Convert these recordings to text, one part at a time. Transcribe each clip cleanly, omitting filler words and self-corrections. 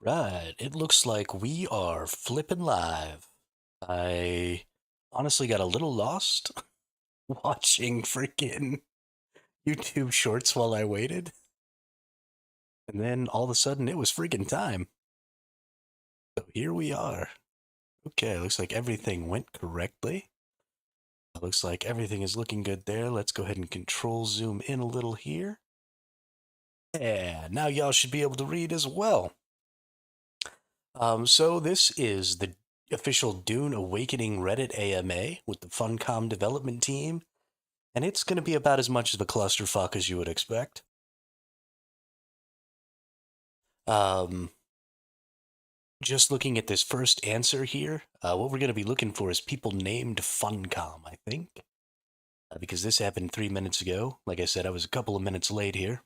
Right, it looks like we are flipping live. I honestly got a little lost watching freaking YouTube shorts while I waited, and then all of a sudden it was freaking time. So here we are. Okay, looks like everything went correctly. Looks like everything is looking good there. Let's go ahead and control zoom in a little here. Yeah, now y'all should be able to read as well. So this is the official Dune Awakening Reddit AMA with the Funcom development team, and it's going to be about as much of a clusterfuck as you would expect. Um, just looking at this first answer here, what we're going to be looking for is people named Funcom, I think, because this happened 3 minutes ago. Like I said, I was a couple of minutes late here.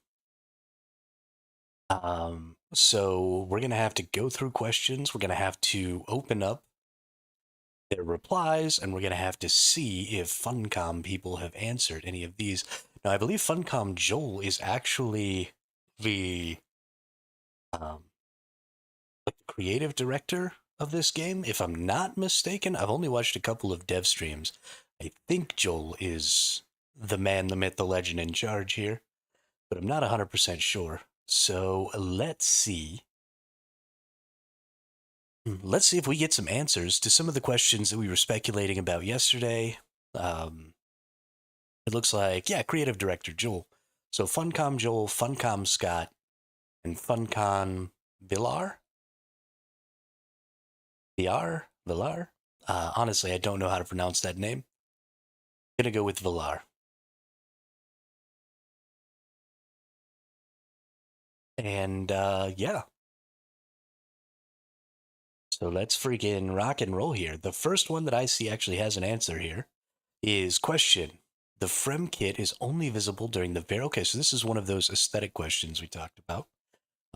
So we're going to have to go through questions. We're going to have to open up their replies, and we're going to have to see if Funcom people have answered any of these. Now, I believe Funcom Joel is actually the um, like the creative director of this game. If I'm not mistaken, I've only watched a couple of dev streams. I think Joel is the man, the myth, the legend in charge here, but I'm not 100% sure. So let's see. Let's see if we get some answers to some of the questions that we were speculating about yesterday. Um, It looks like, yeah, creative director Joel. So Funcom Joel, Funcom Scott, and Funcom Villar? Villar? Honestly, I don't know how to pronounce that name. Gonna go with Villar. And yeah, so let's freaking rock and roll here. The first one that I see actually has an answer here is question. The Frem kit is only visible during the very, okay, so this is one of those aesthetic questions we talked about.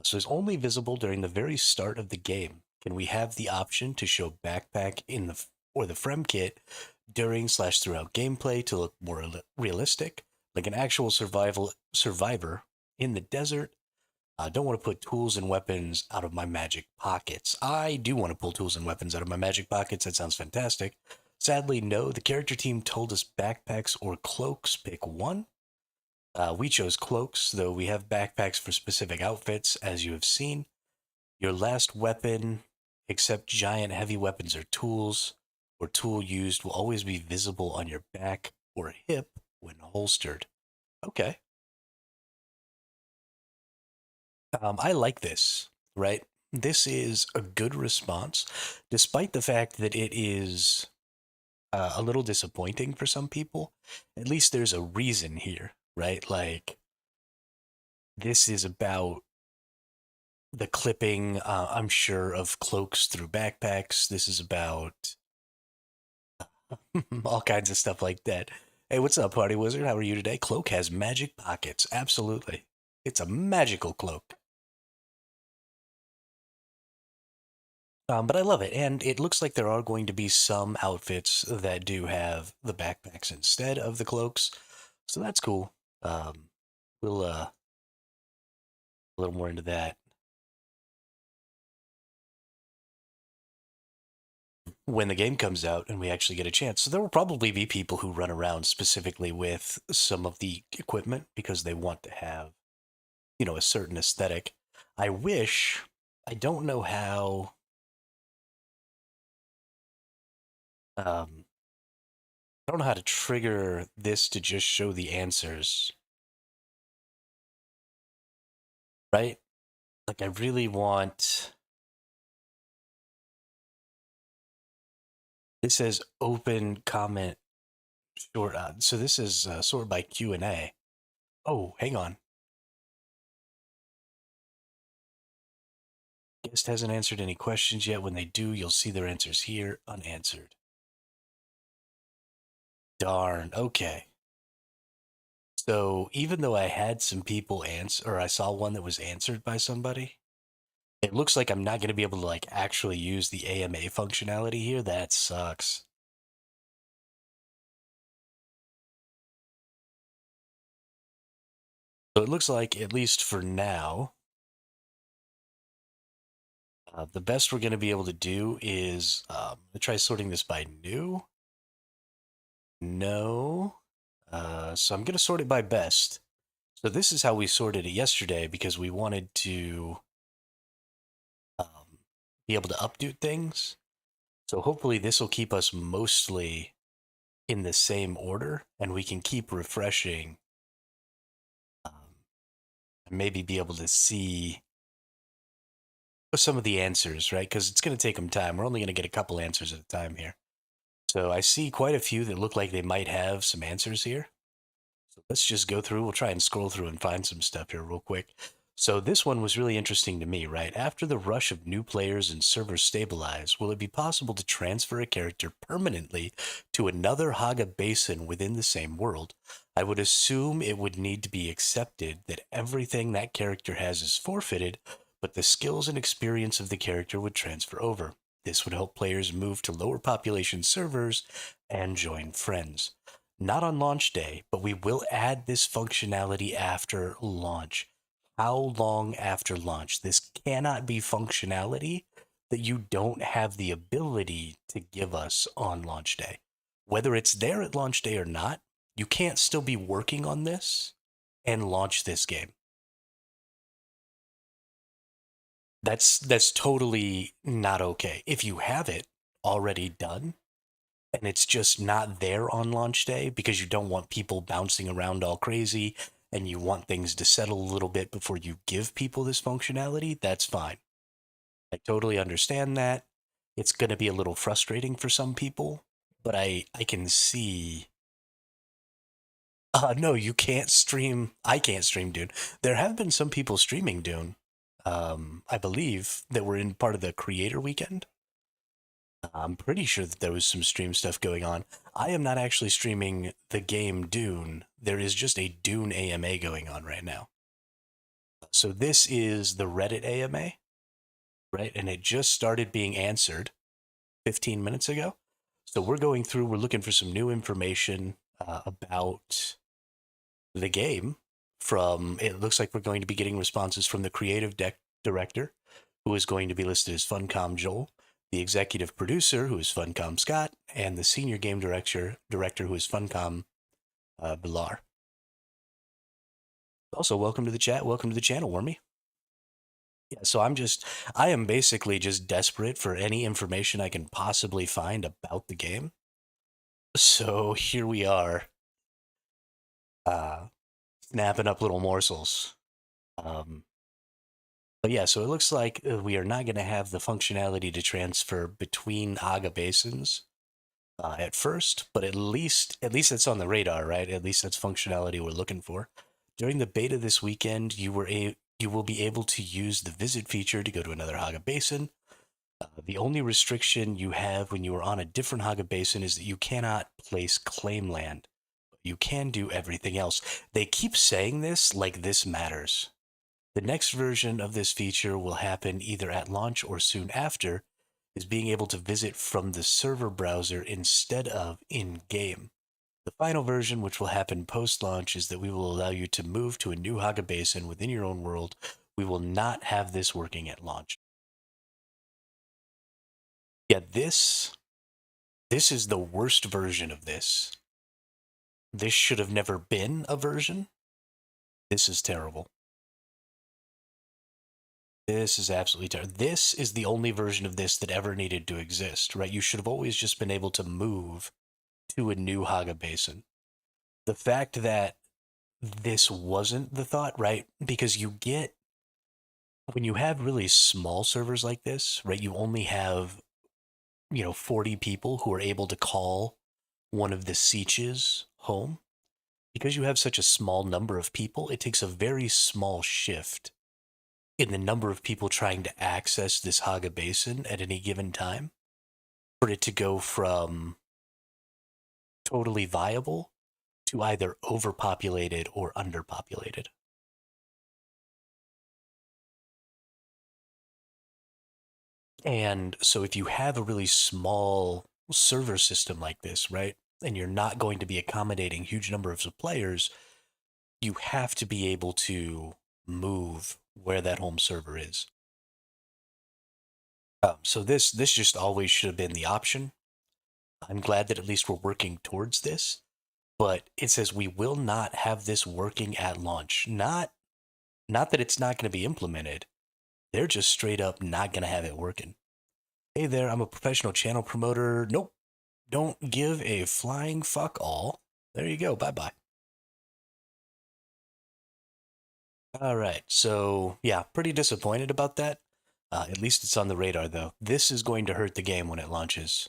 So it's only visible during the very start of the game. Can we have the option to show backpack in the or the Frem kit during slash throughout gameplay to look more realistic, like an actual survivor in the desert? I don't want to put tools and weapons out of my magic pockets. I do want to pull tools and weapons out of my magic pockets. That sounds fantastic. Sadly, no. The character team told us backpacks or cloaks. Pick one. We chose cloaks, though we have backpacks for specific outfits, as you have seen. Your last weapon, except giant heavy weapons or tools, or tool used, will always be visible on your back or hip when holstered. Okay. I like this, right? This is a good response, despite the fact that it is a little disappointing for some people. At least there's a reason here, right? Like, this is about the clipping, I'm sure, of cloaks through backpacks. This is about all kinds of stuff like that. Hey, what's up, Party Wizard? How are you today? Cloak has magic pockets. Absolutely. It's a magical cloak. But I love it. And it looks like there are going to be some outfits that do have the backpacks instead of the cloaks. So that's cool. We'll a little more into that when the game comes out and we actually get a chance. So there will probably be people who run around specifically with some of the equipment because they want to have, a certain aesthetic. I wish, I don't know how, I don't know how to trigger this to just show the answers, right? Like I really want, this says open comment short. So this is sorted by Q&A. Oh, hang on. Guest hasn't answered any questions yet. When they do, you'll see their answers here, unanswered. Darn. Okay. So even though I had some people answer, or I saw one that was answered by somebody, it looks like I'm not going to be able to like actually use the AMA functionality here. That sucks. So it looks like, at least for now, The best we're going to be able to do is try sorting this by new. No. So I'm going to sort it by best. So this is how we sorted it yesterday because we wanted to be able to update things. So hopefully this will keep us mostly in the same order and we can keep refreshing and maybe be able to see some of the answers, right? Because it's going to take them time. We're only going to get a couple answers at a time here. So I see quite a few that look like they might have some answers here. So let's just go through. We'll try and scroll through and find some stuff here real quick. So this one was really interesting to me, right? After the rush of new players and servers stabilize, will it be possible to transfer a character permanently to another Haga basin within the same world? I would assume it would need to be accepted that everything that character has is forfeited, but the skills and experience of the character would transfer over. This would help players move to lower population servers and join friends. Not on launch day, but we will add this functionality after launch. How long after launch? This cannot be functionality that you don't have the ability to give us on launch day. Whether it's there at launch day or not, you can't still be working on this and launch this game. That's totally not okay. If you have it already done, and it's just not there on launch day because you don't want people bouncing around all crazy and you want things to settle a little bit before you give people this functionality, that's fine. I totally understand that. It's going to be a little frustrating for some people, but I can see. No, you can't stream. I can't stream Dune. There have been some people streaming Dune, I believe, that were in part of the creator weekend. I'm pretty sure that there was some stream stuff going on. I am not actually streaming the game Dune. There is just a Dune AMA going on right now. So this is the Reddit AMA, right? And it just started being answered 15 minutes ago. So we're going through, we're looking for some new information about the game from, it looks like we're going to be getting responses from the creative director, who is going to be listed as Funcom Joel, the executive producer, who is Funcom Scott, and the senior game director who is Funcom Bilar. Also, welcome to the chat. Welcome to the channel, Wormy. Yeah, so I am basically just desperate for any information I can possibly find about the game. So here we are, uh, snapping up little morsels. But yeah, so it looks like we are not going to have the functionality to transfer between Haga basins at first, but at least it's on the radar, right? At least that's functionality we're looking for. During the beta this weekend, you will be able to use the visit feature to go to another Haga basin. The only restriction you have when you are on a different Haga basin is that you cannot place claim land. You can do everything else. They keep saying this like this matters. The next version of this feature will happen either at launch or soon after, is being able to visit from the server browser instead of in-game. The final version, which will happen post-launch, is that we will allow you to move to a new Haga basin within your own world. We will not have this working at launch. Yeah, this is the worst version of this. This should have never been a version. This is terrible. This is absolutely terrible. This is the only version of this that ever needed to exist, right? You should have always just been able to move to a new Haga basin. The fact that this wasn't the thought, right? Because you get, when you have really small servers like this, right? You only have, 40 people who are able to call one of the sieges home. Because you have such a small number of people, it takes a very small shift in the number of people trying to access this Haga basin at any given time for it to go from totally viable to either overpopulated or underpopulated. And so if you have a really small server system like this, right, and you're not going to be accommodating huge numbers of players, you have to be able to move where that home server is. So this just always should have been the option. I'm glad that at least we're working towards this, but it says we will not have this working at launch. Not that it's not going to be implemented. They're just straight up not going to have it working. Hey there, I'm a professional channel promoter. Nope, don't give a flying fuck all. There you go. Bye bye. All right. So, yeah, pretty disappointed about that. At least it's on the radar, though. This is going to hurt the game when it launches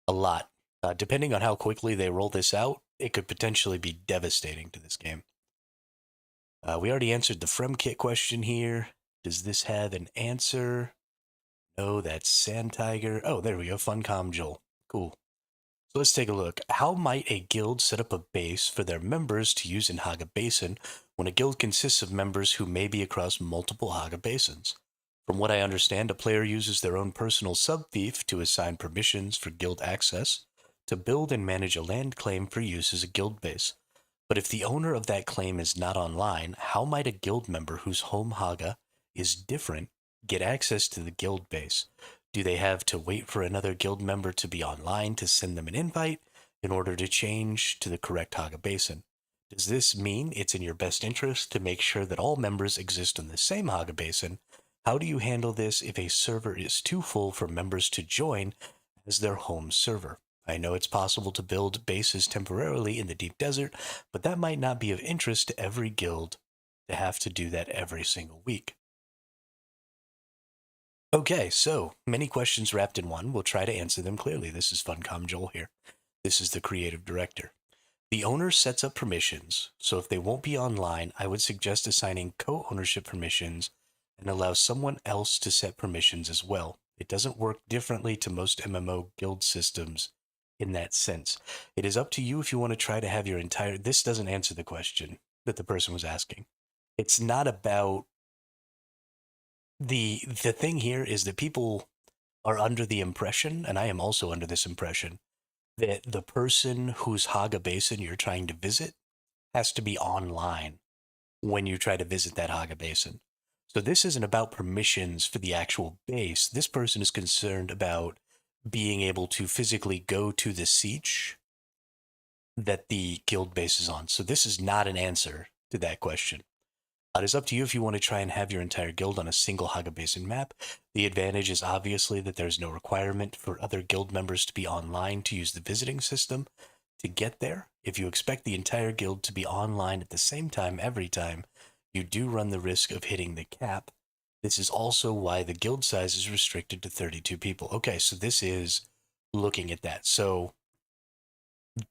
a lot. Depending on how quickly they roll this out, it could potentially be devastating to this game. We already answered the FremKit question here. Does this have an answer? No, that's Sand Tiger. Oh, there we go. Funcom Joel. Cool. So let's take a look. How might a guild set up a base for their members to use in Haga Basin when a guild consists of members who may be across multiple Haga Basins? From what I understand, a player uses their own personal sub-fief to assign permissions for guild access to build and manage a land claim for use as a guild base. But if the owner of that claim is not online, how might a guild member whose home Haga is different get access to the guild base? Do they have to wait for another guild member to be online to send them an invite in order to change to the correct Haga Basin? Does this mean it's in your best interest to make sure that all members exist in the same Haga Basin? How do you handle this if a server is too full for members to join as their home server? I know it's possible to build bases temporarily in the deep desert, but that might not be of interest to every guild to have to do that every single week. Okay, so many questions wrapped in one. We'll try to answer them clearly. This is Funcom Joel here. This is the creative director. The owner sets up permissions, so if they won't be online, I would suggest assigning co-ownership permissions and allow someone else to set permissions as well. It doesn't work differently to most MMO guild systems in that sense. It is up to you if you want to try to have your entire... This doesn't answer the question that the person was asking. It's not about... The thing here is that people are under the impression, and I am also under this impression, that the person whose Haga Basin you're trying to visit has to be online when you try to visit that Haga Basin. So this isn't about permissions for the actual base. This person is concerned about being able to physically go to the siege that the guild base is on. So this is not an answer to that question. It is up to you if you want to try and have your entire guild on a single Haga Basin map. The advantage is obviously that there's no requirement for other guild members to be online to use the visiting system to get there. If you expect the entire guild to be online at the same time every time, you do run the risk of hitting the cap. This is also why the guild size is restricted to 32 people. Okay, so this is looking at that. So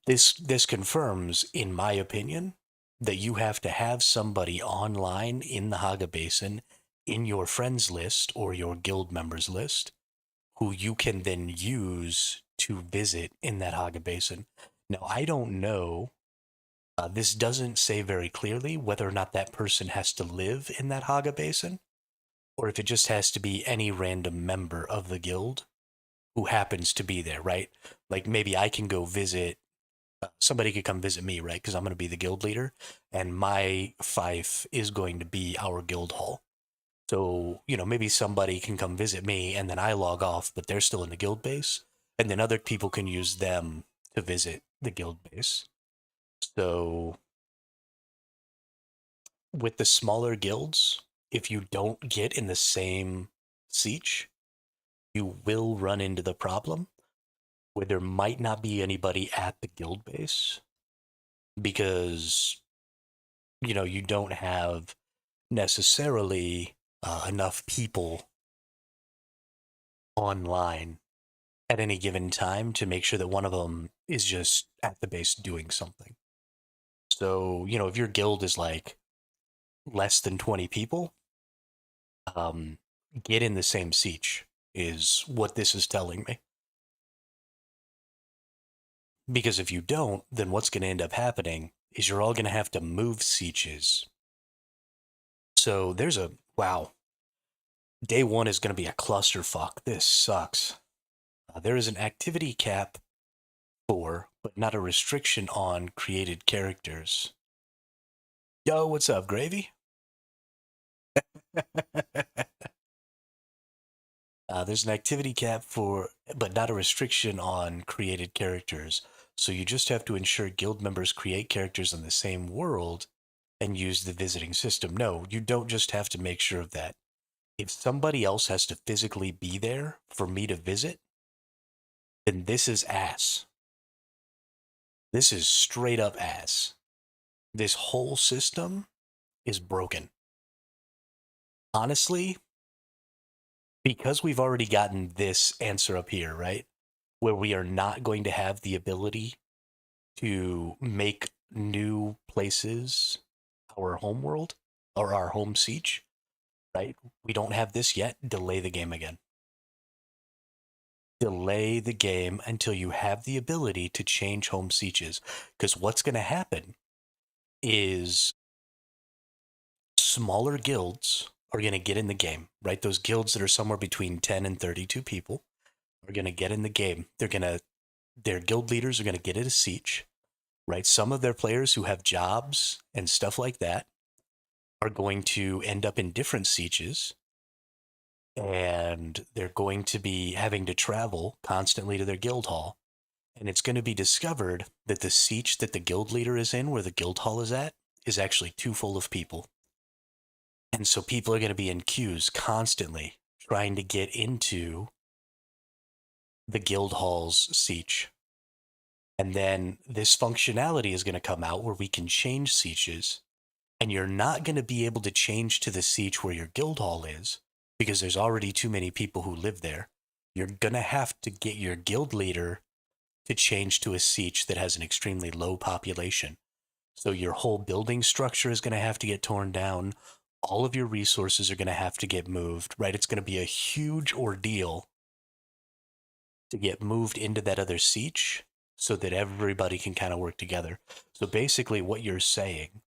this confirms, in my opinion, that you have to have somebody online in the Haga Basin in your friends list or your guild members list who you can then use to visit in that Haga Basin. Now, I don't know. This doesn't say very clearly whether or not that person has to live in that Haga Basin or if it just has to be any random member of the guild who happens to be there, right? Like maybe I can go visit somebody could come visit me, right? Because I'm going to be the guild leader, and my fief is going to be our guild hall. So, maybe somebody can come visit me, and then I log off, but they're still in the guild base, and then other people can use them to visit the guild base. So, with the smaller guilds, if you don't get in the same siege, you will run into the problem where there might not be anybody at the guild base because you don't have necessarily enough people online at any given time to make sure that one of them is just at the base doing something. So, if your guild is like less than 20 people, um, get in the same siege is what this is telling me. Because if you don't, then what's going to end up happening is you're all going to have to move sieges. So there's wow. Day one is going to be a clusterfuck. This sucks. There is an activity cap for, but not a restriction on, created characters. Yo, what's up, Gravy? There's an activity cap for, but not a restriction on created characters. So you just have to ensure guild members create characters in the same world and use the visiting system. No, you don't just have to make sure of that. If somebody else has to physically be there for me to visit, then this is ass. This is straight up ass. This whole system is broken. Honestly, because we've already gotten this answer up here, right? Where we are not going to have the ability to make new places our home world or our home siege, right? We don't have this yet. Delay the game again. Delay the game until you have the ability to change home sieges. Because what's going to happen is smaller guilds are going to get in the game, right? Those guilds that are somewhere between 10 and 32 people are going to get in the game. Their guild leaders are going to get in a siege, right? Some of their players who have jobs and stuff like that are going to end up in different sieges, and they're going to be having to travel constantly to their guild hall. And it's going to be discovered that the siege that the guild leader is in, where the guild hall is at, is actually too full of people. And so people are going to be in queues constantly trying to get into the guild hall's siege. And then this functionality is going to come out where we can change sieges, and you're not going to be able to change to the siege where your guild hall is because there's already too many people who live there. You're going to have to get your guild leader to change to a siege that has an extremely low population. So your whole building structure is going to have to get torn down. All of your resources are going to have to get moved, right? It's going to be a huge ordeal to get moved into that other siege so that everybody can kind of work together. So basically, what you're saying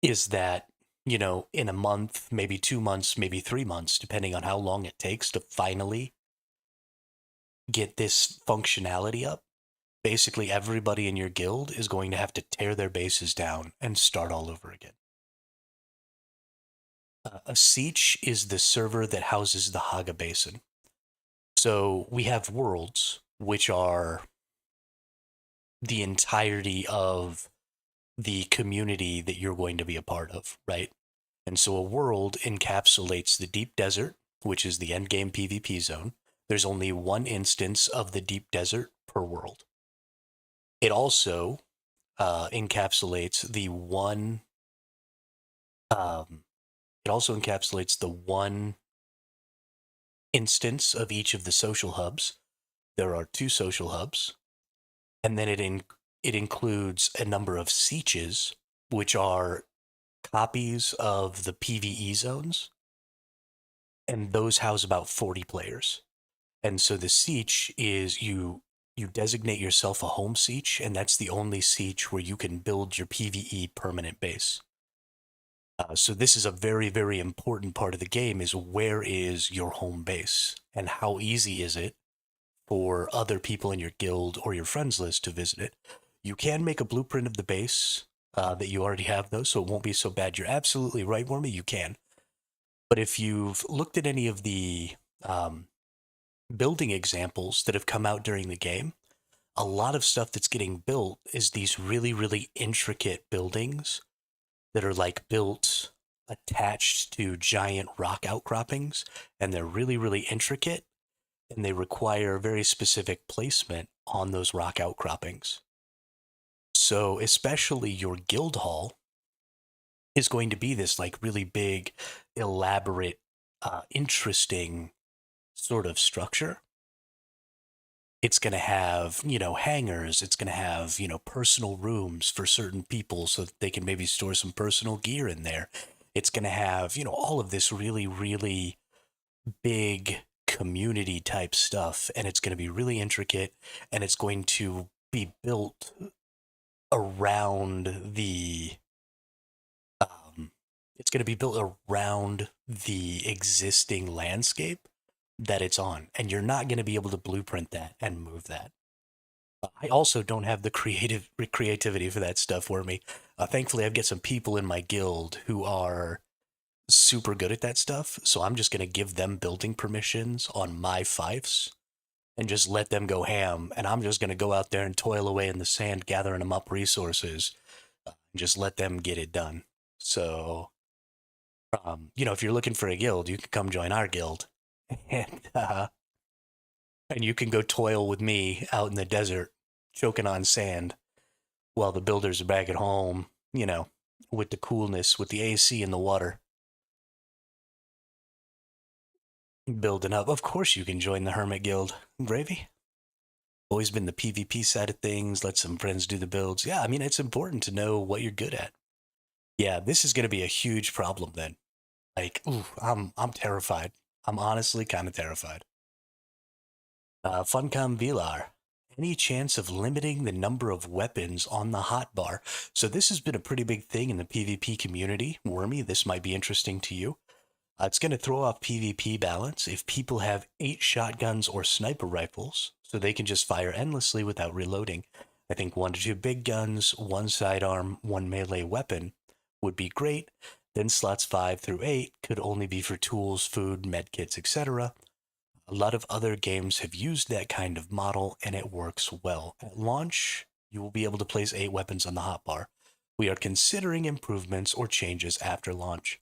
is that, in a month, maybe 2 months, maybe 3 months, depending on how long it takes to finally get this functionality up, basically everybody in your guild is going to have to tear their bases down and start all over again. A siege is the server that houses the Haga Basin. So we have worlds, which are the entirety of the community that you're going to be a part of, right? And so a world encapsulates the deep desert, which is the endgame PvP zone. There's only one instance of the deep desert per world. It also encapsulates the one. It also encapsulates the one instance of each of the social hubs. There are two social hubs, and then it includes a number of sieges, which are copies of the PvE zones, and those house about 40 players. And so the siege is you designate yourself a home siege, and that's the only siege where you can build your PvE permanent base. So this is a very, very important part of the game, is where is your home base and how easy is it for other people in your guild or your friends list to visit it. You can make a blueprint of the base that you already have, though, so it won't be so bad. You're absolutely right, Wormy, you can. But if you've looked at any of the building examples that have come out during the game, a lot of stuff that's getting built is these really, really intricate buildings that are like built attached to giant rock outcroppings, and they're really, really intricate, and they require very specific placement on those rock outcroppings. So especially your guild hall is going to be this like really big, elaborate, interesting sort of structure. It's going to have, hangars. It's going to have, personal rooms for certain people so that they can maybe store some personal gear in there. It's going to have, all of this really, really big community type stuff. And it's going to be really intricate, and it's going to be built around the, it's going to be built around the existing landscape that it's on. And you're not going to be able to blueprint that and move that. I also don't have the creativity for that stuff, Wormy. Thankfully, I've got some people in my guild who are super good at that stuff, so I'm just going to give them building permissions on my fiefs and just let them go ham. And I'm just going to go out there and toil away in the sand, gathering them up resources, and just let them get it done. So, if you're looking for a guild, you can come join our guild, and and you can go toil with me out in the desert, choking on sand, while the builders are back at home. With the coolness, with the AC and the water, building up. Of course, you can join the Hermit Guild, Gravy. Always been the PvP side of things. Let some friends do the builds. Yeah, I mean, it's important to know what you're good at. Yeah, this is going to be a huge problem then. Like, ooh, I'm terrified. I'm honestly kind of terrified. Funcom Vilar. Any chance of limiting the number of weapons on the hotbar? So this has been a pretty big thing in the PvP community. Wormy, this might be interesting to you. It's going to throw off PvP balance if people have 8 shotguns or sniper rifles, so they can just fire endlessly without reloading. I think 1 to 2 big guns, 1 sidearm, 1 melee weapon would be great. Then slots 5 through 8 could only be for tools, food, medkits, etc. A lot of other games have used that kind of model, and it works well. At launch, you will be able to place 8 weapons on the hotbar. We are considering improvements or changes after launch.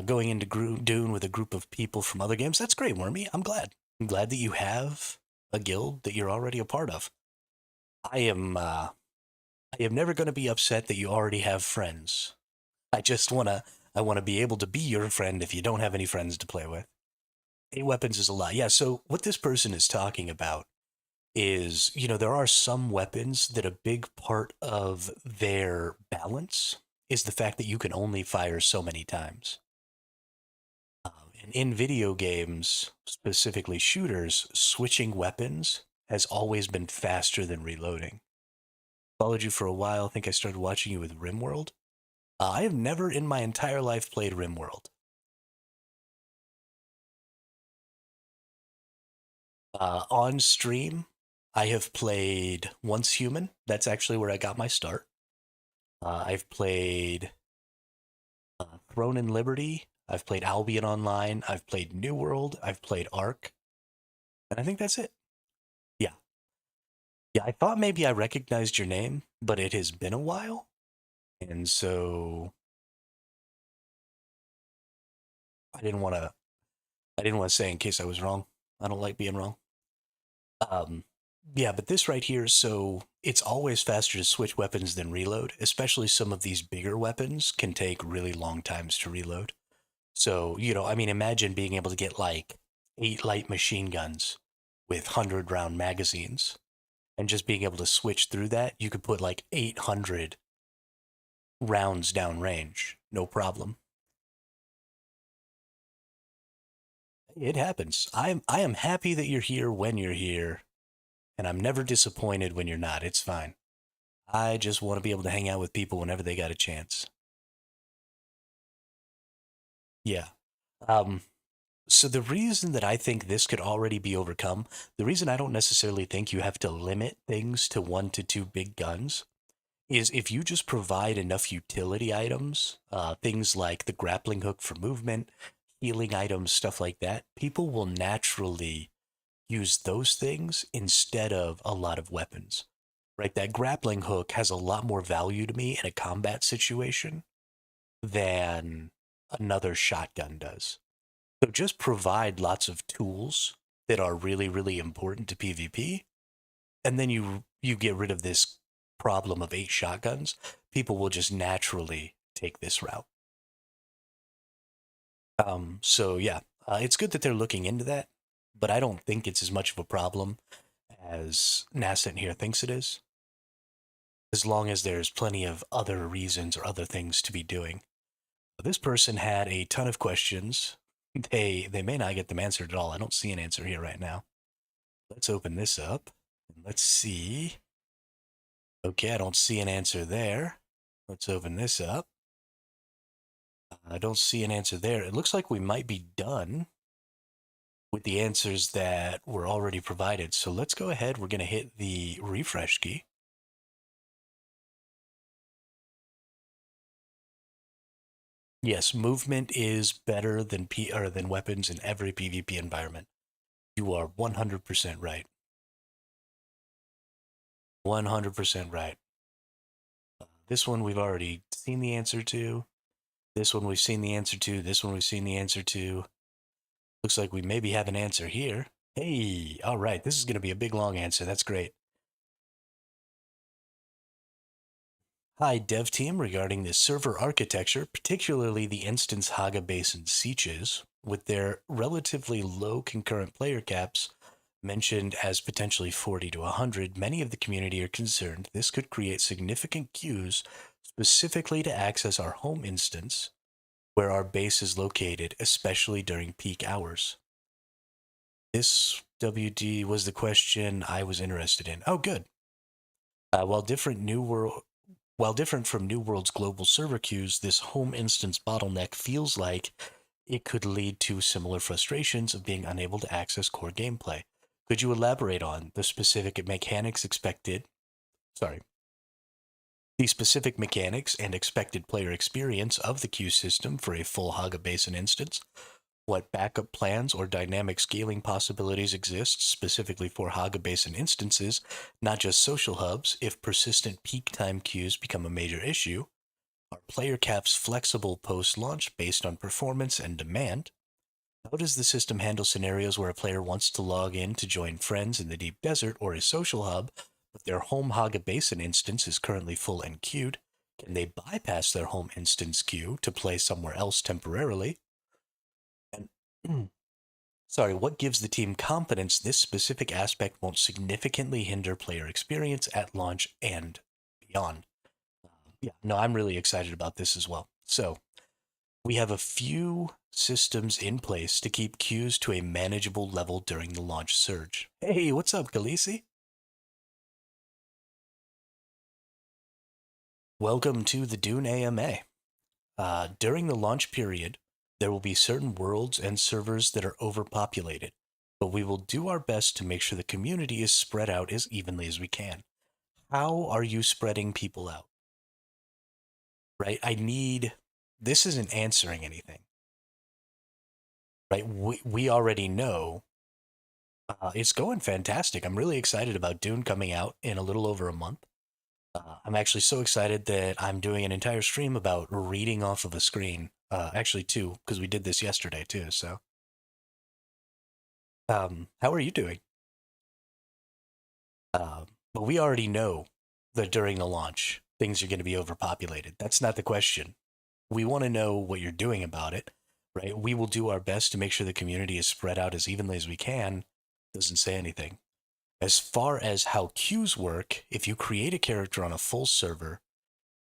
Going into Dune with a group of people from other games. That's great, Wormy. I'm glad. I'm glad that you have a guild that you're already a part of. I am. I am never going to be upset that you already have friends. I just wanna. I want to be able to be your friend if you don't have any friends to play with. 8 weapons is a lot. Yeah. So what this person is talking about is, there are some weapons that a big part of their balance is the fact that you can only fire so many times. And in video games, specifically shooters, switching weapons has always been faster than reloading. Followed you for a while. I think I started watching you with RimWorld. I have never in my entire life played RimWorld. On stream, I have played Once Human. That's actually where I got my start. I've played Throne and Liberty. I've played Albion Online. I've played New World. I've played Ark. And I think that's it. Yeah. Yeah, I thought maybe I recognized your name, but it has been a while. And so I didn't want to I didn't want to say in case I was wrong. I don't like being wrong. Um yeah, but this right here, so it's always faster to switch weapons than reload, especially some of these bigger weapons can take really long times to reload. So, I mean, imagine being able to get like 8 light machine guns with 100 round magazines and just being able to switch through that. You could put like 800 rounds downrange, no problem. It happens. I am happy that you're here when you're here, and I'm never disappointed when you're not. It's fine. I just want to be able to hang out with people whenever they got a chance. Yeah. Um, so the reason that I think this could already be overcome, the reason I don't necessarily think you have to limit things to 1 to 2 big guns is if you just provide enough utility items, things like the grappling hook for movement, healing items, stuff like that, people will naturally use those things instead of a lot of weapons. Right? That grappling hook has a lot more value to me in a combat situation than another shotgun does. So just provide lots of tools that are really, really important to PvP, and then you get rid of this problem of 8 shotguns. People will just naturally take this route. So yeah, it's good that they're looking into that, but I don't think it's as much of a problem as Nascent here thinks it is, as long as there's plenty of other reasons or other things to be doing. This person had a ton of questions. They may not get them answered at all. I don't see an answer here right now. Let's open this up. Let's see. Okay, I don't see an answer there. Let's open this up. I don't see an answer there. It looks like we might be done with the answers that were already provided. So let's go ahead. We're going to hit the refresh key. Yes, movement is better than than weapons in every PvP environment. You are 100% right. 100% right. This one we've already seen the answer to. This one we've seen the answer to. This one we've seen the answer to. Looks like we maybe have an answer here. Hey, all right. This is going to be a big long answer. That's great. Hi, dev team. Regarding the server architecture, particularly the instance Haga Basin sieges, with their relatively low concurrent player caps, mentioned as potentially 40 to 100, many of the community are concerned this could create significant queues specifically to access our home instance where our base is located, especially during peak hours. This WD was the question I was interested in. Oh, good. While different from New World's global server queues, this home instance bottleneck feels like it could lead to similar frustrations of being unable to access core gameplay. Could you elaborate on the specific mechanics expected? Sorry. The specific mechanics and expected player experience of the queue system for a full Haga Basin instance, what backup plans or dynamic scaling possibilities exist specifically for Haga Basin instances, not just social hubs, if persistent peak time queues become a major issue. Are player caps flexible post-launch based on performance and demand? How does the system handle scenarios where a player wants to log in to join friends in the deep desert or a social hub, but their home Haga Basin instance is currently full and queued? Can they bypass their home instance queue to play somewhere else temporarily? And sorry, what gives the team confidence this specific aspect won't significantly hinder player experience at launch and beyond? Yeah, no, I'm really excited about this as well. So, we have a few systems in place to keep queues to a manageable level during the launch surge. Hey, what's up, Khaleesi? Welcome to the Dune AMA. During the launch period, there will be certain worlds and servers that are overpopulated, but we will do our best to make sure the community is spread out as evenly as we can. How are you spreading people out? Right? This isn't answering anything, right? We already know it's going fantastic. I'm really excited about Dune coming out in a little over a month. I'm actually so excited that I'm doing an entire stream about reading off of a screen. Actually, two, because we did this yesterday too. So, how are you doing? But we already know that during the launch, things are going to be overpopulated. That's not the question. We want to know what you're doing about it, right? We will do our best to make sure the community is spread out as evenly as we can. Doesn't say anything. As far as how queues work, if you create a character on a full server,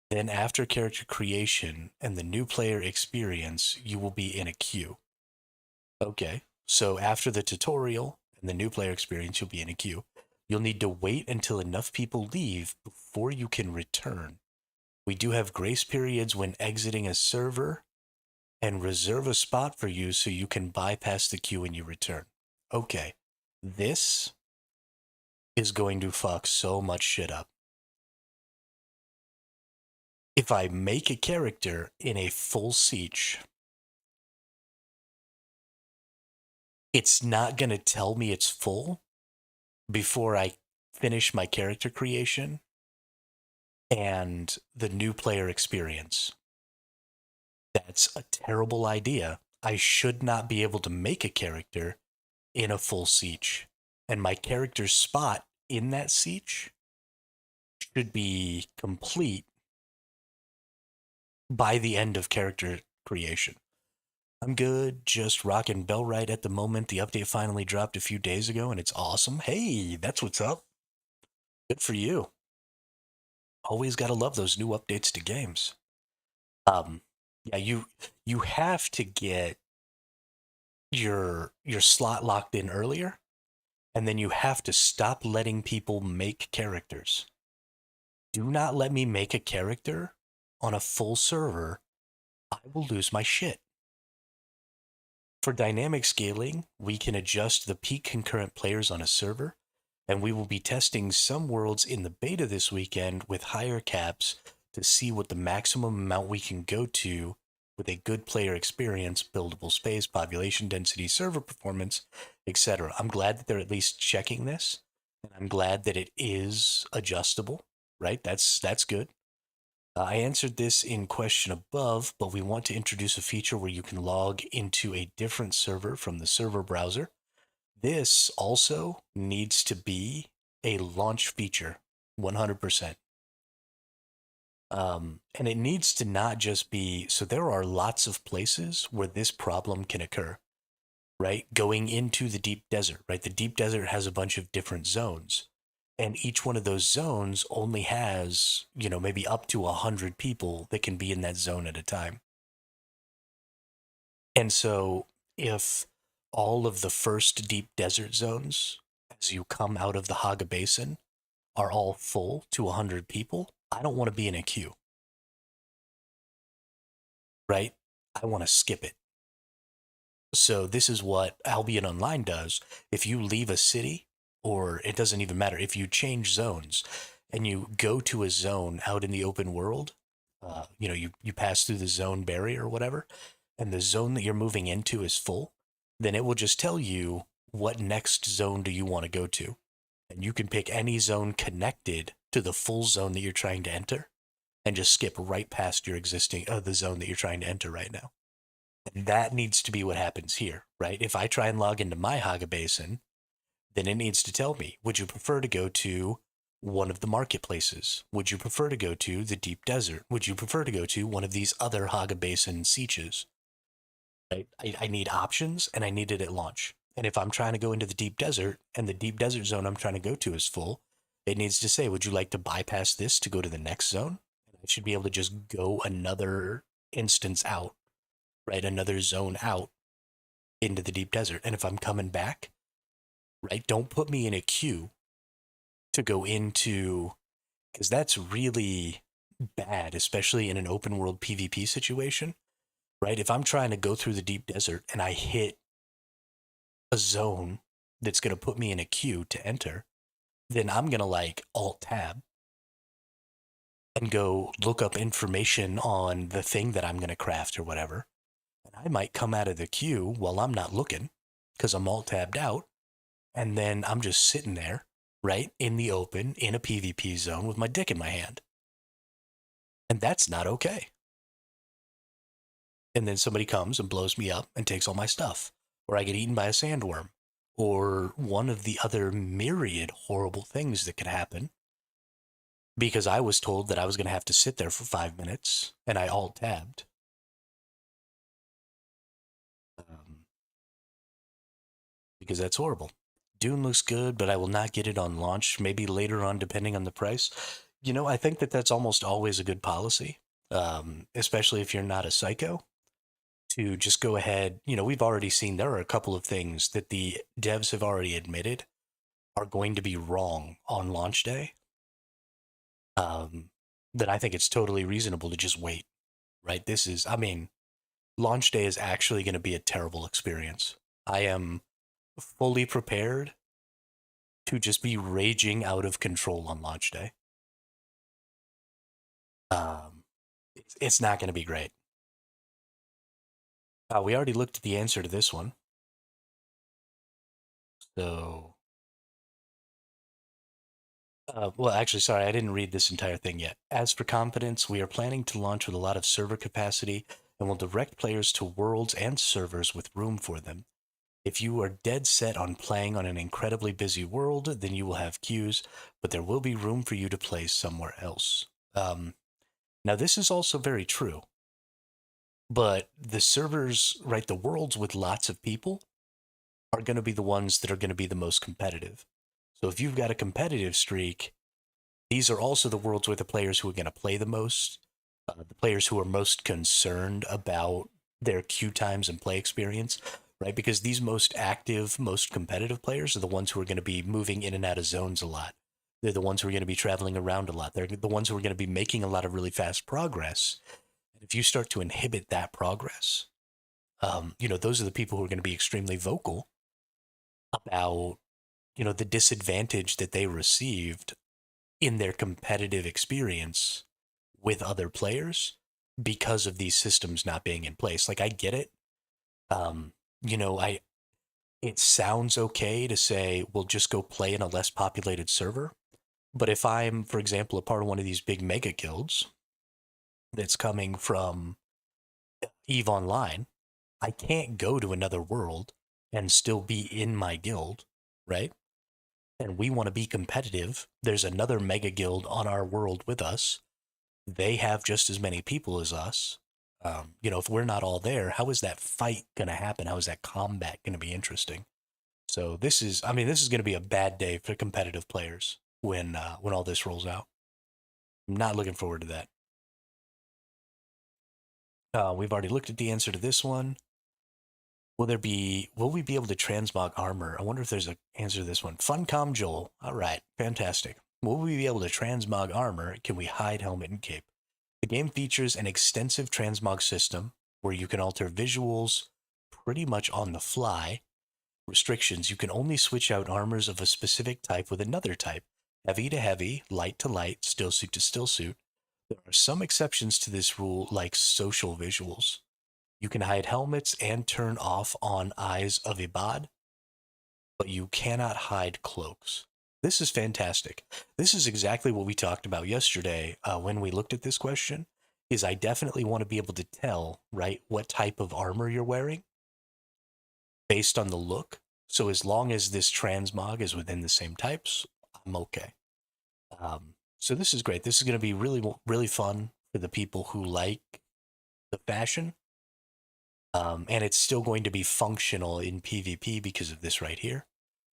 then after character creation and the new player experience, you will be in a queue. Okay, so after the tutorial and the new player experience, you'll be in a queue. You'll need to wait until enough people leave before you can return. We do have grace periods when exiting a server and reserve a spot for you so you can bypass the queue when you return. Okay, this is going to fuck so much shit up. If I make a character in a full siege, it's not going to tell me it's full before I finish my character creation and the new player experience. That's a terrible idea. I should not be able to make a character in a full siege. And my character's spot in that siege should be complete by the end of character creation. I'm good, just rocking Bellrite at the moment. The update finally dropped a few days ago and it's awesome. Hey, that's what's up. Good for you. Always gotta love those new updates to games. Um, yeah, you have to get your slot locked in earlier, and then you have to stop letting people make characters. Do not let me make a character on a full server. I will lose my shit. For dynamic scaling, we can adjust the peak concurrent players on a server, and we will be testing some worlds in the beta this weekend with higher caps to see what the maximum amount we can go to with a good player experience, buildable space, population density, server performance, etc. I'm glad that they're at least checking this, and I'm glad that it is adjustable, right? That's good. I answered this in question above, but we want to introduce a feature where you can log into a different server from the server browser. This also needs to be a launch feature, 100%. And it needs to not just be, so there are lots of places where this problem can occur, right? Going into the deep desert, right? The deep desert has a bunch of different zones. And each one of those zones only has, maybe up to 100 people that can be in that zone at a time. And so if all of the first deep desert zones, as you come out of the Haga Basin, are all full to 100 people, I don't want to be in a queue, right? I want to skip it. So this is what Albion Online does. If you leave a city, or it doesn't even matter, if you change zones and you go to a zone out in the open world, you pass through the zone barrier or whatever, and the zone that you're moving into is full, then it will just tell you what next zone do you want to go to. And you can pick any zone connected to the full zone that you're trying to enter and just skip right past your existing, the zone that you're trying to enter right now. That needs to be what happens here, right? If I try and log into my Haga Basin, then it needs to tell me, would you prefer to go to one of the marketplaces? Would you prefer to go to the deep desert? Would you prefer to go to one of these other Haga Basin sietches? Right? I need options, and I need it at launch. And if I'm trying to go into the deep desert and the deep desert zone I'm trying to go to is full, it needs to say, would you like to bypass this to go to the next zone? I should be able to just go another instance out, right? Another zone out into the deep desert. And if I'm coming back, right, don't put me in a queue to go into, because that's really bad, especially in an open world PvP situation, right? If I'm trying to go through the deep desert and I hit a zone that's going to put me in a queue to enter, then I'm going to like alt tab and go look up information on the thing that I'm going to craft or whatever. And I might come out of the queue while I'm not looking because I'm alt tabbed out. And then I'm just sitting there, right, in the open, in a PvP zone with my dick in my hand. And that's not okay. And then somebody comes and blows me up and takes all my stuff. Or I get eaten by a sandworm. Or one of the other myriad horrible things that could happen. Because I was told that I was going to have to sit there for 5 minutes, and I alt-tabbed. Because that's horrible. Dune looks good, but I will not get it on launch. Maybe later on, depending on the price. I think that that's almost always a good policy, especially if you're not a psycho, to just go ahead. We've already seen there are a couple of things that the devs have already admitted are going to be wrong on launch day. That I think it's totally reasonable to just wait, right? Launch day is actually going to be a terrible experience. I am fully prepared to just be raging out of control on launch day. It's not going to be great. We already looked at the answer to this one. So, well, actually, sorry, I didn't read this entire thing yet. As for competence, we are planning to launch with a lot of server capacity and will direct players to worlds and servers with room for them. If you are dead set on playing on an incredibly busy world, then you will have queues, but there will be room for you to play somewhere else. Now, this is also very true, but the servers, right, the worlds with lots of people are going to be the ones that are going to be the most competitive. So if you've got a competitive streak, these are also the worlds with the players who are going to play the most, the players who are most concerned about their queue times and play experience, right? Because these most active, most competitive players are the ones who are going to be moving in and out of zones a lot. They're the ones who are going to be traveling around a lot. They're the ones who are going to be making a lot of really fast progress. And if you start to inhibit that progress, those are the people who are going to be extremely vocal about, the disadvantage that they received in their competitive experience with other players because of these systems not being in place. Like I get it. Um, you know, I it sounds okay to say we'll just go play in a less populated server. But if I'm, for example, a part of one of these big mega guilds that's coming from EVE Online, I can't go to another world and still be in my guild, right? And we want to be competitive. There's another mega guild on our world with us. They have just as many people as us. If we're not all there, how is that fight going to happen? How is that combat going to be interesting? So this is going to be a bad day for competitive players when all this rolls out. I'm not looking forward to that. We've already looked at the answer to this one. Will we be able to transmog armor? I wonder if there's an answer to this one. Funcom Joel. All right, fantastic. Will we be able to transmog armor? Can we hide helmet and cape? The game features an extensive transmog system where you can alter visuals pretty much on the fly. Restrictions: you can only switch out armors of a specific type with another type. Heavy to heavy, light to light, still suit to still suit. There are some exceptions to this rule, like social visuals. You can hide helmets and turn off on Eyes of Ibad, but you cannot hide cloaks. This is fantastic. This is exactly what we talked about yesterday when we looked at this question. Is I definitely want to be able to tell, right, what type of armor you're wearing based on the look. So as long as this transmog is within the same types, I'm okay. So this is great. This is going to be really, really fun for the people who like the fashion. And it's still going to be functional in PvP because of this right here.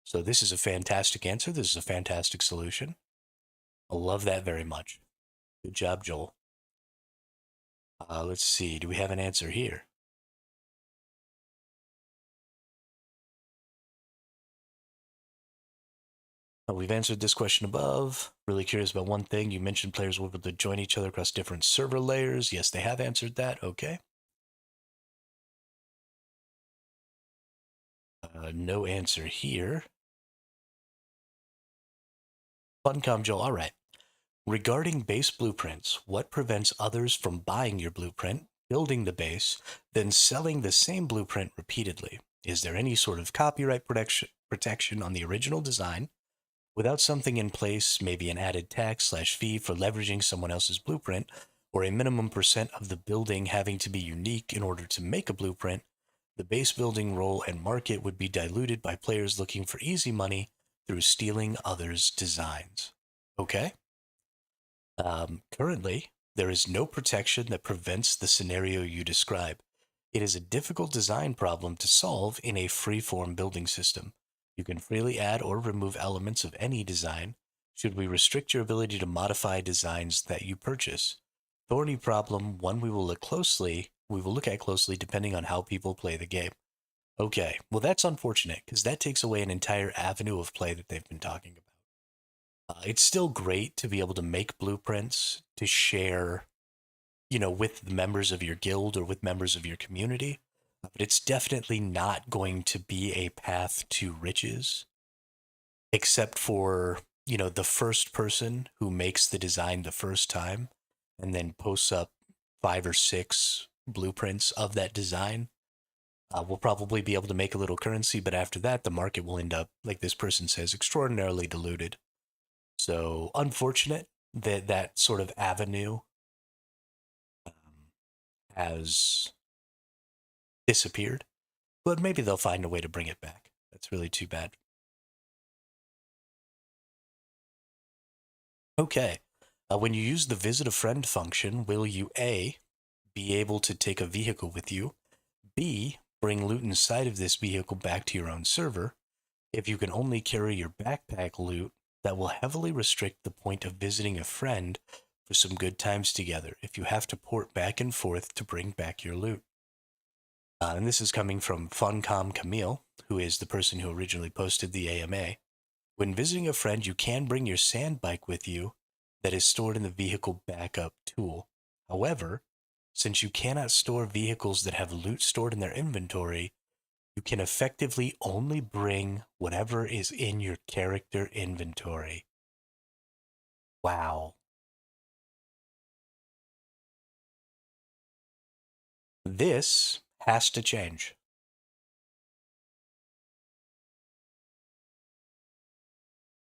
So this is a fantastic answer. This is a fantastic solution. I love that very much. Good job, Joel. Let's see. Do we have an answer here? We've answered this question above. Really curious about one thing. You mentioned players will be able to join each other across different server layers. Yes, they have answered that. Okay. No answer here. Funcom Joel. All right. Regarding base blueprints, what prevents others from buying your blueprint, building the base, then selling the same blueprint repeatedly? Is there any sort of copyright protection on the original design? Without something in place, maybe an added tax/fee for leveraging someone else's blueprint, or a minimum percent of the building having to be unique in order to make a blueprint, the base building role and market would be diluted by players looking for easy money through stealing others' designs. Okay? Currently, there is no protection that prevents the scenario you describe. It is a difficult design problem to solve in a free-form building system. You can freely add or remove elements of any design. Should we restrict your ability to modify designs that you purchase? Thorny problem, one we will look at closely depending on how people play the game. Okay, well that's unfortunate because that takes away an entire avenue of play that they've been talking about. It's still great to be able to make blueprints to share, with the members of your guild or with members of your community, but it's definitely not going to be a path to riches, except for, the first person who makes the design the first time and then posts up 5 or 6 blueprints of that design. Will probably be able to make a little currency, but after that, the market will end up, like this person says, extraordinarily diluted. So unfortunate that that sort of avenue um, has disappeared, but maybe they'll find a way to bring it back. That's really too bad. Okay. When you use the visit a friend function, will you A, be able to take a vehicle with you, B, bring loot inside of this vehicle back to your own server? If you can only carry your backpack loot, that will heavily restrict the point of visiting a friend for some good times together if you have to port back and forth to bring back your loot. And this is coming from Funcom Camille, who is the person who originally posted the AMA. When visiting a friend, you can bring your sand bike with you that is stored in the vehicle backup tool. However, since you cannot store vehicles that have loot stored in their inventory, you can effectively only bring whatever is in your character inventory. Wow. This has to change.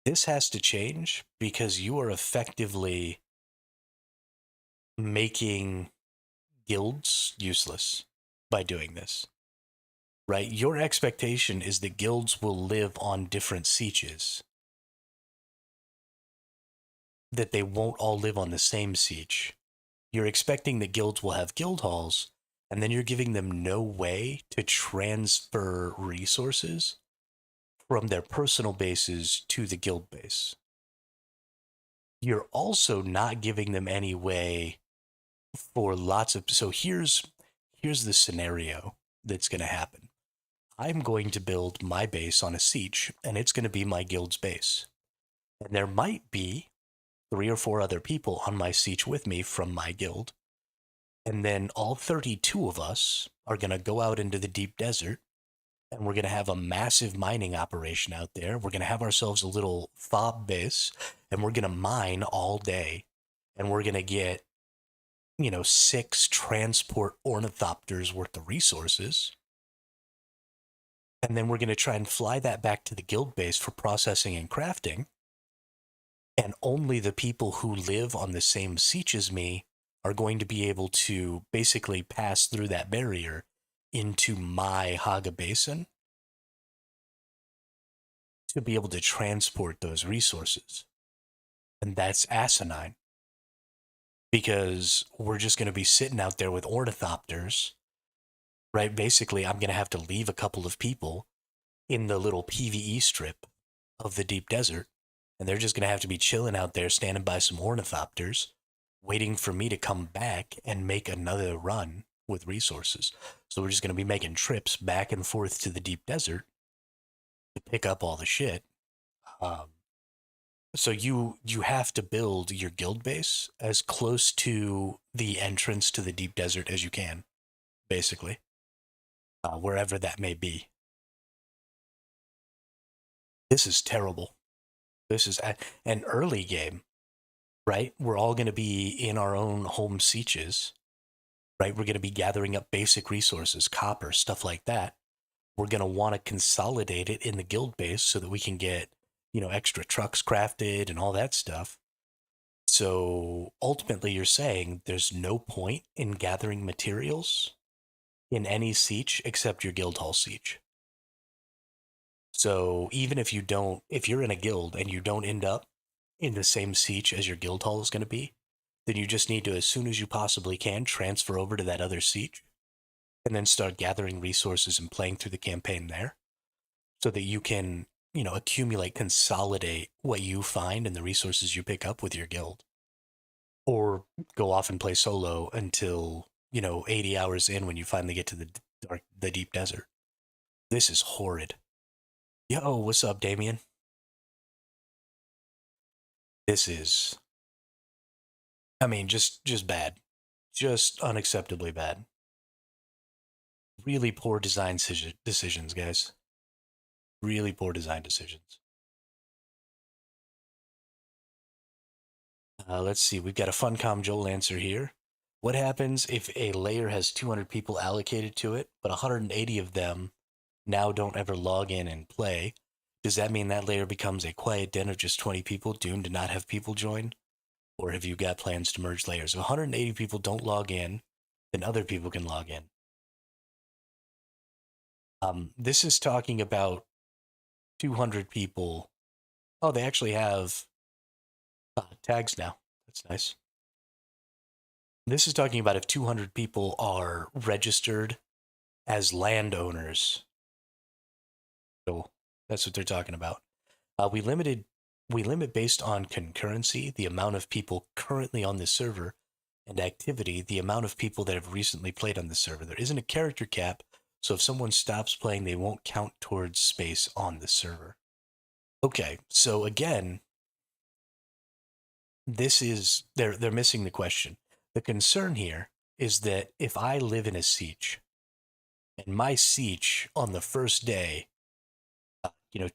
This has to change because you are effectively making guilds useless by doing this. Right? Your expectation is that guilds will live on different sieges, that they won't all live on the same siege. You're expecting that guilds will have guild halls, and then you're giving them no way to transfer resources from their personal bases to the guild base. You're also not giving them any way for lots of. So here's the scenario that's going to happen. I'm going to build my base on a siege, and it's going to be my guild's base. And there might be 3 or 4 other people on my siege with me from my guild. And then all 32 of us are going to go out into the deep desert, and we're going to have a massive mining operation out there. We're going to have ourselves a little fob base, and we're going to mine all day. And we're going to get, 6 transport ornithopters worth of resources. And then we're going to try and fly that back to the guild base for processing and crafting. And only the people who live on the same siege as me are going to be able to basically pass through that barrier into my Haga Basin to be able to transport those resources. And that's asinine. Because we're just going to be sitting out there with ornithopters, right? Basically, I'm going to have to leave a couple of people in the little PvE strip of the deep desert, and they're just going to have to be chilling out there standing by some ornithopters, waiting for me to come back and make another run with resources. So we're just going to be making trips back and forth to the deep desert to pick up all the shit. So you have to build your guild base as close to the entrance to the deep desert as you can, basically, wherever that may be. This is terrible. This is an early game, right? We're all going to be in our own home sieges, right? We're going to be gathering up basic resources, copper, stuff like that. We're going to want to consolidate it in the guild base so that we can get, extra trucks crafted and all that stuff. So ultimately, you're saying there's no point in gathering materials in any siege except your guild hall siege. So even if you're in a guild and you don't end up in the same siege as your guild hall is going to be, then you just need to, as soon as you possibly can, transfer over to that other siege and then start gathering resources and playing through the campaign there so that you can, accumulate, consolidate what you find and the resources you pick up with your guild. Or go off and play solo until, 80 hours in when you finally get to the deep desert. This is horrid. Yo, what's up, Damien? This is, just bad. Just unacceptably bad. Really poor design decisions, guys. Really poor design decisions. Let's see. We've got a Funcom Joel answer here. What happens if a layer has 200 people allocated to it, but 180 of them now don't ever log in and play? Does that mean that layer becomes a quiet den of just 20 people doomed to not have people join? Or have you got plans to merge layers? If 180 people don't log in, then other people can log in. This is talking about 200 people. Oh, they actually have tags now. That's nice. This is talking about if 200 people are registered as landowners. So that's what they're talking about. We limit based on concurrency, the amount of people currently on the server, and activity, the amount of people that have recently played on the server. There isn't a character cap, so if someone stops playing, they won't count towards space on the server. Okay, so again, they're missing the question. The concern here is that if I live in a siege, and my siege on the first day,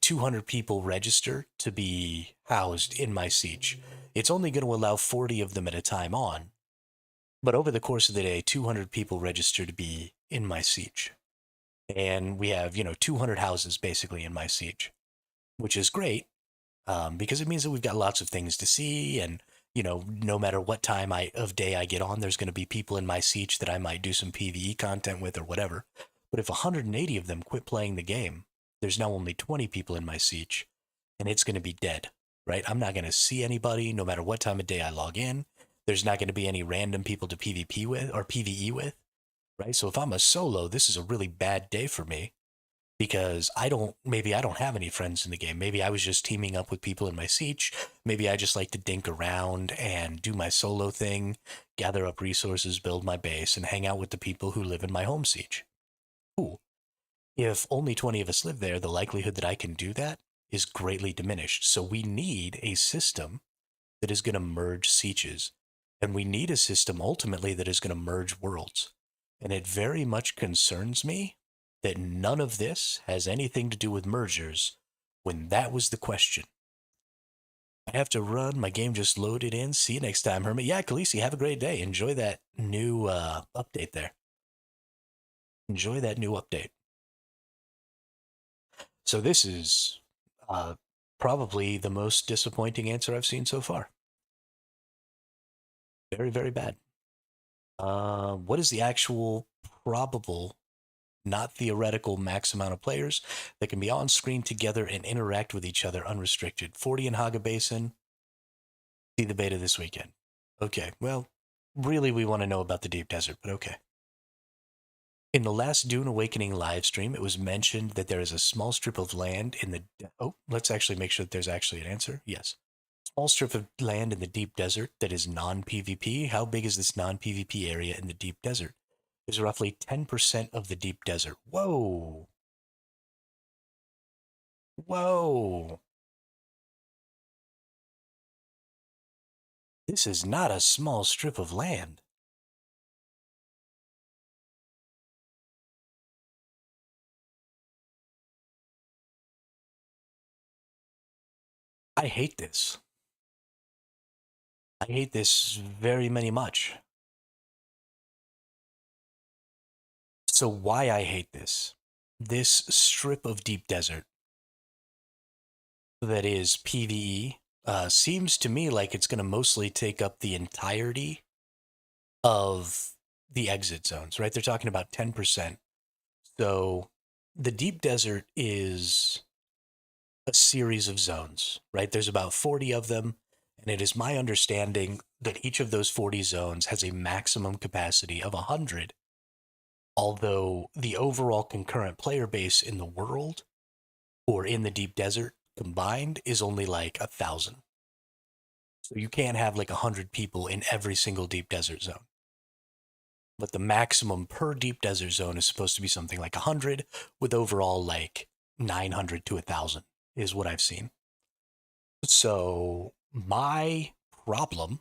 200 people register to be housed in my siege, it's only going to allow 40 of them at a time on. But over the course of the day, 200 people register to be in my siege. And we have, 200 houses basically in my siege, which is great because it means that we've got lots of things to see. And, no matter what time of day I get on, there's going to be people in my siege that I might do some PvE content with or whatever. But if 180 of them quit playing the game, there's now only 20 people in my siege, and it's going to be dead, right? I'm not going to see anybody no matter what time of day I log in. There's not going to be any random people to PvP with or PvE with, right? So if I'm a solo, this is a really bad day for me because maybe I don't have any friends in the game. Maybe I was just teaming up with people in my siege. Maybe I just like to dink around and do my solo thing, gather up resources, build my base, and hang out with the people who live in my home siege. Cool. If only 20 of us live there, the likelihood that I can do that is greatly diminished. So we need a system that is going to merge sieges. And we need a system ultimately that is going to merge worlds. And it very much concerns me that none of this has anything to do with mergers when that was the question. I have to run. My game just loaded in. See you next time, Hermit. Yeah, Khaleesi, have a great day. Enjoy that new update there. Enjoy that new update. So this is probably the most disappointing answer I've seen so far. Very, very bad. What is the actual probable, not theoretical, max amount of players that can be on screen together and interact with each other unrestricted? 40 in Haga Basin. See the beta this weekend. Okay, well, really we want to know about the Deep Desert, but okay. In the last Dune Awakening live stream, it was mentioned that there is a small strip of land in the... Oh, let's actually make sure that there's actually an answer. Yes. Small strip of land in the deep desert that is non-PvP. How big is this non-PvP area in the deep desert? Is roughly 10% of the deep desert. Whoa. Whoa. This is not a small strip of land. I hate this. I hate this very many much. So why I hate this? This strip of deep desert that is PvE seems to me like it's going to mostly take up the entirety of the exit zones, right? They're talking about 10%. So the deep desert is a series of zones, right? There's about 40 of them. And it is my understanding that each of those 40 zones has a maximum capacity of 100. Although the overall concurrent player base in the world or in the deep desert combined is only like 1,000. So you can't have like 100 people in every single deep desert zone. But the maximum per deep desert zone is supposed to be something like 100, with overall like 900 to 1,000 is what I've seen. So my problem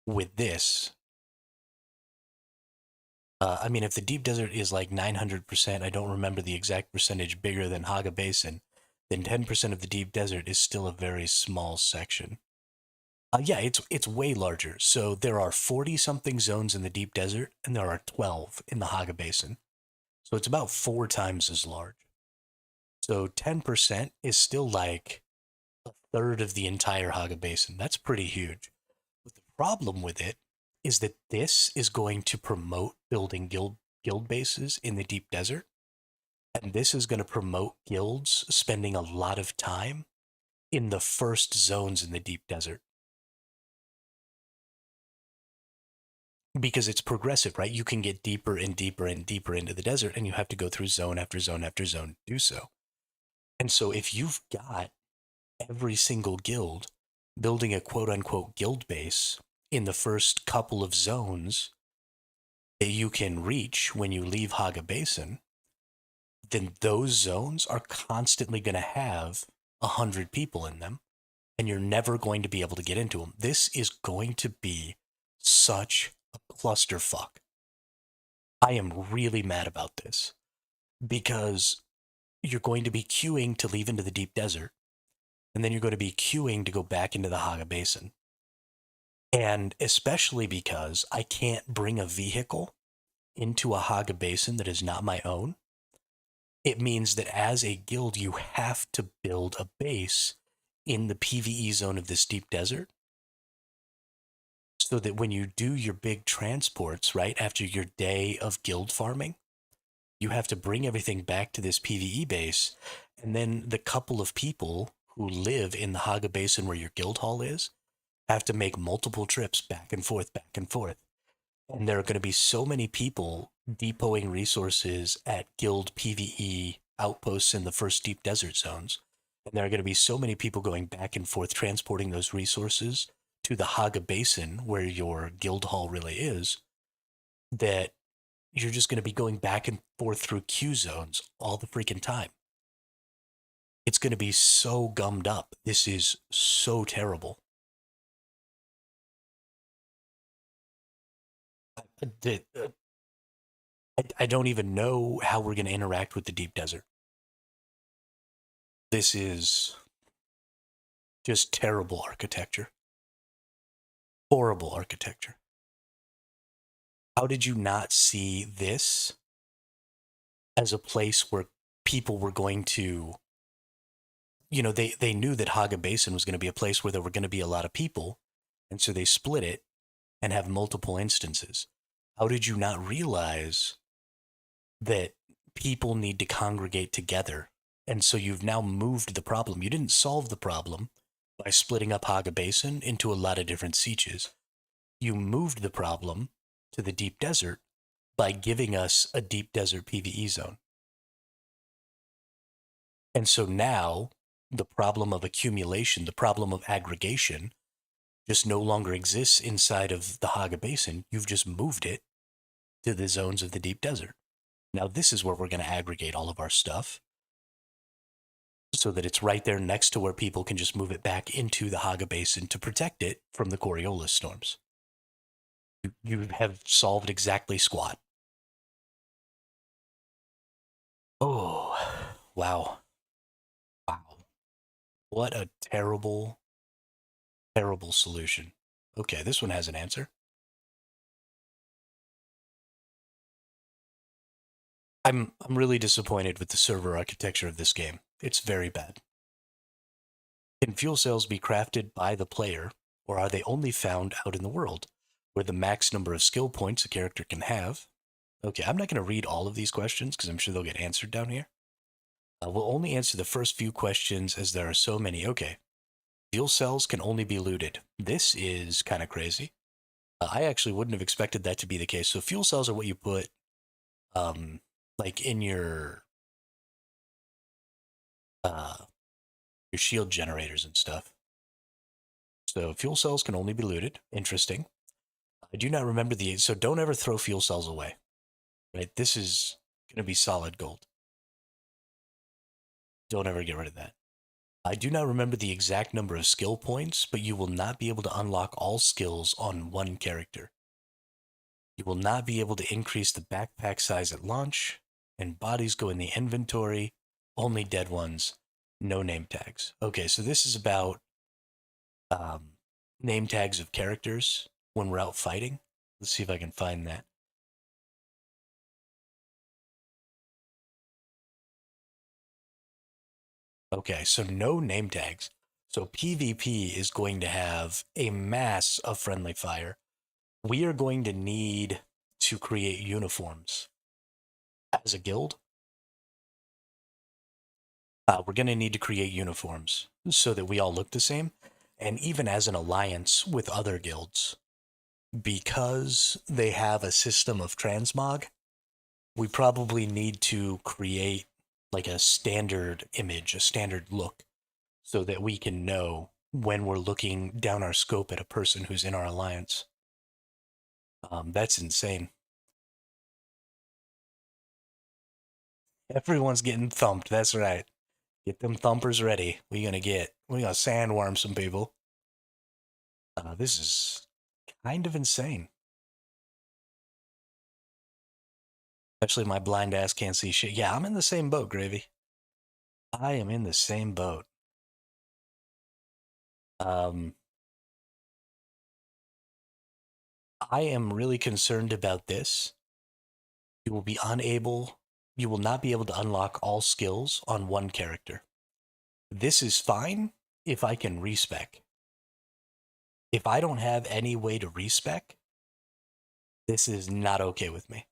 with this, I mean, if the deep desert is like 900%, I don't remember the exact percentage bigger than Haga Basin, then 10% of the deep desert is still a very small section. Yeah, it's way larger. So there are 40 something zones in the deep desert, and there are 12 in the Haga Basin. So it's about 4 times as large. So 10% is still like a third of the entire Haga Basin. That's pretty huge. But the problem with it is that this is going to promote building guild bases in the deep desert. And this is going to promote guilds spending a lot of time in the first zones in the deep desert. Because it's progressive, right? You can get deeper and deeper and deeper into the desert, and you have to go through zone after zone after zone to do so. And so if you've got every single guild building a quote unquote guild base in the first couple of zones that you can reach when you leave Haga Basin, then those zones are constantly going to have 100 people in them, and you're never going to be able to get into them. This is going to be such a clusterfuck. I am really mad about this because you're going to be queuing to leave into the deep desert, and then you're going to be queuing to go back into the Haga Basin. And especially because I can't bring a vehicle into a Haga basin that is not my own, it means that as a guild, you have to build a base in the PvE zone of this deep desert so that when you do your big transports, right, after your day of guild farming, you have to bring everything back to this PvE base. And then the couple of people who live in the Haga basin where your guild hall is have to make multiple trips back and forth, back and forth. And there are going to be so many people depoting resources at guild PvE outposts in the first deep desert zones. And there are going to be so many people going back and forth transporting those resources to the Haga Basin where your guild hall really is, that you're just going to be going back and forth through Q zones all the freaking time. It's going to be so gummed up. This is so terrible. I don't even know how we're going to interact with the deep desert. This is just terrible architecture. Horrible architecture. How did you not see this as a place where people were going to, they knew that Haga Basin was going to be a place where there were going to be a lot of people, and so they split it and have multiple instances. How did you not realize that people need to congregate together? And so you've now moved the problem. You didn't solve the problem by splitting up Haga Basin into a lot of different sieges. You moved the problem to the deep desert by giving us a deep desert PvE zone. And so now the problem of accumulation, the problem of aggregation, just no longer exists inside of the Haga Basin. You've just moved it to the zones of the deep desert. Now this is where we're going to aggregate all of our stuff so that it's right there next to where people can just move it back into the Haga Basin to protect it from the Coriolis storms. You have solved exactly squat. Oh, wow. Wow. What a terrible, terrible solution. Okay, this one has an answer. I'm really disappointed with the server architecture of this game. It's very bad. Can fuel cells be crafted by the player, or are they only found out in the world, where the max number of skill points a character can have? Okay, I'm not going to read all of these questions because I'm sure they'll get answered down here. We'll only answer the first few questions as there are so many. Okay, fuel cells can only be looted. This is kind of crazy. I actually wouldn't have expected that to be the case. So fuel cells are what you put, like in uh, your shield generators and stuff. So fuel cells can only be looted. Interesting. I do not remember so don't ever throw fuel cells away. Right? This is going to be solid gold. Don't ever get rid of that. I do not remember the exact number of skill points, but you will not be able to unlock all skills on one character. You will not be able to increase the backpack size at launch, and bodies go in the inventory, only dead ones, no name tags. Okay, so this is about um, name tags of characters when we're out fighting. Let's see if I can find that. Okay, so no name tags. So PvP is going to have a mass of friendly fire. We are going to need to create uniforms as a guild. We're going to need to create uniforms so that we all look the same. And even as an alliance with other guilds, because they have a system of transmog, we probably need to create like a standard image, a standard look, so that we can know when we're looking down our scope at a person who's in our alliance. That's insane. Everyone's getting thumped. That's right. Get them thumpers ready. We're gonna sandworm some people. This is kind of insane. Especially my blind ass can't see shit. Yeah, I'm in the same boat, Gravy. I am in the same boat. Um, I am really concerned about this. You will be unable, you will not be able to unlock all skills on one character. This is fine if I can respec. If I don't have any way to respec, this is not okay with me.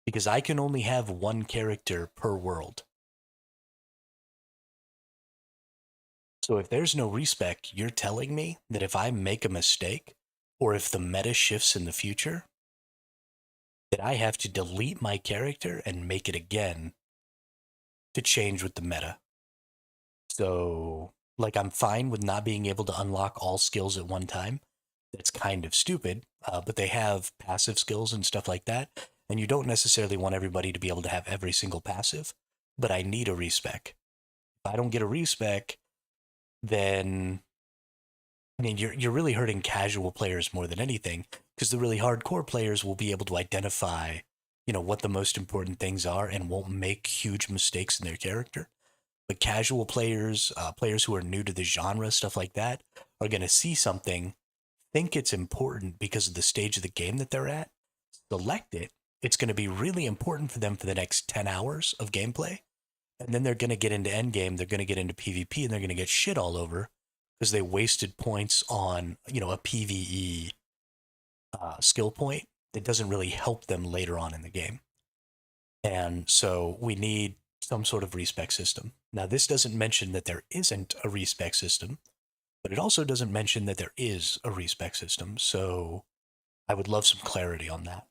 Because I can only have one character per world. So if there's no respec, you're telling me that if I make a mistake, or if the meta shifts in the future, that I have to delete my character and make it again to change with the meta. So, like, I'm fine with not being able to unlock all skills at one time. That's kind of stupid, but they have passive skills and stuff like that. And you don't necessarily want everybody to be able to have every single passive, but I need a respec. If I don't get a respec, then I mean, you're really hurting casual players more than anything, because the really hardcore players will be able to identify, what the most important things are and won't make huge mistakes in their character. But casual players, players who are new to the genre, stuff like that, are going to see something, think it's important because of the stage of the game that they're at, select it. It's going to be really important for them for the next 10 hours of gameplay. And then they're going to get into endgame, they're going to get into PvP, and they're going to get shit all over because they wasted points on, a PvE skill point that doesn't really help them later on in the game. And so we need some sort of respec system. Now, this doesn't mention that there isn't a respec system, but it also doesn't mention that there is a respec system. So I would love some clarity on that.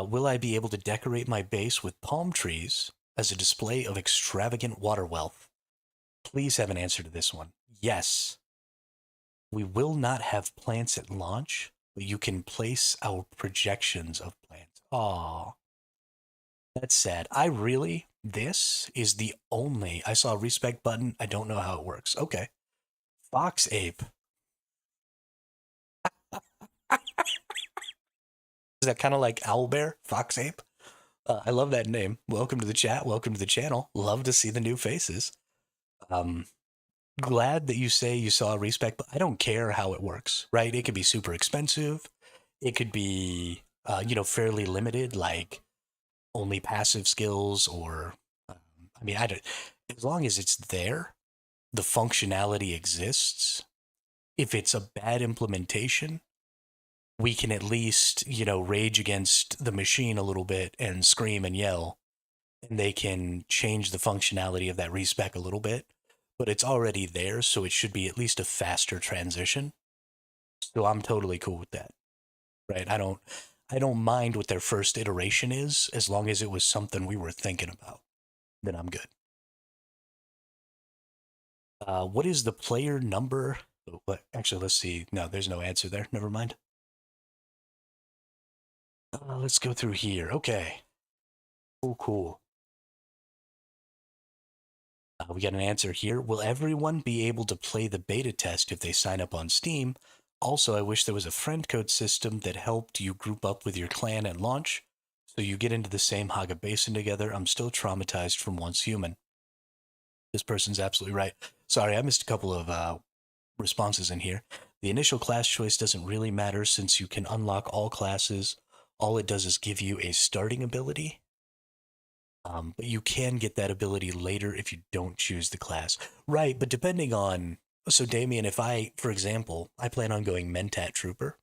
Will I be able to decorate my base with palm trees as a display of extravagant water wealth? Please have an answer to this one. Yes. We will not have plants at launch, but you can place our projections of plants. Aw, that's sad. This is the only, I saw a respec button. I don't know how it works. Okay. Fox Ape. Is that kind of like Owlbear? Fox Ape? I love that name. Welcome to the chat. Welcome to the channel. Love to see the new faces. Um, Glad that you say you saw a respec, but I don't care how it works, right? It could be super expensive. It could be, fairly limited, like only passive skills, or, I mean, I don't, as long as it's there, the functionality exists. If it's a bad implementation, we can at least, rage against the machine a little bit and scream and yell, and they can change the functionality of that respec a little bit. But it's already there, so it should be at least a faster transition. So I'm totally cool with that. Right? I don't mind what their first iteration is, as long as it was something we were thinking about. Then I'm good. What is the player number? What? Actually, let's see. No, there's no answer there. Never mind. Let's go through here. Okay. Cool, cool. We got an answer here. Will everyone be able to play the beta test if they sign up on Steam? Also, I wish there was a friend code system that helped you group up with your clan at launch so you get into the same Haga Basin together. I'm still traumatized from Once Human. This person's absolutely right. Sorry, I missed a couple of responses in here. The initial class choice doesn't really matter since you can unlock all classes. All it does is give you a starting ability. But you can get that ability later if you don't choose the class. Right, but depending on... So, Damien, if I, for example, I plan on going Mentat Trooper.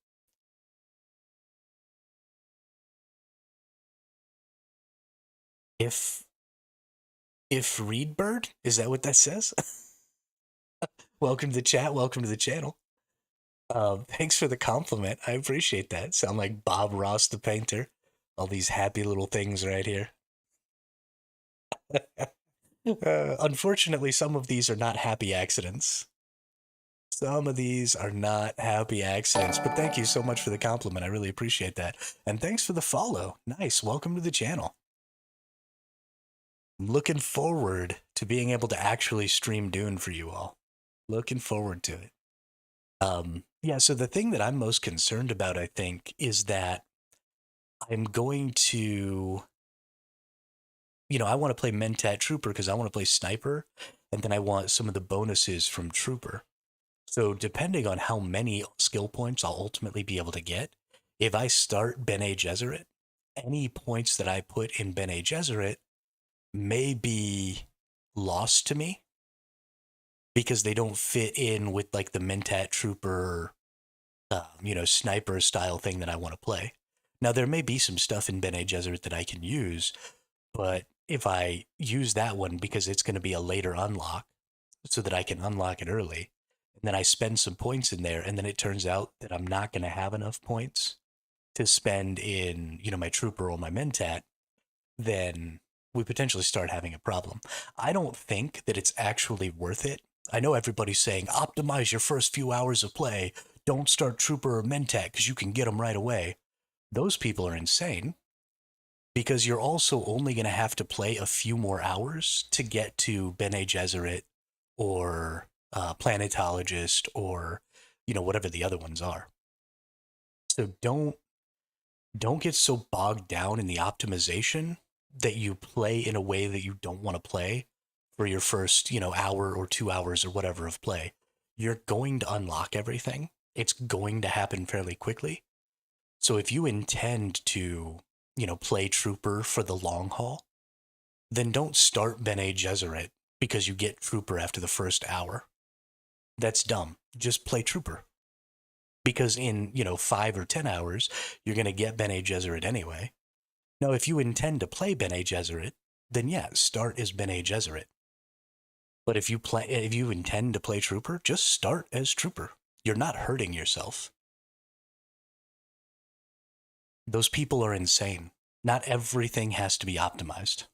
If Reedbird, is that what that says? Welcome to the chat. Welcome to the channel. Thanks for the compliment. I appreciate that. Sound like Bob Ross the painter. All these happy little things right here. Unfortunately, some of these are not happy accidents. Some of these are not happy accidents, but thank you so much for the compliment. I really appreciate that. And thanks for the follow. Nice. Welcome to the channel. Looking forward to being able to actually stream Dune for you all. Looking forward to it. Yeah, so the thing that I'm most concerned about, I think, is that I'm going to, I want to play Mentat Trooper because I want to play Sniper, and then I want some of the bonuses from Trooper. So depending on how many skill points I'll ultimately be able to get, if I start Bene Gesserit, any points that I put in Bene Gesserit may be lost to me because they don't fit in with like the Mentat Trooper, sniper style thing that I want to play. Now there may be some stuff in Bene Gesserit that I can use, but if I use that one because it's going to be a later unlock, so that I can unlock it early, and then I spend some points in there, and then it turns out that I'm not going to have enough points to spend in, my trooper or my mentat, then we potentially start having a problem. I don't think that it's actually worth it. I know everybody's saying optimize your first few hours of play. Don't start trooper or mentat because you can get them right away. Those people are insane because you're also only going to have to play a few more hours to get to Bene Gesserit or Planetologist or whatever the other ones are. So don't get so bogged down in the optimization that you play in a way that you don't want to play for your first, hour or 2 hours or whatever of play. You're going to unlock everything. It's going to happen fairly quickly. So if you intend to, play Trooper for the long haul, then don't start Bene Gesserit because you get Trooper after the first hour. That's dumb. Just play Trooper. Because in, 5 or 10 hours, you're going to get Bene Gesserit anyway. Now, if you intend to play Bene Gesserit, then yeah, start as Bene Gesserit. But if you intend to play Trooper, just start as Trooper. You're not hurting yourself. Those people are insane. Not everything has to be optimized.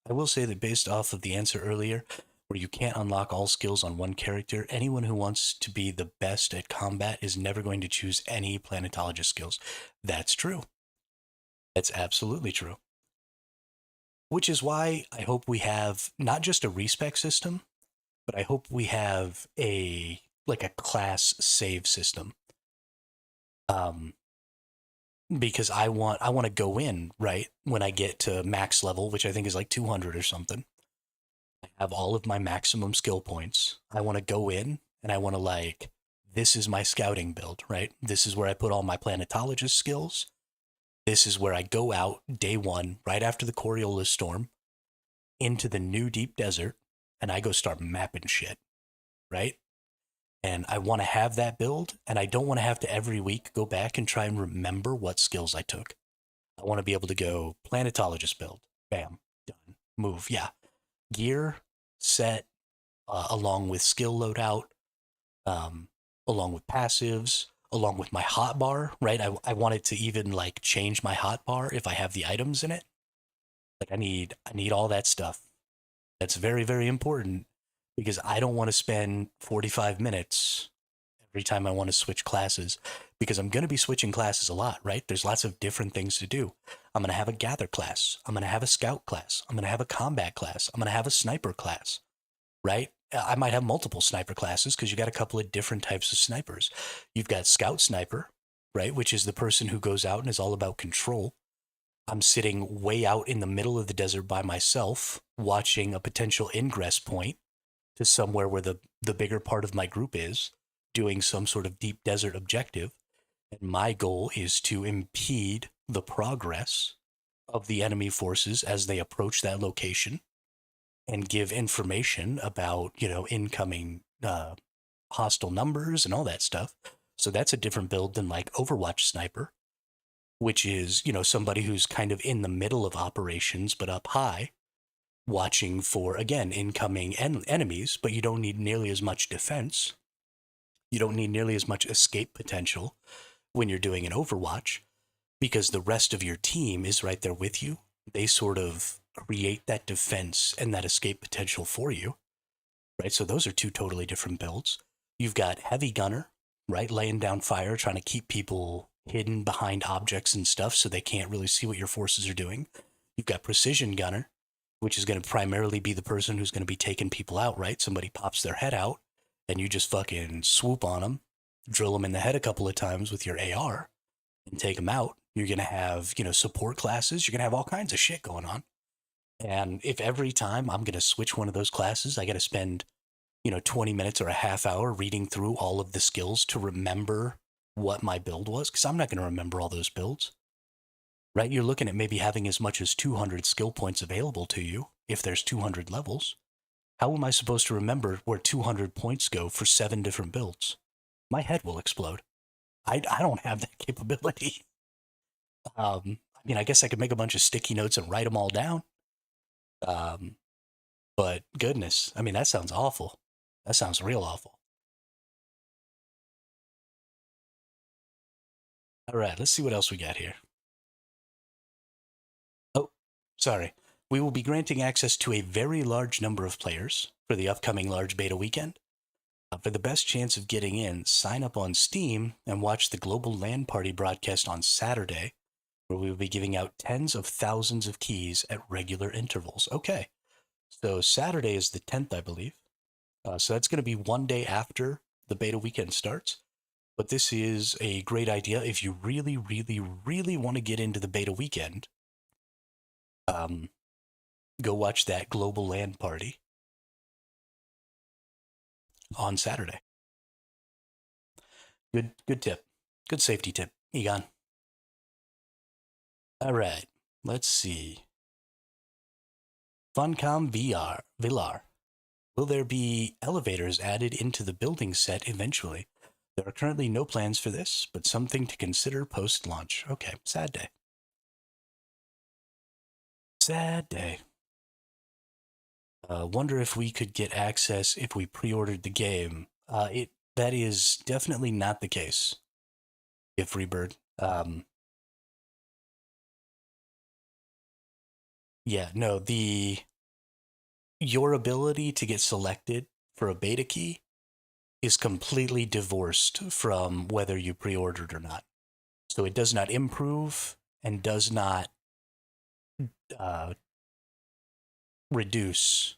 I will say that based off of the answer earlier, where you can't unlock all skills on one character, anyone who wants to be the best at combat is never going to choose any planetologist skills. That's true. That's absolutely true. Which is why I hope we have not just a respec system, but I hope we have a class save system. Because I want to go in right when I get to max level, which I think is like 200 or something. I have all of my maximum skill points. I want to go in and I want to this is my scouting build, right? This is where I put all my planetologist skills. This is where I go out day one, right after the Coriolis storm, into the new deep desert, and I go start mapping shit, right? And I want to have that build, and I don't want to have to every week go back and try and remember what skills I took. I want to be able to go planetologist build, bam, done, move, yeah. Gear, set, along with skill loadout, along with passives, along with my hotbar, right? I want it to even change my hotbar if I have the items in it. I need all that stuff. That's very, very important because I don't want to spend 45 minutes every time I want to switch classes because I'm going to be switching classes a lot, right? There's lots of different things to do. I'm going to have a gather class. I'm going to have a scout class. I'm going to have a combat class. I'm going to have a sniper class, right? I might have multiple sniper classes because you got a couple of different types of snipers. You've got scout sniper, right? Which is the person who goes out and is all about control. I'm sitting way out in the middle of the desert by myself, watching a potential ingress point to somewhere where the bigger part of my group is, doing some sort of deep desert objective. And my goal is to impede the progress of the enemy forces as they approach that location and give information about, incoming hostile numbers and all that stuff. So that's a different build than Overwatch Sniper, which is, somebody who's kind of in the middle of operations, but up high, watching for, again, incoming enemies, but you don't need nearly as much defense. You don't need nearly as much escape potential when you're doing an Overwatch because the rest of your team is right there with you. They sort of create that defense and that escape potential for you, right? So those are two totally different builds. You've got Heavy Gunner, right? Laying down fire, trying to keep people hidden behind objects and stuff so they can't really see what your forces are doing. You've got Precision Gunner, which is going to primarily be the person who's going to be taking people out, right? Somebody pops their head out and you just fucking swoop on them, drill them in the head a couple of times with your AR and take them out. You're going to have, support classes. You're going to have all kinds of shit going on. And if every time I'm going to switch one of those classes, I got to spend 20 minutes or a half hour reading through all of the skills to remember what my build was, because I'm not going to remember all those builds, right? You're looking at maybe having as much as 200 skill points available to you if there's 200 levels. How am I supposed to remember where 200 points go for 7 different builds? My head will explode. I don't have that capability. I guess I could make a bunch of sticky notes and write them all down. Um, but goodness, that sounds awful. That sounds real awful. All right, let's see what else we got here. Oh, sorry. We will be granting access to a very large number of players for the upcoming large beta weekend. For the best chance of getting in, sign up on Steam and watch the Global LAN Party broadcast on Saturday, where we will be giving out tens of thousands of keys at regular intervals. Okay, so Saturday is the 10th, I believe. So that's going to be one day after the beta weekend starts. But this is a great idea if you really, really, really want to get into the beta weekend. Go watch that Global LAN Party on Saturday. Good tip. Good safety tip, Egon. All right, let's see. Funcom VR, Villar. Will there be elevators added into the building set eventually? There are currently no plans for this, but something to consider post-launch. Okay, sad day. Sad day. Wonder if we could get access if we pre-ordered the game. That is definitely not the case. If Freebird. Yeah, no, your ability to get selected for a beta key is completely divorced from whether you pre-ordered or not. So it does not improve and does not uh, reduce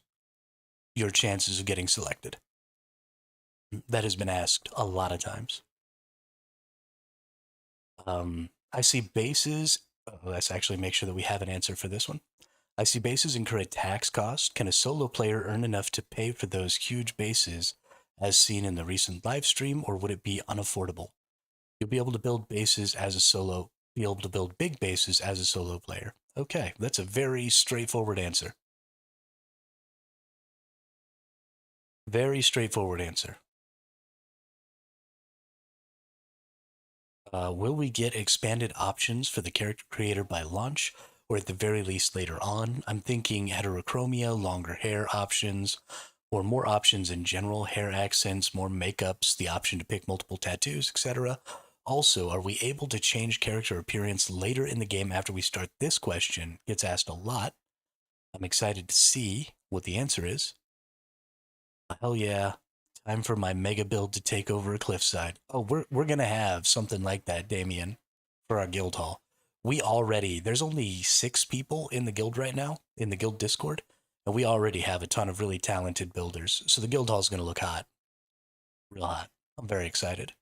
your chances of getting selected. That has been asked a lot of times. I see bases. Let's actually make sure that we have an answer for this one. I see bases incur a tax cost. Can a solo player earn enough to pay for those huge bases as seen in the recent live stream, or would it be unaffordable? You'll be able to build bases as a solo, be able to build big bases as a solo player. Okay, that's a very straightforward answer. Very straightforward answer. Will we get expanded options for the character creator by launch, or at the very least later on? I'm thinking heterochromia, longer hair options, or more options in general, hair accents, more makeups, the option to pick multiple tattoos, etc. Also, are we able to change character appearance later in the game after we start? This question gets asked a lot. I'm excited to see what the answer is. Hell yeah. Time for my mega build to take over a cliffside. Oh, we're gonna have something like that, Damien, for our guild hall. There's only 6 people in the guild right now, in the guild Discord, and we already have a ton of really talented builders. So the guild hall is gonna look hot. Real hot. I'm very excited.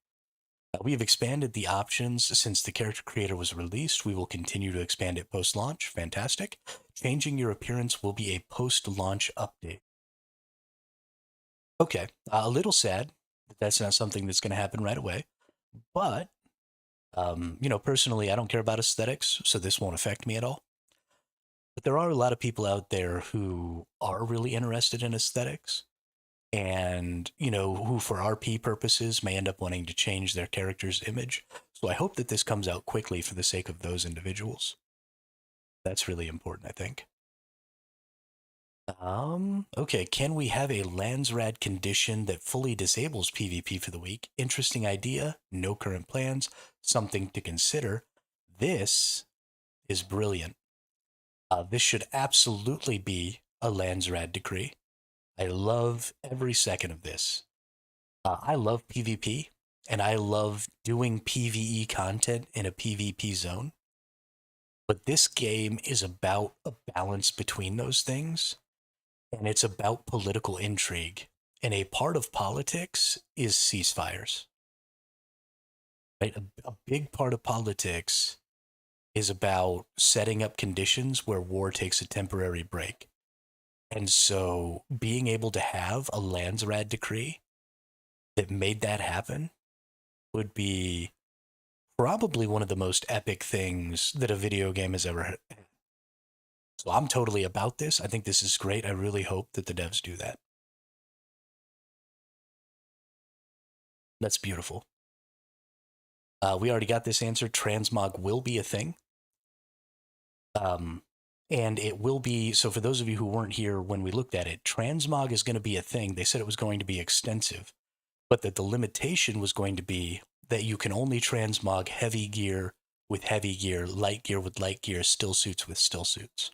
We have expanded the options since the character creator was released. We will continue to expand it post-launch. Fantastic. Changing your appearance will be a post-launch update. Okay, a little sad that that's not something that's going to happen right away. But, personally, I don't care about aesthetics, so this won't affect me at all. But there are a lot of people out there who are really interested in aesthetics and, who for RP purposes may end up wanting to change their character's image. So I hope that this comes out quickly for the sake of those individuals. That's really important, I think. Okay, can we have a Landsrad condition that fully disables PvP for the week? Interesting idea, no current plans, something to consider. This is brilliant. This should absolutely be a Landsrad decree. I love every second of this. I love PvP, and I love doing PvE content in a PvP zone. But this game is about a balance between those things, and it's about political intrigue. And a part of politics is ceasefires. Right? A big part of politics is about setting up conditions where war takes a temporary break. And so being able to have a Landsrad decree that made that happen would be probably one of the most epic things that a video game has ever had. So I'm totally about this. I think this is great. I really hope that the devs do that. That's beautiful. We already got this answer. Transmog will be a thing. Um, and it will be, so for those of you who weren't here when we looked at it, transmog is going to be a thing. They said it was going to be extensive, but that the limitation was going to be that you can only transmog heavy gear with heavy gear, light gear with light gear, still suits with still suits.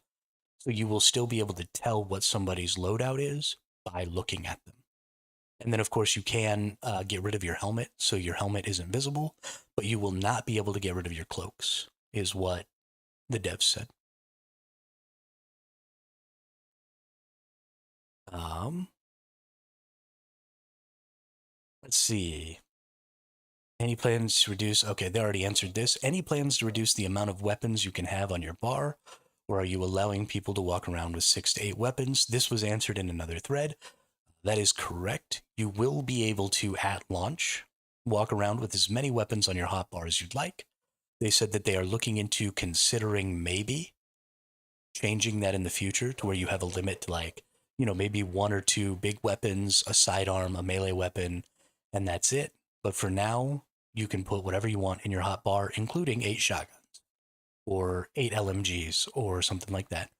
So you will still be able to tell what somebody's loadout is by looking at them. And then, of course, you can get rid of your helmet, so your helmet is invisible, but you will not be able to get rid of your cloaks, is what the devs said. Um, let's see. Any plans to reduce? Okay, they already answered this. Any plans to reduce the amount of weapons you can have on your bar? Or are you allowing people to walk around with 6 to 8 weapons? This was answered in another thread. That is correct. You will be able to, at launch, walk around with as many weapons on your hotbar as you'd like. They said that they are looking into considering maybe changing that in the future to where you have a limit to, like, you know, maybe 1 or 2 big weapons, a sidearm, a melee weapon, and that's it. But for now, you can put whatever you want in your hotbar, including 8 shotguns or 8 LMGs or something like that,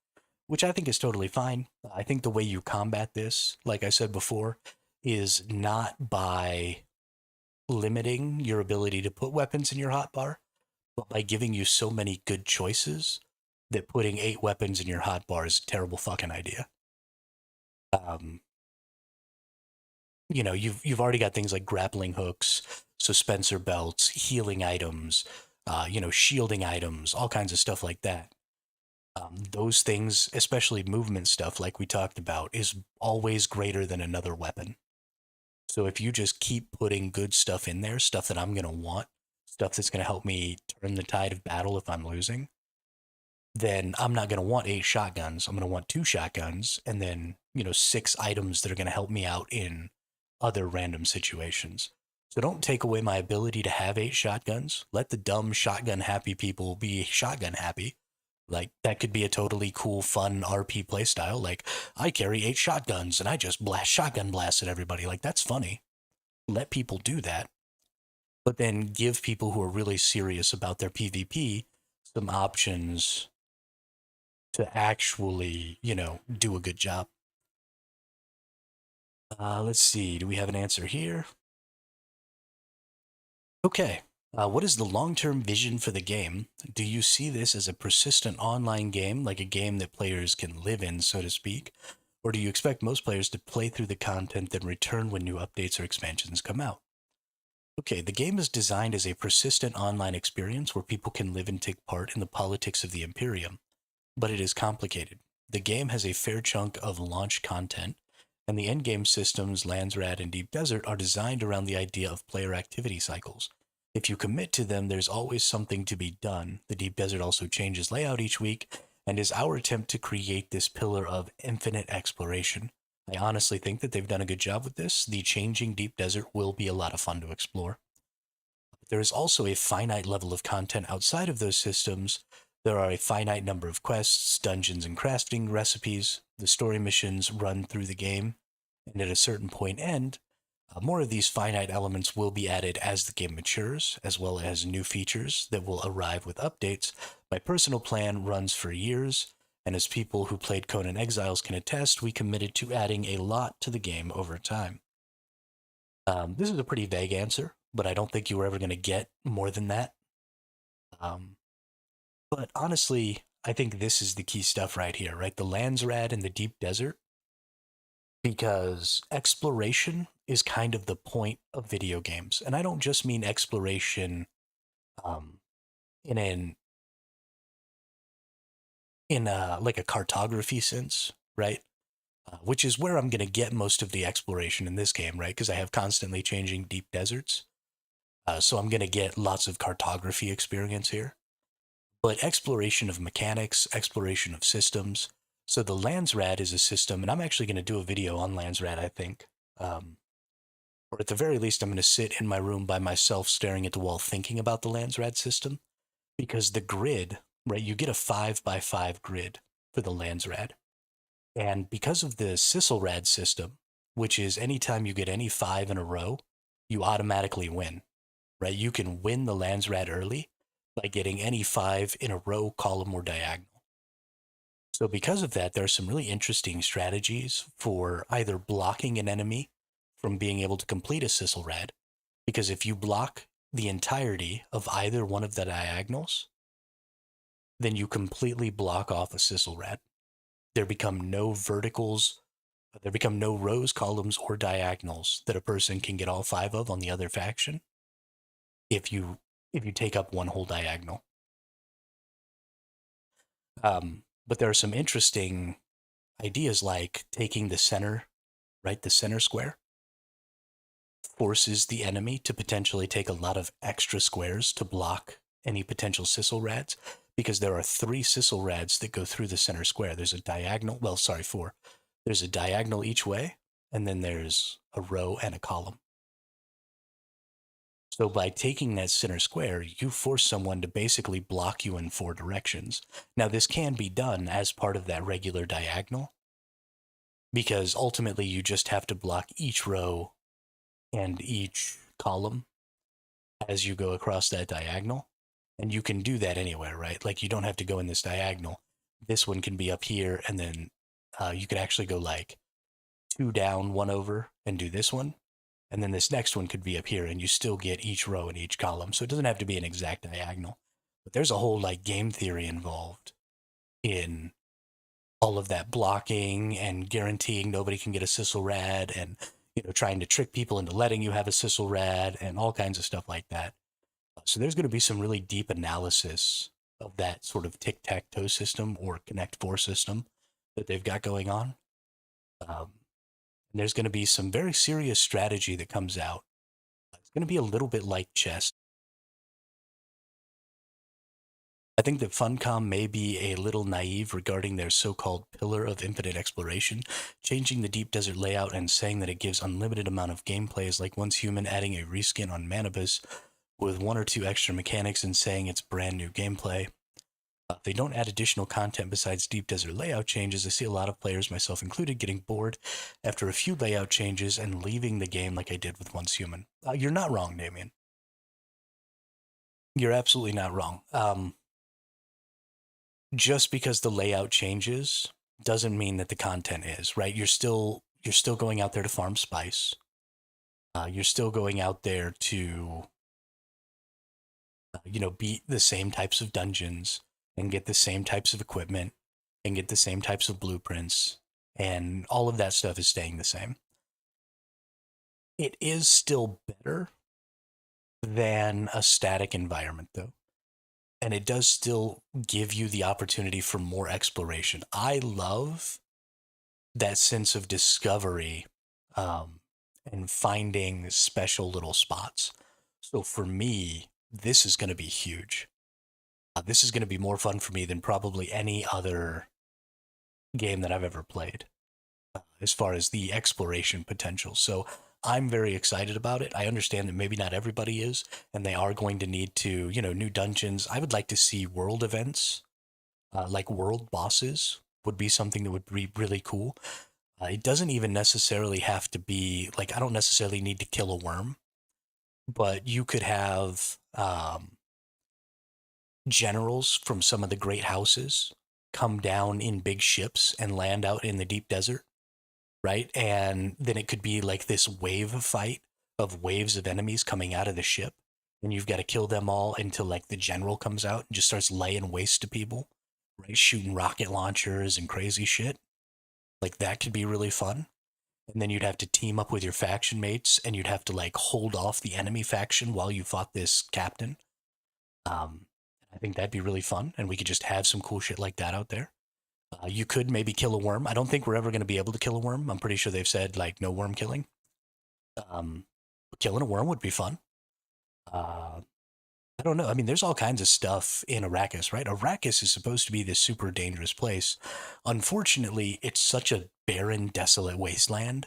which I think is totally fine. I think the way you combat this, like I said before, is not by limiting your ability to put weapons in your hotbar, but by giving you so many good choices that putting 8 weapons in your hotbar is a terrible fucking idea. Um, you know, you've already got things like grappling hooks, suspensor belts, healing items, you know, shielding items, all kinds of stuff like that. Those things, especially movement stuff, like we talked about, is always greater than another weapon. So if you just keep putting good stuff in there, stuff that I'm going to want, stuff that's going to help me turn the tide of battle if I'm losing, then I'm not going to want 8 shotguns. I'm going to want 2 shotguns and then, you know, 6 items that are going to help me out in other random situations. So don't take away my ability to have 8 shotguns. Let the dumb shotgun happy people be shotgun happy. Like, that could be a totally cool, fun RP playstyle. Like, I carry 8 shotguns and I just shotgun blast at everybody. Like, that's funny. Let people do that. But then give people who are really serious about their PvP some options to actually, you know, do a good job. Let's see. Do we have an answer here? Okay. What is the long-term vision for the game? Do you see this as a persistent online game, like a game that players can live in, so to speak? Or do you expect most players to play through the content then return when new updates or expansions come out? Okay, the game is designed as a persistent online experience where people can live and take part in the politics of the Imperium, but it is complicated. The game has a fair chunk of launch content, and the endgame systems, Landsrad and Deep Desert, are designed around the idea of player activity cycles. If you commit to them, there's always something to be done. The Deep Desert also changes layout each week, and is our attempt to create this pillar of infinite exploration. I honestly think that they've done a good job with this. The changing Deep Desert will be a lot of fun to explore. There is also a finite level of content outside of those systems. There are a finite number of quests, dungeons, and crafting recipes. The story missions run through the game, and at a certain point end, more of these finite elements will be added as the game matures, as well as new features that will arrive with updates. My personal plan runs for years, and as people who played Conan Exiles can attest, we committed to adding a lot to the game over time. This is a pretty vague answer, but I don't think you were ever going to get more than that. Um, but honestly, I think this is the key stuff right here, right? The Landsrad and the Deep Desert, because exploration is kind of the point of video games. And I don't just mean exploration um, in an in a, like a cartography sense, right? Which is where I'm going to get most of the exploration in this game, right? Because I have constantly changing deep deserts. So I'm going to get lots of cartography experience here. But exploration of mechanics, exploration of systems, So the Landsrad is a system, and I'm actually going to do a video on Landsrad, I think. Um, or at the very least, I'm going to sit in my room by myself staring at the wall thinking about the Landsrad system, because the grid, right, you get a 5x5 grid for the Landsrad. And because of the Sisselrad system, which is anytime you get any 5 in a row, you automatically win, right? You can win the Landsrad early by getting any 5 in a row, column, or diagonal. So because of that, there are some really interesting strategies for either blocking an enemy from being able to complete a Sisselrad, because if you block the entirety of either one of the diagonals, then you completely block off a Sisselrad. There become no verticals, there become no rows, columns, or diagonals that a person can get all 5 of on the other faction if you take up one whole diagonal. But there are some interesting ideas like taking the center, right? The center square forces the enemy to potentially take a lot of extra squares to block any potential Sisselrads, because there are 3 Sisselrads that go through the center square. There's a diagonal, well, sorry, 4. There's a diagonal each way, and then there's a row and a column. So by taking that center square, you force someone to basically block you in 4 directions. Now, this can be done as part of that regular diagonal, because ultimately you just have to block each row and each column as you go across that diagonal. And you can do that anywhere, right? Like, you don't have to go in this diagonal. This one can be up here, and then you could actually go like 2 down, 1 over, and do this one. And then this next one could be up here, and you still get each row and each column. So it doesn't have to be an exact diagonal. But there's a whole like game theory involved in all of that blocking and guaranteeing nobody can get a Sisselrad, and trying to trick people into letting you have a Sisselrad and all kinds of stuff like that. So there's going to be some really deep analysis of that sort of tic-tac-toe system or Connect 4 system that they've got going on. And there's going to be some very serious strategy that comes out. It's going to be a little bit like chess. I think that Funcom may be a little naive regarding their so-called pillar of infinite exploration. Changing the deep desert layout and saying that it gives unlimited amount of gameplay is like Once Human adding a reskin on Manibus with 1 or 2 extra mechanics and saying it's brand new gameplay. If they don't add additional content besides deep desert layout changes, I see a lot of players, myself included, getting bored after a few layout changes and leaving the game like I did with Once Human. You're not wrong, Damien. You're absolutely not wrong. Just because the layout changes doesn't mean that the content is, right? You're still going out there to farm spice. You're still going out there to beat the same types of dungeons and get the same types of equipment and get the same types of blueprints, and all of that stuff is staying the same. It is still better than a static environment, though. And it does still give you the opportunity for more exploration. I love that sense of discovery, and finding special little spots. So for me, this is going to be huge. This is going to be more fun for me than probably any other game that I've ever played, as far as the exploration potential. So I'm very excited about it. I understand that maybe not everybody is, and they are going to need to, new dungeons. I would like to see world events, like world bosses would be something that would be really cool. It doesn't even necessarily have to be, like, I don't necessarily need to kill a worm, but you could have generals from some of the great houses come down in big ships and land out in the deep desert, right? And then it could be like this wave fight of waves of enemies coming out of the ship, and you've got to kill them all until like the general comes out and just starts laying waste to people, right? Shooting rocket launchers and crazy shit. Like, that could be really fun. And then you'd have to team up with your faction mates, and you'd have to like hold off the enemy faction while you fought this captain. Um, I think that'd be really fun, and we could just have some cool shit like that out there. You could maybe kill a worm. I don't think we're ever going to be able to kill a worm. I'm pretty sure they've said like no worm killing. Killing a worm would be fun. I don't know. I mean, there's all kinds of stuff in Arrakis, right? Arrakis is supposed to be this super dangerous place. Unfortunately, it's such a barren, desolate wasteland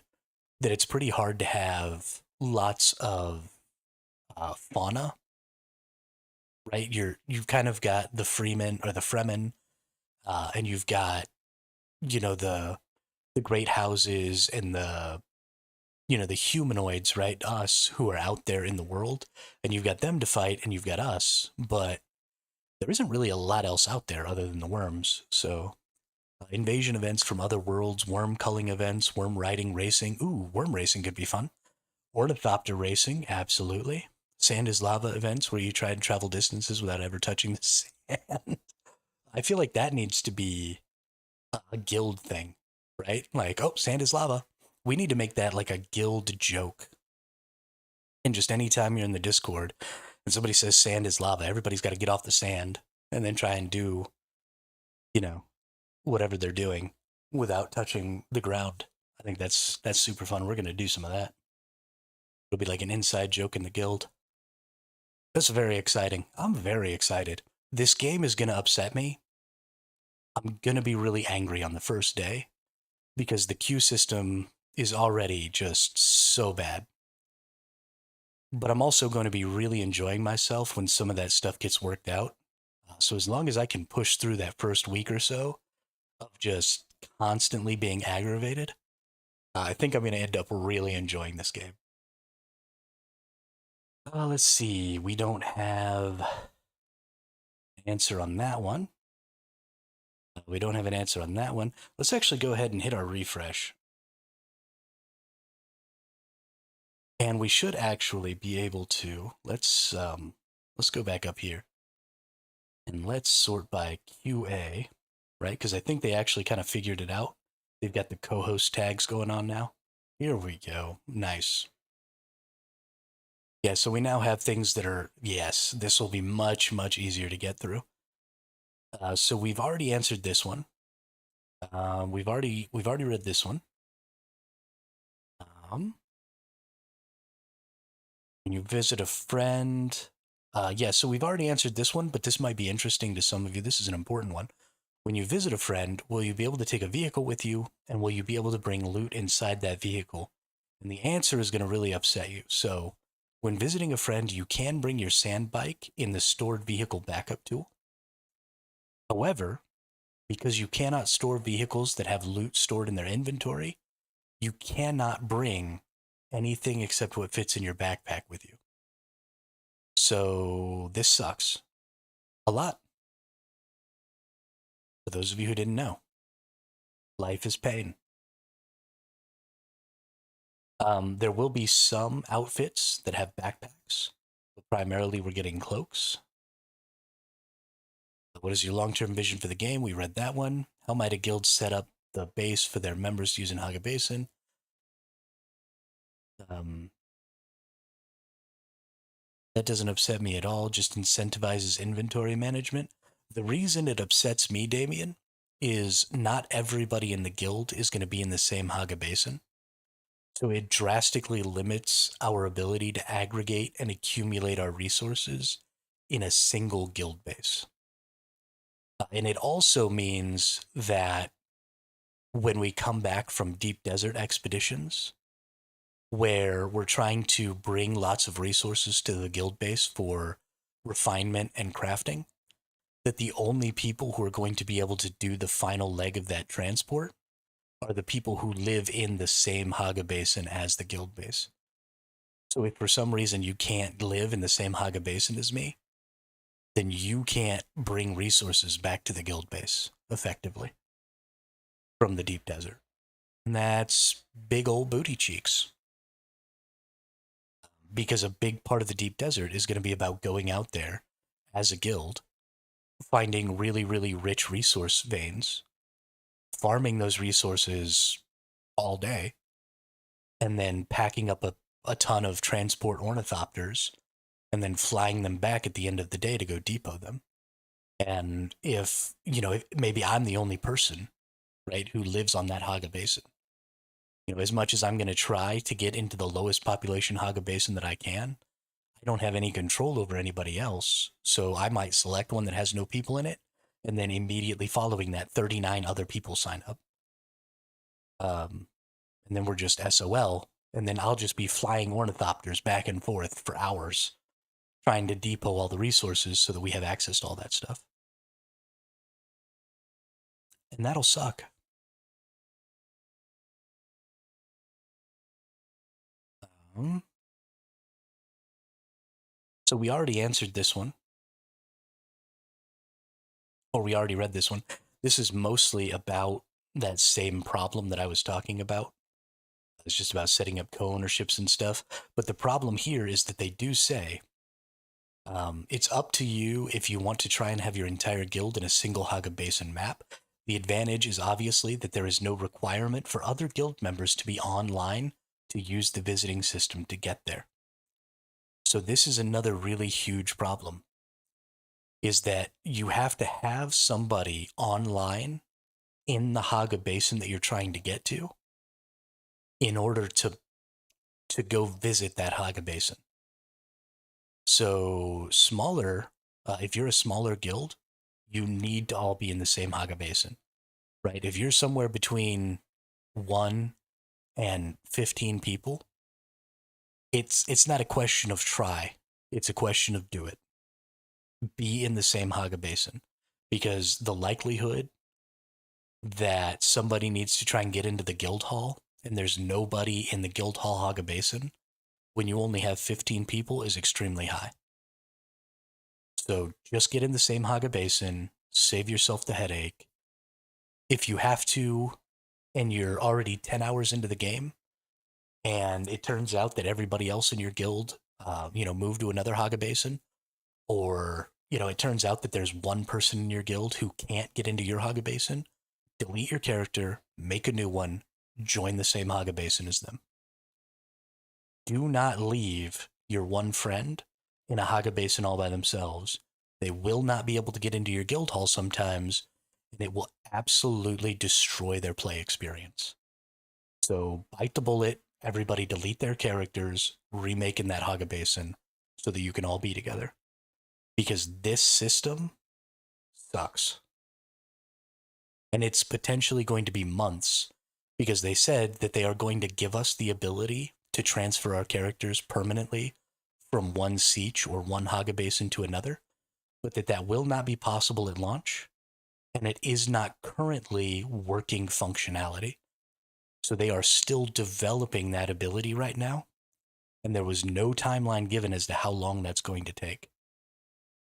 that it's pretty hard to have lots of fauna, right? You've kind of got the Freeman or the Fremen, and you've got the great houses and the humanoids, right? Us who are out there in the world, and you've got them to fight, and you've got us, but there isn't really a lot else out there other than the worms. So invasion events from other worlds, worm culling events, worm riding, racing. Ooh, worm racing could be fun. Ornithopter racing, absolutely. Sand is lava events where you try and travel distances without ever touching the sand. I feel like that needs to be a guild thing, right? Like, oh, sand is lava. We need to make that like a guild joke. And just anytime you're in the Discord and somebody says sand is lava, everybody's got to get off the sand and then try and do, you know, whatever they're doing without touching the ground. I think that's super fun. We're gonna do some of that. It'll be like an inside joke in the guild. That's very exciting. I'm very excited. This game is gonna upset me. I'm gonna be really angry on the first day because the queue system is already just so bad. But I'm also going to be really enjoying myself when some of that stuff gets worked out. So as long as I can push through that first week or so of just constantly being aggravated, I think I'm going to end up really enjoying this game. Let's see. We don't have an answer on that one. We don't have an answer on that one. Let's actually go ahead and hit our refresh. And we should actually be able to, let's go back up here. And let's sort by QA, right? Because I think they actually kind of figured it out. They've got the co-host tags going on now. Here we go. Nice. Yeah, so we now have things that are, yes, this will be much, much easier to get through. So we've already answered this one. We've already read this one. When you visit a friend, yeah, so we've already answered this one, but this might be interesting to some of you. This is an important one. When you visit a friend, will you be able to take a vehicle with you, and will you be able to bring loot inside that vehicle? And the answer is going to really upset you. So, when visiting a friend, you can bring your sand bike in the stored vehicle backup tool. However, because you cannot store vehicles that have loot stored in their inventory, you cannot bring anything except what fits in your backpack with you. So, this sucks a lot. For those of you who didn't know, life is pain. There will be some outfits that have backpacks, but primarily we're getting cloaks. What is your long-term vision for the game? We read that one. How might a guild set up the base for their members to use in Haga Basin? That doesn't upset me at all, just incentivizes inventory management. The reason it upsets me, Damien, is not everybody in the guild is going to be in the same Haga Basin. So it drastically limits our ability to aggregate and accumulate our resources in a single guild base. And it also means that when we come back from deep desert expeditions, where we're trying to bring lots of resources to the guild base for refinement and crafting, that the only people who are going to be able to do the final leg of that transport are the people who live in the same Haga Basin as the guild base. So if for some reason you can't live in the same Haga Basin as me, then you can't bring resources back to the guild base effectively from the deep desert. And that's big old booty cheeks. Because a big part of the deep desert is going to be about going out there as a guild, finding really, really rich resource veins, farming those resources all day, and then packing up a ton of transport ornithopters and then flying them back at the end of the day to go depot them. And if maybe I'm the only person, right, who lives on that Haga Basin, as much as I'm going to try to get into the lowest population Haga Basin that I can, I don't have any control over anybody else. So I might select one that has no people in it, and then immediately following that, 39 other people sign up. And then we're just SOL. And then I'll just be flying ornithopters back and forth for hours, trying to depot all the resources so that we have access to all that stuff. And that'll suck. Um, so we already answered this one, or we already read this one. This is mostly about that same problem that I was talking about. It's just about setting up co-ownerships and stuff. But the problem here is that they do say it's up to you if you want to try and have your entire guild in a single Haga Basin map. The advantage is obviously that there is no requirement for other guild members to be online to use the visiting system to get there. So this is another really huge problem, is that you have to have somebody online in the Haga Basin that you're trying to get to in order to go visit that Haga Basin. So if you're a smaller guild, you need to all be in the same Haga Basin, right? If you're somewhere between 1 and 15 people, it's not a question of try. It's a question of do it. Be in the same Haga Basin, because the likelihood that somebody needs to try and get into the guild hall and there's nobody in the guild hall Haga Basin when you only have 15 people is extremely high. So just get in the same Haga Basin, save yourself the headache. If you have to, and you're already 10 hours into the game, and it turns out that everybody else in your guild, moved to another Haga Basin, or, it turns out that there's one person in your guild who can't get into your Haga Basin, delete your character, make a new one, join the same Haga Basin as them. Do not leave your one friend in a Haga Basin all by themselves. They will not be able to get into your guild hall sometimes, and it will absolutely destroy their play experience. So bite the bullet, everybody delete their characters, remake in that Haga Basin so that you can all be together. Because this system sucks. And it's potentially going to be months, because they said that they are going to give us the ability to transfer our characters permanently from one siege or one Haga Basin to another, but that will not be possible at launch, and it is not currently working functionality. So they are still developing that ability right now, and there was no timeline given as to how long that's going to take.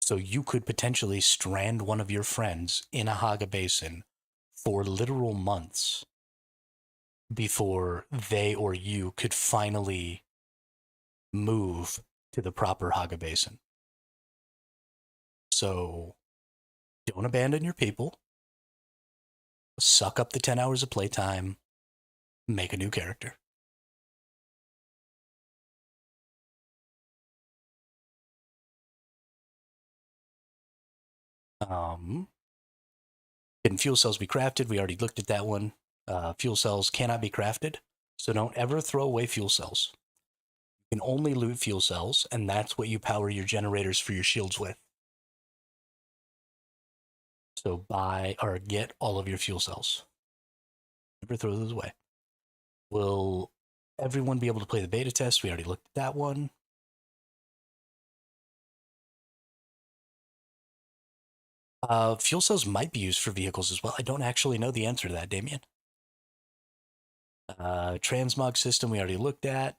So you could potentially strand one of your friends in a Haga Basin for literal months before they or you could finally move to the proper Haga Basin. So don't abandon your people. Suck up the 10 hours of playtime. Make a new character. Can fuel cells be crafted? We already looked at that one. Fuel cells cannot be crafted, so don't ever throw away fuel cells. You can only loot fuel cells, and that's what you power your generators for your shields with. So buy or get all of your fuel cells. Never throw those away. Will everyone be able to play the beta test? We already looked at that one. Fuel cells might be used for vehicles as well. I don't actually know the answer to that, Damien. Transmog system we already looked at.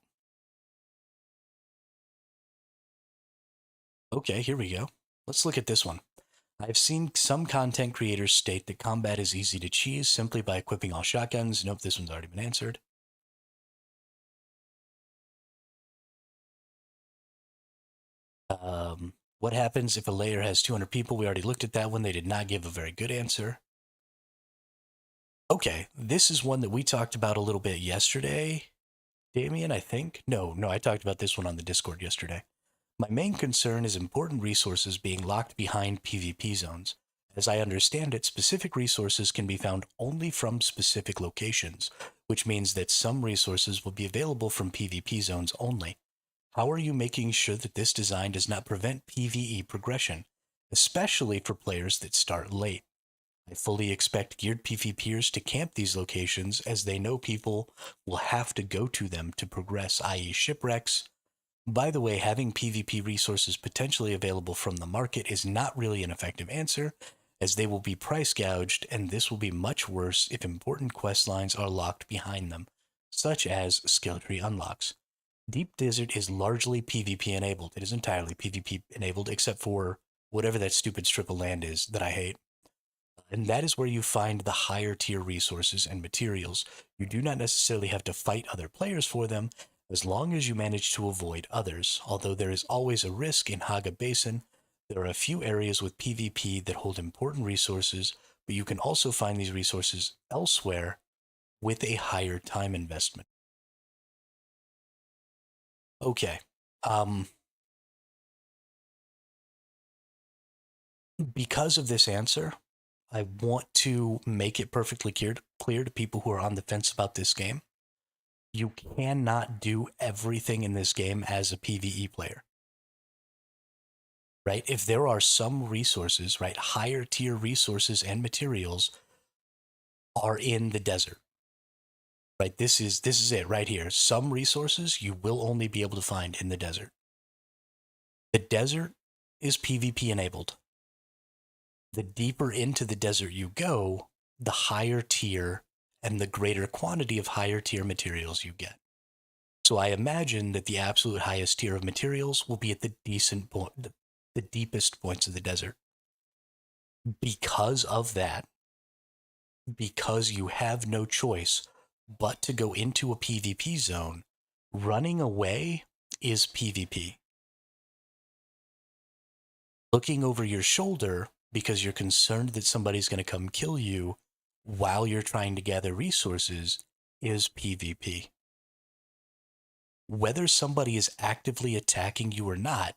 Okay, here we go. Let's look at this one. I've seen some content creators state that combat is easy to cheese simply by equipping all shotguns. Nope, this one's already been answered. What happens if a layer has 200 people? We already looked at that one. They did not give a very good answer. Okay, this is one that we talked about a little bit yesterday, Damien, I think. No, I talked about this one on the Discord yesterday. My main concern is important resources being locked behind PvP zones. As I understand it, specific resources can be found only from specific locations, which means that some resources will be available from PvP zones only. How are you making sure that this design does not prevent PvE progression, especially for players that start late? I fully expect geared PvPers to camp these locations as they know people will have to go to them to progress, i.e., shipwrecks. By the way, having PvP resources potentially available from the market is not really an effective answer, as they will be price gouged, and this will be much worse if important quest lines are locked behind them, such as skill tree unlocks. Deep Desert is largely PvP enabled. It is entirely PvP enabled, except for whatever that stupid strip of land is that I hate. And that is where you find the higher tier resources and materials. You do not necessarily have to fight other players for them, as long as you manage to avoid others. Although there is always a risk in Haga Basin, there are a few areas with PvP that hold important resources, but you can also find these resources elsewhere with a higher time investment. Okay. Um, because of this answer, I want to make it perfectly clear to people who are on the fence about this game. You cannot do everything in this game as a PvE player, right? If there are some resources, right, higher tier resources and materials are in the desert, right? This is it right here. Some resources you will only be able to find in the desert. The desert is PvP enabled. The deeper into the desert you go, the higher tier and the greater quantity of higher tier materials you get. So I imagine that the absolute highest tier of materials will be at the the deepest points of the desert. Because of that, because you have no choice but to go into a PvP zone, running away is PvP. Looking over your shoulder because you're concerned that somebody's going to come kill you while you're trying to gather resources is PvP. Whether somebody is actively attacking you or not,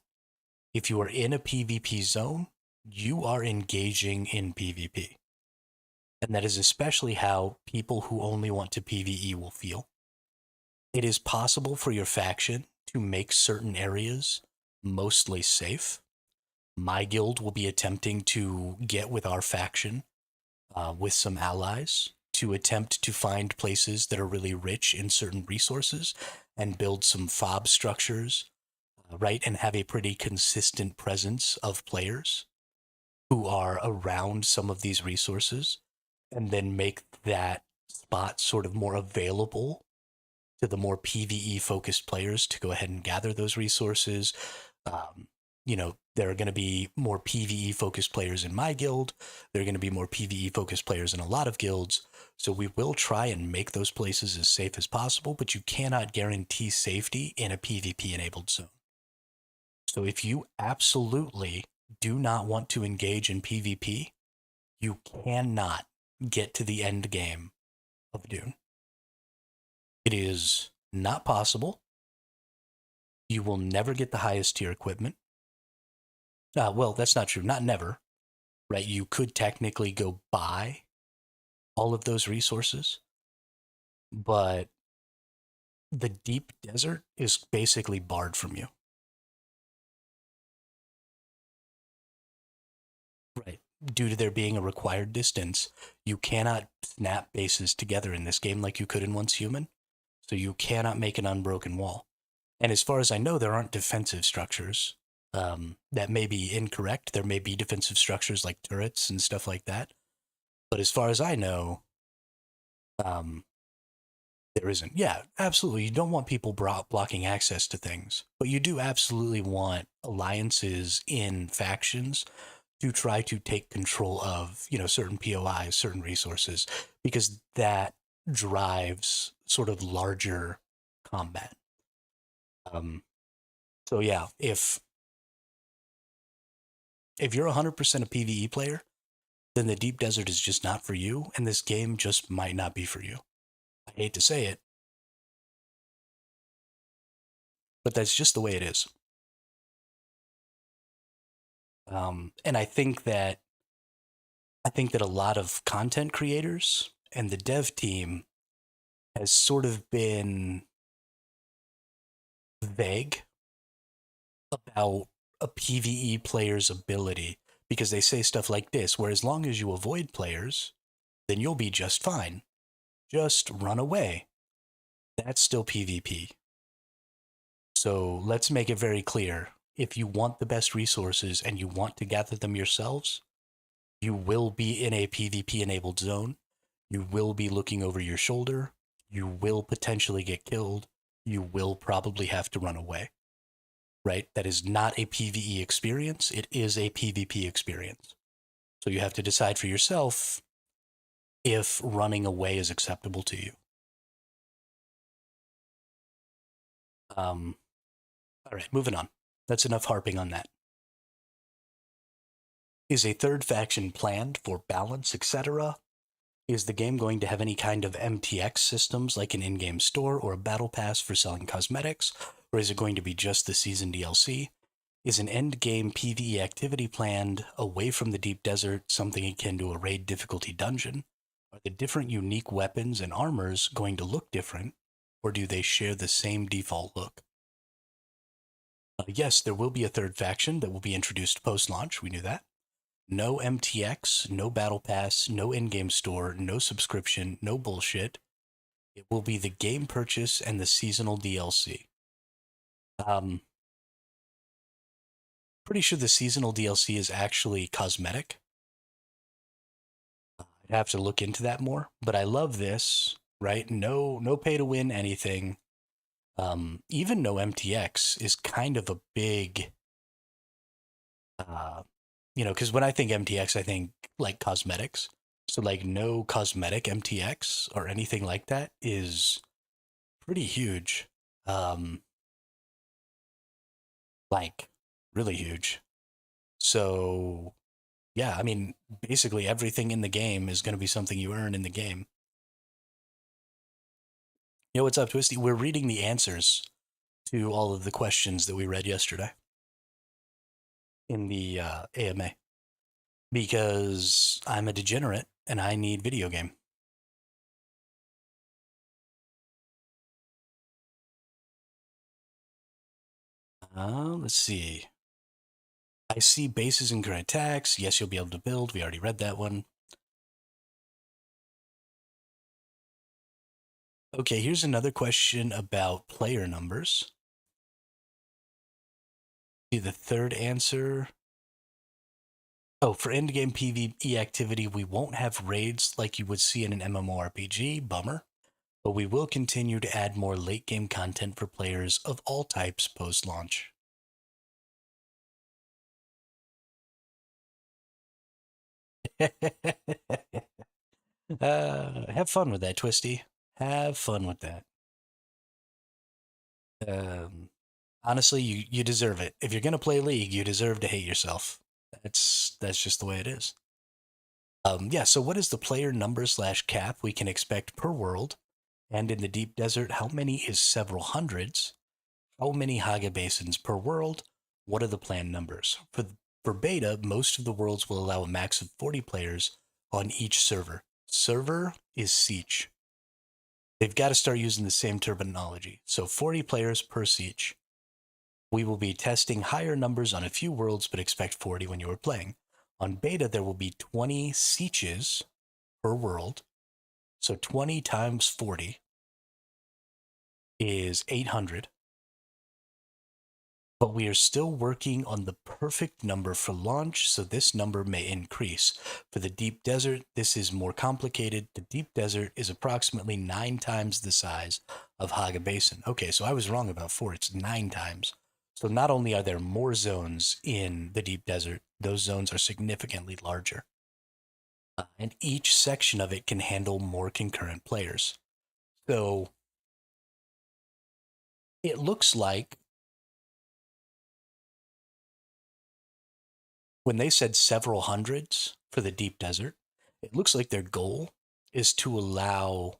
if you are in a PvP zone, you are engaging in PvP. And that is especially how people who only want to PvE will feel. It is possible for your faction to make certain areas mostly safe. My guild will be attempting to get with our faction, with some allies, to attempt to find places that are really rich in certain resources and build some fob structures, right? And have a pretty consistent presence of players who are around some of these resources, and then make that spot sort of more available to the more PvE focused players to go ahead and gather those resources. There are going to be more PvE focused players in my guild. There are going to be more PvE focused players in a lot of guilds. So we will try and make those places as safe as possible, but you cannot guarantee safety in a PvP enabled zone. So if you absolutely do not want to engage in PvP, you cannot get to the end game of Dune. It is not possible. You will never get the highest tier equipment. Well, that's not true. Not never, right? You could technically go buy all of those resources, but the deep desert is basically barred from you. Right. Due to there being a required distance, you cannot snap bases together in this game like you could in Once Human. So you cannot make an unbroken wall. And as far as I know, there aren't defensive structures. That may be incorrect. There may be defensive structures like turrets and stuff like that. But as far as I know, um, there isn't. Yeah, absolutely. You don't want people blocking access to things, but you do absolutely want alliances in factions to try to take control of, certain POIs, certain resources, because that drives sort of larger combat. Um, so yeah, if you're 100% a PvE player, then the deep desert is just not for you, and this game just might not be for you. I hate to say it, but that's just the way it is. And I think that a lot of content creators and the dev team has sort of been vague about a PvE player's ability because they say stuff like this, where as long as you avoid players, then you'll be just fine. Just run away. That's still PvP. So let's make it very clear. If you want the best resources and you want to gather them yourselves, you will be in a PvP enabled zone. You will be looking over your shoulder. You will potentially get killed. You will probably have to run away. Right? That is not a PvE experience. It is a PvP experience. So you have to decide for yourself if running away is acceptable to you. All right, moving on. That's enough harping on that. Is a third faction planned for balance, etc.? Is the game going to have any kind of MTX systems like an in-game store or a battle pass for selling cosmetics? Or is it going to be just the season DLC? Is an end-game PvE activity planned away from the deep desert, something akin to a raid difficulty dungeon? Are the different unique weapons and armors going to look different, or do they share the same default look? Yes, there will be a third faction that will be introduced post-launch. We knew that. No MTX, no battle pass, no in-game store, no subscription, no bullshit. It will be the game purchase and the seasonal DLC. Pretty sure the seasonal DLC is actually cosmetic. I'd have to look into that more, but I love this, right? No pay to win anything. Even no MTX is kind of a big, because when I think MTX, I think like cosmetics. So like no cosmetic MTX or anything like that is pretty huge. Um, like really huge. So yeah, I mean, basically everything in the game is going to be something you earn in the game. Yo, what's up, Twisty? We're reading the answers to all of the questions that we read yesterday in the AMA because I'm a degenerate and I need video game. Let's see. I see bases and current attacks. Yes, you'll be able to build. We already read that one. Okay, here's another question about player numbers. See the third answer. Oh, for endgame PvE activity, we won't have raids like you would see in an MMORPG. Bummer. But we will continue to add more late game content for players of all types post launch. Have fun with that, Twisty. Have fun with that. Um, honestly, you deserve it. If you're gonna play League, you deserve to hate yourself. That's just the way it is. Yeah. So, what is the player number slash cap we can expect per world? And in the deep desert, how many is several hundreds? How many Haga basins per world? What are the planned numbers? For beta, most of the worlds will allow a max of 40 players on each server. Server is siege. They've got to start using the same terminology. So 40 players per siege. We will be testing higher numbers on a few worlds, but expect 40 when you are playing. On beta, there will be 20 sieges per world. So 20 times 40 is 800. But we are still working on the perfect number for launch, so this number may increase. For the deep desert, this is more complicated. The deep desert is approximately 9 times the size of Haga Basin. Okay, so I was wrong about 4. It's 9 times. So not only are there more zones in the deep desert, those zones are significantly larger. And each section of it can handle more concurrent players. So it looks like when they said several hundreds for the deep desert, it looks like their goal is to allow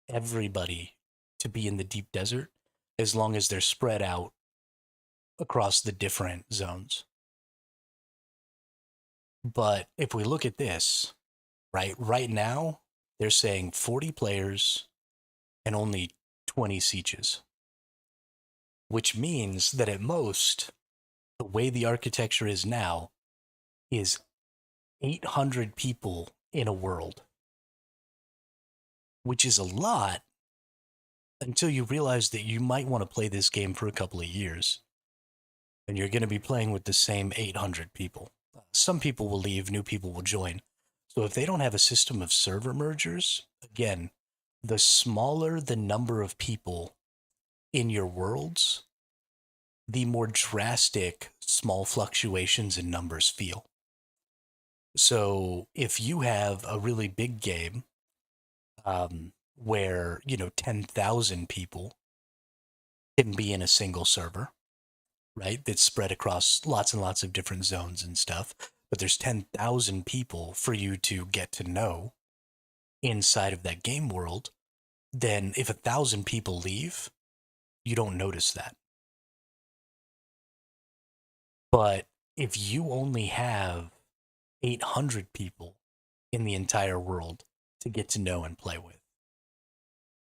everybody to be in the deep desert as long as they're spread out across the different zones. But if we look at this, right now, they're saying 40 players and only 20 sieges, which means that at most The way the architecture is now is 800 people in a world, which is a lot until you realize that you might want to play this game for a couple of years and you're going to be playing with the same 800 people. Some people will leave, new people will join. So if they don't have a system of server mergers, again, the smaller the number of people in your worlds, the more drastic small fluctuations in numbers feel. So if you have a really big game where, 10,000 people can be in a single server, right? That's spread across lots and lots of different zones and stuff. But there's 10,000 people for you to get to know inside of that game world. Then if 1,000 people leave, you don't notice that. But if you only have 800 people in the entire world to get to know and play with,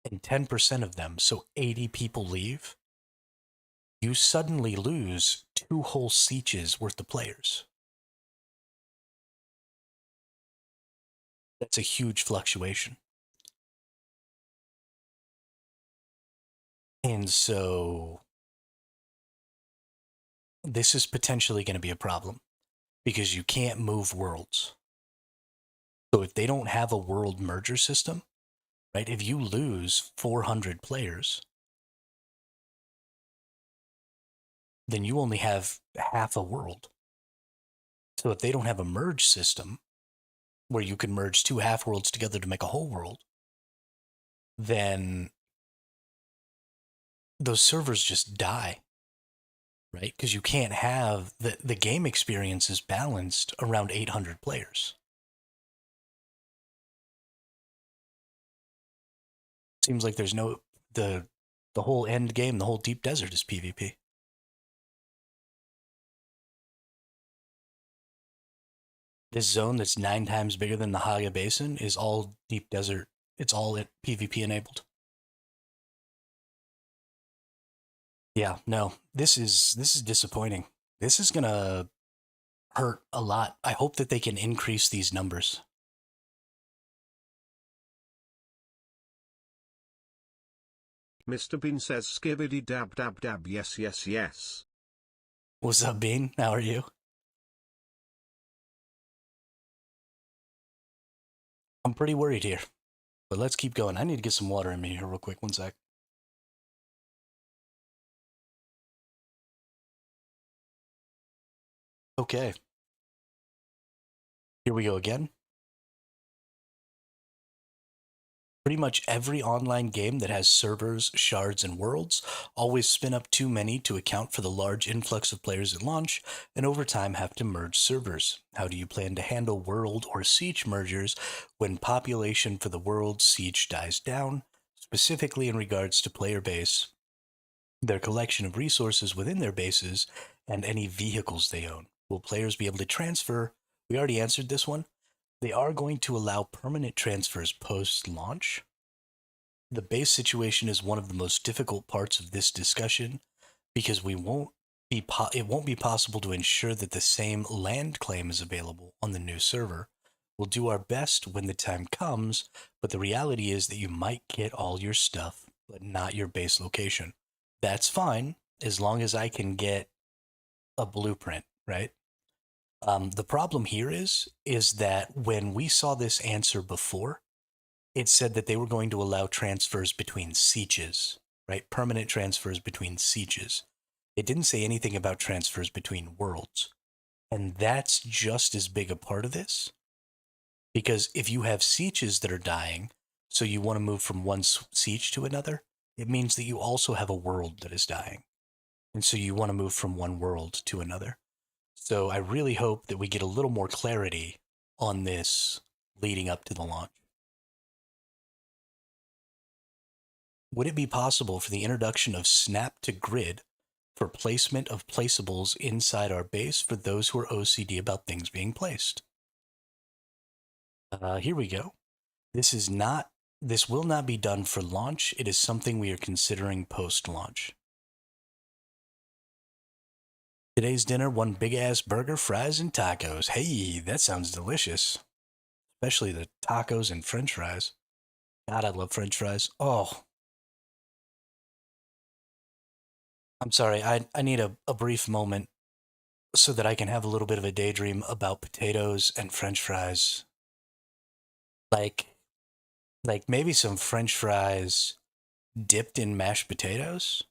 and 10% of them, so 80 people leave, you suddenly lose 2 whole sieges worth of players. That's a huge fluctuation. And so this is potentially going to be a problem because you can't move worlds. So if they don't have a world merger system, right, if you lose 400 players, then you only have half a world. So if they don't have a merge system where you can merge 2 half worlds together to make a whole world, then those servers just die, right? Because you can't have the game experience is balanced around 800 players. Seems like there's no the whole end game, the whole deep desert is PvP. This zone that's 9 times bigger than the Haga Basin is all deep desert. It's all PvP enabled. Yeah, no, this is disappointing. This is gonna hurt a lot. I hope that they can increase these numbers. Mr. Bean says skibbity dab dab dab yes yes yes. What's up, Bean? How are you? I'm pretty worried here, but let's keep going. I need to get some water in me here real quick. One sec. Okay. Here we go again. Pretty much every online game that has servers, shards, and worlds always spin up too many to account for the large influx of players at launch, and over time have to merge servers. How do you plan to handle world or siege mergers when population for the world siege dies down, specifically in regards to player base, their collection of resources within their bases, and any vehicles they own? Will players be able to transfer? We already answered this one. They are going to allow permanent transfers post-launch. The base situation is one of the most difficult parts of this discussion because it won't be possible to ensure that the same land claim is available on the new server. We'll do our best when the time comes, but the reality is that you might get all your stuff, but not your base location. That's fine as long as I can get a blueprint, right? The problem here is that when we saw this answer before, it said that they were going to allow transfers between sieges, right? Permanent transfers between sieges. It didn't say anything about transfers between worlds. And that's just as big a part of this. Because if you have sieges that are dying, so you want to move from one siege to another, it means that you also have a world that is dying. And so you want to move from one world to another. So I really hope that we get a little more clarity on this leading up to the launch. Would it be possible for the introduction of snap to grid for placement of placeables inside our base for those who are OCD about things being placed? Here we go. This will not be done for launch. It is something we are considering post-launch. Today's dinner, one big ass burger, fries, and tacos. Hey, that sounds delicious. Especially the tacos and french fries. God, I love french fries. Oh, I'm sorry. I need a brief moment so that I can have a little bit of a daydream about potatoes and french fries. Like, like maybe some french fries dipped in mashed potatoes?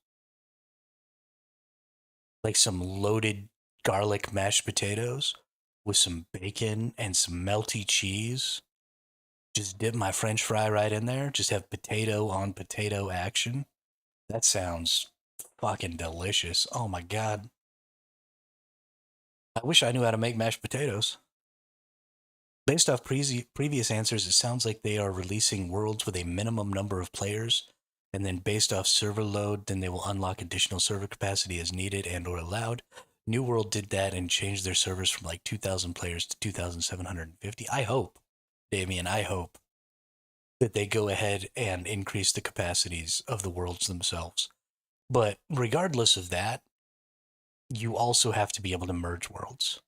Like some loaded garlic mashed potatoes with some bacon and some melty cheese. Just dip my french fry right in there. Just have potato on potato action. That sounds fucking delicious. Oh my god. I wish I knew how to make mashed potatoes. Based off previous answers, it sounds like they are releasing worlds with a minimum number of players, and then based off server load, then they will unlock additional server capacity as needed and or allowed. New World did that and changed their servers from like 2,000 players to 2,750. I hope, Damien, I hope that they go ahead and increase the capacities of the worlds themselves. But regardless of that, you also have to be able to merge worlds,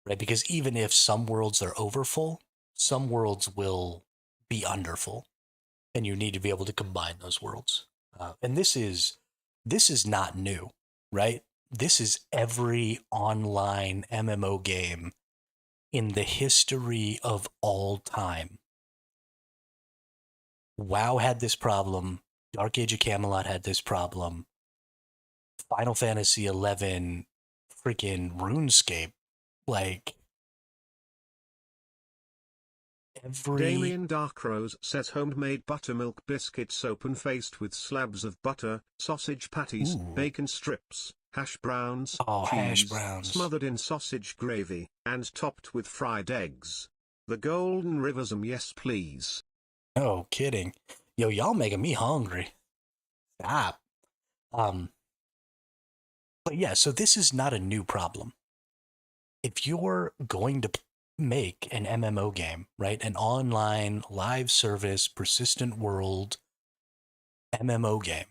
right? Because even if some worlds are overfull, some worlds will be underfull, and you need to be able to combine those worlds. And this is not new, right? This is every online MMO game in the history of all time. WoW had this problem. Dark Age of Camelot had this problem. Final Fantasy 11, freaking RuneScape, like every Damien Darkrose says homemade buttermilk biscuits open-faced with slabs of butter, sausage patties, ooh, bacon strips, hash browns, oh, hash cheese, browns. smothered in sausage gravy, and topped with fried eggs. The golden riversm, yes please. No kidding. Yo, y'all making me hungry. Stop. Um, but yeah, so this is not a new problem. If you're going to make an MMO game, right? An online live service persistent world MMO game,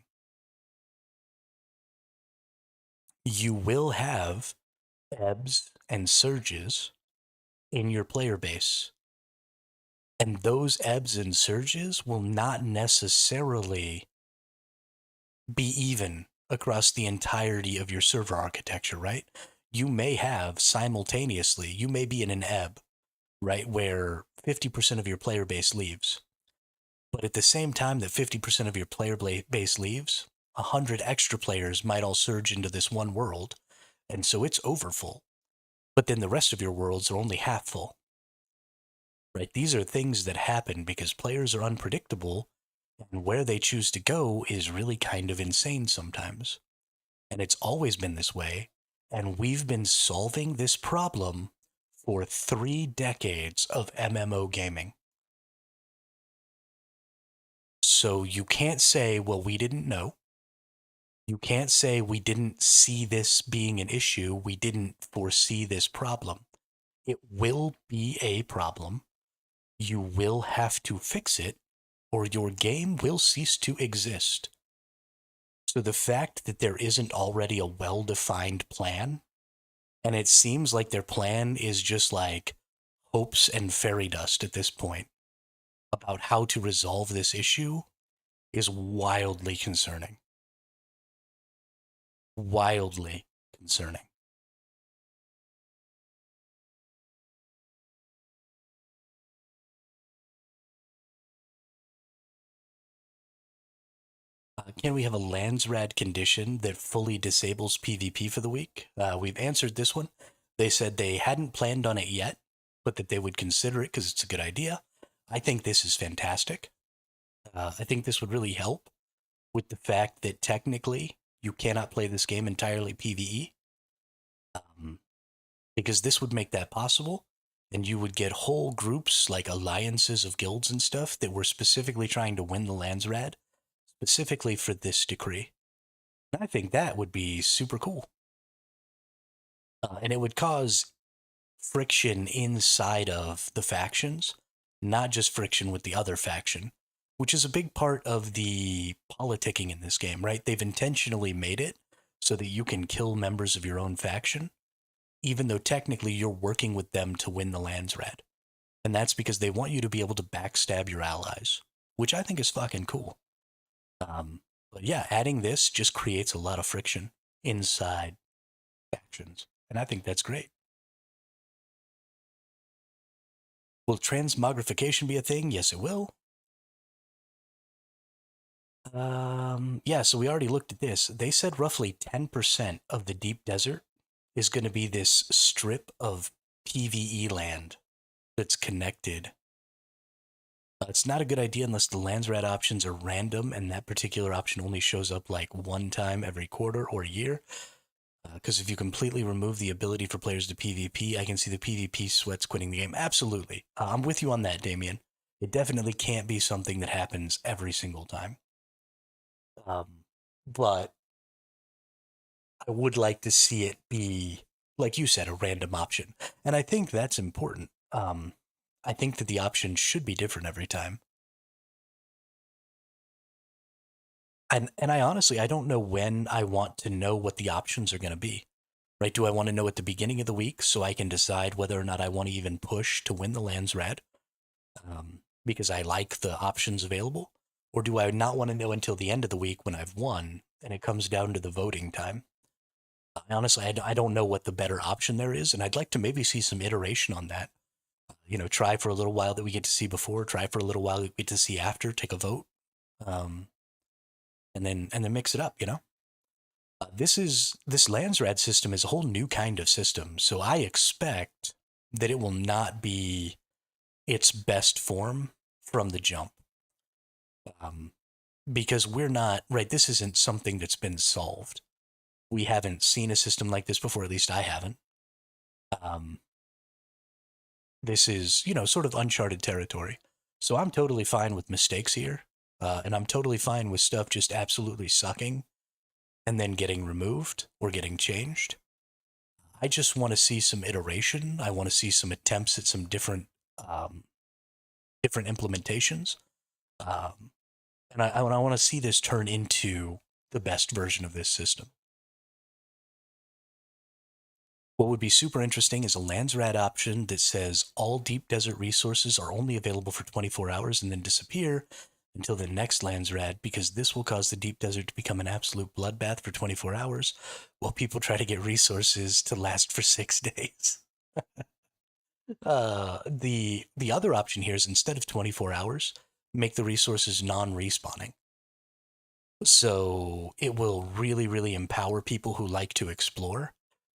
you will have ebbs and surges in your player base. And those ebbs and surges will not necessarily be even across the entirety of your server architecture, right? You may have simultaneously, you may be in an ebb, right, where 50% of your player base leaves. But at the same time that 50% of your player base leaves, 100 extra players might all surge into this one world. And so it's overfull. But then the rest of your worlds are only half full, right? These are things that happen because players are unpredictable, and where they choose to go is really kind of insane sometimes. And it's always been this way. And we've been solving this problem for 3 decades of MMO gaming. So you can't say, well, we didn't know. You can't say we didn't see this being an issue. We didn't foresee this problem. It will be a problem. You will have to fix it, or your game will cease to exist. So the fact that there isn't already a well-defined plan, and it seems like their plan is just like hopes and fairy dust at this point about how to resolve this issue, is wildly concerning. Wildly concerning. Can we have a Landsrad condition that fully disables PvP for the week? We've answered this one. They said they hadn't planned on it yet, but that they would consider it because it's a good idea. I think this is fantastic. I think this would really help with the fact that technically you cannot play this game entirely PvE, um, because this would make that possible. And you would get whole groups, like alliances of guilds and stuff, that were specifically trying to win the Landsrad, specifically for this decree. I think that would be super cool. And it would cause friction inside of the factions, not just friction with the other faction, which is a big part of the politicking in this game, right? They've intentionally made it so that you can kill members of your own faction, even though technically you're working with them to win the Landsrat. And that's because they want you to be able to backstab your allies, which I think is fucking cool. But yeah, adding this just creates a lot of friction inside factions. And I think that's great. Will transmogrification be a thing? Yes, it will. Yeah, so we already looked at this. They said roughly 10% of the deep desert is going to be this strip of PvE land that's connected. It's not a good idea unless the Landsrat options are random and that particular option only shows up like one time every quarter or year. Because if you completely remove the ability for players to PvP, I can see the PvP sweats quitting the game. Absolutely. I'm with you on that, Damien. It definitely can't be something that happens every single time. But I would like to see it be, like you said, a random option. And I think that's important. I think that the options should be different every time. And I honestly, I don't know when I want to know what the options are going to be. Right? Do I want to know at the beginning of the week so I can decide whether or not I want to even push to win the Landsrat because I like the options available? Or do I not want to know until the end of the week when I've won and it comes down to the voting time? Honestly, I don't know what the better option there is, and I'd like to maybe see some iteration on that. Try for a little while that we get to see before, try for a little while that we get to see after, take a vote, um, and then mix it up. This Landsrat system is a whole new kind of system, so I expect that it will not be its best form from the jump, um, because we're not right. This isn't something that's been solved. We haven't seen a system like this before. At least I haven't. Um, this is sort of uncharted territory. So I'm totally fine with mistakes here, and I'm totally fine with stuff just absolutely sucking and then getting removed or getting changed. I just want to see some iteration. I want to see some attempts at some um, different implementations, um, and I want to see this turn into the best version of this system. What would be super interesting is a Landsrat option that says all deep desert resources are only available for 24 hours and then disappear until the next Landsrat, because this will cause the deep desert to become an absolute bloodbath for 24 hours while people try to get resources to last for 6 days. The other option here is instead of 24 hours, make the resources non-respawning. So it will really, really empower people who like to explore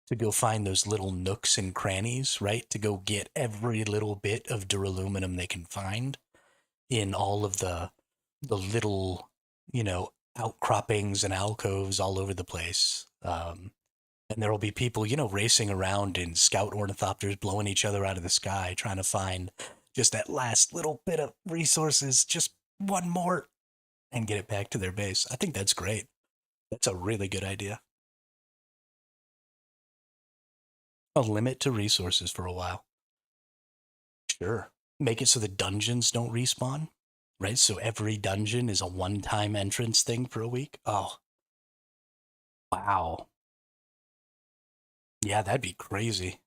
to go find those little nooks and crannies, right? To go get every little bit of duraluminum they can find in all of the little, outcroppings and alcoves all over the place. And there will be people, racing around in scout ornithopters, blowing each other out of the sky, trying to find just that last little bit of resources, just one more, and get it back to their base. I think that's great. That's a really good idea. A limit to resources for a while. Sure. Make it so the dungeons don't respawn, right? So every dungeon is a one-time entrance thing for a week. Oh, wow. Yeah, that'd be crazy.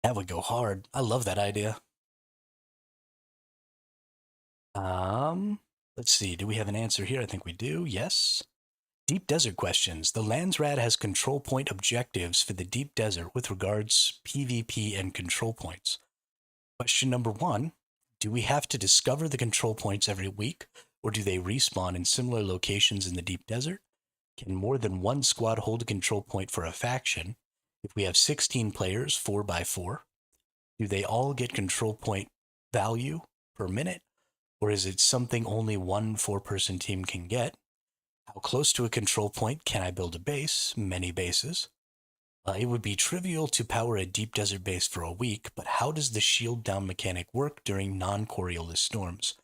That would go hard. I love that idea. Um, let's see. Do we have an answer here? I think we do. Yes. Deep desert questions. The Landsrat has control point objectives for the deep desert with regards PvP and control points. Question number 1. Do we have to discover the control points every week, or do they respawn in similar locations in the deep desert? Can more than one squad hold a control point for a faction? If we have 16 players, 4 by 4, do they all get control point value per minute? Or is it something only one 4-person team can get? How close to a control point can I build a base? Many bases. It would be trivial to power a deep desert base for a week, but how does the shield down mechanic work during non-Coriolis storms?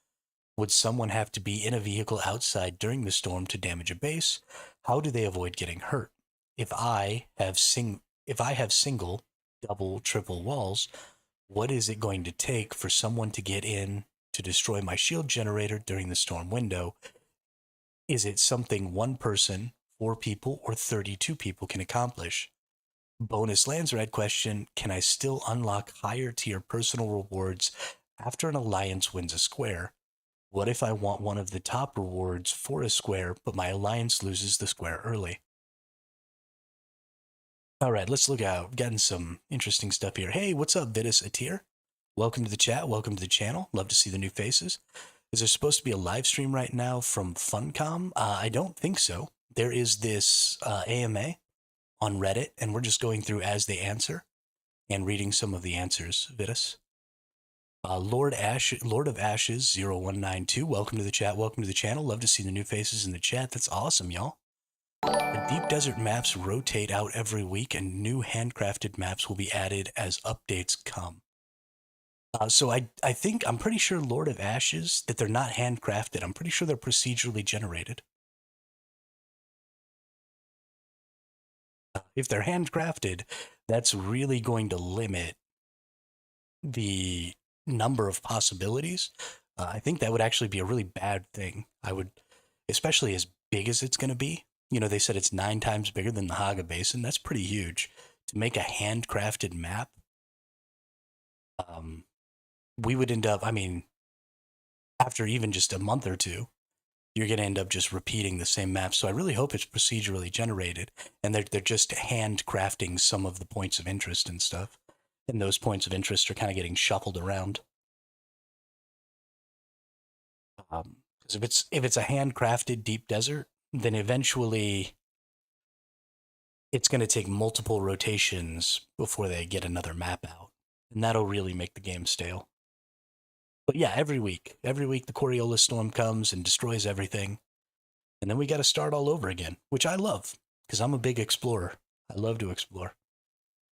Would someone have to be in a vehicle outside during the storm to damage a base? How do they avoid getting hurt? If I have single, double, triple walls, what is it going to take for someone to get in to destroy my shield generator during the storm window? Is it something one person 4 people or 32 people can accomplish. Bonus lands red question, can I still unlock higher tier personal rewards after an alliance wins a square? What if I want one of the top rewards for a square, but my alliance loses the square early? All right, let's look out. Getting some interesting stuff here. Hey, what's up, Vidus Atir? Welcome to the chat. Welcome to the channel. Love to see the new faces. Is there supposed to be a live stream right now from Funcom? I don't think so. There is this AMA on Reddit, and we're just going through as they answer and reading some of the answers, Vidus. Lord of Ashes 0192, welcome to the chat, welcome to the channel. Love to see the new faces in the chat. That's awesome, y'all. The deep desert maps rotate out every week, and new handcrafted maps will be added as updates come. So I think, I'm pretty sure Lord of Ashes, that they're not handcrafted. I'm pretty sure they're procedurally generated. If they're handcrafted, that's really going to limit the number of possibilities. I think that would actually be a really bad thing. I would, especially as big as it's going to be. You know, they said it's 9 times bigger than the Haga Basin. That's pretty huge. To make a handcrafted map, we would end up, I mean, after even just a month or two, you're going to end up just repeating the same map. So I really hope it's procedurally generated and they're just handcrafting some of the points of interest and stuff. And those points of interest are kind of getting shuffled around. Because if it's a handcrafted deep desert, then eventually it's going to take multiple rotations before they get another map out. And that'll really make the game stale. But yeah, every week the Coriolis storm comes and destroys everything. And then we got to start all over again, which I love because I'm a big explorer. I love to explore.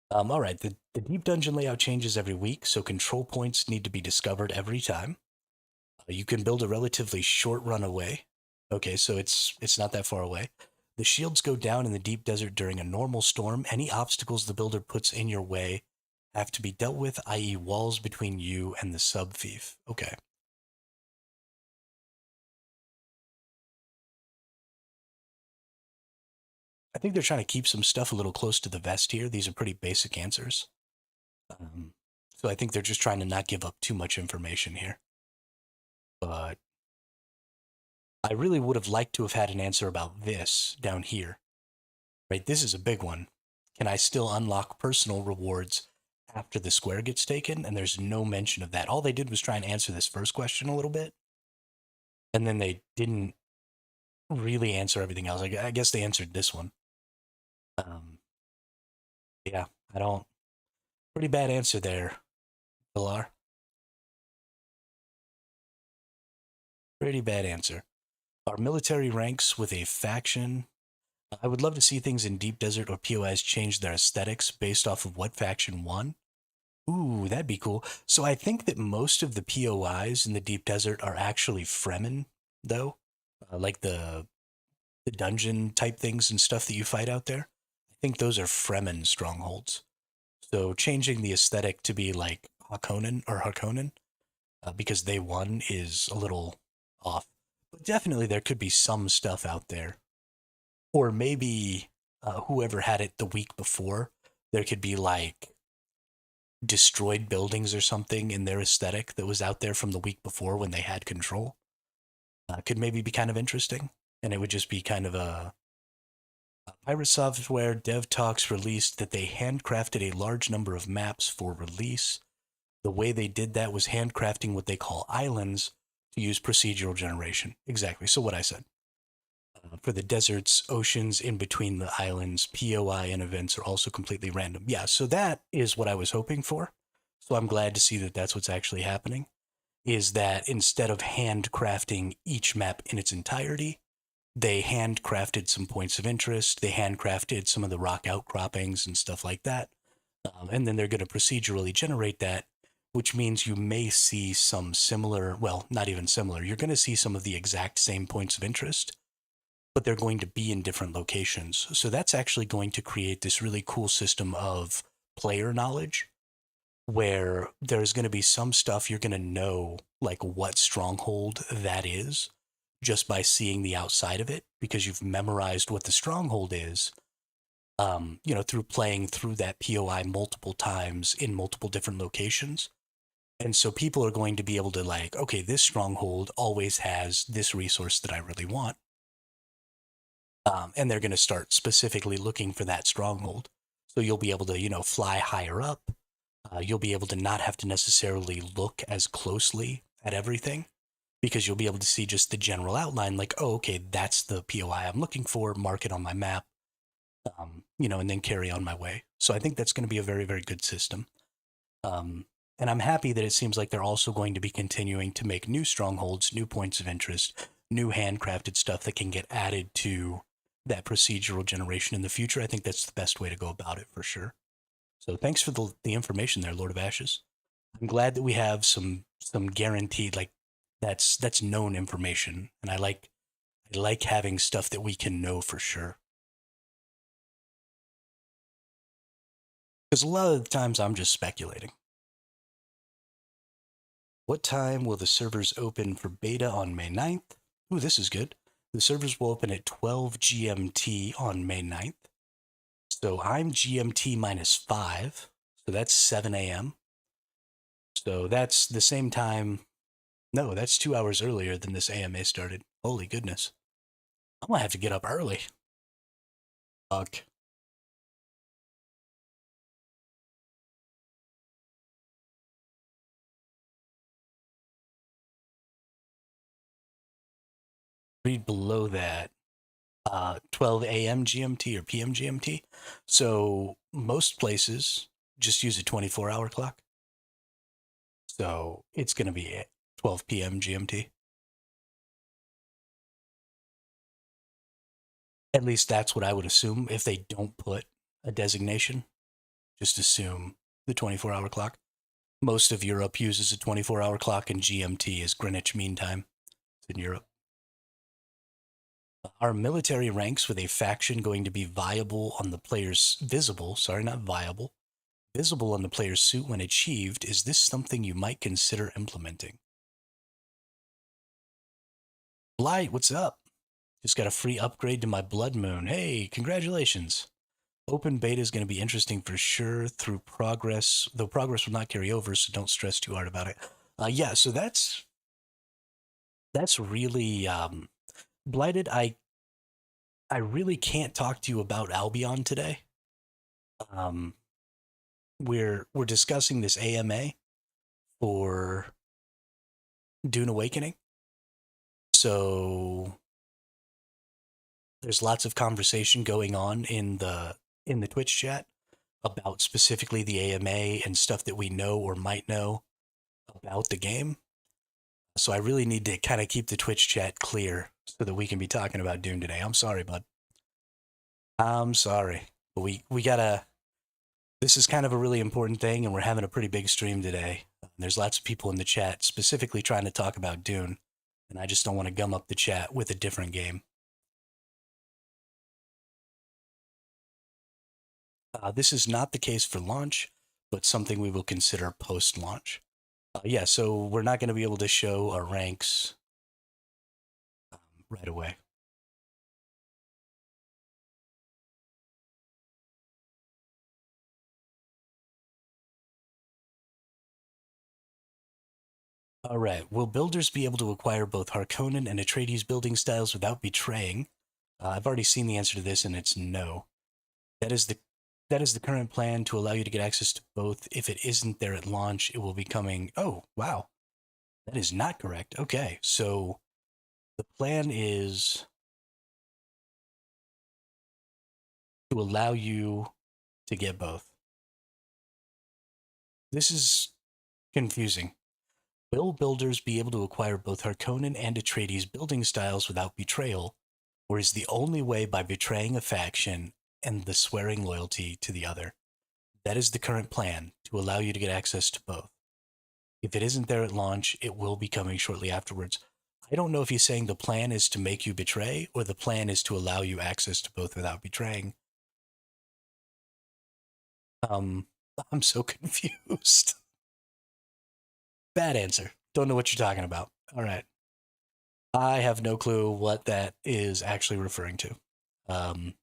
All right, the deep dungeon layout changes every week, so control points need to be discovered every time. You can build a relatively short run away. Okay, so it's not that far away. The shields go down in the deep desert during a normal storm. Any obstacles the builder puts in your way have to be dealt with, i.e. walls between you and the sub-thief. Okay. I think they're trying to keep some stuff a little close to the vest here. These are pretty basic answers. So I think they're just trying to not give up too much information here. But I really would have liked to have had an answer about this down here. Right, this is a big one. Can I still unlock personal rewards after the square gets taken? And there's no mention of that. All they did was try and answer this first question a little bit. And then they didn't really answer everything else. I guess they answered this one. Yeah, I don't. Pretty bad answer there, Pilar. Pretty bad answer. Are military ranks with a faction? I would love to see things in Deep Desert or POIs change their aesthetics based off of what faction won. Ooh, that'd be cool. So I think that most of the POIs in the Deep Desert are actually Fremen, though. Like the dungeon type things and stuff that you fight out there. I think those are Fremen strongholds. So changing the aesthetic to be like Harkonnen, because they won, is a little off. But definitely there could be some stuff out there. Or maybe whoever had it the week before, there could be like destroyed buildings or something in their aesthetic that was out there from the week before when they had control. Could maybe be kind of interesting. And it would just be kind of a Pirate Software Dev Talks released that they handcrafted a large number of maps for release. The way they did that was handcrafting what they call islands to use procedural generation. Exactly. So what I said. For the deserts, oceans in between the islands, POI and events are also completely random. Yeah, so that is what I was hoping for. So I'm glad to see that that's what's actually happening. Is that instead of handcrafting each map in its entirety, they handcrafted some points of interest. They handcrafted some of the rock outcroppings and stuff like that. And then they're going to procedurally generate that, which means you may see some similar, well, not even similar. You're going to see some of the exact same points of interest, but they're going to be in different locations. So that's actually going to create this really cool system of player knowledge where there's going to be some stuff you're going to know, like what stronghold that is, just by seeing the outside of it because you've memorized what the stronghold is, through playing through that POI multiple times in multiple different locations. And so people are going to be able to like, okay, this stronghold always has this resource that I really want. And they're going to start specifically looking for that stronghold. So you'll be able to, fly higher up. You'll be able to not have to necessarily look as closely at everything because you'll be able to see just the general outline, like, oh, okay, that's the POI I'm looking for, mark it on my map, and then carry on my way. So I think that's going to be a very, very good system. And I'm happy that it seems like they're also going to be continuing to make new strongholds, new points of interest, new handcrafted stuff that can get added to that procedural generation in the future. I think that's the best way to go about it for sure. So thanks for the information there, Lord of Ashes. I'm glad that we have some guaranteed like that's known information, and I like having stuff that we can know for sure. Because a lot of the times I'm just speculating. What time will the servers open for beta on May 9th? Ooh, this is good. The servers will open at 12 GMT on May 9th. So I'm GMT minus 5. So that's 7 a.m. So that's the same time. No, that's 2 hours earlier than this AMA started. Holy goodness. I'm going to have to get up early. Fuck. Read below that. 12 a.m. GMT or PM GMT. So most places just use a 24-hour clock. So it's going to be at 12 p.m. GMT. At least that's what I would assume if they don't put a designation. Just assume the 24-hour clock. Most of Europe uses a 24-hour clock, and GMT is Greenwich Mean Time. It's in Europe. Are military ranks with a faction going to be viable on the player's visible? Sorry, not viable. Visible on the player's suit when achieved. Is this something you might consider implementing? Blight, what's up? Just got a free upgrade to my Blood Moon. Hey, congratulations. Open beta is going to be interesting for sure through progress, though progress will not carry over, so don't stress too hard about it. Yeah, so that's really Blighted. I really can't talk to you about Albion today. Um, we're discussing this AMA for Dune Awakening, so there's lots of conversation going on in the Twitch chat about specifically the AMA and stuff that we know or might know about the game. So I really need to kind of keep the Twitch chat clear so that we can be talking about Dune today. I'm sorry, bud. I'm sorry. But we gotta. This is kind of a really important thing, and we're having a pretty big stream today. There's lots of people in the chat specifically trying to talk about Dune, and I just don't want to gum up the chat with a different game. This is not the case for launch, but something we will consider post-launch. Yeah, so we're not going to be able to show our ranks right away. All right. Will builders be able to acquire both Harkonnen and Atreides building styles without betraying? I've already seen the answer to this, and it's no. That is the that is the current plan to allow you to get access to both. If it isn't there at launch, it will be coming. Oh, wow. That is not correct. Okay, so the plan is to allow you to get both. This is confusing. Will builders be able to acquire both Harkonnen and Atreides building styles without betrayal, or is the only way by betraying a faction and the swearing loyalty to the other? That is the current plan to allow you to get access to both. If it isn't there at launch, it will be coming shortly afterwards. I don't know if he's saying the plan is to make you betray or the plan is to allow you access to both without betraying. Um, I'm so confused. Bad answer. Don't know what you're talking about. All right. I have no clue what that is actually referring to. Um,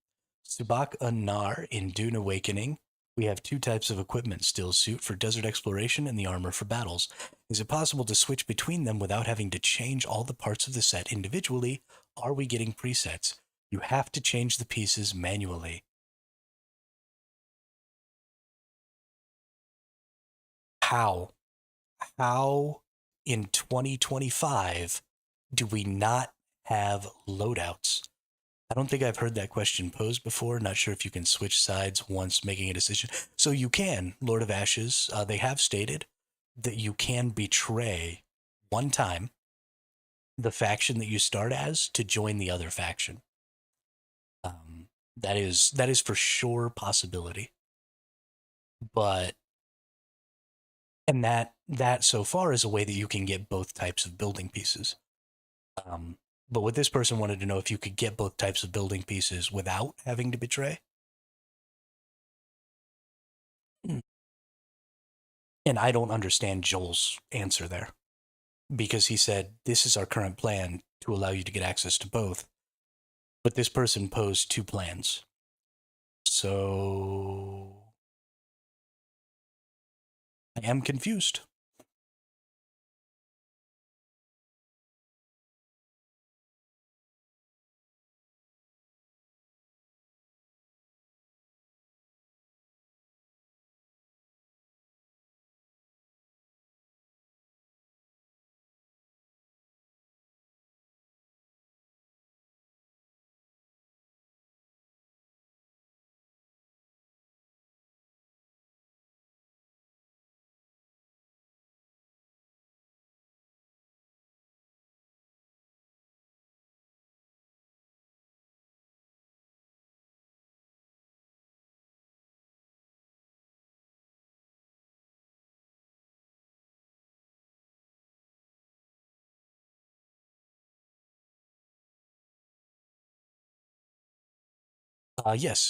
Subak Anar in Dune Awakening. We have two types of equipment: still suit for desert exploration and the armor for battles. Is it possible to switch between them without having to change all the parts of the set individually? Are we getting presets? You have to change the pieces manually. How? How in 2025 do we not have loadouts? I don't think I've heard that question posed before. Not sure if you can switch sides once making a decision. So you can, Lord of Ashes. They have stated that you can betray one time the faction that you start as to join the other faction. That is for sure possibility. But and that so far is a way that you can get both types of building pieces. Um, but what this person wanted to know if you could get both types of building pieces without having to betray. And I don't understand Joel's answer there because he said, this is our current plan to allow you to get access to both. But this person posed two plans. So I am confused.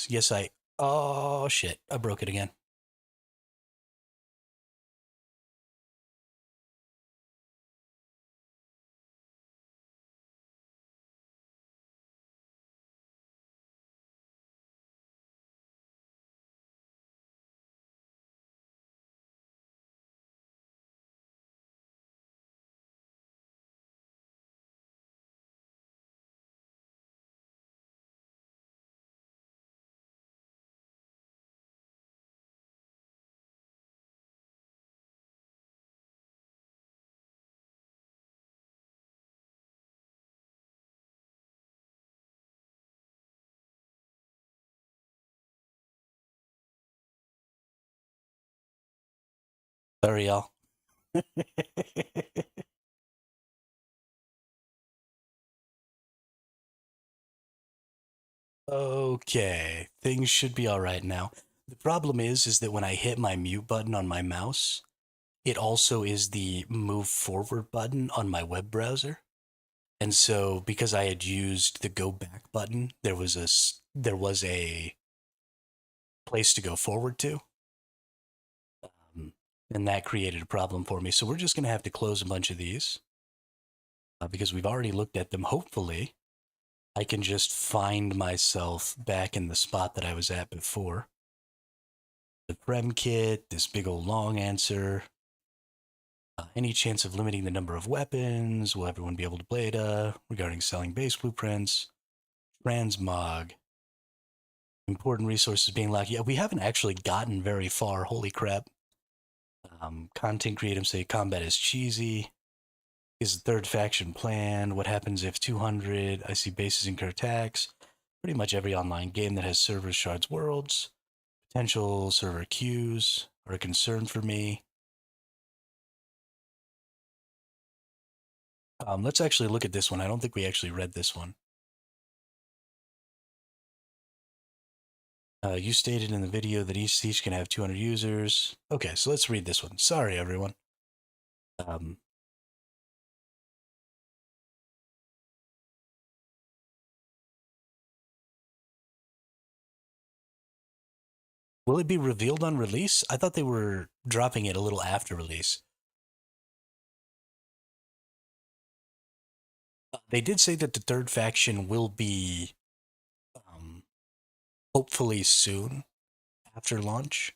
Yes, I. Oh, shit. I broke it again. Sorry, y'all. Okay, things should be all right now. The problem is that when I hit my mute button on my mouse, it also is the move forward button on my web browser. And so because I had used the go back button, there was a place to go forward to. Um, and that created a problem for me. So we're just going to have to close a bunch of these because we've already looked at them. Hopefully, I can just find myself back in the spot that I was at before. The Prem kit, this big old long answer. Any chance of limiting the number of weapons? Will everyone be able to play it? Regarding selling base blueprints, transmog, important resources being lacked. Yeah, we haven't actually gotten very far. Holy crap. Content creators say combat is cheesy. Is the third faction planned? What happens if 200? I see bases incur tax. Pretty much every online game that has servers, shards, worlds. Potential server queues are a concern for me. Let's actually look at this one. I don't think we actually read this one. You stated in the video that each siege can have 200 users. Okay, so let's read this one. Sorry, everyone. Um, will it be revealed on release? I thought they were dropping it a little after release. They did say that the third faction will be um, hopefully soon after launch.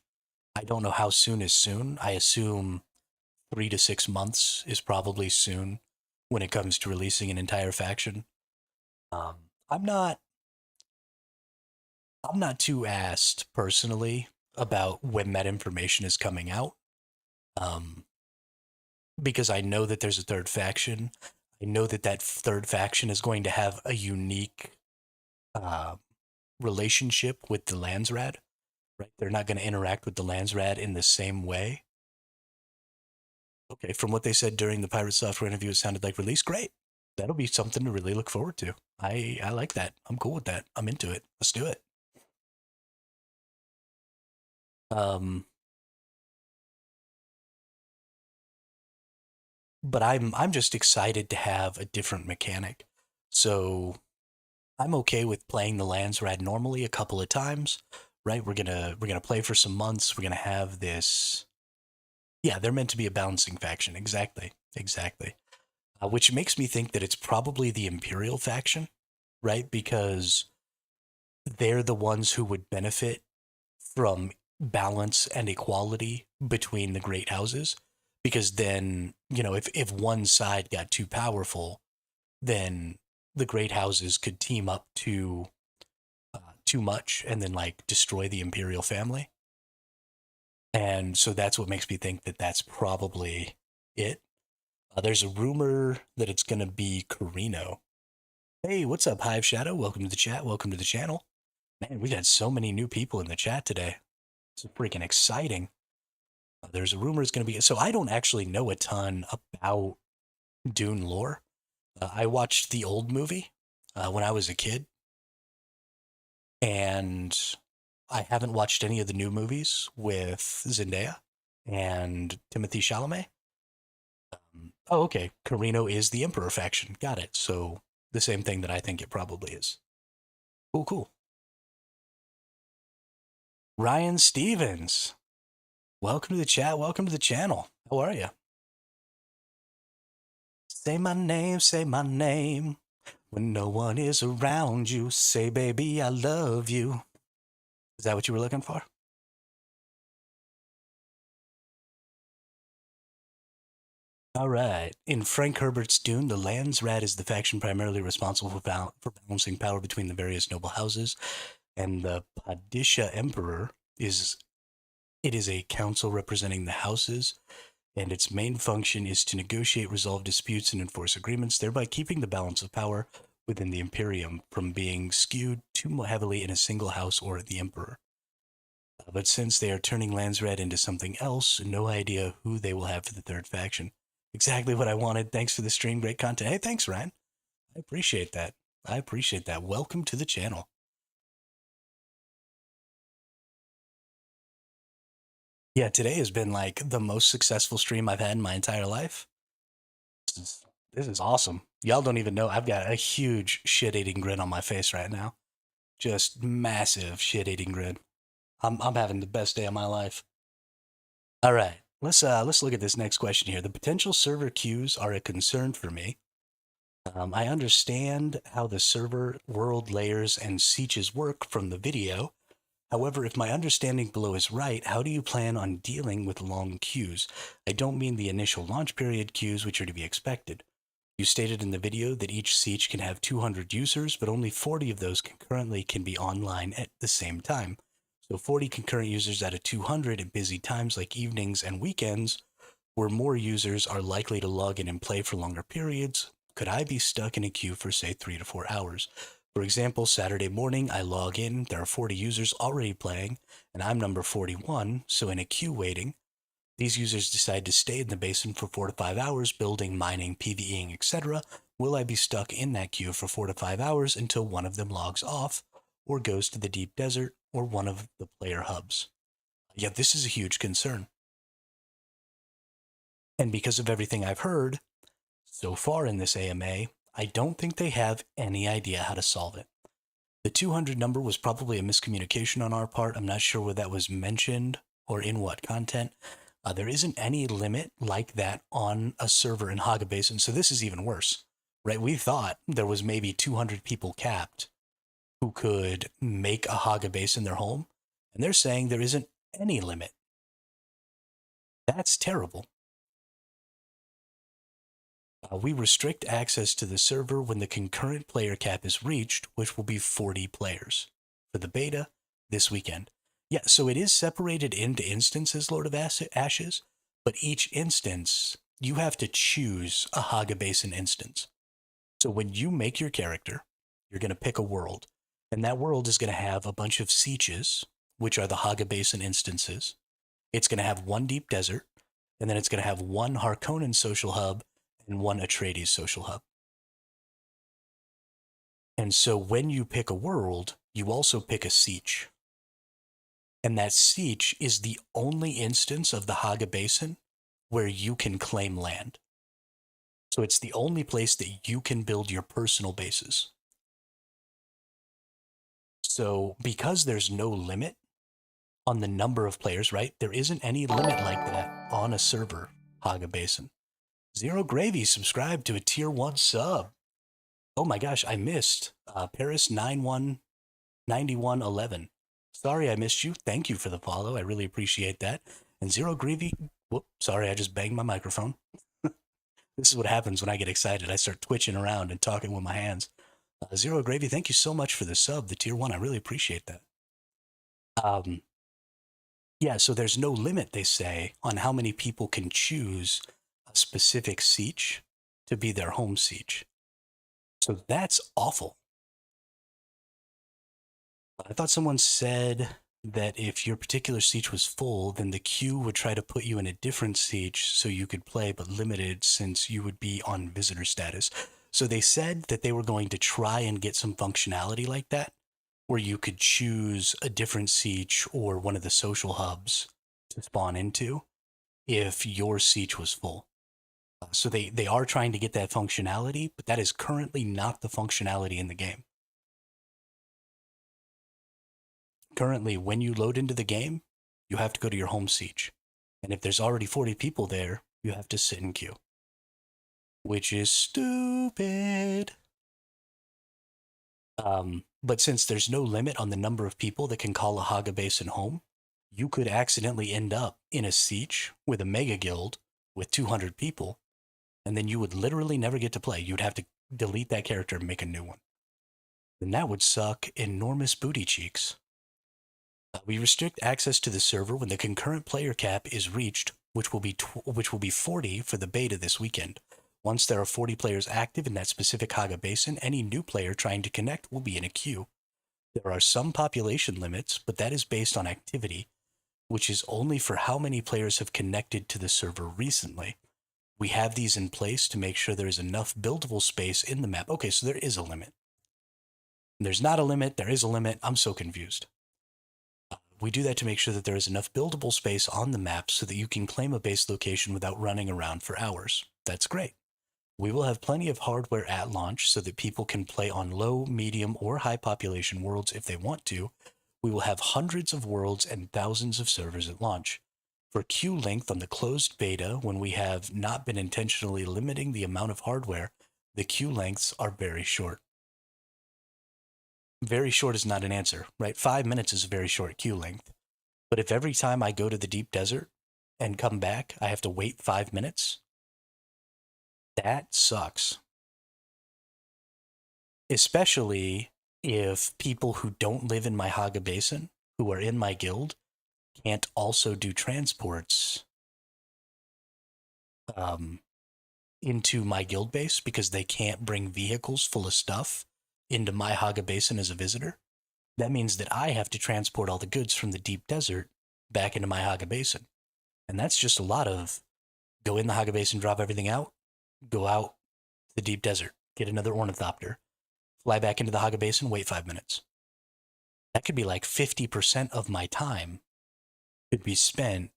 I don't know how soon is soon. I assume 3 to 6 months is probably soon when it comes to releasing an entire faction. Um, I'm not I'm not too asked personally about when that information is coming out. Um, because I know that there's a third faction. I know that that third faction is going to have a unique uh, relationship with the Landsrad, right? They're not going to interact with the Landsrad in the same way. Okay, from what they said during the Pirate Software interview, it sounded like release. Great. That'll be something to really look forward to. I like that. I'm cool with that. I'm into it. Let's do it. Um, but I'm just excited to have a different mechanic. So I'm okay with playing the Landsrad normally a couple of times, right? We're gonna play for some months. We're gonna have this. Yeah, they're meant to be a balancing faction. Exactly, exactly. Which makes me think that it's probably the Imperial faction, right? Because they're the ones who would benefit from balance and equality between the great houses. Because then, if one side got too powerful, then the great houses could team up too much and then like destroy the imperial family. And so that's what makes me think that that's probably it. There's a rumor that it's going to be Carino. Hey, what's up, Hive Shadow? Welcome to the chat. Welcome to the channel. Man, we got so many new people in the chat today. It's freaking exciting. There's a rumor it's going to be. So I don't actually know a ton about Dune lore. I watched the old movie when I was a kid, and I haven't watched any of the new movies with Zendaya and Timothy Chalamet. Oh, okay. Carino is the Emperor faction. Got it. So the same thing that I think it probably is. Cool, cool. Ryan Stevens, welcome to the chat. Welcome to the channel. How are you? Say my name, say my name. When no one is around you, say, baby, I love you. Is that what you were looking for? All right. In Frank Herbert's Dune, the Landsrat is the faction primarily responsible for balancing power between the various noble houses, and the Padisha Emperor is a council representing the houses, and its main function is to negotiate, resolve disputes, and enforce agreements, thereby keeping the balance of power within the Imperium from being skewed too heavily in a single house or the Emperor. But since they are turning Landsred into something else, no idea who they will have for the third faction. Exactly what I wanted. Thanks for the stream. Great content. Hey, thanks, Ryan. I appreciate that. I appreciate that. Welcome to the channel. Yeah, today has been like the most successful stream I've had in my entire life. This is awesome. Y'all don't even know. I've got a huge shit eating grin on my face right now. Just massive shit eating grin. I'm having the best day of my life. All right. Let's look at this next question here. The potential server queues are a concern for me. I understand how the server world layers and sieges work from the video. However, if my understanding below is right, how do you plan on dealing with long queues? I don't mean the initial launch period queues, which are to be expected. You stated in the video that each siege can have 200 users, but only 40 of those concurrently can be online at the same time. So 40 concurrent users out of 200 at busy times like evenings and weekends, where more users are likely to log in and play for longer periods, could I be stuck in a queue for, say, 3 to 4 hours? For example, Saturday morning, I log in, there are 40 users already playing, and I'm number 41, so in a queue waiting, these users decide to stay in the basin for 4 to 5 hours, building, mining, PvEing, etc. Will I be stuck in that queue for 4 to 5 hours until one of them logs off, or goes to the deep desert, or one of the player hubs? Yeah, this is a huge concern. And because of everything I've heard so far in this AMA, I don't think they have any idea how to solve it. The 200 number was probably a miscommunication on our part. I'm not sure whether that was mentioned or in what content. There isn't any limit like that on a server in Haga Basin, so this is even worse. right? We thought there was maybe 200 people capped who could make a Haga base in their home, and they're saying there isn't any limit. That's terrible. We restrict access to the server when the concurrent player cap is reached, which will be 40 players for the beta this weekend. Yeah, so it is separated into instances, Lord of Ashes, but each instance, you have to choose a Haga Basin instance. So when you make your character, you're going to pick a world, and that world is going to have a bunch of sieges, which are the Haga Basin instances. It's going to have one deep desert, and then it's going to have one Harkonnen social hub and one Atreides social hub. And so when you pick a world, you also pick a siege. And that siege is the only instance of the Haga Basin where you can claim land. So it's the only place that you can build your personal bases. So because there's no limit on the number of players, right? There isn't any limit like that on a server, Haga Basin. Zero Gravy subscribed to a tier 1 sub. Oh my gosh, I missed Paris 9111. Sorry I missed you. Thank you for the follow. I really appreciate that. And Zero Gravy, whoop, sorry, I just banged my microphone. This is what happens when I get excited. I start twitching around and talking with my hands. Zero Gravy, thank you so much for the sub, the tier 1. I really appreciate that. Yeah, so there's no limit, they say, on how many people can choose a specific siege to be their home siege. So that's awful. I thought someone said that if your particular siege was full, then the queue would try to put you in a different siege so you could play, but limited since you would be on visitor status. So they said that they were going to try and get some functionality like that, where you could choose a different siege or one of the social hubs to spawn into if your siege was full. So they are trying to get that functionality, but that is currently not the functionality in the game. Currently, when you load into the game, you have to go to your home siege. And if there's already 40 people there, you have to sit in queue. Which is stupid. But since there's no limit on the number of people that can call a Haga Basin home, you could accidentally end up in a siege with a mega guild with 200 people, and then you would literally never get to play. You'd have to delete that character and make a new one. And that would suck enormous booty cheeks. We restrict access to the server when the concurrent player cap is reached, which will be 40 for the beta this weekend. Once there are 40 players active in that specific Haga Basin, any new player trying to connect will be in a queue. There are some population limits, but that is based on activity, which is only for how many players have connected to the server recently. We have these in place to make sure there is enough buildable space in the map. Okay, so there is a limit. There's not a limit, there is a limit. I'm so confused. We do that to make sure that there is enough buildable space on the map so that you can claim a base location without running around for hours. That's great. We will have plenty of hardware at launch so that people can play on low, medium, or high population worlds if they want to. We will have hundreds of worlds and thousands of servers at launch. For queue length on the closed beta, when we have not been intentionally limiting the amount of hardware, the queue lengths are very short. Very short is not an answer, right? 5 minutes is a very short queue length. But if every time I go to the deep desert and come back, I have to wait 5 minutes, that sucks. Especially if people who don't live in my Haga Basin, who are in my guild, can't also do transports into my guild base because they can't bring vehicles full of stuff into my Haga Basin as a visitor. That means that I have to transport all the goods from the deep desert back into my Haga Basin. And that's just a lot of go in the Haga Basin, drop everything out, go out to the deep desert, get another ornithopter, fly back into the Haga Basin, wait 5 minutes. That could be like 50% of my time could be spent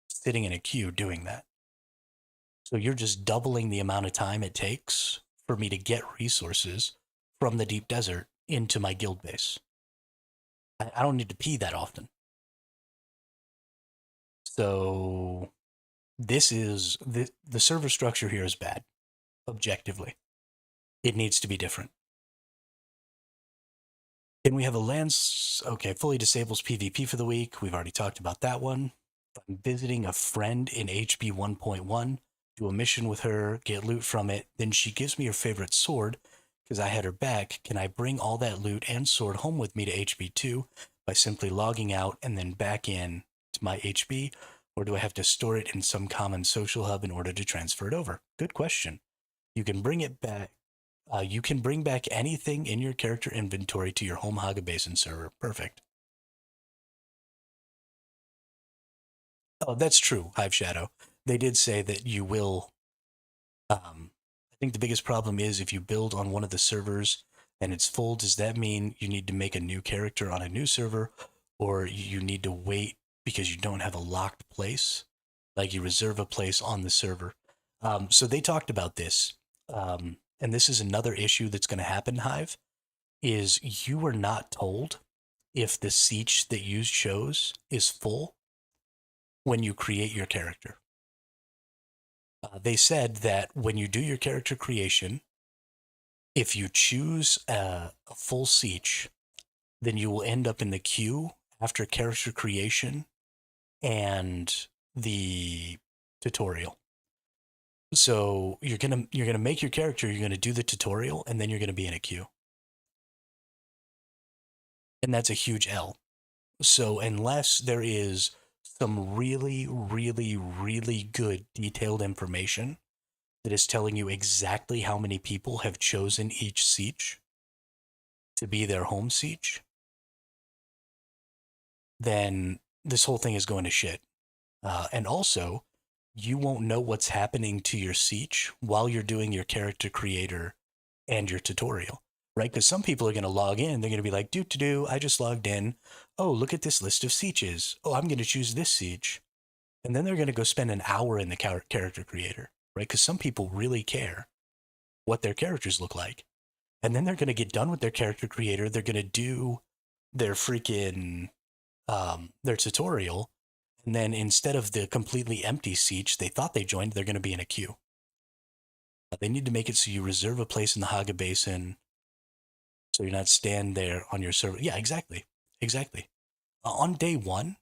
sitting in a queue doing that. So you're just doubling the amount of time it takes for me to get resources from the deep desert into my guild base. I don't need to pee that often. So this is the server structure here is bad, objectively. It needs to be different. Can we have a lands? Okay, fully disables PvP for the week. We've already talked about that one. I'm visiting a friend in HB 1.1, do a mission with her, get loot from it. Then she gives me her favorite sword because I had her back. Can I bring all that loot and sword home with me to HB 2 by simply logging out and then back in to my HB? Or do I have to store it in some common social hub in order to transfer it over? Good question. You can bring it back. You can bring back anything in your character inventory to your home Haga Basin server. Perfect. Oh, that's true, Hive Shadow. They did say that you will. I think the biggest problem is if you build on one of the servers and it's full, does that mean you need to make a new character on a new server, or you need to wait because you don't have a locked place? Like you reserve a place on the server. So they talked about this. And this is another issue that's going to happen, Hive, is you are not told if the siege that you chose is full when you create your character. They said that when you do your character creation, if you choose a full siege, then you will end up in the queue after character creation and the tutorial. So you're gonna make your character, you're gonna do the tutorial, and then you're gonna be in a queue, and that's a huge L. So unless there is some really, really, really good detailed information that is telling you exactly how many people have chosen each siege to be their home siege, then this whole thing is going to shit. And also, you won't know what's happening to your siege while you're doing your character creator and your tutorial, right? Because some people are going to log in, they're going to be like, do, I just logged in. Oh, look at this list of sieges. Oh, I'm going to choose this siege. And then they're going to go spend an hour in the character creator, right? Because some people really care what their characters look like. And then they're going to get done with their character creator. They're going to do their freaking their tutorial, and then instead of the completely empty siege they thought they joined, they're going to be in a queue. They need to make it so you reserve a place in the Haga Basin, so you're not stand there on your server. Yeah, exactly, exactly. On day one,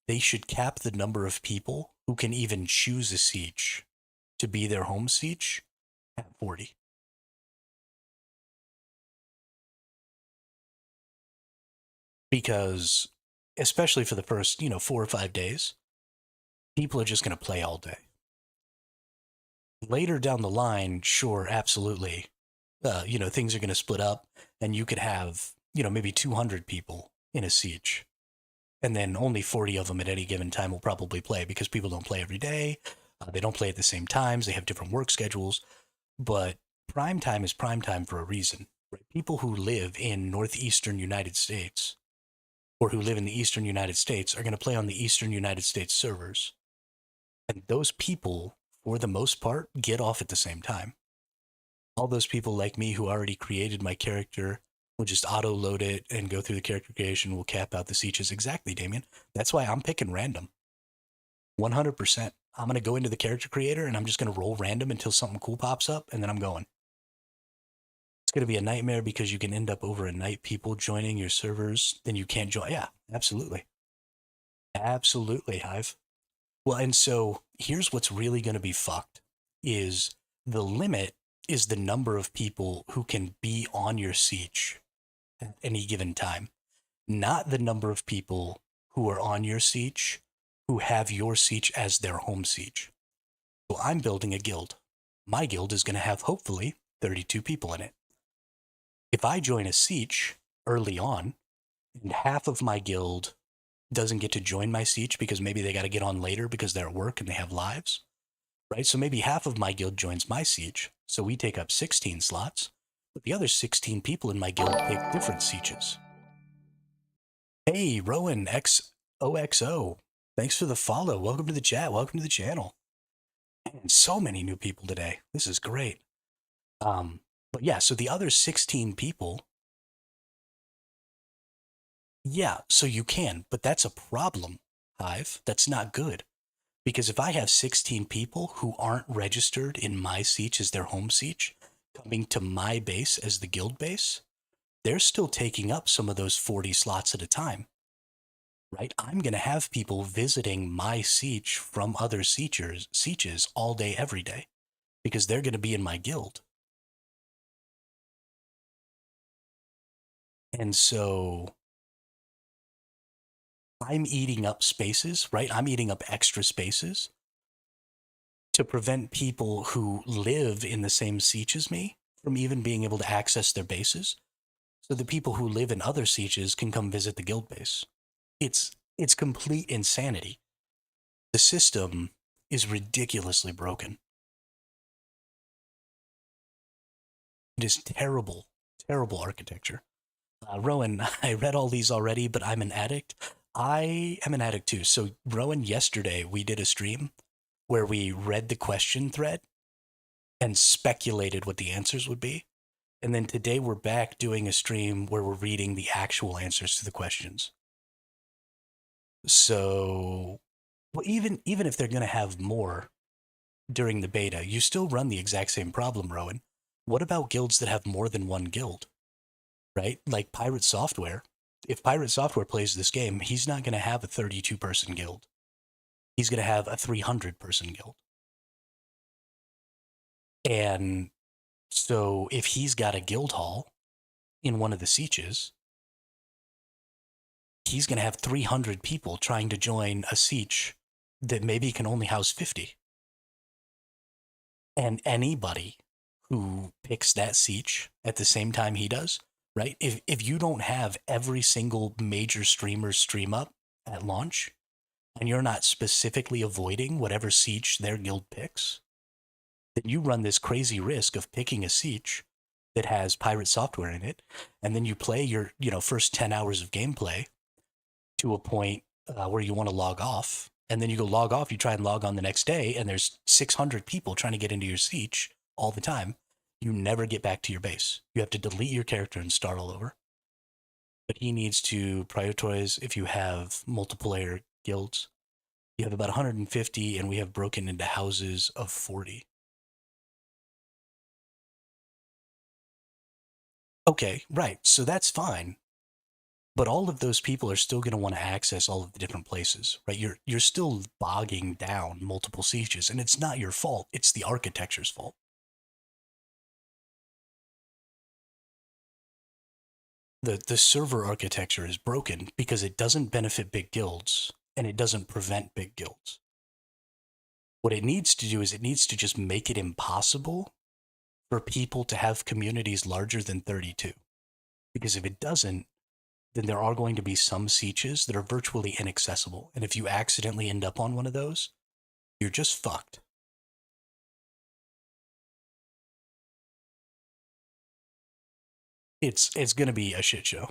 they should cap the number of people who can even choose a siege to be their home siege at 40. Because especially for the first 4 or 5 days, people are just going to play all day. Later down the line, sure, absolutely, things are going to split up, and you could have maybe 200 people in a siege, and then only 40 of them at any given time will probably play because people don't play every day. They don't play at the same times. They have different work schedules. But prime time is prime time for a reason. Right? People who live in northeastern United States or who live in the eastern United States are going to play on the eastern United States servers. And those people, for the most part, get off at the same time. All those people like me who already created my character will just auto load it and go through the character creation, will cap out the sieges. Exactly, Damien. That's why I'm picking random. 100%. I'm going to go into the character creator and I'm just going to roll random until something cool pops up, and then I'm going. It's going to be a nightmare because you can end up over a night people joining your servers, then you can't join. Yeah, absolutely. Absolutely, Hive. Well, and so here's what's really going to be fucked is the limit is the number of people who can be on your siege at any given time, not the number of people who are on your siege who have your siege as their home siege. So I'm building a guild. My guild is going to have hopefully 32 people in it. If I join a siege early on and half of my guild doesn't get to join my siege because maybe they got to get on later because they're at work and they have lives, right? So maybe half of my guild joins my siege. So we take up 16 slots, but the other 16 people in my guild take different sieges. Hey, Rowan XOXO. Thanks for the follow. Welcome to the chat. Welcome to the channel. And so many new people today. This is great. But yeah, so the other 16 people, yeah, so you can, but that's a problem, Hive. That's not good. Because if I have 16 people who aren't registered in my siege as their home siege, coming to my base as the guild base, they're still taking up some of those 40 slots at a time, right? I'm going to have people visiting my siege from other sieges all day, every day, because they're going to be in my guild. And so I'm eating up spaces, right? I'm eating up extra spaces to prevent people who live in the same siege as me from even being able to access their bases. So the people who live in other sieges can come visit the guild base. It's complete insanity. The system is ridiculously broken. It is terrible, terrible architecture. Rowan, I read all these already, but I'm an addict. I am an addict too. So, Rowan, yesterday we did a stream where we read the question thread and speculated what the answers would be. And then today we're back doing a stream where we're reading the actual answers to the questions. So, well, even if they're going to have more during the beta, you still run the exact same problem, Rowan. What about guilds that have more than one guild, right? Like Pirate Software. If Pirate Software plays this game, he's not going to have a 32-person guild. He's going to have a 300-person guild. And so if he's got a guild hall in one of the sieges, he's going to have 300 people trying to join a siege that maybe can only house 50. And anybody who picks that siege at the same time he does, right? If you don't have every single major streamer stream up at launch, and you're not specifically avoiding whatever siege their guild picks, then you run this crazy risk of picking a siege that has Pirate Software in it, and then you play your first 10 hours of gameplay to a point where you want to log off, and then you go log off, you try and log on the next day, and there's 600 people trying to get into your siege all the time. You never get back to your base. You have to delete your character and start all over. But he needs to prioritize if you have multiplayer guilds. You have about 150, and we have broken into houses of 40. Okay, right. So that's fine. But all of those people are still going to want to access all of the different places, right? You're still bogging down multiple sieges, and it's not your fault. It's the architecture's fault. The server architecture is broken because it doesn't benefit big guilds and it doesn't prevent big guilds. What it needs to do is it needs to just make it impossible for people to have communities larger than 32. Because if it doesn't, then there are going to be some sieges that are virtually inaccessible. And if you accidentally end up on one of those, you're just fucked. It's going to be a shit show.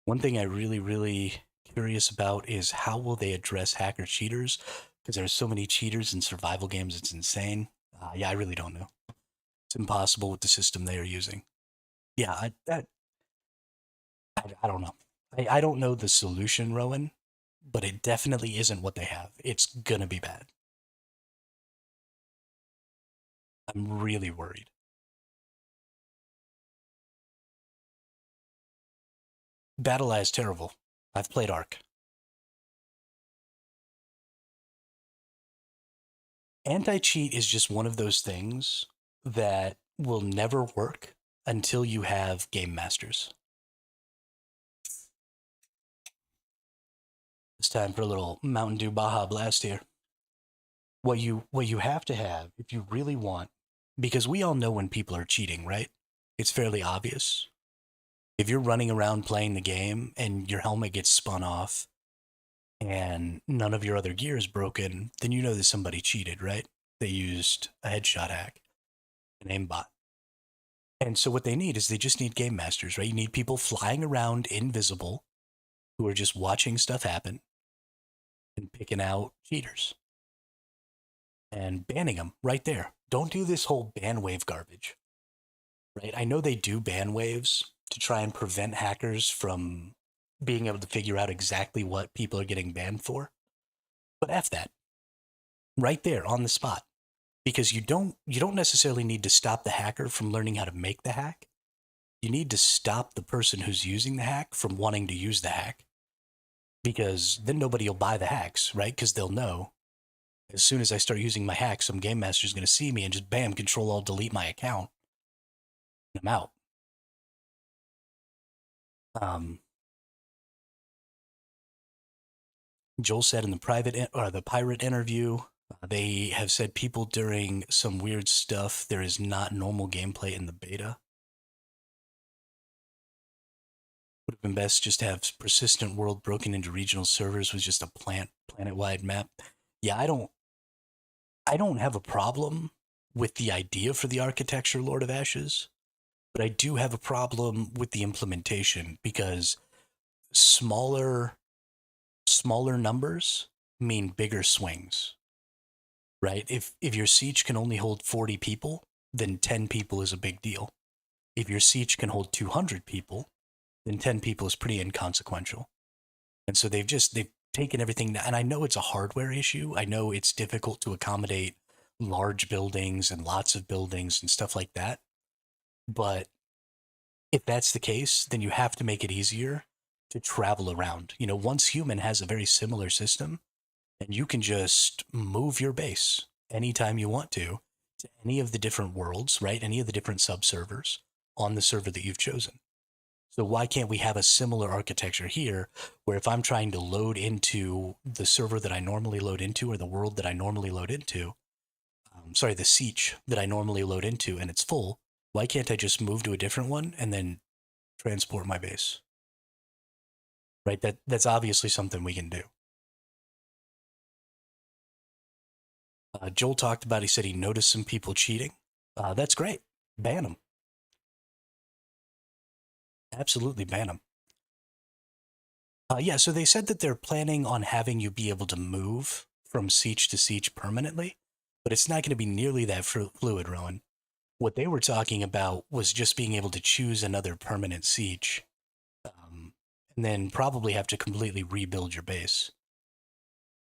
One thing I really curious about is how will they address hacker cheaters? Because there's so many cheaters in survival games, it's insane. Yeah, I really don't know. It's impossible with the system they are using. Yeah, I don't know. I don't know the solution, Rowan, but it definitely isn't what they have. It's gonna be bad. I'm really worried. Battle Eye is terrible. I've played Ark. Anti-cheat is just one of those things that will never work until you have game masters. It's time for a little Mountain Dew Baja Blast here. What you have to have if you really want, because we all know when people are cheating, right? It's fairly obvious. If you're running around playing the game and your helmet gets spun off and none of your other gear is broken, then you know that somebody cheated, right? They used a headshot hack, an aimbot. And so what they need is they just need game masters, right? You need people flying around invisible who are just watching stuff happen and picking out cheaters and banning them right there. Don't do this whole ban wave garbage, right? I know they do ban waves to try and prevent hackers from being able to figure out exactly what people are getting banned for. But F that. Right there on the spot. because you don't necessarily need to stop the hacker from learning how to make the hack. You need to stop the person who's using the hack from wanting to use the hack, because then nobody will buy the hacks, right? Because they'll know as soon as I start using my hack, some game master is going to see me and just bam, control alt delete my account, and I'm out. Um, Joel said in the the pirate interview, they have said people during some weird stuff. There is not normal gameplay in the beta. Would have been best just to have persistent world broken into regional servers with just a planet-wide map. Yeah, I don't have a problem with the idea for the architecture, Lord of Ashes, but I do have a problem with the implementation, because smaller smaller numbers mean bigger swings, right? If your siege can only hold 40 people, then 10 people is a big deal. If your siege can hold 200 people, then 10 people is pretty inconsequential. And so they've taken everything, and I know it's a hardware issue. I know it's difficult to accommodate large buildings and lots of buildings and stuff like that. But if that's the case, then you have to make it easier to travel around. Once Human has a very similar system, and you can just move your base anytime you want to any of the different worlds, right? Any of the different subservers on the server that you've chosen. So why can't we have a similar architecture here, where if I'm trying to load into the server that I normally load into, or the world that I normally load into, the siege that I normally load into, and it's full, why can't I just move to a different one and then transport my base? Right? That's obviously something we can do. Joel talked about, he said he noticed some people cheating. That's great. Ban them. Absolutely ban them. Yeah, so they said that they're planning on having you be able to move from siege to siege permanently, but it's not going to be nearly that fluid, Rowan. What they were talking about was just being able to choose another permanent siege, and then probably have to completely rebuild your base.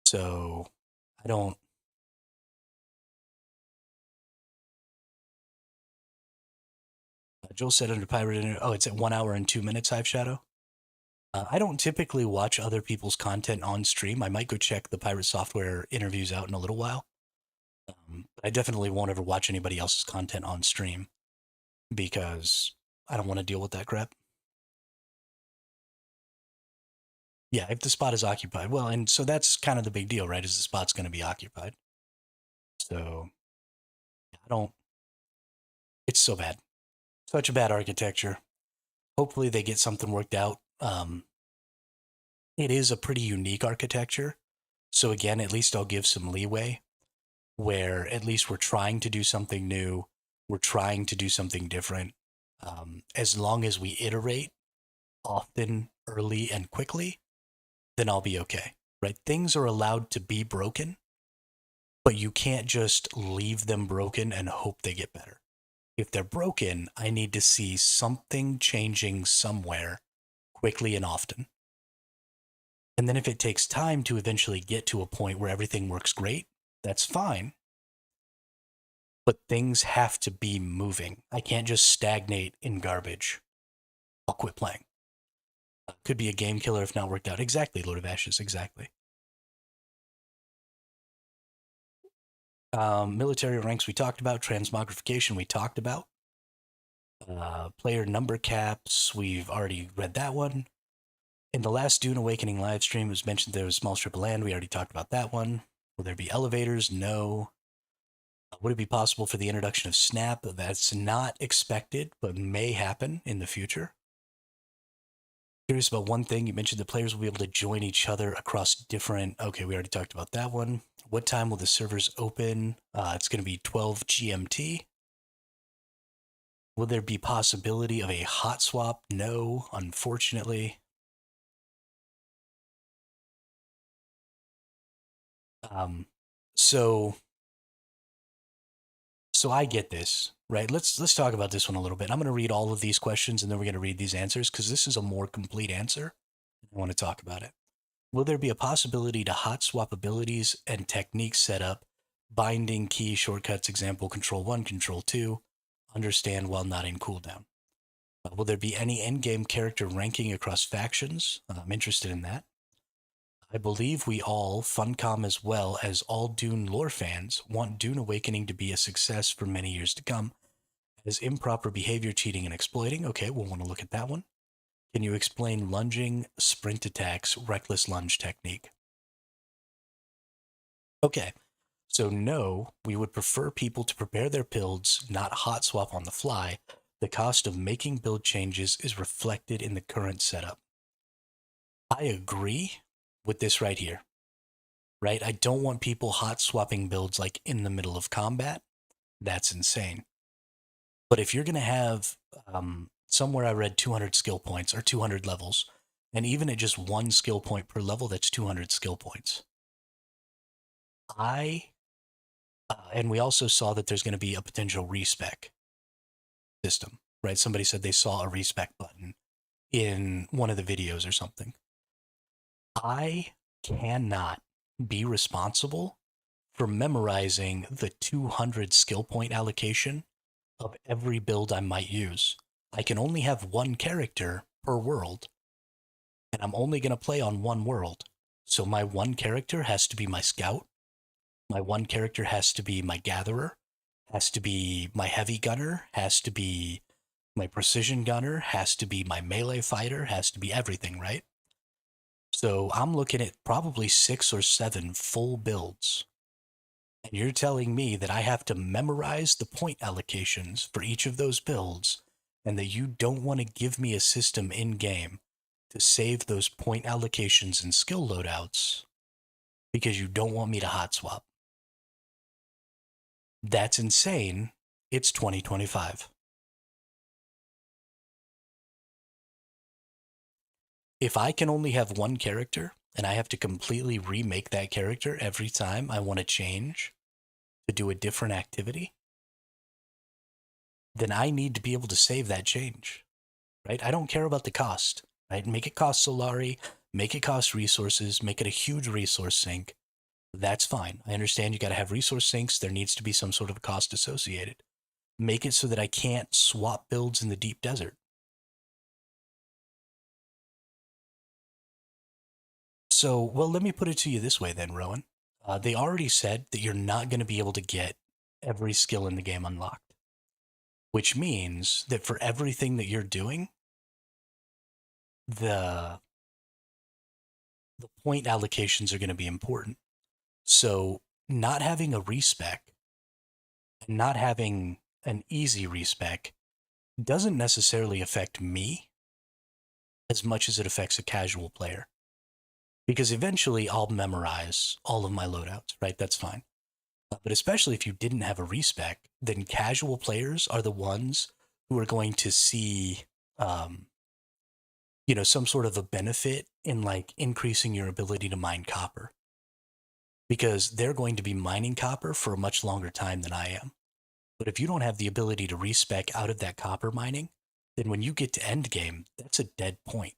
So I don't. Joel said under pirate. Oh, it's at 1 hour and 2 minutes. Hive Shadow. I don't typically watch other people's content on stream. I might go check the Pirate Software interviews out in a little while. I definitely won't ever watch anybody else's content on stream, because I don't want to deal with that crap. Yeah, if the spot is occupied, well, and so that's kind of the big deal, right? Is the spot's going to be occupied? So I don't. It's so bad, such a bad architecture. Hopefully they get something worked out. It is a pretty unique architecture, so again, at least I'll give some leeway, where at least we're trying to do something new, we're trying to do something different. As long as we iterate often, early, and quickly, then I'll be okay, right? Things are allowed to be broken, but you can't just leave them broken and hope they get better. If they're broken, I need to see something changing somewhere quickly and often. And then if it takes time to eventually get to a point where everything works great, that's fine. But things have to be moving. I can't just stagnate in garbage. I'll quit playing. Could be a game killer if not worked out. Exactly, Lord of Ashes, exactly. Military ranks we talked about. Transmogrification we talked about. Player number caps, we've already read that one. In the last Dune Awakening live stream, it was mentioned there was a small strip of land. We already talked about that one. Will there be elevators? No. Would it be possible for the introduction of Snap? That's not expected, but may happen in the future. Curious about one thing. You mentioned the players will be able to join each other across different. Okay, we already talked about that one. What time will the servers open? It's going to be 12 GMT. Will there be possibility of a hot swap? No, unfortunately. Um, so I get this, right? Let's talk about this one a little bit. I'm going to read all of these questions, and then we're going to read these answers, because this is a more complete answer. I want to talk about it. Will there be a possibility to hot swap abilities and techniques set up binding key shortcuts, example, control 1, control 2, understand while not in cooldown. Will there be any endgame character ranking across factions? I'm interested in that. I believe we all, Funcom as well as all Dune lore fans, want Dune Awakening to be a success for many years to come. As improper behavior, cheating, and exploiting. Okay, we'll want to look at that one. Can you explain lunging, sprint attacks, reckless lunge technique? Okay, so no, we would prefer people to prepare their builds, not hot swap on the fly. The cost of making build changes is reflected in the current setup. I agree with this right here, right? I don't want people hot swapping builds like in the middle of combat. That's insane. But if you're going to have, somewhere I read 200 skill points or 200 levels, and even at just one skill point per level, that's 200 skill points. And we also saw that there's going to be a potential respec system, right? Somebody said they saw a respec button in one of the videos or something. I cannot be responsible for memorizing the 200 skill point allocation of every build I might use. I can only have one character per world, and I'm only going to play on one world. So my one character has to be my scout. My one character has to be my gatherer, has to be my heavy gunner, has to be my precision gunner, has to be my melee fighter, has to be everything, right? So I'm looking at probably 6 or 7 full builds. And you're telling me that I have to memorize the point allocations for each of those builds, and that you don't want to give me a system in game to save those point allocations and skill loadouts because you don't want me to hot swap. That's insane. It's 2025. If I can only have one character and I have to completely remake that character every time I want to change to do a different activity, then I need to be able to save that change, right? I don't care about the cost, right? Make it cost Solari, make it cost resources, make it a huge resource sink. That's fine. I understand you got to have resource sinks. There needs to be some sort of a cost associated. Make it so that I can't swap builds in the deep desert. So, well, let me put it to you this way then, Rowan. They already said that you're not going to be able to get every skill in the game unlocked, which means that for everything that you're doing, the the point allocations are going to be important. So, not having a respec and not having an easy respec doesn't necessarily affect me as much as it affects a casual player. Because eventually I'll memorize all of my loadouts, right? That's fine. But especially if you didn't have a respec, then casual players are the ones who are going to see, um, some sort of a benefit in like increasing your ability to mine copper. Because they're going to be mining copper for a much longer time than I am. But if you don't have the ability to respec out of that copper mining, then when you get to end game, that's a dead point.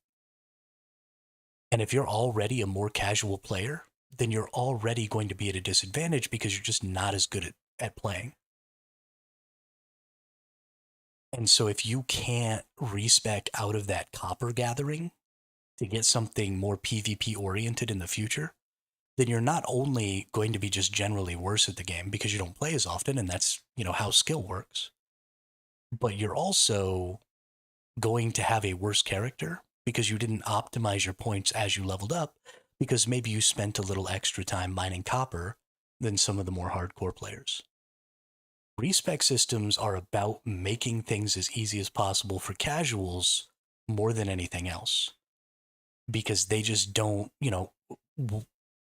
And if you're already a more casual player, then you're already going to be at a disadvantage because you're just not as good at playing. And so if you can't respec out of that copper gathering to get something more PvP oriented in the future, then you're not only going to be just generally worse at the game because you don't play as often, and that's, how skill works, but you're also going to have a worse character because you didn't optimize your points as you leveled up because maybe you spent a little extra time mining copper than some of the more hardcore players. Respec systems are about making things as easy as possible for casuals more than anything else because they just don't,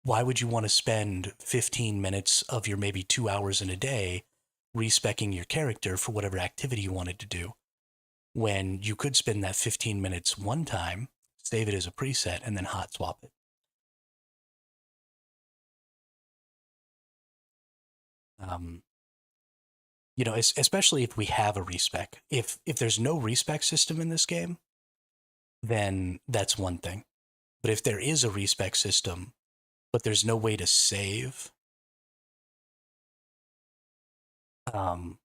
why would you want to spend 15 minutes of your maybe 2 hours in a day respecing your character for whatever activity you wanted to do when you could spend that 15 minutes one time, save it as a preset, and then hot swap it? Um, especially if we have a respec. If there's no respec system in this game, then that's one thing. But if there is a respec system, but there's no way to save um,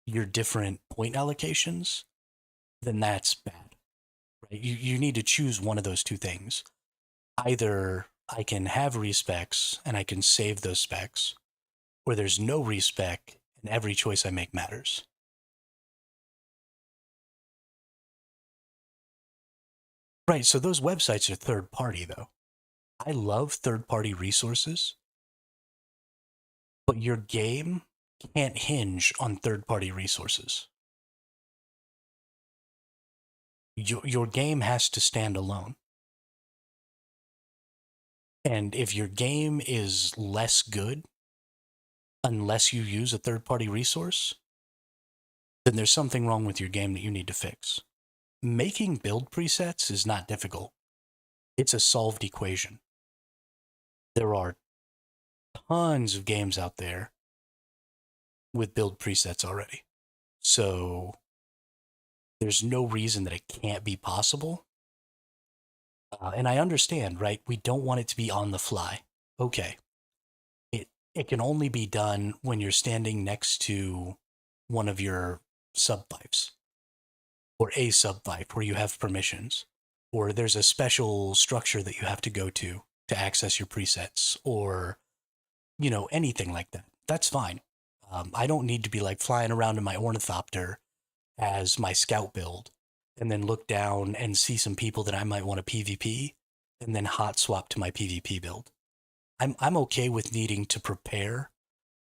your different point allocations, then that's bad. Right? You need to choose one of those two things. Either I can have respecs and I can save those specs, or there's no respec and every choice I make matters. Right, so those websites are third party though. I love third party resources, but your game can't hinge on third party resources. Your game has to stand alone. And if your game is less good unless you use a third party resource, then there's something wrong with your game that you need to fix. Making build presets is not difficult. It's a solved equation. There are tons of games out there with build presets already. So there's no reason that it can't be possible. And I understand, right? We don't want it to be on the fly. Okay. It can only be done when you're standing next to one of your sub pipes or a sub pipe where you have permissions, or there's a special structure that you have to go to access your presets, or anything like that. That's fine. I don't need to be like flying around in my ornithopter as my scout build and then look down and see some people that I might want to PvP and then hot swap to my PvP build. I'm okay with needing to prepare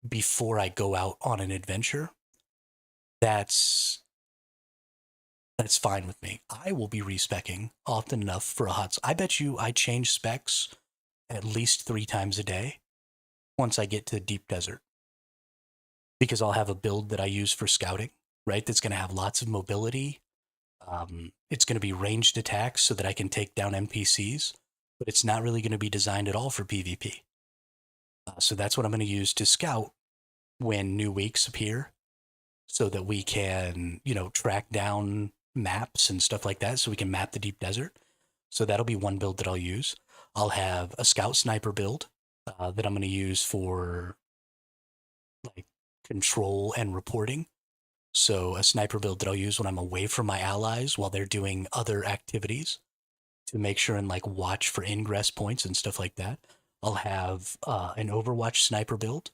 before I go out on an adventure. That's that's fine with me. I will be respecking often enough for a hot. I bet you I change specs at least 3 times a day once I get to deep desert, because I'll have a build that I use for scouting, right? That's going to have lots of mobility. It's going to be ranged attacks so that I can take down NPCs, but it's not really going to be designed at all for PvP. So that's what I'm going to use to scout when new weeks appear, so that we can, track down maps and stuff like that, so we can map the deep desert. So that'll be one build that I'll use. I'll have a scout sniper build that I'm going to use for like control and reporting. So a sniper build that I'll use when I'm away from my allies while they're doing other activities to make sure and like watch for ingress points and stuff like that. I'll have an Overwatch sniper build.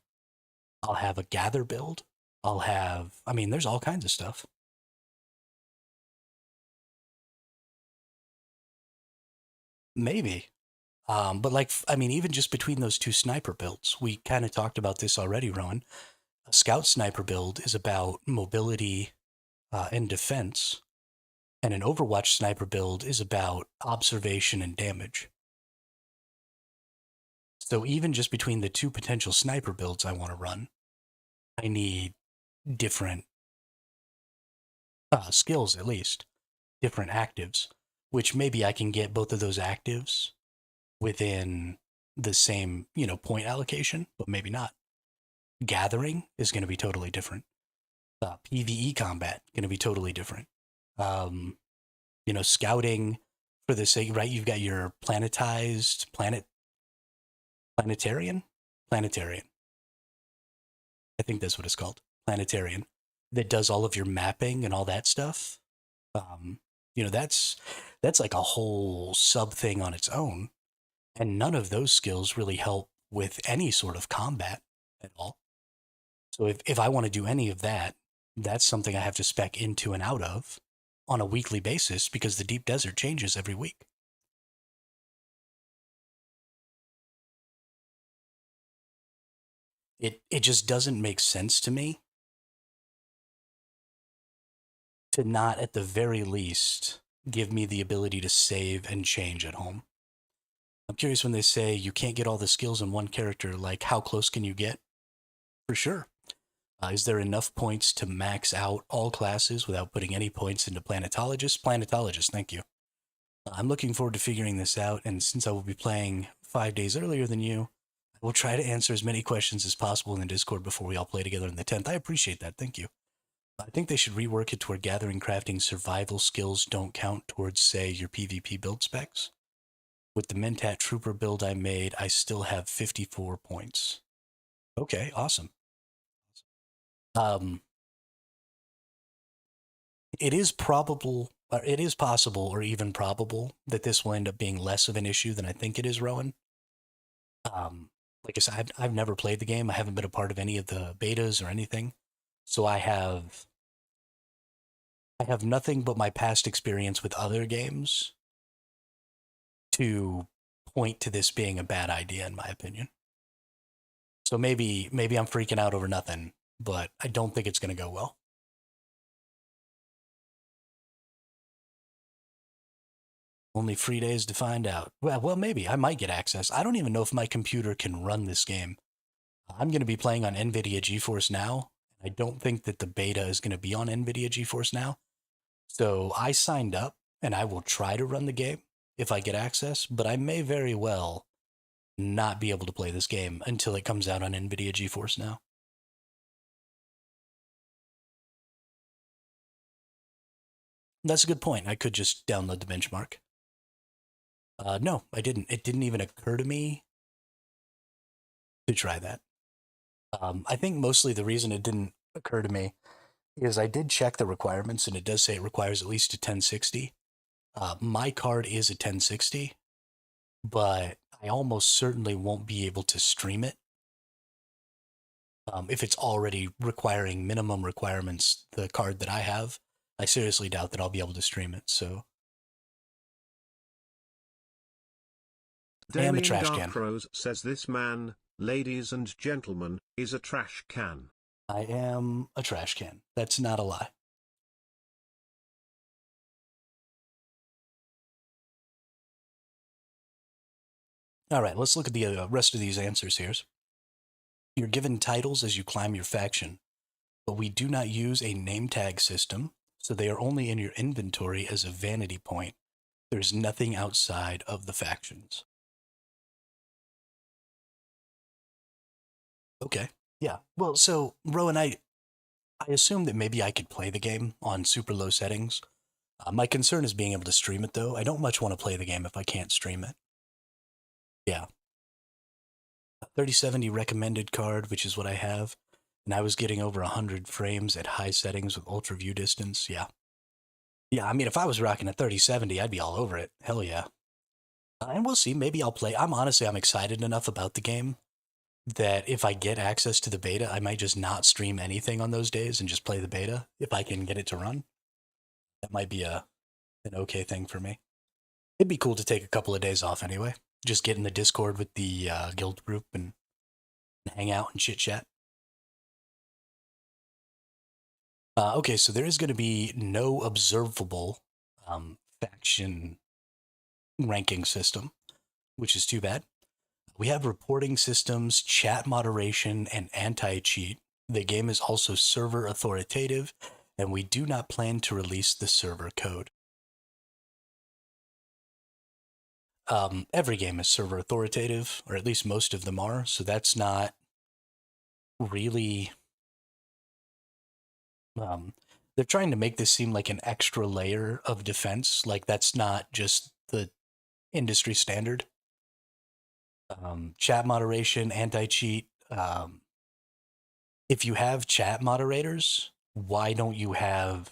I'll have a gather build. There's all kinds of stuff. Maybe. But even just between those two sniper builds, we kind of talked about this already, Rowan. A scout sniper build is about mobility and defense, and an Overwatch sniper build is about observation and damage. So even just between the two potential sniper builds I want to run, I need different skills, at least different actives, which maybe I can get both of those actives within the same, point allocation, but maybe not. Gathering is going to be totally different. PVE combat going to be totally different. Scouting for the sake, right? You've got your planetarian, planetarian. I think that's what it's called, planetarian, that does all of your mapping and all that stuff. Um, that's like a whole sub thing on its own, and none of those skills really help with any sort of combat at all. So if I want to do any of that, that's something I have to spec into and out of on a weekly basis, because the deep desert changes every week. It just doesn't make sense to me to not at the very least give me the ability to save and change at home. I'm curious when they say you can't get all the skills in one character, like how close can you get? For sure. Is there enough points to max out all classes without putting any points into planetologist? Planetologist, thank you. I'm looking forward to figuring this out, and since I will be playing 5 days earlier than you, I will try to answer as many questions as possible in the Discord before we all play together on the 10th. I appreciate that, thank you. I think they should rework it to where gathering, crafting, survival skills don't count towards, say, your PvP build specs. With the Mentat Trooper build I made, I still have 54 points. Okay, awesome. Um, it is probable, or it is possible, or even probable that this will end up being less of an issue than I think it is, Rowan. Um, like I said, I've never played the game. I haven't been a part of any of the betas or anything, so I have nothing but my past experience with other games to point to this being a bad idea, in my opinion. So maybe I'm freaking out over nothing, but I don't think it's going to go well. Only 3 days to find out. Well, maybe I might get access. I don't even know if my computer can run this game. I'm going to be playing on NVIDIA GeForce Now. I don't think that the beta is going to be on NVIDIA GeForce Now. So I signed up and I will try to run the game if I get access, but I may very well not be able to play this game until it comes out on NVIDIA GeForce Now. That's a good point. I could just download the benchmark. No, I didn't. It didn't even occur to me to try that. I think mostly the reason it didn't occur to me is I did check the requirements and it does say it requires at least a 1060. My card is a 1060, but I almost certainly won't be able to stream it if it's already requiring minimum requirements. The card that I have, I seriously doubt that I'll be able to stream it. So I am a Damien trash can. Darkrose says this man, ladies and gentlemen, is a trash can. I am a trash can. That's not a lie. All right, let's look at the rest of these answers here. You're given titles as you climb your faction, but we do not use a name tag system, so they are only in your inventory as a vanity point. There's nothing outside of the factions. Okay. Yeah. Well, so Rowan, I assume that maybe I could play the game on super low settings. My concern is being able to stream it, though. I don't much want to play the game if I can't stream it. Yeah. 3070 recommended card, which is what I have. And I was getting over 100 frames at high settings with ultra view distance. Yeah. Yeah, I mean, if I was rocking a 3070, I'd be all over it. Hell yeah. And we'll see. Maybe I'll play. I'm excited enough about the game that if I get access to the beta, I might just not stream anything on those days and just play the beta if I can get it to run. That might be an okay thing for me. It'd be cool to take a couple of days off anyway. Just get in the Discord with the guild group and hang out and chit chat. Okay, so there is going to be no observable faction ranking system, which is too bad. We have reporting systems, chat moderation, and anti-cheat. The game is also server authoritative, and we do not plan to release the server code. Every game is server authoritative, or at least most of them are, so that's not really... they're trying to make this seem like an extra layer of defense, like that's not just the industry standard. Chat moderation, anti-cheat. If you have chat moderators, why don't you have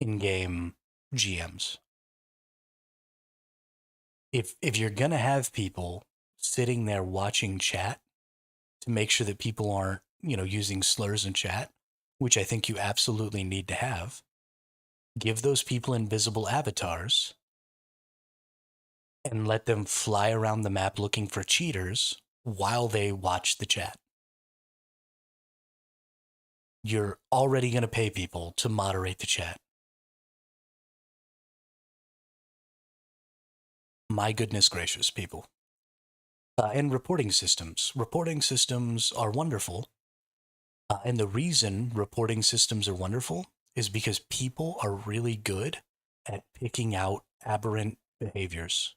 in-game GMs? If you're gonna have people sitting there watching chat to make sure that people aren't, using slurs in chat, which I think you absolutely need to have, give those people invisible avatars and let them fly around the map looking for cheaters while they watch the chat. You're already going to pay people to moderate the chat. My goodness gracious, people. And reporting systems. Reporting systems are wonderful. And the reason reporting systems are wonderful is because people are really good at picking out aberrant behaviors.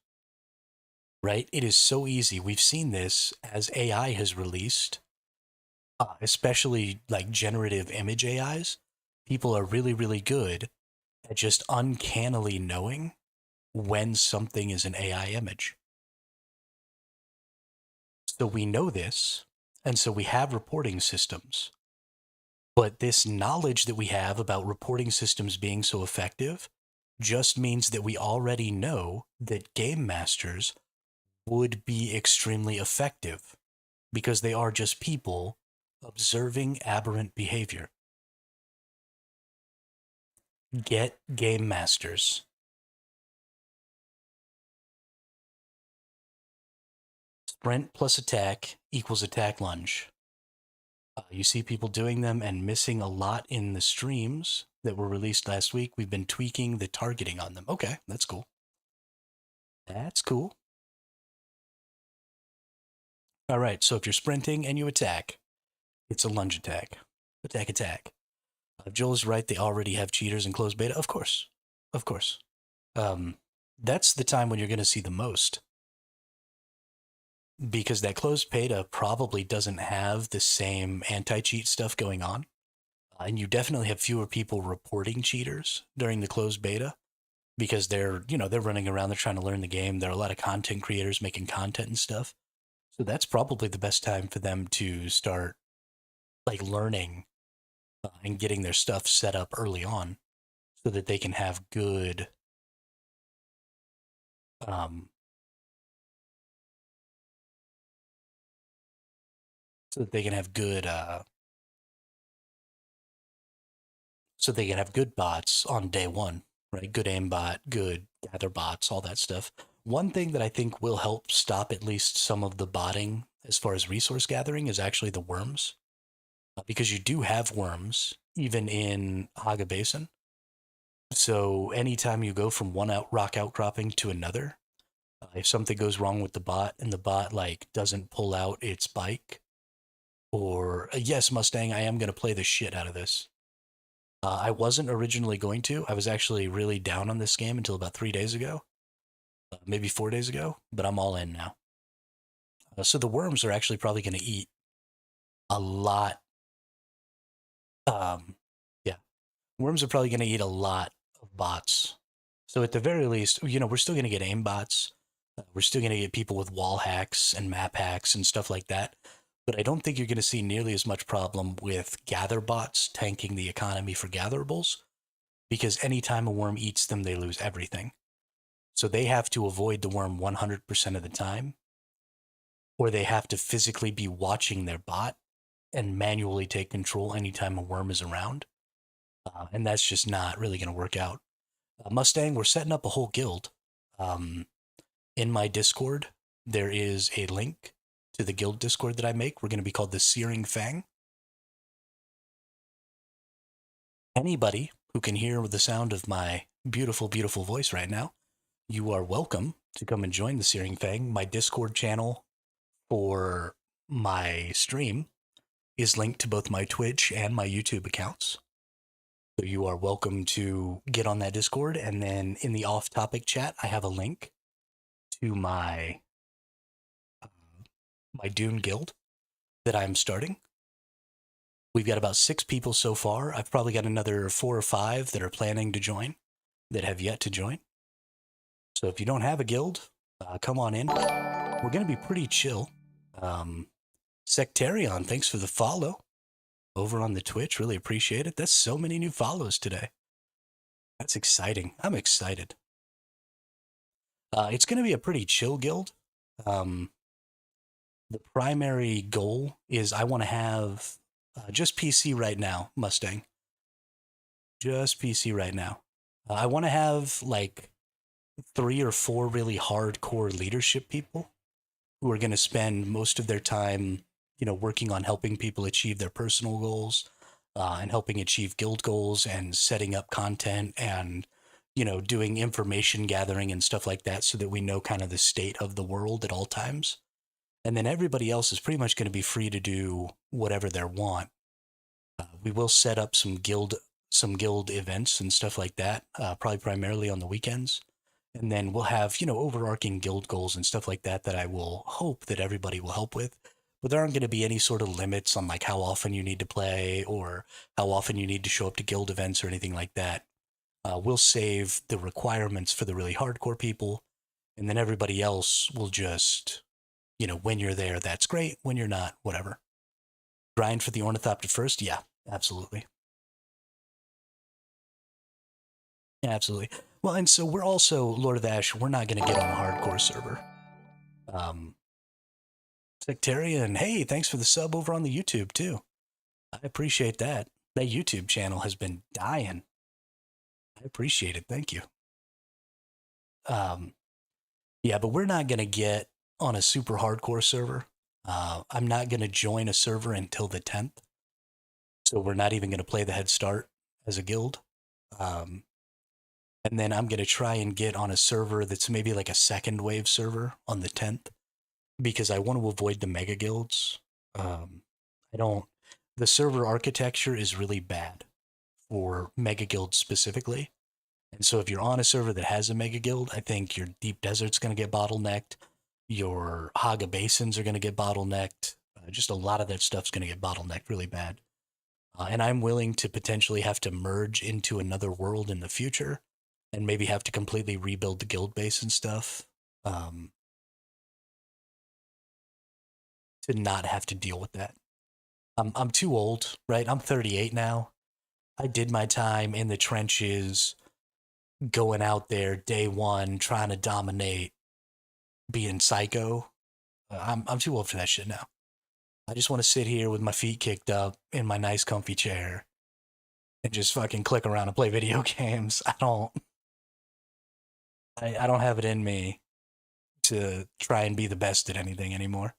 Right? It is so easy. We've seen this as AI has released, especially like generative image AIs. People are really, really good at just uncannily knowing when something is an AI image. So we know this, and so we have reporting systems. But this knowledge that we have about reporting systems being so effective just means that we already know that game masters would be extremely effective because they are just people observing aberrant behavior. Get game masters. Sprint plus attack equals attack lunge. You see people doing them and missing a lot in the streams that were released last week. We've been tweaking the targeting on them. Okay, that's cool. That's cool. All right, so if you're sprinting and you attack, it's a lunge attack. Attack, attack. Joel is right. They already have cheaters in closed beta. Of course. Of course. That's the time when you're going to see the most. Because that closed beta probably doesn't have the same anti-cheat stuff going on. And you definitely have fewer people reporting cheaters during the closed beta because they're running around, they're trying to learn the game. There are a lot of content creators making content and stuff. So that's probably the best time for them to start like learning and getting their stuff set up early on so that they can have good so that they can have good so they can have good bots on day one, right? Good aimbot, good gather bots, all that stuff. One thing that I think will help stop at least some of the botting as far as resource gathering is actually the worms, because you do have worms even in Haga Basin. So anytime you go from one rock outcropping to another, if something goes wrong with the bot and the bot like doesn't pull out its bike, or yes, Mustang, I am going to play the shit out of this. I wasn't originally going to. I was actually really down on this game until about 3 days ago, maybe 4 days ago, but I'm all in now. So the worms are actually probably going to eat a lot. Yeah, worms are probably going to eat a lot of bots. So at the very least, we're still going to get aim bots. We're still going to get people with wall hacks and map hacks and stuff like that. But I don't think you're going to see nearly as much problem with gather bots tanking the economy for gatherables, because anytime a worm eats them, they lose everything. So they have to avoid the worm 100% of the time, or they have to physically be watching their bot and manually take control anytime a worm is around. And that's just not really going to work out. Mustang, we're setting up a whole guild. In my Discord, there is a link to the guild Discord that I make. We're going to be called the Searing Fang. Anybody who can hear the sound of my beautiful, beautiful voice right now, you are welcome to come and join the Searing Fang. My Discord channel for my stream is linked to both my Twitch and my YouTube accounts. So you are welcome to get on that Discord. And then in the off-topic chat, I have a link to my Dune guild that I'm starting. We've got about 6 people so far. I've probably got another 4 or 5 that are planning to join that have yet to join. So if you don't have a guild, come on in. We're going to be pretty chill. Sectarion, thanks for the follow over on the Twitch. Really appreciate it. That's so many new follows today. That's exciting. I'm excited. It's going to be a pretty chill guild. The primary goal is I want to have just PC right now, Mustang. Just PC right now. I want to have like 3 or 4 really hardcore leadership people who are going to spend most of their time, working on helping people achieve their personal goals and helping achieve guild goals and setting up content and, doing information gathering and stuff like that so that we know kind of the state of the world at all times. And then everybody else is pretty much going to be free to do whatever they want. We will set up some guild events and stuff like that, probably primarily on the weekends. And then we'll have, overarching guild goals and stuff like that I will hope that everybody will help with. But there aren't going to be any sort of limits on like how often you need to play or how often you need to show up to guild events or anything like that. We'll save the requirements for the really hardcore people. And then everybody else will just, when you're there, that's great. When you're not, whatever. Grind for the Ornithopter first? Yeah. Absolutely. Absolutely. Well, and so we're also Lord of Ash. We're not going to get on a hardcore server. Um, Sectarian, hey, thanks for the sub over on the YouTube too. I appreciate that. That YouTube channel has been dying. I appreciate it. Thank you. Um, yeah, but we're not going to get on a super hardcore server. I'm not going to join a server until the 10th. So we're not even going to play the head start as a guild. Um, and then I'm going to try and get on a server that's maybe like a second wave server on the 10th because I want to avoid the mega guilds. I don't, the server architecture is really bad for mega guilds specifically. And so if you're on a server that has a mega guild, I think your deep desert's going to get bottlenecked. Your Haga basins are going to get bottlenecked. Just a lot of that stuff's going to get bottlenecked really bad. And I'm willing to potentially have to merge into another world in the future and maybe have to completely rebuild the guild base and stuff um, to not have to deal with that. I'm too old, right? I'm 38 now. I did my time in the trenches, going out there day one, trying to dominate, being psycho. I'm too old for that shit now. I just want to sit here with my feet kicked up in my nice comfy chair and just fucking click around and play video games. I don't have it in me to try and be the best at anything anymore.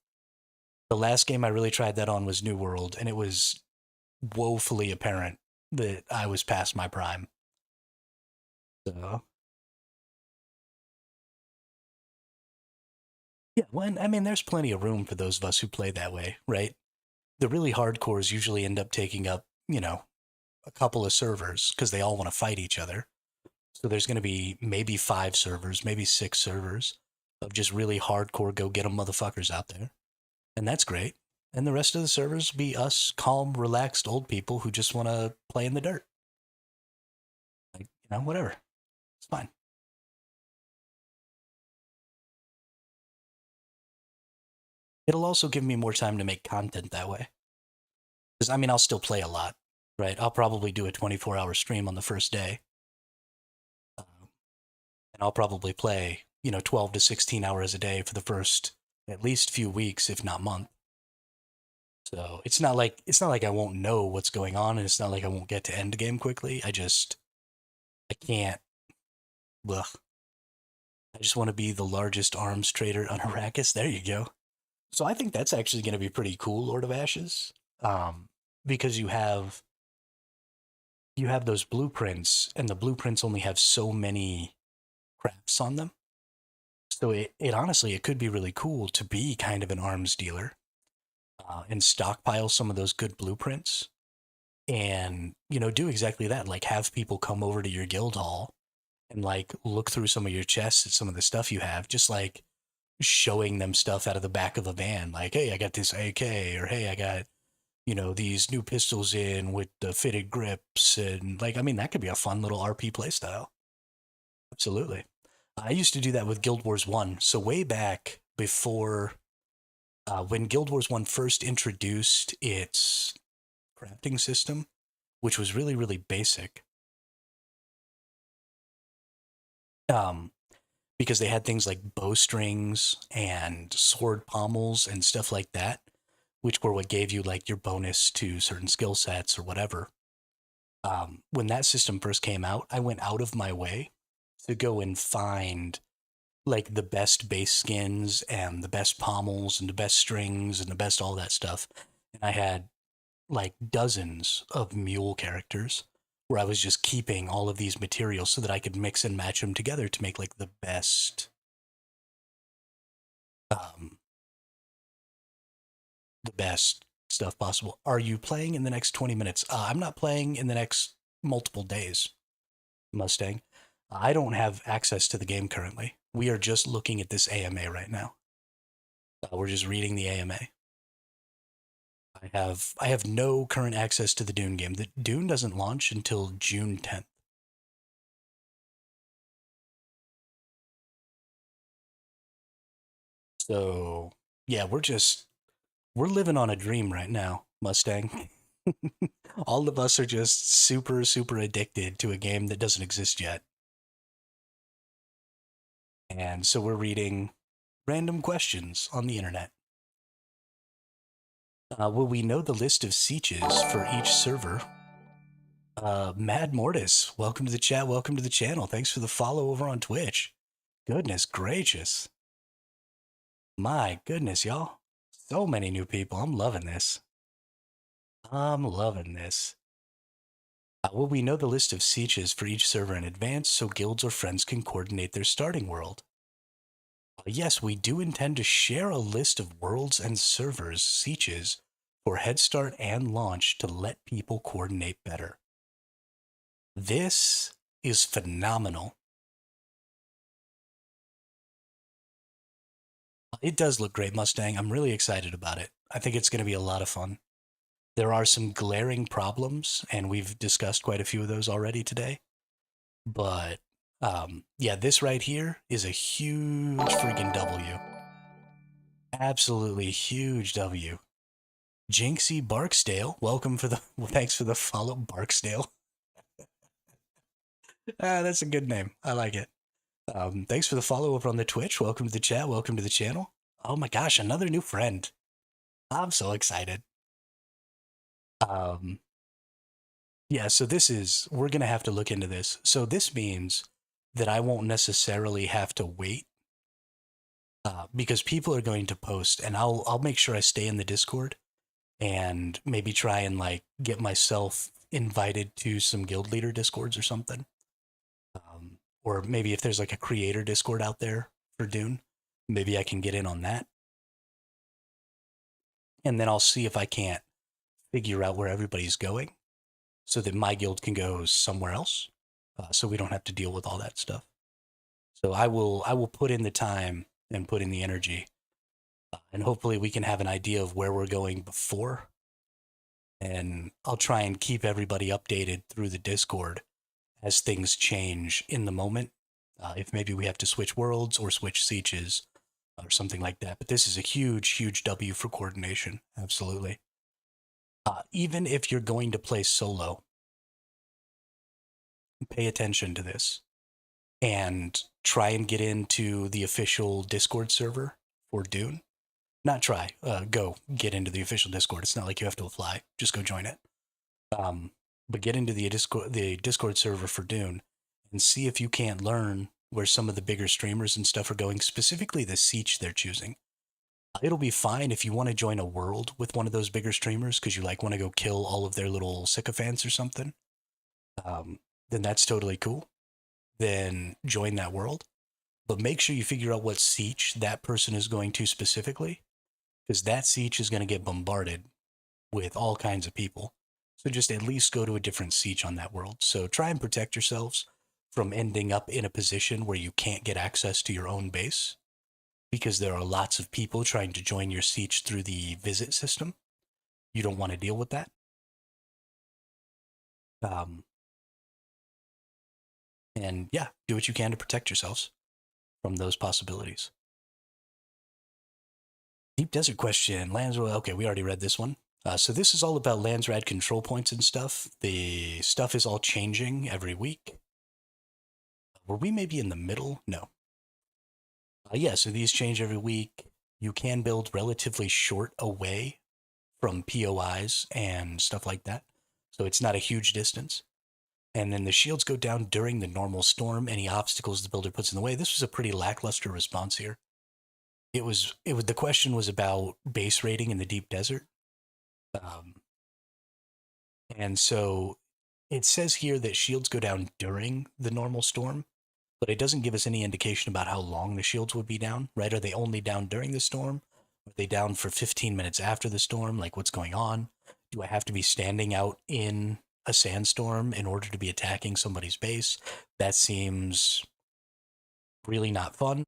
The last game I really tried that on was New World, and it was woefully apparent that I was past my prime. So yeah, well, I mean, there's plenty of room for those of us who play that way, right? The really hardcores usually end up taking up, a couple of servers because they all want to fight each other. So there's going to be maybe 5 servers, maybe 6 servers of just really hardcore go get 'em motherfuckers out there. And that's great. And the rest of the servers be us calm, relaxed old people who just want to play in the dirt. Like, whatever. It's fine. It'll also give me more time to make content that way. Because, I mean, I'll still play a lot, right? I'll probably do a 24-hour stream on the first day. And I'll probably play, 12 to 16 hours a day for the first at least few weeks, if not month. So it's not like I won't know what's going on, and it's not like I won't get to end game quickly. I can't. Ugh. I just want to be the largest arms trader on Arrakis. There you go. So I think that's actually going to be pretty cool, Lord of Ashes, because you have those blueprints, and the blueprints only have so many crafts on them. So it honestly, it could be really cool to be kind of an arms dealer and stockpile some of those good blueprints and, do exactly that. Like have people come over to your guild hall and like look through some of your chests at some of the stuff you have, just like showing them stuff out of the back of a van. Like, hey, I got this AK, or hey, I got, these new pistols in with the fitted grips. And like, I mean, that could be a fun little RP playstyle. Absolutely. I used to do that with Guild Wars 1. So way back before, when Guild Wars 1 first introduced its crafting system, which was really, really basic, um, because they had things like bowstrings and sword pommels and stuff like that, which were what gave you like your bonus to certain skill sets or whatever. When that system first came out, I went out of my way to go and find like the best base skins and the best pommels and the best strings and the best all that stuff. And I had like dozens of mule characters where I was just keeping all of these materials so that I could mix and match them together to make like um, the best stuff possible. Are you playing in the next 20 minutes? I'm not playing in the next multiple days, Mustang. I don't have access to the game currently. We are just looking at this AMA right now. We're just reading the AMA. I have no current access to the Dune game. The Dune doesn't launch until June 10th. So yeah, we're living on a dream right now, Mustang. All of us are just super, super addicted to a game that doesn't exist yet. And so we're reading random questions on the internet. Will we know the list of sieges for each server? Mad Mortis, welcome to the chat. Welcome to the channel. Thanks for the follow over on Twitch. Goodness gracious. My goodness, y'all. So many new people. I'm loving this. I'm loving this. Will we know the list of sieges for each server in advance so guilds or friends can coordinate their starting world? Yes, we do intend to share a list of worlds and servers sieges for Head Start and launch to let people coordinate better. This is phenomenal. It does look great, Mustang. I'm really excited about it. I think it's going to be a lot of fun. There are some glaring problems, and we've discussed quite a few of those already today. But yeah, this right here is a huge freaking W. Absolutely huge W. Jinxie Barksdale, welcome for the thanks for the follow, Barksdale. That's a good name. I like it. Thanks for the follow over on the Twitch. Welcome to the chat. Welcome to the channel. Oh my gosh, another new friend. I'm so excited. Um, yeah, so we're going to have to look into this. So this means that I won't necessarily have to wait because people are going to post, and I'll make sure I stay in the Discord and maybe try and like get myself invited to some guild leader Discords or something. Or maybe if there's like a creator Discord out there for Dune, maybe I can get in on that. And then I'll see if I can't figure out where everybody's going so that my guild can go somewhere else. So we don't have to deal with all that stuff. So I will put in the time and put in the energy, and hopefully we can have an idea of where we're going before. And I'll try and keep everybody updated through the Discord as things change in the moment. If maybe we have to switch worlds or switch sieges or something like that. But this is a huge, huge W for coordination. Absolutely. Even if you're going to play solo, pay attention to this and try and get into the official Discord server for Dune. Not try, go get into the official Discord. It's not like you have to apply. Just go join it. But get into the Discord server for Dune and see if you can't learn where some of the bigger streamers and stuff are going, specifically the siege they're choosing. It'll be fine if you want to join a world with one of those bigger streamers because you like want to go kill all of their little sycophants or something. Then that's totally cool. Then join that world. But make sure you figure out what siege that person is going to specifically, because that siege is going to get bombarded with all kinds of people. So just at least go to a different siege on that world. So try and protect yourselves from ending up in a position where you can't get access to your own base, because there are lots of people trying to join your siege through the visit system. You don't want to deal with that. And yeah, do what you can to protect yourselves from those possibilities. Deep Desert question. Okay, we already read this one. So this is all about Landsrad control points and stuff. The stuff is all changing every week. Were we maybe in the middle? No. Yeah, so these change every week. You can build relatively short away from POIs and stuff like that. So it's not a huge distance. And then the shields go down during the normal storm. Any obstacles the builder puts in the way. This was a pretty lackluster response here. The question was about base rating in the deep desert. And so it says here that shields go down during the normal storm, but it doesn't give us any indication about how long the shields would be down, right? Are they only down during the storm? Are they down for 15 minutes after the storm? Like, what's going on? Do I have to be standing out in a sandstorm in order to be attacking somebody's base? That seems really not fun.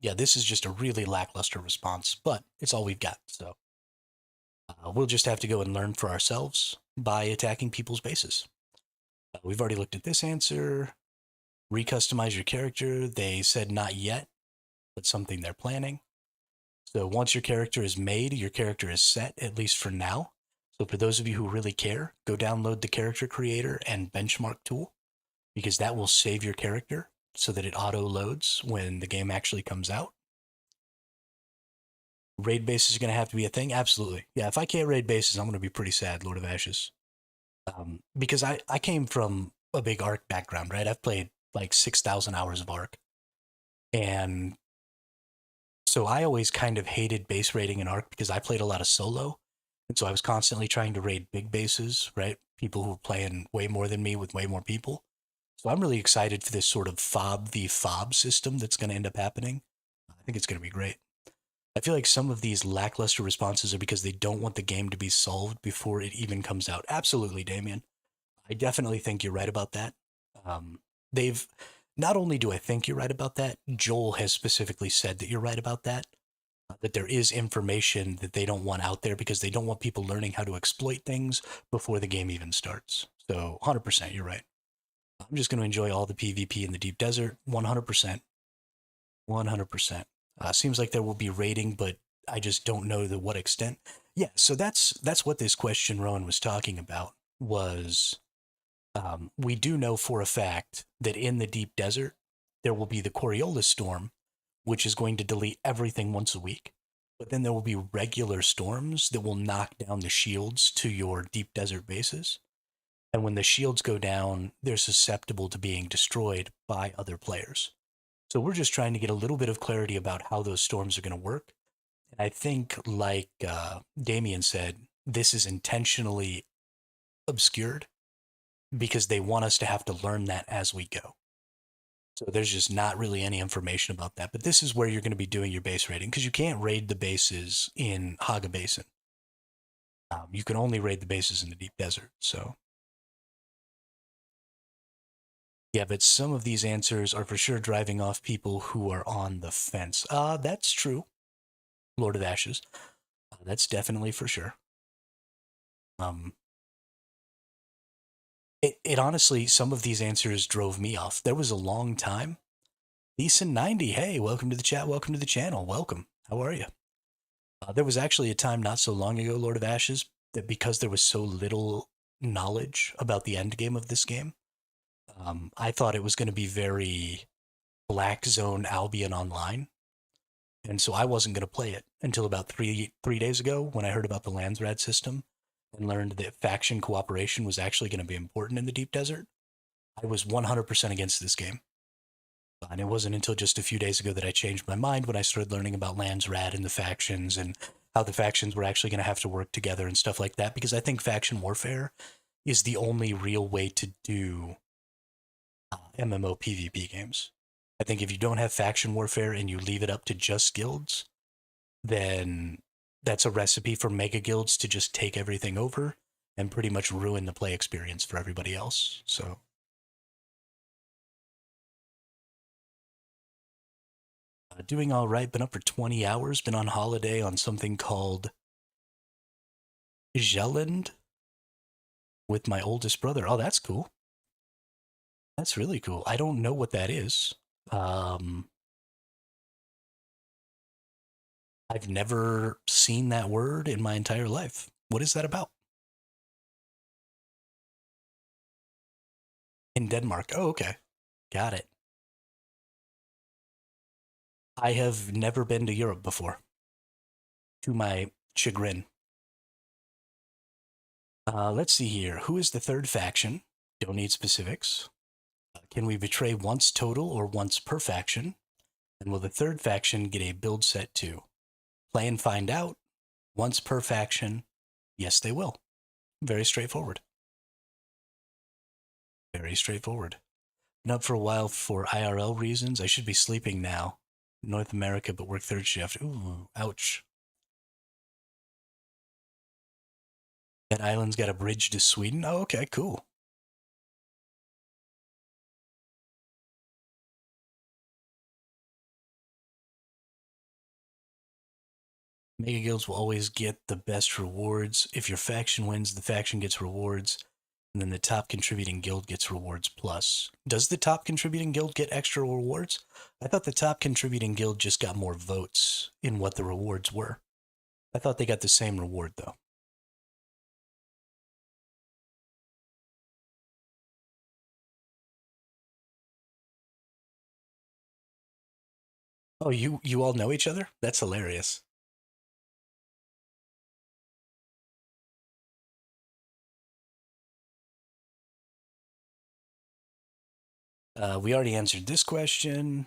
Yeah, this is just a really lackluster response, but it's all we've got. So we'll just have to go and learn for ourselves by attacking people's bases. We've already looked at this answer. Recustomize your character. They said not yet, but something they're planning. So once your character is made, your character is set, at least for now. So for those of you who really care, go download the character creator and benchmark tool because that will save your character so that it auto loads when the game actually comes out. Raid bases are going to have to be a thing? Absolutely. Yeah, if I can't raid bases, I'm going to be pretty sad, Lord of Ashes. Because I came from a big Arc background, right? I've played like 6,000 hours of Arc. And so I always kind of hated base raiding in Arc because I played a lot of solo. And so I was constantly trying to raid big bases, right? People who were playing way more than me with way more people. So I'm really excited for this sort of fob v fob system that's going to end up happening. I think it's going to be great. I feel like some of these lackluster responses are because they don't want the game to be solved before it even comes out. Absolutely, Damien. I definitely think you're right about that. They've not only do I think you're right about that, Joel has specifically said that you're right about that. That there is information that they don't want out there because they don't want people learning how to exploit things before the game even starts. So 100%, you're right. I'm just going to enjoy all the PvP in the deep desert. 100%. 100%. Seems like there will be raiding, but I just don't know to what extent. Yeah, so that's what this question Rowan was talking about was we do know for a fact that in the deep desert, there will be the Coriolis storm, which is going to delete everything once a week. But then there will be regular storms that will knock down the shields to your deep desert bases. And when the shields go down, they're susceptible to being destroyed by other players. So we're just trying to get a little bit of clarity about how those storms are going to work. And I think, like Damien said, this is intentionally obscured because they want us to have to learn that as we go. So there's just not really any information about that. But this is where you're going to be doing your base raiding because you can't raid the bases in Haga Basin. You can only raid the bases in the deep desert. So yeah, but some of these answers are for sure driving off people who are on the fence. That's true, Lord of Ashes. That's definitely for sure. Um, it honestly, some of these answers drove me off. There was a long time. Decent90, hey, welcome to the chat, welcome to the channel, welcome. How are you? There was actually a time not so long ago, Lord of Ashes, that because there was so little knowledge about the end game of this game, I thought it was going to be very Black Zone Albion Online. And so I wasn't going to play it until about three days ago when I heard about the Landsrad system and learned that faction cooperation was actually going to be important in the deep desert. I was 100% against this game. And it wasn't until just a few days ago that I changed my mind when I started learning about Landsrad and the factions and how the factions were actually going to have to work together and stuff like that. Because I think faction warfare is the only real way to do MMO PvP games. I think if you don't have faction warfare and you leave it up to just guilds, then that's a recipe for mega guilds to just take everything over and pretty much ruin the play experience for everybody else. So doing all right, been up for 20 hours, been on holiday on something called Jelland with my oldest brother. Oh, that's cool. That's really cool. I don't know what that is. Um, I've never seen that word in my entire life. What is that about? In Denmark. Oh, okay. Got it. I have never been to Europe before, to my chagrin. Let's see here. Who is the third faction? Don't need specifics. Can we betray once total or once per faction? And will the third faction get a build set too? Play and find out. Once per faction. Yes, they will. Very straightforward. Very straightforward. Been up for a while for IRL reasons. I should be sleeping now. North America, but work third shift. Ooh, ouch. That island's got a bridge to Sweden? Oh, okay, cool. Mega guilds will always get the best rewards. If your faction wins, the faction gets rewards. And then the top contributing guild gets rewards plus. Does the top contributing guild get extra rewards? I thought the top contributing guild just got more votes in what the rewards were. I thought they got the same reward, though. Oh, you all know each other? That's hilarious. We already answered this question.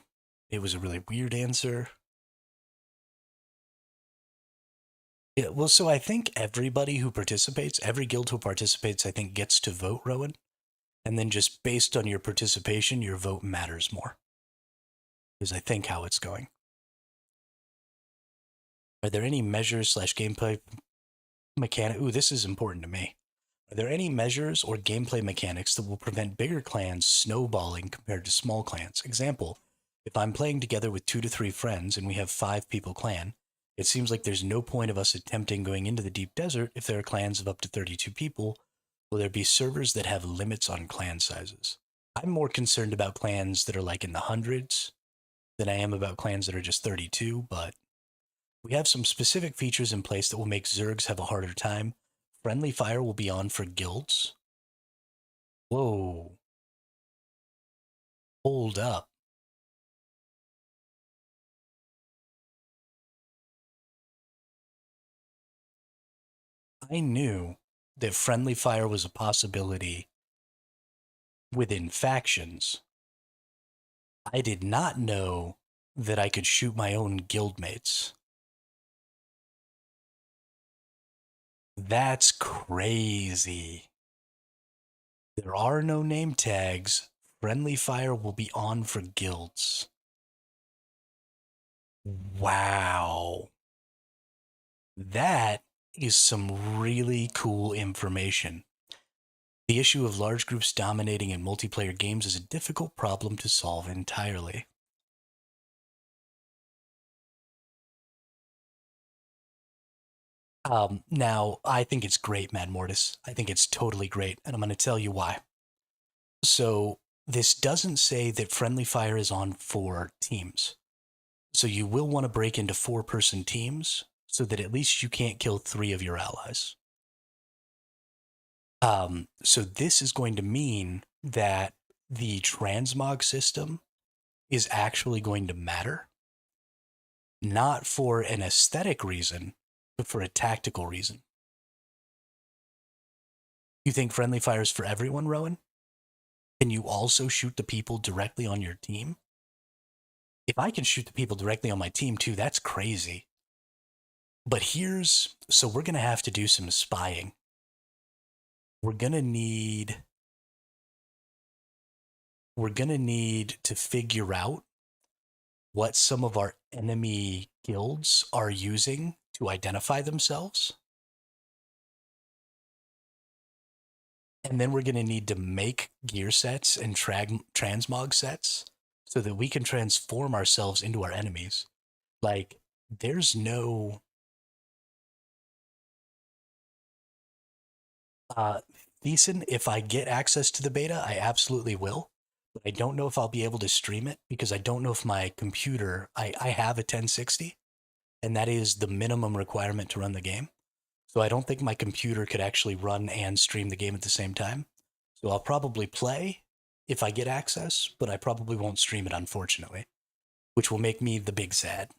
It was a really weird answer. Yeah, well, so I think everybody who participates, every guild who participates, I think gets to vote, Rowan. And then just based on your participation, your vote matters more. Is I think how it's going. Are there any measures slash gameplay mechanic? Ooh, this is important to me. Are there any measures or gameplay mechanics that will prevent bigger clans snowballing compared to small clans? Example, if I'm playing together with 2 to 3 friends and we have 5 people clan, it seems like there's no point of us attempting going into the deep desert if there are clans of up to 32 people. Will there be servers that have limits on clan sizes? I'm more concerned about clans that are like in the hundreds than I am about clans that are just 32, but we have some specific features in place that will make Zergs have a harder time. Friendly fire will be on for guilds. Whoa. Hold up. I knew that friendly fire was a possibility within factions. I did not know that I could shoot my own guildmates. That's crazy. There are no name tags. Friendly fire will be on for guilds. Wow. That is some really cool information. The issue of large groups dominating in multiplayer games is a difficult problem to solve entirely. Now, I think it's great, Mad Mortis. I think it's totally great, and I'm going to tell you why. So, this doesn't say that friendly fire is on for teams. So, you will want to break into 4-person teams so that at least you can't kill 3 of your allies. So this is going to mean that the transmog system is actually going to matter, not for an aesthetic reason, but for a tactical reason. You think friendly fire is for everyone, Rowan? Can you also shoot the people directly on your team? If I can shoot the people directly on my team too, that's crazy. But so we're going to have to do some spying. We're going to need to figure out what some of our enemy guilds are using to identify themselves. And then we're going to need to make gear sets and transmog sets so that we can transform ourselves into our enemies. Like, there's no... Thiessen, if I get access to the beta, I absolutely will. But I don't know if I'll be able to stream it because I don't know if my computer... I have a 1060, and that is the minimum requirement to run the game. So I don't think my computer could actually run and stream the game at the same time. So I'll probably play if I get access, but I probably won't stream it, unfortunately, which will make me the big sad.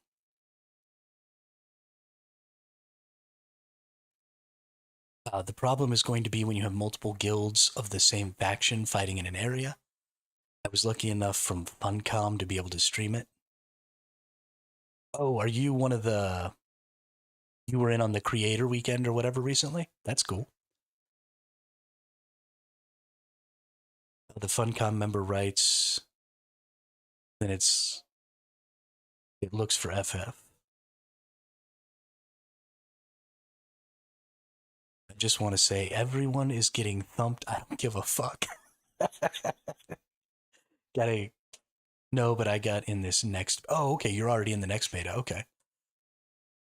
The problem is going to be when you have multiple guilds of the same faction fighting in an area. I was lucky enough from Funcom to be able to stream it. Oh, are you one of the... You were in on the creator weekend or whatever recently? That's cool. The Funcom member writes, then it looks for FF. I just want to say everyone is getting thumped. I don't give a fuck. No, but I got in this next. Oh, okay. You're already in the next beta. Okay.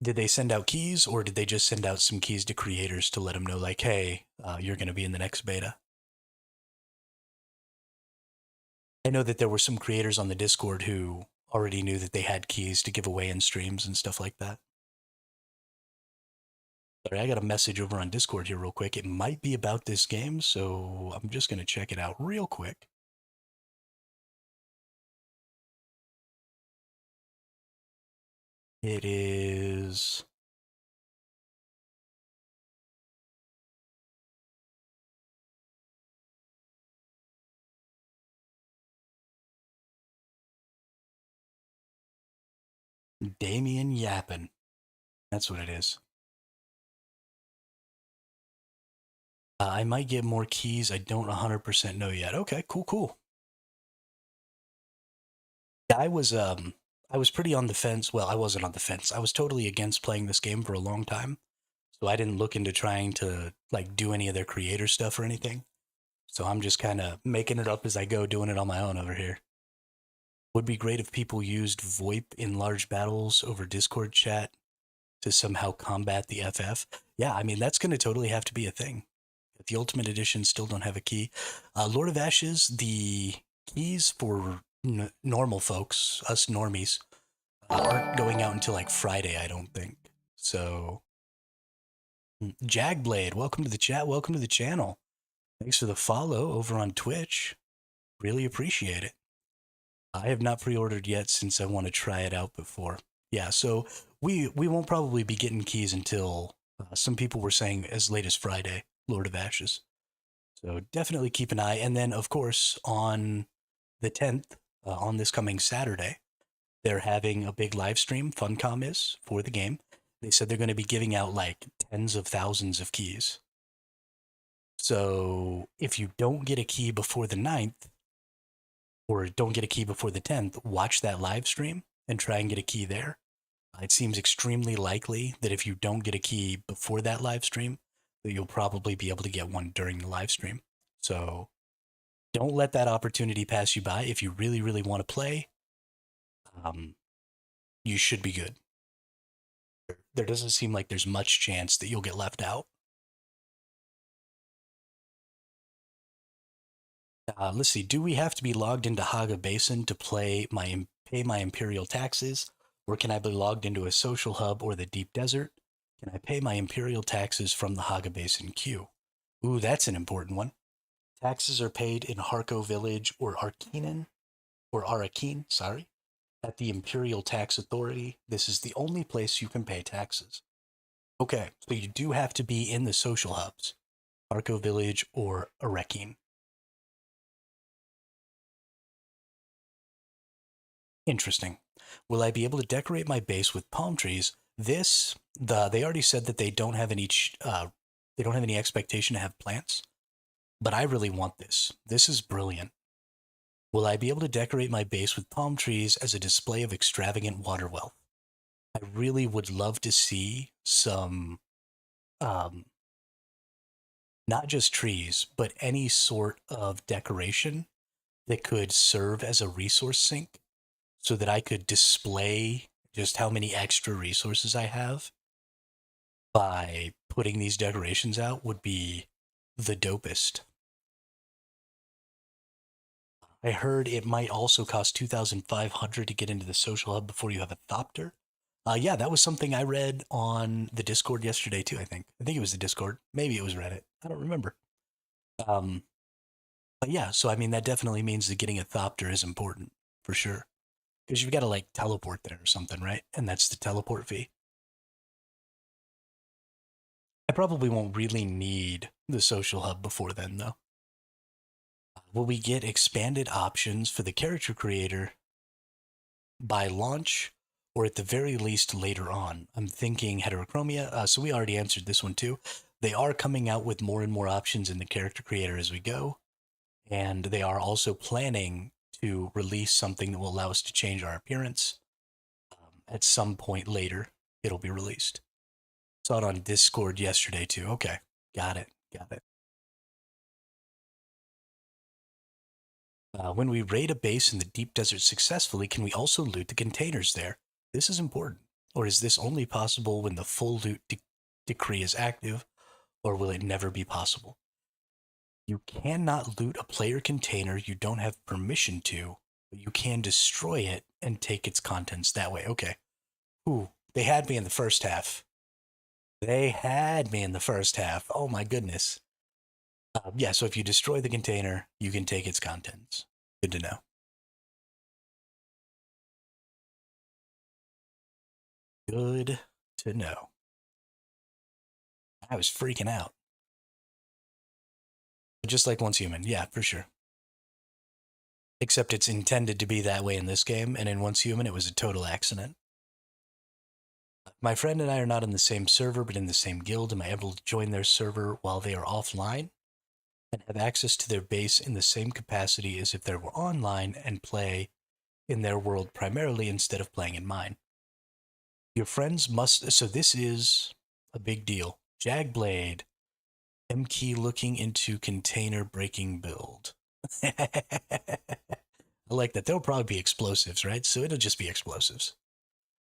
Did they send out keys or did they just send out some keys to creators to let them know, like, hey, you're going to be in the next beta? know that there were some creators on the Discord who already knew that they had keys to give away in streams and stuff like that. Sorry, I got a message over on Discord here real quick. It might be about this game, so I'm just going to check it out real quick. It is... Damien Yappin. That's what it is. I might get more keys. I don't 100% know yet. Okay, cool. Yeah, I was pretty on the fence. Well, I wasn't on the fence. I was totally against playing this game for a long time. So I didn't look into trying to like do any of their creator stuff or anything. So I'm just kind of making it up as I go, doing it on my own over here. Would be great if people used VoIP in large battles over Discord chat to somehow combat the FF. Yeah, I mean, that's going to totally have to be a thing. If the Ultimate Edition still don't have a key. Lord of Ashes, the keys for normal folks, us normies, aren't going out until like Friday, I don't think. So, Jagblade, welcome to the chat. Welcome to the channel. Thanks for the follow over on Twitch. Really appreciate it. I have not pre-ordered yet since I want to try it out before. Yeah, so we won't probably be getting keys until some people were saying as late as Friday, Lord of Ashes. So definitely keep an eye. And then, of course, on the 10th, on this coming Saturday, they're having a big live stream. Funcom is for the game. They said they're going to be giving out like tens of thousands of keys. So if you don't get a key before the 9th, or don't get a key before the 10th, watch that live stream and try and get a key there. It seems extremely likely that if you don't get a key before that live stream, that you'll probably be able to get one during the live stream. So don't let that opportunity pass you by. If you really, really want to play, you should be good. There doesn't seem like there's much chance that you'll get left out. Let's see. Do we have to be logged into Haga Basin to pay my Imperial taxes? Or can I be logged into a social hub or the deep desert? Can I pay my Imperial taxes from the Haga Basin queue? Ooh, that's an important one. Taxes are paid in Harko Village or Arakeen, sorry, at the Imperial Tax Authority. This is the only place you can pay taxes. Okay, so you do have to be in the social hubs, Harko Village or Arakeen. Interesting. Will I be able to decorate my base with palm trees? They already said that they don't have any expectation to have plants, but I really want this. This is brilliant. Will I be able to decorate my base with palm trees as a display of extravagant water wealth? I really would love to see some, um, not just trees, but any sort of decoration that could serve as a resource sink so that I could display just how many extra resources I have by putting these decorations out would be the dopest. I heard it might also cost 2,500 to get into the social hub before you have a thopter. Yeah, that was something I read on the Discord yesterday too, I think. I think it was the Discord. Maybe it was Reddit. I don't remember. Um, but yeah, so I mean, that definitely means that getting a thopter is important, for sure. Because you've got to like teleport there or something, right? And that's the teleport fee. I probably won't really need the social hub before then, though. Will we get expanded options for the character creator by launch or at the very least later on? I'm thinking heterochromia. So we already answered this one too. They are coming out with more and more options in the character creator as we go. And they are also planning to release something that will allow us to change our appearance. At some point later, it'll be released. Saw it on Discord yesterday too. Okay, got it. When we raid a base in the deep desert successfully, can we also loot the containers there? This is important. Or is this only possible when the full loot decree is active, or will it never be possible? You cannot loot a player container you don't have permission to, but you can destroy it and take its contents that way. Okay. Ooh, they had me in the first half. They had me in the first half. Oh my goodness. Yeah, so if you destroy the container, you can take its contents. Good to know. Good to know. I was freaking out. Just like Once Human. Yeah, for sure. Except it's intended to be that way in this game, and in Once Human, it was a total accident. My friend and I are not in the same server, but in the same guild. Am I able to join their server while they are offline and have access to their base in the same capacity as if they were online and play in their world primarily instead of playing in mine? Your friends must. So this is a big deal. Jagblade, M key looking into container breaking build. I like that. There'll probably be explosives, right? So it'll just be explosives.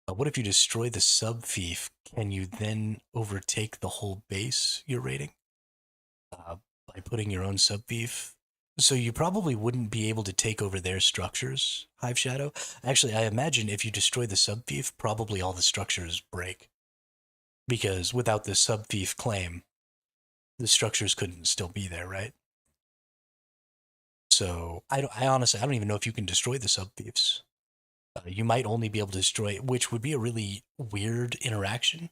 What if you destroy the sub thief? Can you then overtake the whole base you're raiding uh, by putting your own sub thief? So you probably wouldn't be able to take over their structures, Hive Shadow. Actually, I imagine if you destroy the sub thief, probably all the structures break because without the sub thief claim, the structures couldn't still be there, right? So I honestly, I don't even know if you can destroy the sub thieves. You might only be able to destroy, which would be a really weird interaction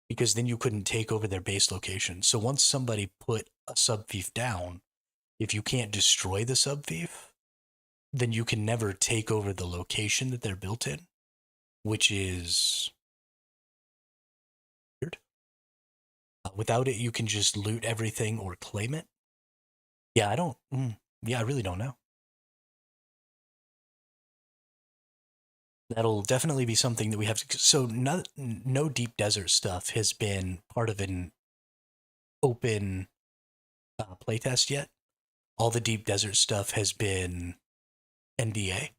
because then you couldn't take over their base location. So once somebody put a sub thief down, if you can't destroy the sub thief, then you can never take over the location that they're built in, which is weird. Without it, you can just loot everything or claim it. Yeah, I don't. Yeah, I really don't know. That'll definitely be something that we have to. So no deep desert stuff has been part of an open playtest yet. All the deep desert stuff has been NDA.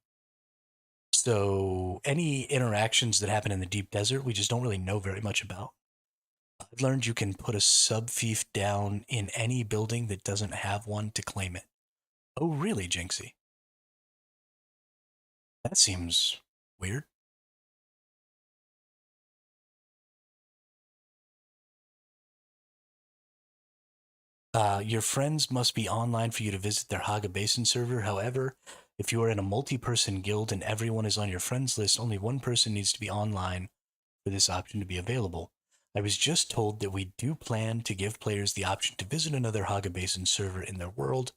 So any interactions that happen in the deep desert, we just don't really know very much about. I've learned you can put a sub thief down in any building that doesn't have one to claim it. Oh, really, Jinxie? That seems weird. Your friends must be online for you to visit their Haga Basin server. However, if you are in a multi-person guild and everyone is on your friends list, only one person needs to be online for this option to be available. I was just told that we do plan to give players the option to visit another Haga Basin server in their world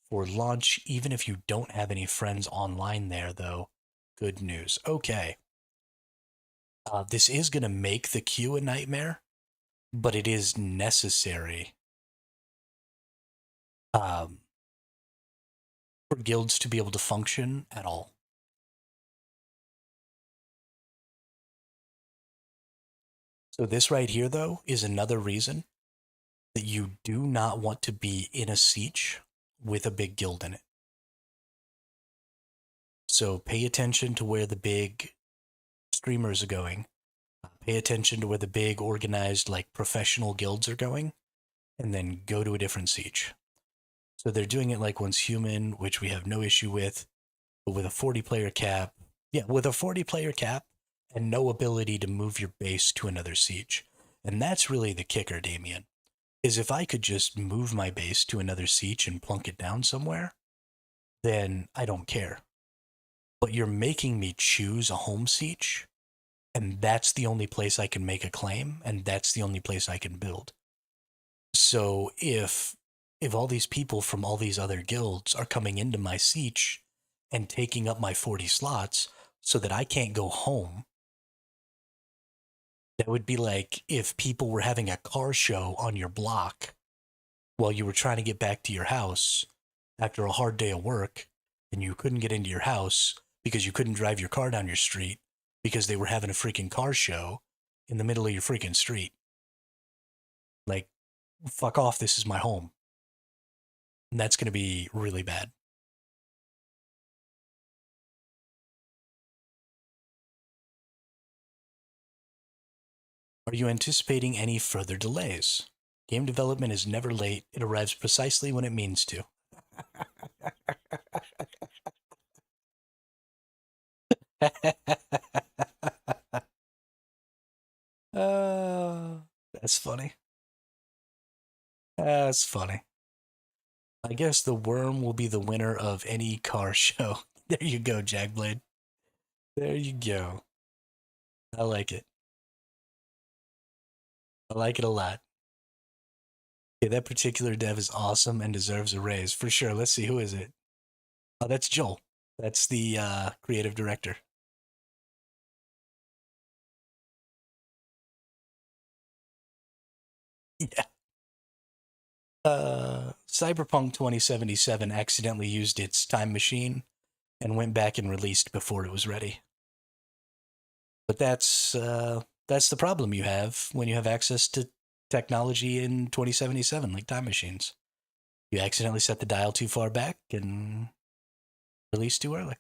for launch, even if you don't have any friends online there, though. Good news. Okay. This is going to make the queue a nightmare, but it is necessary um, for guilds to be able to function at all. So this right here, though, is another reason that you do not want to be in a siege with a big guild in it. So pay attention to where the big streamers are going. Pay attention to where the big organized, like professional guilds are going, and then go to a different siege. So they're doing it like Once Human, which we have no issue with, but with a 40-player cap. Yeah, with a 40-player cap and no ability to move your base to another siege. And that's really the kicker, Damien, is if I could just move my base to another siege and plunk it down somewhere, then I don't care. But you're making me choose a home siege, and that's the only place I can make a claim, and that's the only place I can build. So if all these people from all these other guilds are coming into my siege and taking up my 40 slots so that I can't go home, that would be like if people were having a car show on your block while you were trying to get back to your house after a hard day of work and you couldn't get into your house because you couldn't drive your car down your street because they were having a freaking car show in the middle of your freaking street. Like, fuck off, this is my home. And that's going to be really bad. Are you anticipating any further delays? Game development is never late. It arrives precisely when it means to. uh, that's funny. That's funny. I guess the worm will be the winner of any car show. There you go, Jackblade. There you go. I like it. I like it a lot. Okay, that particular dev is awesome and deserves a raise for sure. Let's see, who is it? Oh, that's Joel. That's the creative director. Yeah. Cyberpunk 2077 accidentally used its time machine and went back and released before it was ready. But that's the problem you have when you have access to technology in 2077, like time machines. You accidentally set the dial too far back and release too early.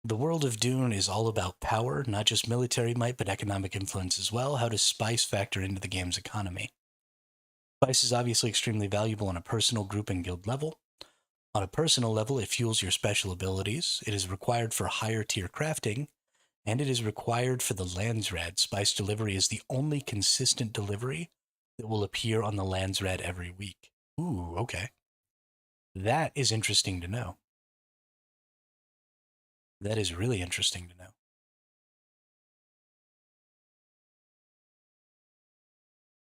The world of Dune is all about power, not just military might, but economic influence as well. How does spice factor into the game's economy? Spice is obviously extremely valuable on a personal, group, and guild level. On a personal level, it fuels your special abilities. It is required for higher tier crafting, and it is required for the Landsrad. Spice delivery is the only consistent delivery that will appear on the Landsrad every week. Ooh, okay. That is interesting to know. That is really interesting to know.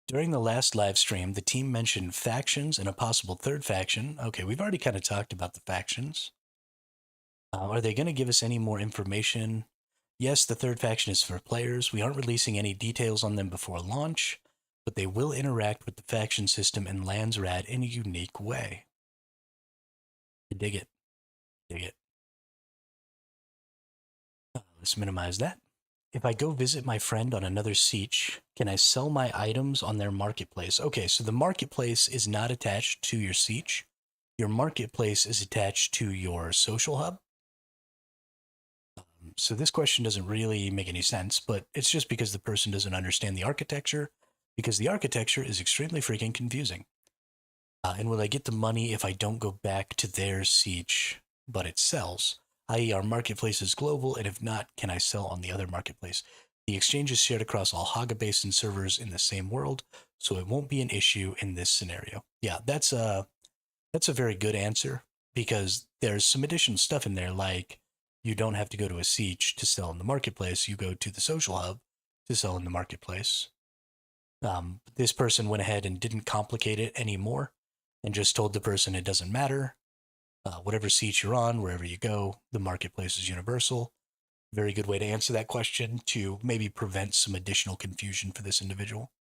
During the last live stream, the team mentioned factions and a possible third faction. Okay, we've already kind of talked about the factions. Are they going to give us any more information? Yes, the third faction is for players. We aren't releasing any details on them before launch, but they will interact with the faction system and Landsrad in a unique way. I dig it. Dig it. Let's minimize that. If I go visit my friend on another siege, can I sell my items on their marketplace? Okay, so the marketplace is not attached to your siege. Your marketplace is attached to your social hub. So this question doesn't really make any sense, but it's just because the person doesn't understand the architecture, because the architecture is extremely freaking confusing. And will I get the money if I don't go back to their siege, but it sells? I.e., our marketplace is global, and if not, can I sell on the other marketplace? The exchange is shared across all Haga Basin servers in the same world, so it won't be an issue in this scenario. Yeah, that's a very good answer because there's some additional stuff in there, like you don't have to go to a siege to sell in the marketplace. You go to the social hub to sell in the marketplace. This person went ahead and didn't complicate it anymore and just told the person it doesn't matter. Whatever seat you're on, wherever you go, the marketplace is universal. Very good way to answer that question to maybe prevent some additional confusion for this individual.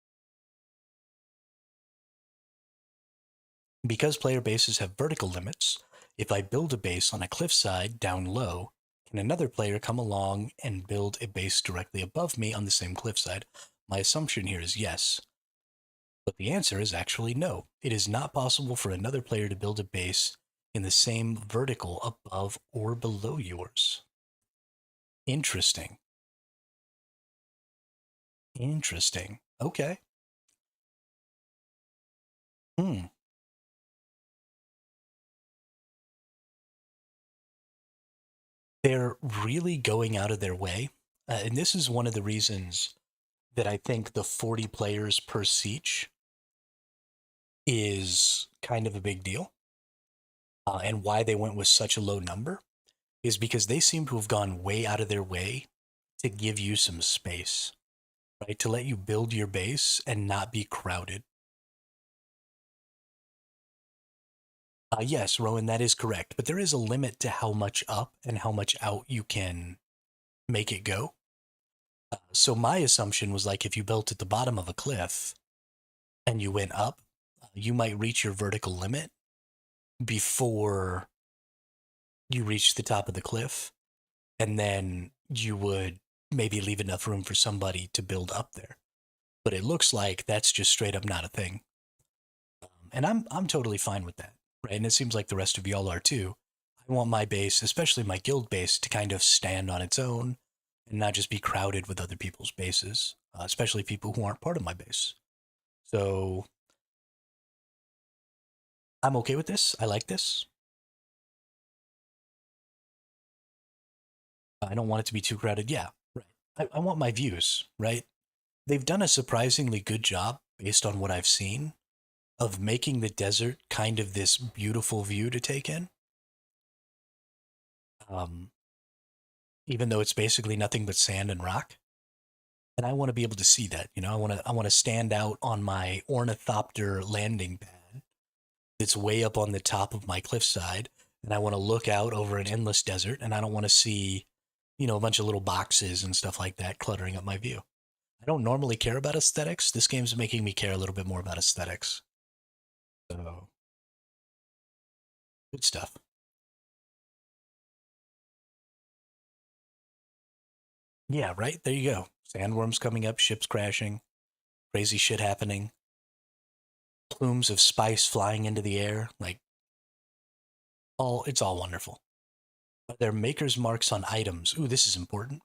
Because player bases have vertical limits, if I build a base on a cliffside down low, can another player come along and build a base directly above me on the same cliffside? My assumption here is yes. But the answer is actually no. It is not possible for another player to build a base in the same vertical above or below yours. Interesting. Interesting. Okay. Hmm. They're really going out of their way. And this is one of the reasons that I think the 40 players per siege is kind of a big deal. And why they went with such a low number is because they seem to have gone way out of their way to give you some space, right? To let you build your base and not be crowded. Yes, Rowan, that is correct. But there is a limit to how much up and how much out you can make it go. So my assumption was like if you built at the bottom of a cliff and you went up, you might reach your vertical limit before you reach the top of the cliff. And then you would maybe leave enough room for somebody to build up there. But it looks like that's just straight up not a thing. And I'm totally fine with that, right? And it seems like the rest of y'all are too. I want my base, especially my guild base, to kind of stand on its own and not just be crowded with other people's bases, especially people who aren't part of my base. So I'm okay with this. I like this. I don't want it to be too crowded. Yeah, right. I want my views, right? They've done a surprisingly good job, based on what I've seen, of making the desert kind of this beautiful view to take in. Um, Even though it's basically nothing but sand and rock. And I want to be able to see that. I want to stand out on my ornithopter landing pad that's way up on the top of my cliffside, and I want to look out over an endless desert, and I don't want to see, a bunch of little boxes and stuff like that cluttering up my view. I don't normally care about aesthetics. This game's making me care a little bit more about aesthetics. So, good stuff. Yeah, right? There you go. Sandworms coming up, ships crashing, crazy shit happening, plumes of spice flying into the air. Like, it's all wonderful. Are there maker's marks on items? Ooh, this is important.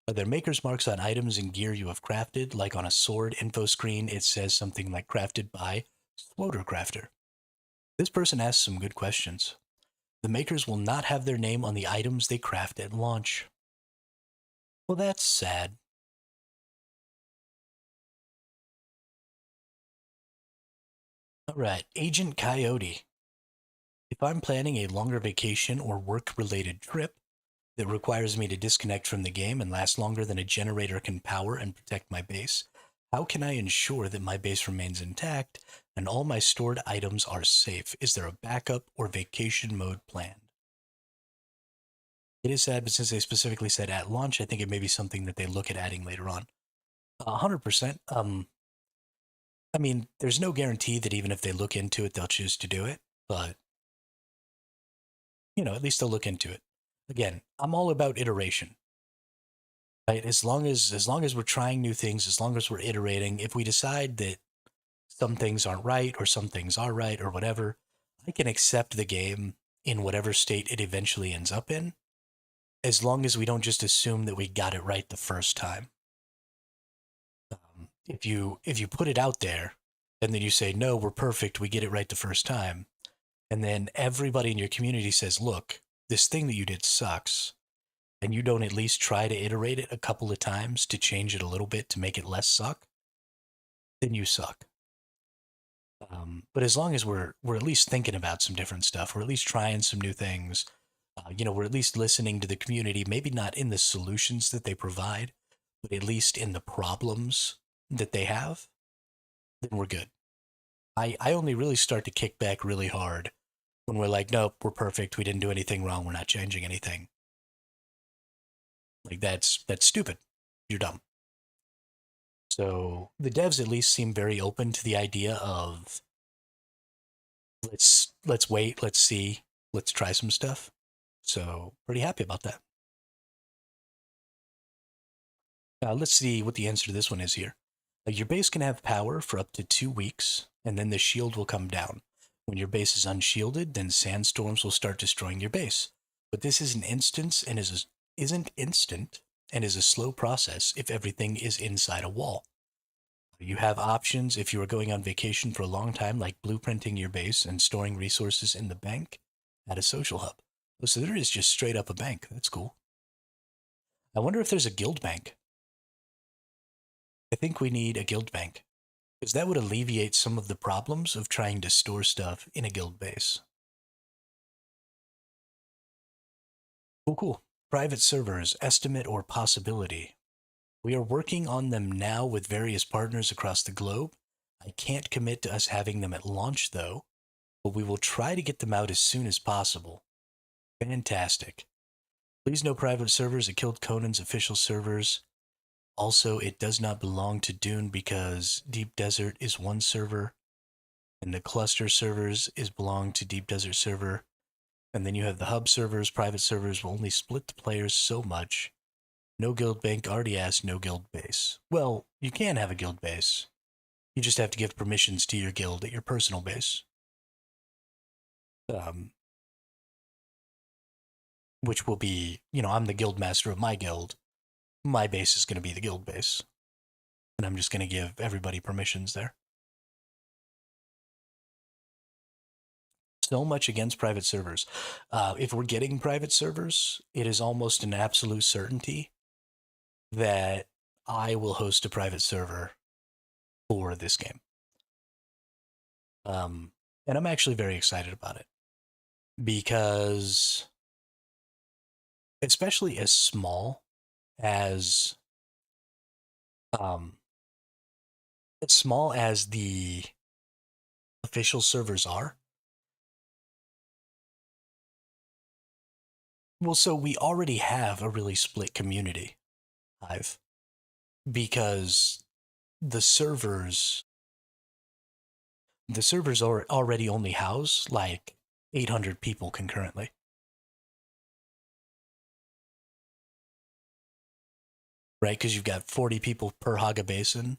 Are there maker's marks on items and gear you have crafted? Like on a sword info screen, it says something like crafted by Swoder Crafter. This person asks some good questions. The makers will not have their name on the items they craft at launch. Well, that's sad. All right, Agent Coyote. If I'm planning a longer vacation or work related trip that requires me to disconnect from the game and last longer than a generator can power and protect my base, how can I ensure that my base remains intact and all my stored items are safe? Is there a backup or vacation mode planned? It is sad, but since they specifically said at launch, I think it may be something that they look at adding later on. 100%. I mean, there's no guarantee that even if they look into it, they'll choose to do it, but at least they'll look into it. Again, I'm all about iteration. Right? As long as we're trying new things, as long as we're iterating, if we decide that some things aren't right or some things are right or whatever, I can accept the game in whatever state it eventually ends up in, as long as we don't just assume that we got it right the first time. If you put it out there and then you say, no, we're perfect, we get it right the first time, and then everybody in your community says, look, this thing that you did sucks, and you don't at least try to iterate it a couple of times to change it a little bit to make it less suck, then you suck. But as long as we're at least thinking about some different stuff, we're at least trying some new things. We're at least listening to the community. Maybe not in the solutions that they provide, but at least in the problems that they have. Then we're good. I only really start to kick back really hard when we're like, nope, we're perfect. We didn't do anything wrong. We're not changing anything. Like that's stupid. You're dumb. So the devs at least seem very open to the idea of let's wait, let's see, let's try some stuff. So pretty happy about that. Let's see what the answer to this one is here. Your base can have power for up to 2 weeks, and then the shield will come down. When your base is unshielded, then sandstorms will start destroying your base. But this is an instance and isn't instant and is a slow process if everything is inside a wall. You have options if you are going on vacation for a long time, like blueprinting your base and storing resources in the bank at a social hub. Oh, so there is just straight up a bank. That's cool. I wonder if there's a guild bank. I think we need a guild bank because that would alleviate some of the problems of trying to store stuff in a guild base. Cool, cool. Private servers, estimate or possibility. We are working on them now with various partners across the globe. I can't commit to us having them at launch though, but we will try to get them out as soon as possible. Fantastic. Please no private servers. It killed Conan's official servers. Also, it does not belong to Dune because Deep Desert is one server, and the cluster servers is belong to Deep Desert server. And then you have the hub servers. Private servers will only split the players so much. No guild bank. Already asked no guild base. Well, you can have a guild base. You just have to give permissions to your guild at your personal base. Um, which will be, I'm the guild master of my guild. my base is going to be the guild base. And I'm just going to give everybody permissions there. So much against private servers. If we're getting private servers, it is almost an absolute certainty that I will host a private server for this game. And I'm actually very excited about it because, especially um, as small as the official servers are. Well, so we already have a really split community, Hive, because the servers are already only house like 800 people concurrently. Right? Because you've got 40 people per Haga Basin.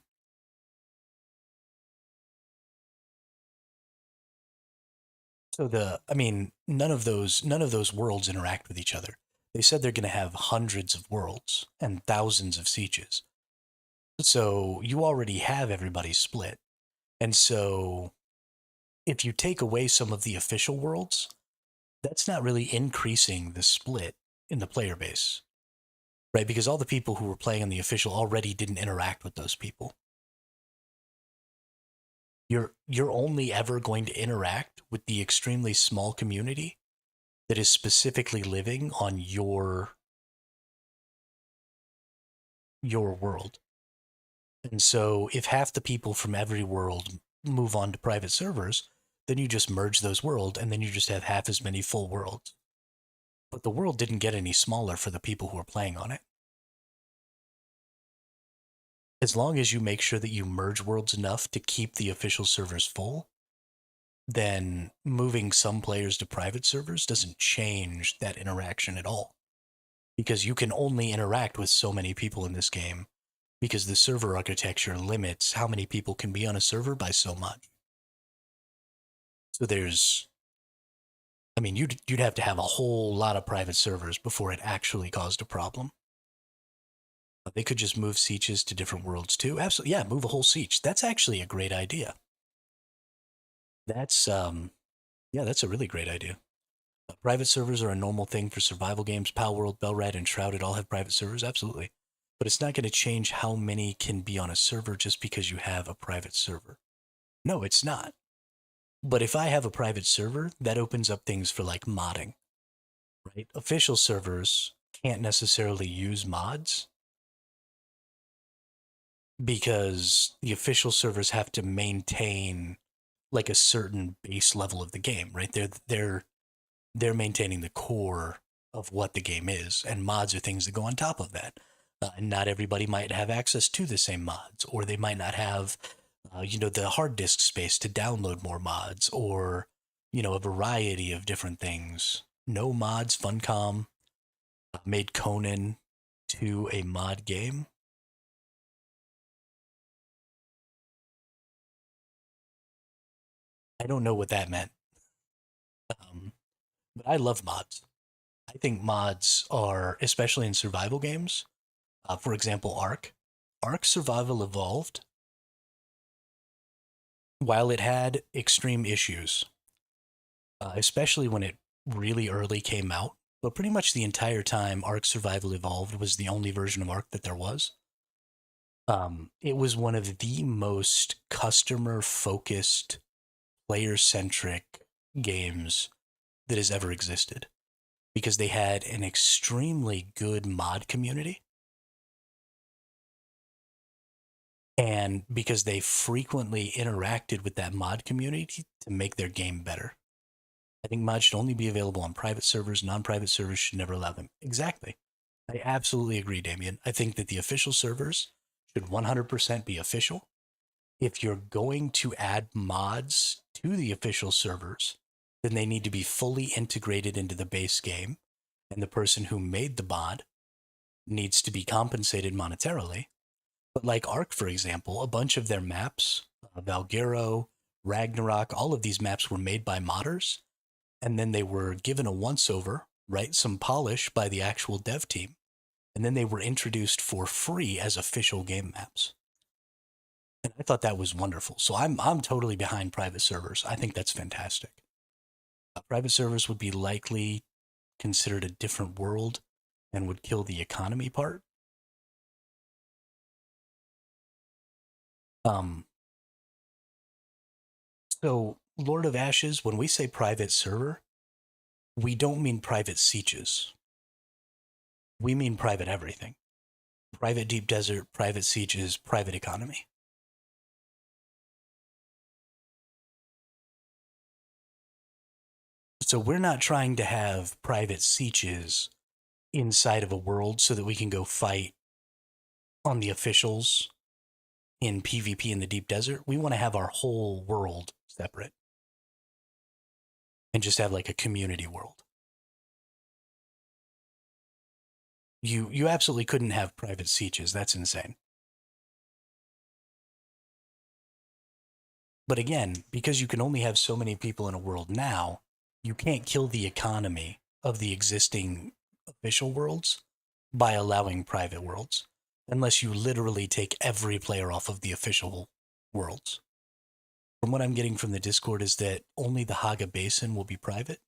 So none of those worlds interact with each other. They said they're going to have hundreds of worlds and thousands of sieges. So you already have everybody split. And so if you take away some of the official worlds, that's not really increasing the split in the player base, right? Because all the people who were playing on the official already didn't interact with those people. You're only ever going to interact with the extremely small community that is specifically living on your world. And so if half the people from every world move on to private servers, then you just merge those worlds and then you just have half as many full worlds. But the world didn't get any smaller for the people who are playing on it. As long as you make sure that you merge worlds enough to keep the official servers full, then moving some players to private servers doesn't change that interaction at all. Because you can only interact with so many people in this game because the server architecture limits how many people can be on a server by so much. So you'd have to have a whole lot of private servers before it actually caused a problem. They could just move sieges to different worlds too. Absolutely, yeah, move a whole siege. That's actually a great idea. That's that's a really great idea. Private servers are a normal thing for survival games. Pal World, Bellrad, and Shrouded all have private servers, absolutely. But it's not going to change how many can be on a server just because you have a private server. No, it's not. But if I have a private server, that opens up things for like modding, right? Official servers can't necessarily use mods because the official servers have to maintain like a certain base level of the game, right? They're maintaining the core of what the game is, and mods are things that go on top of that. And not everybody might have access to the same mods, or they might not have, the hard disk space to download more mods, or a variety of different things. No Mods Funcom made Conan to a mod game. I don't know what that meant, but I love mods. I think mods are, especially in survival games, for example, Ark Survival Evolved, while it had extreme issues, especially when it really early came out, but pretty much the entire time Ark Survival Evolved was the only version of Ark that there was. It was one of the most customer focused, player centric games that has ever existed because they had an extremely good mod community. And because they frequently interacted with that mod community to make their game better. I think mods should only be available on private servers. Non-private servers should never allow them. Exactly. I absolutely agree, Damien. I think that the official servers should 100% be official. If you're going to add mods to the official servers, then they need to be fully integrated into the base game, and the person who made the mod needs to be compensated monetarily. But like Ark, for example, a bunch of their maps, Valgero, Ragnarok, all of these maps were made by modders, and then they were given a once-over, right, some polish by the actual dev team, And then they were introduced for free as official game maps. And I thought that was wonderful. So I'm totally behind private servers. I think that's fantastic. Private servers would be likely considered a different world and would kill the economy part. Um, so Lord of Ashes, when we say private server, we don't mean private sieges. We mean private everything. Private deep desert, private sieges, private economy. So we're not trying to have private sieges inside of a world so that we can go fight on the officials in PvP in the deep desert. We want to have our whole world separate and just have like a community world. You absolutely couldn't have private sieges. That's insane. But again, because you can only have so many people in a world now, you can't kill the economy of the existing official worlds by allowing private worlds, unless you literally take every player off of the official worlds. From what I'm getting from the Discord is that only the Haga Basin will be private.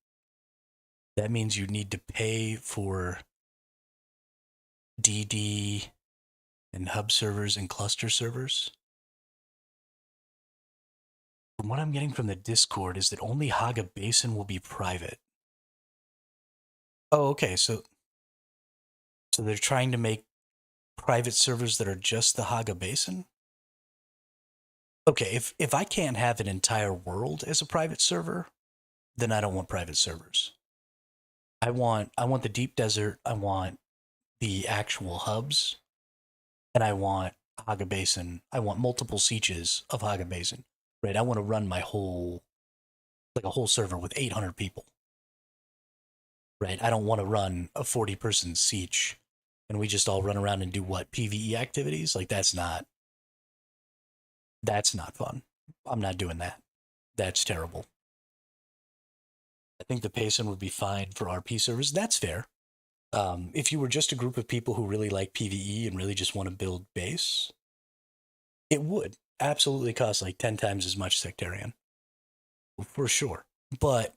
That means you need to pay for DD and hub servers and cluster servers. From what I'm getting from the Discord is that only Haga Basin will be private. Oh, okay. So they're trying to make private servers that are just the Haga Basin? Okay, if I can't have an entire world as a private server, then I don't want private servers. I want the deep desert, I want the actual hubs, and I want Haga Basin. I want multiple sieges of Haga Basin. Right? I want to run my whole like a whole server with 800 people. Right? I don't want to run a 40-person siege and we just all run around and do what PvE activities? Like that's not fun. I'm not doing that. That's terrible. I think the pacing would be fine for RP servers. That's fair. If you were just a group of people who really like PvE and really just want to build base, it would absolutely cost like 10 times as much sectarian. For sure. But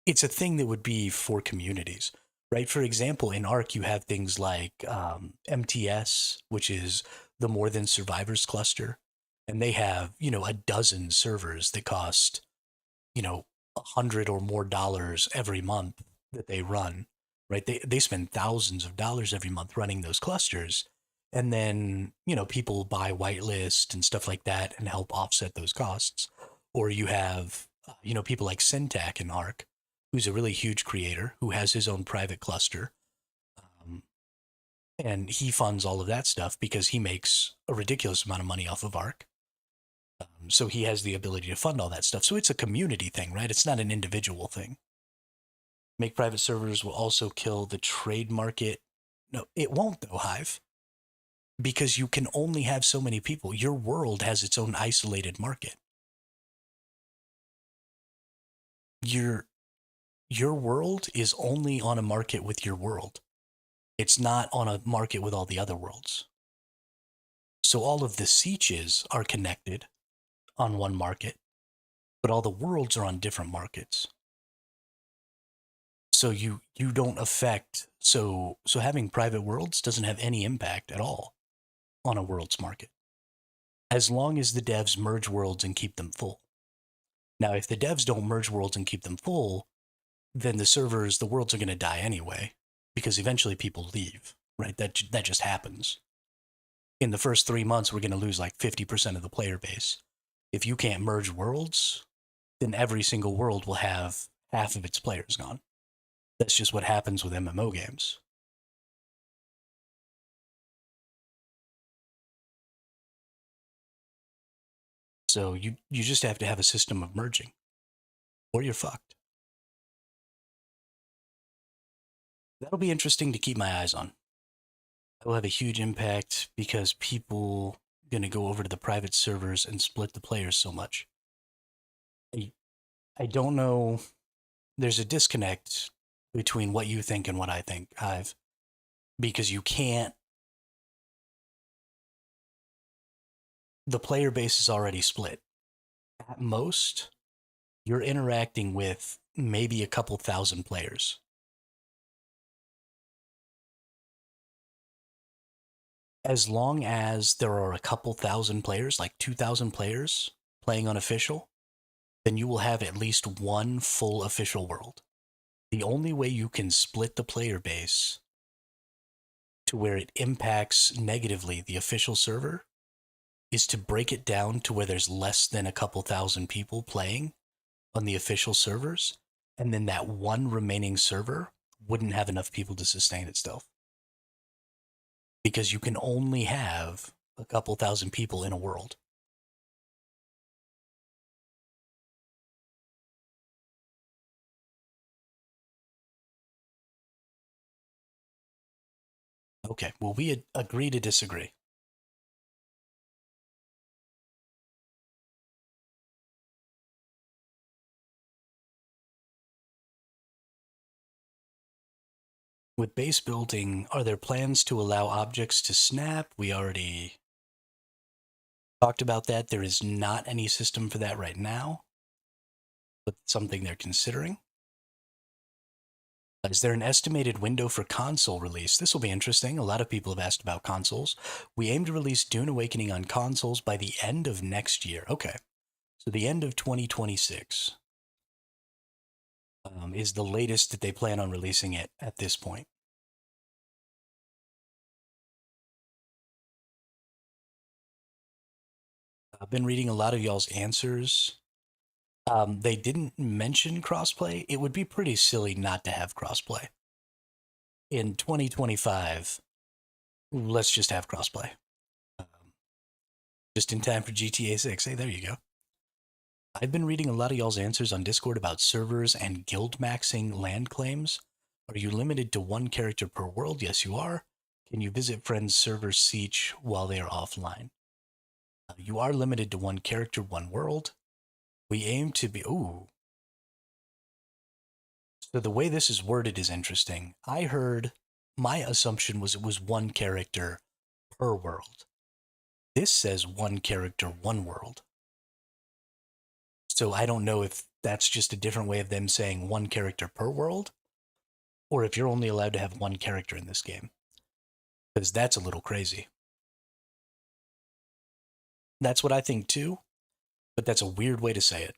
it's a thing that would be for communities, right? For example, in ARC, you have things like MTS, which is the More Than Survivors cluster. And they have, a dozen servers that cost, 100 or more dollars every month that they run, right? They spend thousands of dollars every month running those clusters. And then, people buy whitelist and stuff like that and help offset those costs. Or you have, people like Syntac in ARC, who's a really huge creator who has his own private cluster. Um, and he funds all of that stuff because he makes a ridiculous amount of money off of ARC. So he has the ability to fund all that stuff. So it's a community thing, right? It's not an individual thing. Make private servers will also kill the trade market. No, it won't though, Hive, because you can only have so many people. Your world has its own isolated market. Your world is only on a market with your world. It's not on a market with all the other worlds. So all of the sieges are connected on one market, but all the worlds are on different markets. So you don't affect so having private worlds doesn't have any impact at all on a world's market. As long as the devs merge worlds and keep them full. Now, if the devs don't merge worlds and keep them full, then the worlds are going to die anyway, because eventually people leave, right? That just happens. In the first 3 months, we're going to lose like 50% of the player base. If you can't merge worlds, then every single world will have half of its players gone. That's just what happens with MMO games. So you just have to have a system of merging, or you're fucked. That'll be interesting to keep my eyes on. That will have a huge impact because people are going to go over to the private servers and split the players so much. I don't know. There's a disconnect between what you think and what I think, Hive. because you can't, the player base is already split. At most, you're interacting with maybe a couple thousand players. As long as there are a couple thousand players, like 2,000 players playing unofficial, then you will have at least one full official world. The only way you can split the player base to where it impacts negatively the official server is to break it down to where there's less than a couple thousand people playing on the official servers, and then that one remaining server wouldn't have enough people to sustain itself. Because you can only have a couple thousand people in a world. Okay, well, we agree to disagree. With base building, are there plans to allow objects to snap? We already talked about that. There is not any system for that right now, but something they're considering. Is there an estimated window for console release? This will be interesting. A lot of people have asked about consoles. We aim to release Dune Awakening on consoles by the end of next year. Okay, so the end of 2026 is the latest that they plan on releasing it at this point. I've been reading a lot of y'all's answers. They didn't mention crossplay. It would be pretty silly not to have crossplay. In 2025, let's just have crossplay. Just in time for GTA 6. Hey, there you go. I've been reading a lot of y'all's answers on Discord about servers and guild maxing land claims. Are you limited to one character per world? Yes, you are. Can you visit friends' servers siege while they are offline? You are limited to one character, one world. We aim to be... Ooh. So the way this is worded is interesting. I heard... My assumption was it was one character per world. This says one character, one world. So I don't know if that's just a different way of them saying one character per world, or if you're only allowed to have one character in this game. Because that's a little crazy. That's what I think too, but that's a weird way to say it.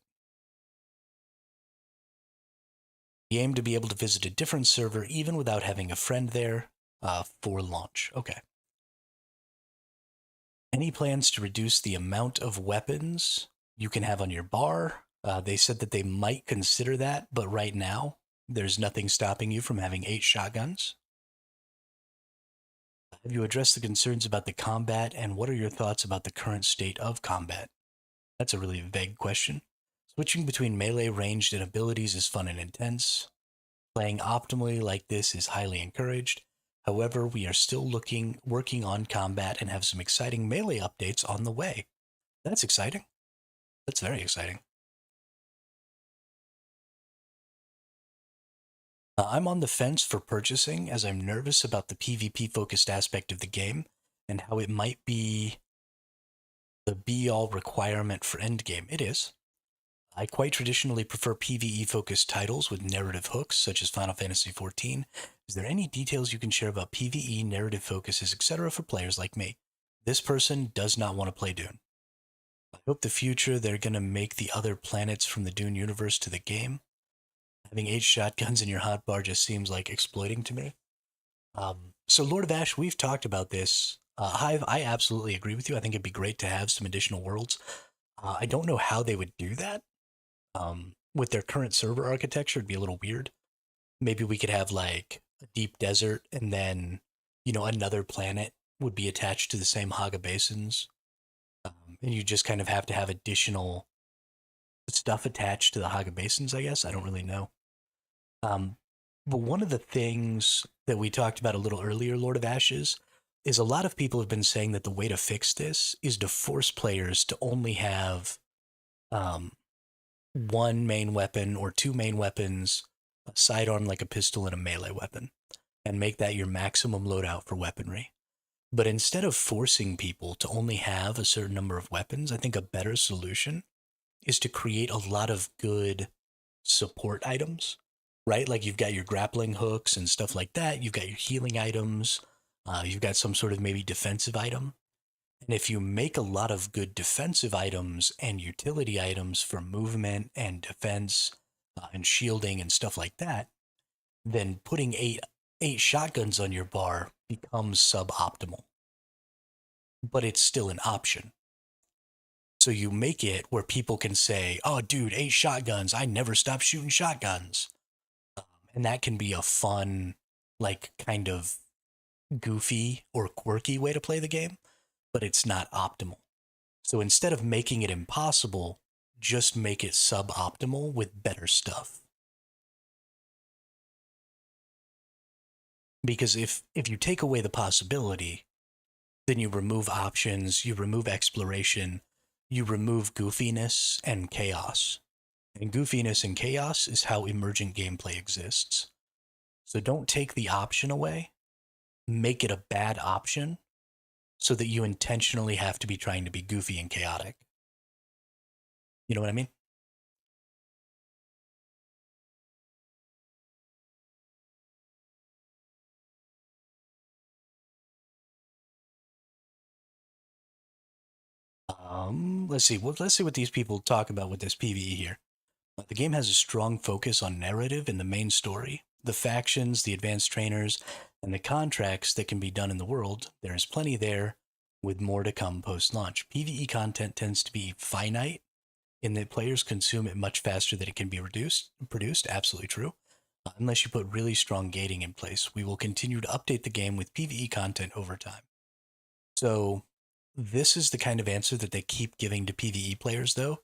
We aim to be able to visit a different server even without having a friend there for launch. Okay. Any plans to reduce the amount of weapons you can have on your bar? They said that they might consider that, but right now, there's nothing stopping you from having 8 shotguns. Have you addressed the concerns about the combat, and what are your thoughts about the current state of combat? That's a really vague question. Switching between melee, ranged, and abilities is fun and intense. Playing optimally like this is highly encouraged. However, we are still working on combat and have some exciting melee updates on the way. That's exciting. That's very exciting. I'm on the fence for purchasing as I'm nervous about the PvP focused aspect of the game and how it might be the be-all requirement for endgame. It is. I quite traditionally prefer PvE-focused titles with narrative hooks, such as Final Fantasy XIV. Is there any details you can share about PvE, narrative focuses, etc. for players like me? This person does not want to play Dune. I hope the future they're going to make the other planets from the Dune universe to the game. Having 8 shotguns in your hotbar just seems like exploiting to me. So Lord of Ash, we've talked about this. Hive, I absolutely agree with you. I think it'd be great to have some additional worlds. I don't know how they would do that. With their current server architecture, it'd be a little weird. Maybe we could have like a deep desert and then, another planet would be attached to the same Haga basins. And you just kind of have to have additional stuff attached to the Haga basins, I guess. I don't really know. But one of the things that we talked about a little earlier, Lord of Ashes, is a lot of people have been saying that the way to fix this is to force players to only have one main weapon or two main weapons, a sidearm like a pistol and a melee weapon. and make that your maximum loadout for weaponry. But instead of forcing people to only have a certain number of weapons, I think a better solution is to create a lot of good support items, right? Like you've got your grappling hooks and stuff like that. You've got your healing items. You've got some sort of maybe defensive item. And if you make a lot of good defensive items and utility items for movement and defense and shielding and stuff like that, then putting eight shotguns on your bar becomes suboptimal. But it's still an option. So you make it where people can say, "Oh, dude, 8 shotguns! I never stop shooting shotguns," and that can be a fun, like kind of goofy or quirky way to play the game, but it's not optimal. So instead of making it impossible, just make it suboptimal with better stuff. Because if you take away the possibility, then you remove options, you remove exploration, you remove goofiness and chaos. And goofiness and chaos is how emergent gameplay exists. So don't take the option away, make it a bad option so that you intentionally have to be trying to be goofy and chaotic. You know what I mean? Let's see. Well, let's see what these people talk about with this PvE here. The game has a strong focus on narrative in the main story, the factions, the advanced trainers, and the contracts that can be done in the world. There is plenty there, with more to come post-launch. PvE content tends to be finite in that players consume it much faster than it can be produced. Absolutely true. Unless you put really strong gating in place, we will continue to update the game with PvE content over time. So, this is the kind of answer that they keep giving to PvE players, though,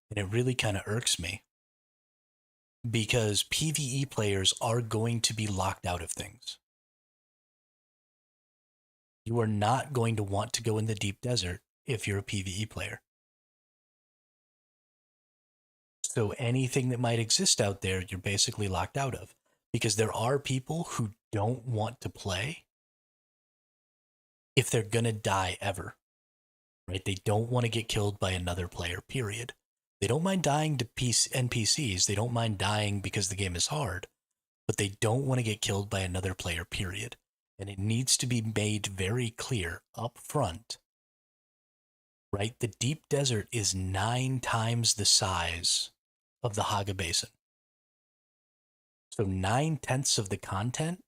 and it really kind of irks me because PvE players are going to be locked out of things. You are not going to want to go in the deep desert if you're a PvE player. So anything that might exist out there, you're basically locked out of because there are people who don't want to play if they're going to die ever, right? They don't want to get killed by another player, period. They don't mind dying to NPCs. They don't mind dying because the game is hard, but they don't want to get killed by another player, period. And it needs to be made very clear up front, right? The deep desert is 9 times the size of the Haga Basin. So 9/10 of the content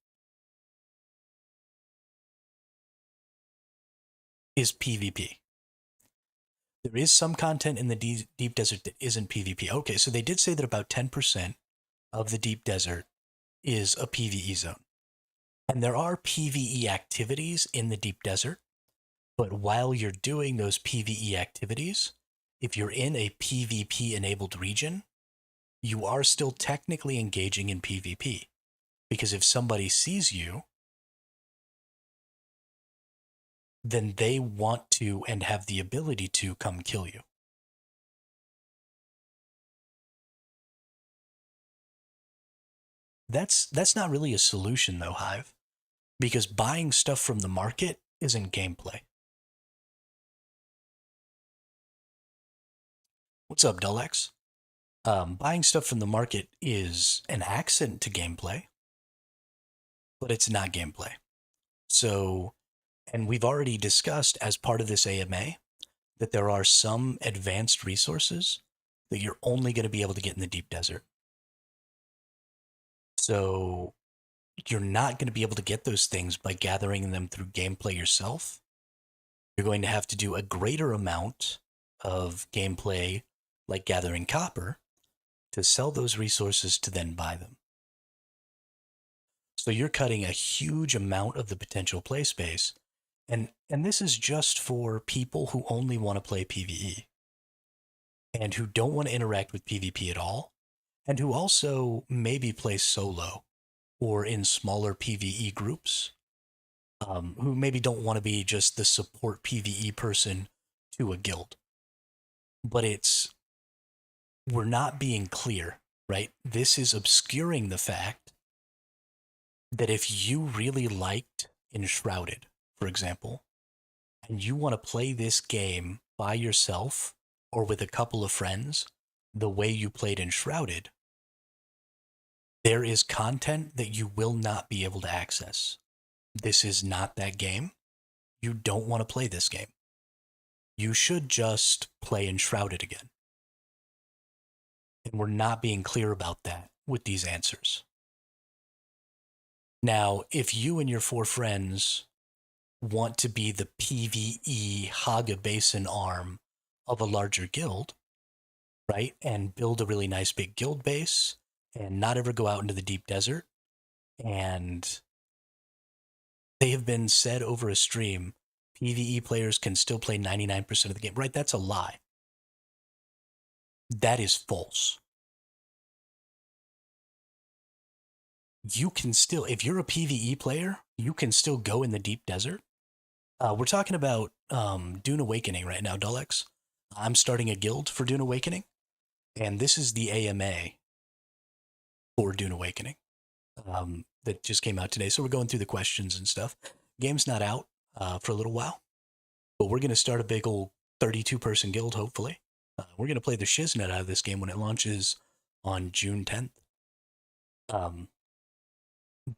is PvP. There is some content in the deep desert that isn't PvP. Okay, so they did say that about 10% of the deep desert is a PvE zone. And there are PvE activities in the deep desert, but while you're doing those PvE activities, if you're in a PvP enabled region, you are still technically engaging in PvP. Because if somebody sees you, then they want to and have the ability to come kill you. That's not really a solution though, Hive, because buying stuff from the market isn't gameplay. What's up, Dullex? Buying stuff from the market is an accent to gameplay, but it's not gameplay. So, and we've already discussed as part of this AMA that there are some advanced resources that you're only going to be able to get in the deep desert. So, you're not going to be able to get those things by gathering them through gameplay yourself. You're going to have to do a greater amount of gameplay, like gathering copper, to sell those resources to then buy them. So you're cutting a huge amount of the potential play space. And this is just for people who only want to play PvE and who don't want to interact with PvP at all, and who also maybe play solo or in smaller PvE groups, who maybe don't want to be just the support PvE person to a guild. But we're not being clear, right? This is obscuring the fact that if you really liked Enshrouded, for example, and you want to play this game by yourself or with a couple of friends the way you played Enshrouded, there is content that you will not be able to access. This is not that game. You don't want to play this game. You should just play Enshrouded again. And we're not being clear about that with these answers. Now, if you and your 4 friends want to be the PvE Haga Basin arm of a larger guild, right, and build a really nice big guild base and not ever go out into the deep desert, and they have been said over a stream, PvE players can still play 99% of the game, right? That's a lie. That is false. You can still, if you're a PvE player, you can still go in the deep desert. We're talking about Dune Awakening right now, Dullex. I'm starting a guild for Dune Awakening, and this is the AMA for Dune Awakening that just came out today. So we're going through the questions and stuff. Game's not out for a little while, but we're going to start a big old 32-person guild, hopefully. We're going to play the shiznit out of this game when it launches on June 10th.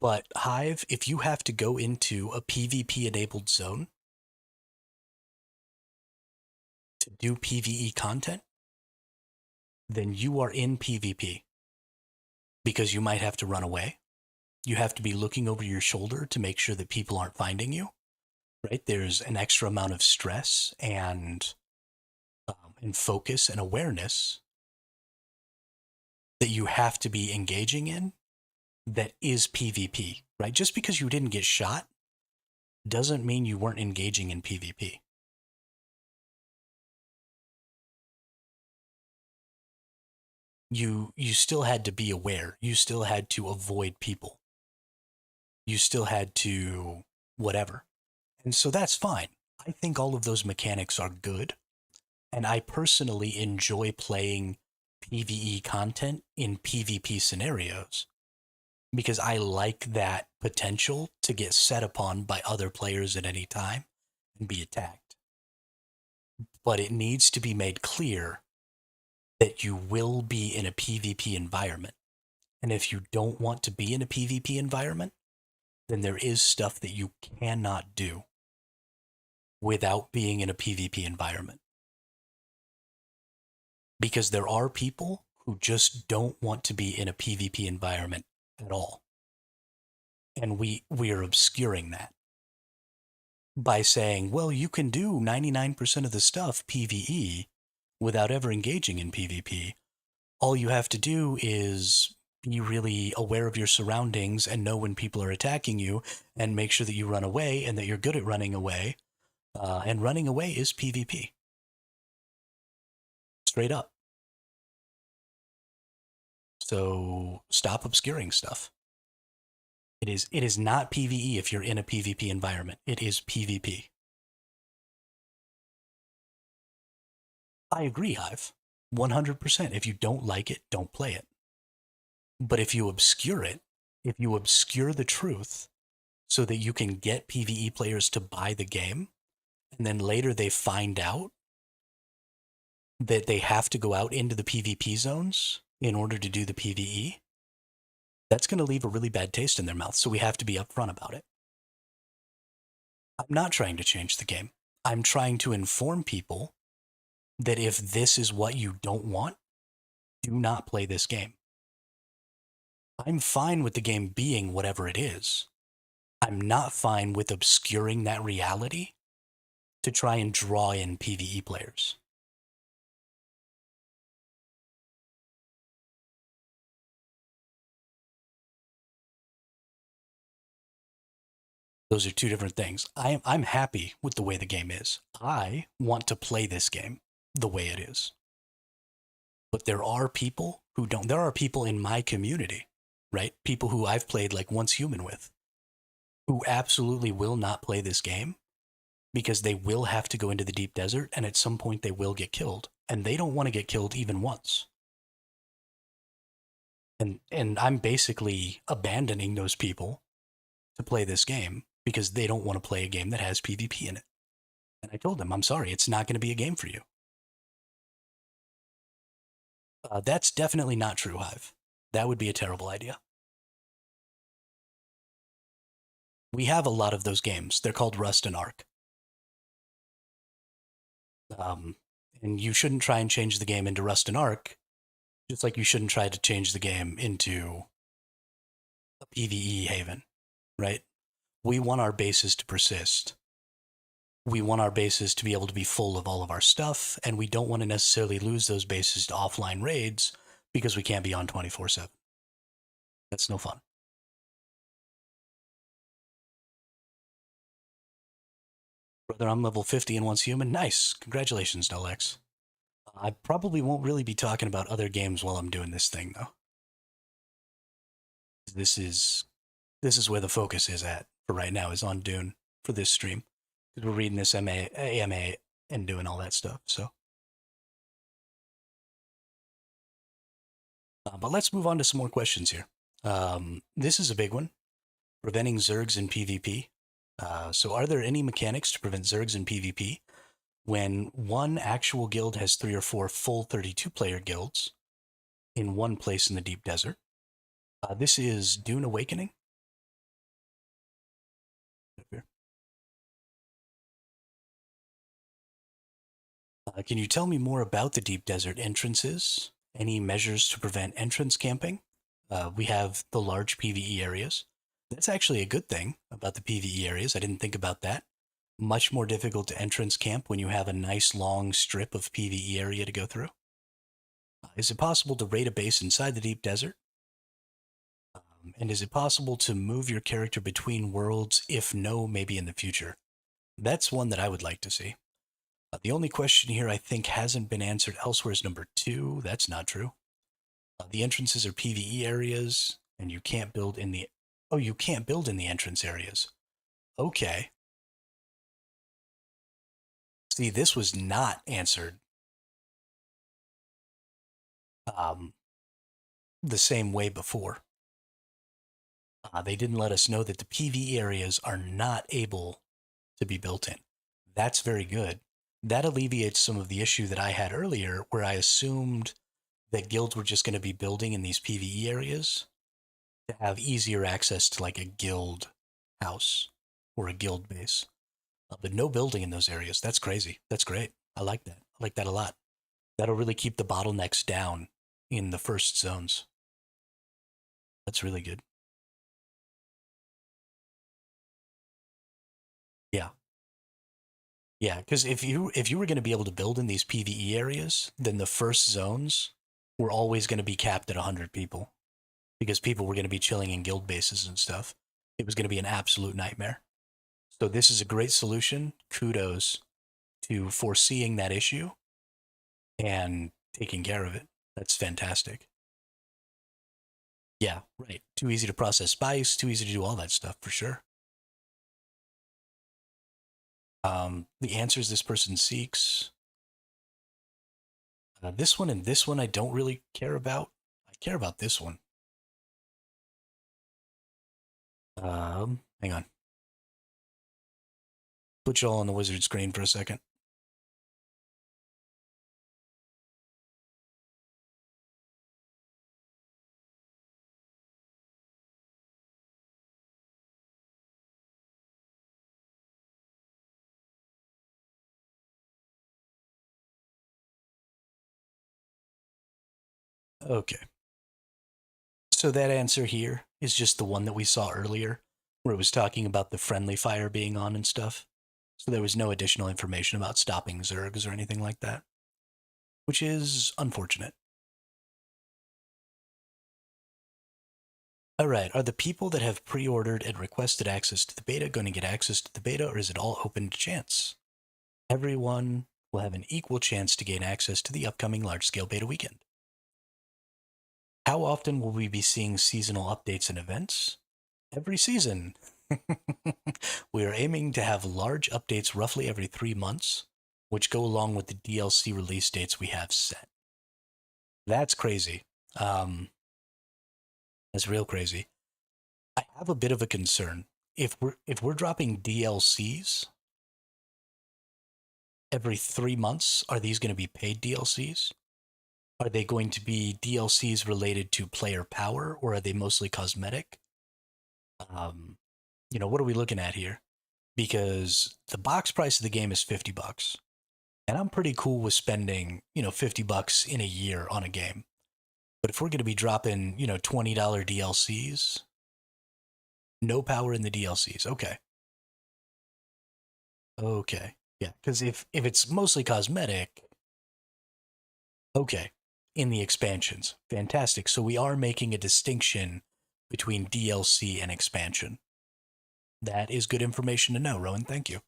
But Hive, if you have to go into a PvP-enabled zone to do PvE content, then you are in PvP because you might have to run away. You have to be looking over your shoulder to make sure that people aren't finding you, right? There's an extra amount of stress and focus and awareness that you have to be engaging in that is PvP, right? Just because you didn't get shot doesn't mean you weren't engaging in PvP. You still had to be aware. You still had to avoid people. You still had to whatever. And so that's fine. I think all of those mechanics are good. And I personally enjoy playing PvE content in PvP scenarios because I like that potential to get set upon by other players at any time and be attacked. But it needs to be made clear that you will be in a PvP environment. And if you don't want to be in a PvP environment, then there is stuff that you cannot do without being in a PvP environment. Because there are people who just don't want to be in a PvP environment at all. And we are obscuring that by saying, well, you can do 99% of the stuff PvE without ever engaging in PvP. All you have to do is be really aware of your surroundings and know when people are attacking you and make sure that you run away and that you're good at running away. And running away is PvP. Straight up. So stop obscuring stuff. It is not PvE if you're in a PvP environment. It is PvP. I agree, Hive. 100%. If you don't like it, don't play it. But if you obscure it, if you obscure the truth so that you can get PvE players to buy the game, and then later they find out that they have to go out into the PvP zones in order to do the PvE, that's going to leave a really bad taste in their mouth, so we have to be upfront about it. I'm not trying to change the game. I'm trying to inform people that if this is what you don't want, do not play this game. I'm fine with the game being whatever it is. I'm not fine with obscuring that reality to try and draw in PvE players. Those are two different things. I'm happy with the way the game is. I want to play this game the way it is. But there are people who don't. There are people in my community, right? People who I've played like Once Human with, who absolutely will not play this game because they will have to go into the deep desert and at some point they will get killed. And they don't want to get killed even once. And I'm basically abandoning those people to play this game because they don't want to play a game that has PvP in it. And I told them, I'm sorry, it's not going to be a game for you. That's definitely not true, Hive. That would be a terrible idea. We have a lot of those games. They're called Rust and Ark. Um, and you shouldn't try and change the game into Rust and Ark, just like you shouldn't try to change the game into a PvE haven, right? We want our bases to persist. We want our bases to be able to be full of all of our stuff, and we don't want to necessarily lose those bases to offline raids because we can't be on 24/7. That's no fun. Brother, I'm level 50 and once human. Nice. Congratulations, Dolex. I probably won't really be talking about other games while I'm doing this thing, though. This is where the focus is at for right now, is on Dune for this stream. Because we're reading this AMA and doing all that stuff, so. But let's move on to some more questions here. This is a big one. Preventing Zergs in PvP. So are there any mechanics to prevent Zergs in PvP when one actual guild has 3 or 4 full 32-player guilds in one place in the deep desert? This is Dune Awakening. Can you tell me more about the deep desert entrances? Any measures to prevent entrance camping? We have the large PvE areas. That's actually a good thing about the PvE areas. I didn't think about that. Much more difficult to entrance camp when you have a nice long strip of PvE area to go through. Is it possible to raid a base inside the deep desert? And is it possible to move your character between worlds? If no, maybe in the future. That's one that I would like to see. The only question here I think hasn't been answered elsewhere is number 2. That's not true. The entrances are PvE areas, and you can't build in the... Oh, you can't build in the entrance areas. Okay. See, this was not answered the same way before. They didn't let us know that the PvE areas are not able to be built in. That's very good. That alleviates some of the issue that I had earlier, where I assumed that guilds were just going to be building in these PvE areas to have easier access to like a guild house or a guild base. But no building in those areas. That's crazy. That's great. I like that. I like that a lot. That'll really keep the bottlenecks down in the first zones. That's really good. Yeah. Yeah, because if you were going to be able to build in these PvE areas, then the first zones were always going to be capped at 100 people because people were going to be chilling in guild bases and stuff. It was going to be an absolute nightmare. So this is a great solution. Kudos to foreseeing that issue and taking care of it. That's fantastic. Yeah, right. Too easy to process spice, too easy to do all that stuff for sure. The answers this person seeks. This one and this one I don't really care about. I care about this one. Hang on. Put you all on the wizard screen for a second. Okay. So that answer here is just the one that we saw earlier, where it was talking about the friendly fire being on and stuff. So there was no additional information about stopping Zergs or anything like that, which is unfortunate. All right, are the people that have pre-ordered and requested access to the beta going to get access to the beta, or is it all open to chance? Everyone will have an equal chance to gain access to the upcoming large-scale beta weekend. How often will we be seeing seasonal updates and events? Every season. We are aiming to have large updates roughly every 3 months, which go along with the DLC release dates we have set. That's crazy. That's real crazy. I have a bit of a concern if we're dropping DLCs every 3 months, are these going to be paid DLCs? Are they going to be DLCs related to player power, or are they mostly cosmetic? Um, what are we looking at here? Because the box price of the game is $50, and I'm pretty cool with spending $50 in a year on a game. But if we're going to be dropping $20 DLCs, no power in the DLCs. Okay, yeah. Because if it's mostly cosmetic, okay, in the expansions, fantastic. So we are making a distinction between DLC and expansion. That is good information to know, Rowan. Thank you.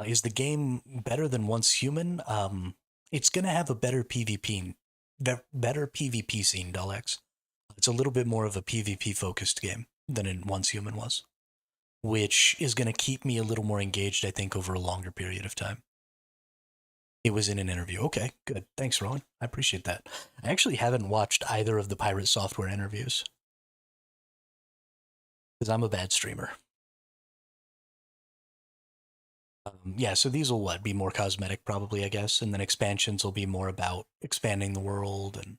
Is the game better than Once Human? It's gonna have a better PvP, better PvP scene, Dulx. It's a little bit more of a PvP focused game than in Once Human was, which is gonna keep me a little more engaged, I think, over a longer period of time. It was in an interview. Okay, good. Thanks, Rowan. I appreciate that. I actually haven't watched either of the Pirate Software interviews because I'm a bad streamer. Yeah, so these will be more cosmetic, probably, I guess, and then expansions will be more about expanding the world and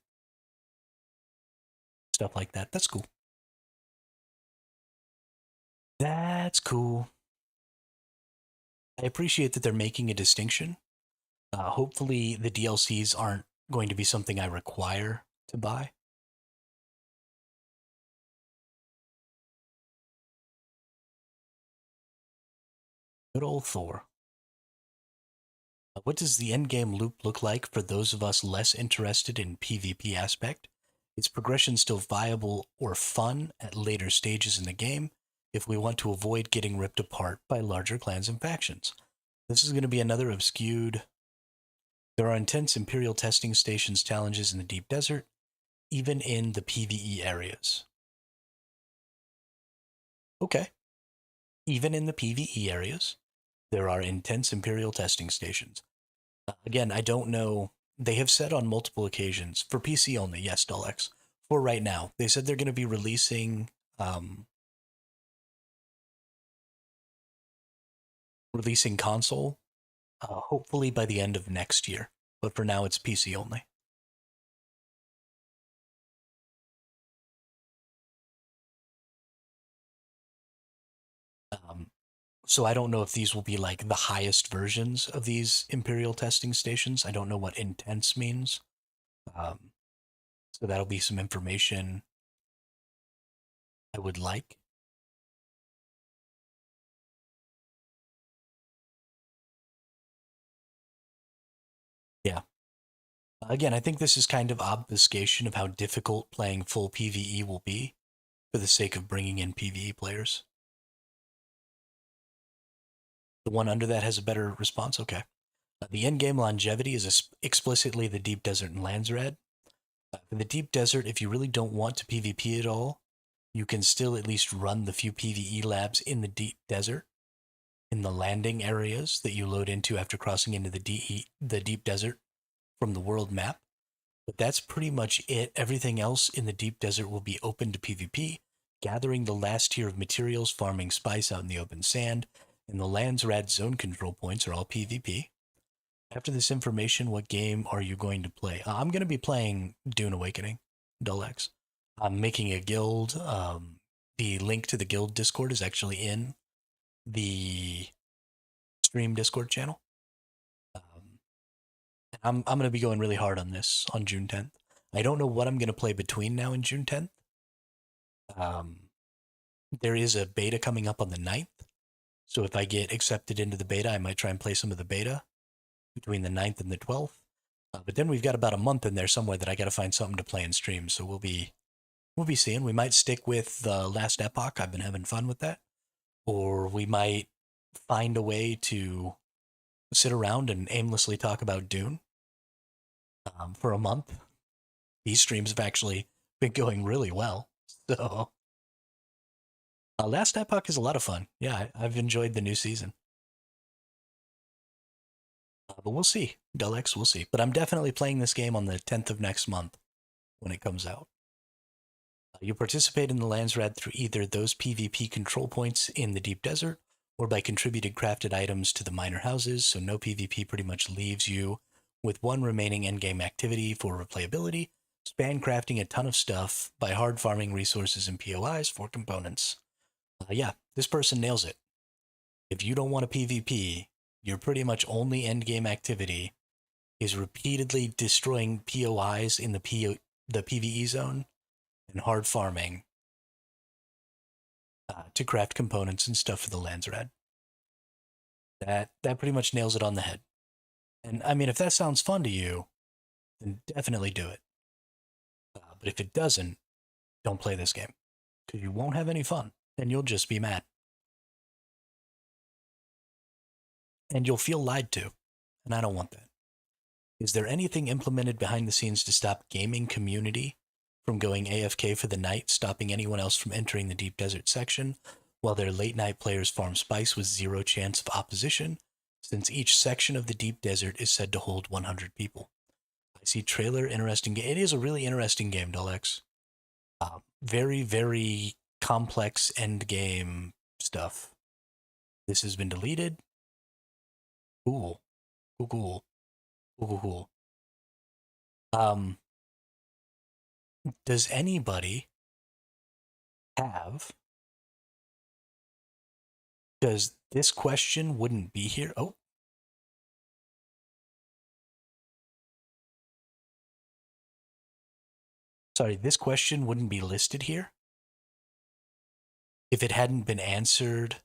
stuff like that. That's cool. That's cool. I appreciate that they're making a distinction. Hopefully, the DLCs aren't going to be something I require to buy. Good old Thor. What does the endgame loop look like for those of us less interested in PvP aspect? Is progression still viable or fun at later stages in the game if we want to avoid getting ripped apart by larger clans and factions? This is going to be another obscured. There are intense Imperial testing stations challenges in the deep desert, even in the PvE areas. Okay. Even in the PvE areas, there are intense Imperial testing stations. Again, I don't know. They have said on multiple occasions, for PC only, yes, Dulx, for right now, they said they're going to be releasing console, hopefully by the end of next year. But for now, it's PC only. Um, so I don't know if these will be like the highest versions of these Imperial testing stations. I don't know what intense means. Um, so that'll be some information I would like. Yeah. Again, I think this is kind of obfuscation of how difficult playing full PvE will be for the sake of bringing in PvE players. The one under that has a better response? Okay. The endgame longevity is explicitly the deep desert and lands red. For the deep desert, if you really don't want to PvP at all, you can still at least run the few PvE labs in the deep desert, in the landing areas that you load into after crossing into the deep desert from the world map. But that's pretty much it. Everything else in the deep desert will be open to PvP, gathering the last tier of materials, farming spice out in the open sand, and the land's rad zone control points are all PvP. After this information, what game are you going to play? I'm going to be playing Dune Awakening, Dulx. I'm making a guild. The link to the guild Discord is actually in the stream Discord channel. I'm going to be going really hard on this on June 10th. I don't know what I'm going to play between now and June 10th. Um, there is a beta coming up on the 9th. So if I get accepted into the beta, I might try and play some of the beta between the 9th and the 12th. But then we've got about a month in there somewhere that I got to find something to play and stream. So we'll be seeing. We might stick with the Last Epoch. I've been having fun with that. Or we might find a way to sit around and aimlessly talk about Dune for a month. These streams have actually been going really well. So Last Epoch is a lot of fun. Yeah, I've enjoyed the new season. But we'll see. Dullex, we'll see. But I'm definitely playing this game on the 10th of next month when it comes out. You participate in the Landsrad through either those PvP control points in the deep desert or by contributing crafted items to the minor houses, so no PvP pretty much leaves you with one remaining endgame activity for replayability, span crafting a ton of stuff by hard farming resources and POIs for components. Yeah, this person nails it. If you don't want a PvP, your pretty much only endgame activity is repeatedly destroying POIs in the PvE zone and hard farming to craft components and stuff for the Landsrad. That pretty much nails it on the head. And I mean, if that sounds fun to you, then definitely do it. But if it doesn't, don't play this game because you won't have any fun and you'll just be mad. And you'll feel lied to. And I don't want that. Is there anything implemented behind the scenes to stop gaming community from going AFK for the night, stopping anyone else from entering the deep desert section, while their late night players farm spice with zero chance of opposition, since each section of the deep desert is said to hold 100 people? I see trailer, interesting game. It is a really interesting game, Dullex. Very, very complex end game stuff. This has been deleted. Cool. Cool, cool. Cool, cool, cool. Does anybody have, because this question wouldn't be here. Oh. Sorry, this question wouldn't be listed here if it hadn't been answered.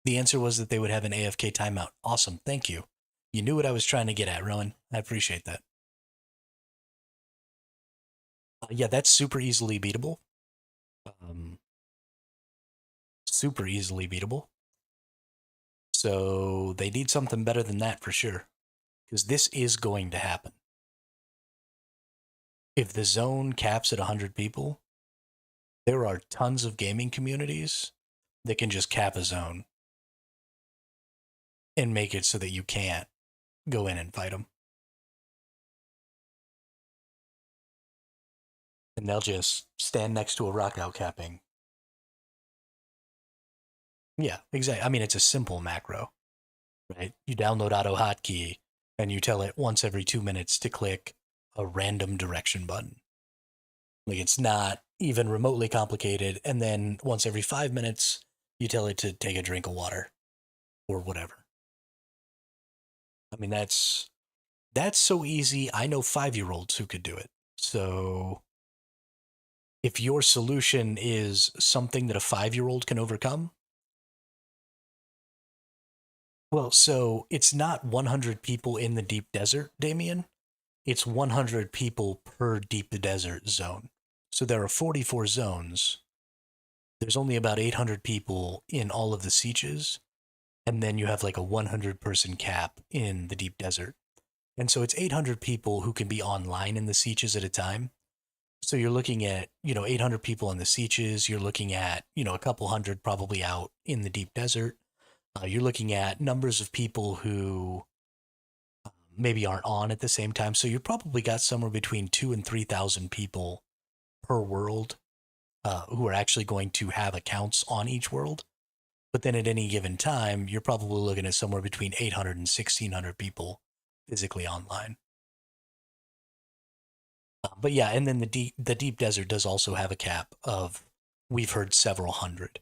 The answer was that they would have an AFK timeout. Awesome, thank you. You knew what I was trying to get at, Rowan. I appreciate that. Yeah, that's super easily beatable. Super easily beatable. So they need something better than that for sure, because this is going to happen. If the zone caps at 100 people, there are tons of gaming communities that can just cap a zone and make it so that you can't go in and fight them. And they'll just stand next to a rock out capping. Yeah, exactly. I mean, it's a simple macro, right? You download AutoHotkey and you tell it once every 2 minutes to click a random direction button. Like, it's not even remotely complicated. And then once every 5 minutes, you tell it to take a drink of water or whatever. I mean, that's so easy. I know 5-year-olds who could do it. So if your solution is something that a 5-year-old can overcome, well, so it's not 100 people in the deep desert, Damien. It's 100 people per deep desert zone. So there are 44 zones. There's only about 800 people in all of the sieges. And then you have like a 100-person cap in the deep desert. And so it's 800 people who can be online in the sieges at a time. So you're looking at, 800 people in the sieges. You're looking at, a couple hundred probably out in the deep desert. You're looking at numbers of people who maybe aren't on at the same time. So you probably got somewhere between 2,000 and 3,000 people per world who are actually going to have accounts on each world. But then at any given time, you're probably looking at somewhere between 800 and 1,600 people physically online. But yeah, and then the deep desert does also have a cap of, we've heard, several hundred.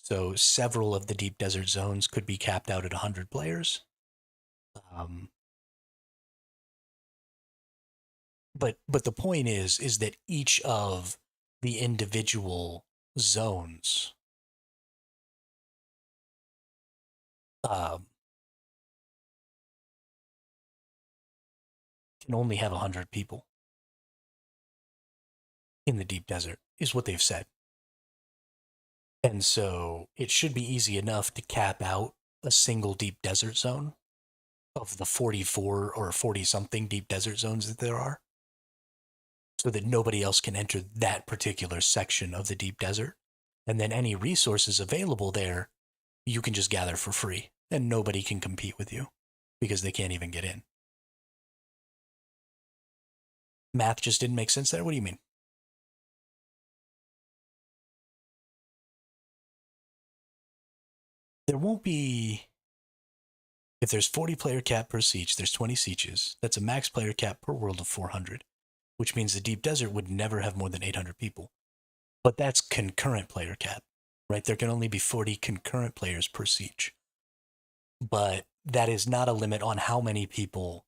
So several of the deep desert zones could be capped out at 100 players. But the point is that each of the individual zones can only have 100 people in the deep desert, is what they've said. And so it should be easy enough to cap out a single deep desert zone of the 44 or 40 something deep desert zones that there are, so that nobody else can enter that particular section of the deep desert. And then any resources available there, you can just gather for free and nobody can compete with you because they can't even get in. Math just didn't make sense there? What do you mean? There won't be. If there's 40 player cap per siege, there's 20 sieges. That's a max player cap per world of 400, which means the Deep Desert would never have more than 800 people. But that's concurrent player cap, right? There can only be 40 concurrent players per siege. But that is not a limit on how many people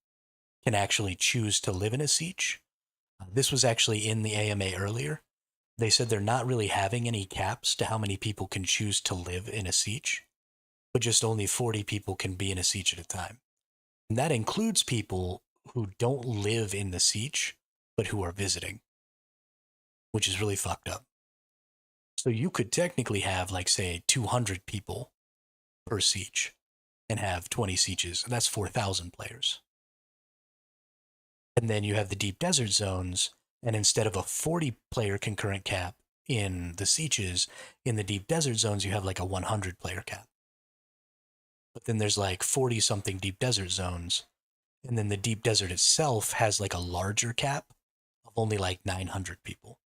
can actually choose to live in a siege. This was actually in the AMA earlier. They said they're not really having any caps to how many people can choose to live in a siege, but just only 40 people can be in a siege at a time. And that includes people who don't live in the siege, but who are visiting, which is really fucked up. So you could technically have, like, say, 200 people per siege and have 20 sieges, and that's 4,000 players. And then you have the deep desert zones, and instead of a 40 player concurrent cap in the sieges, in the deep desert zones, you have like a 100 player cap. But then there's like 40 something deep desert zones, and then the deep desert itself has like a larger cap of only like 900 people.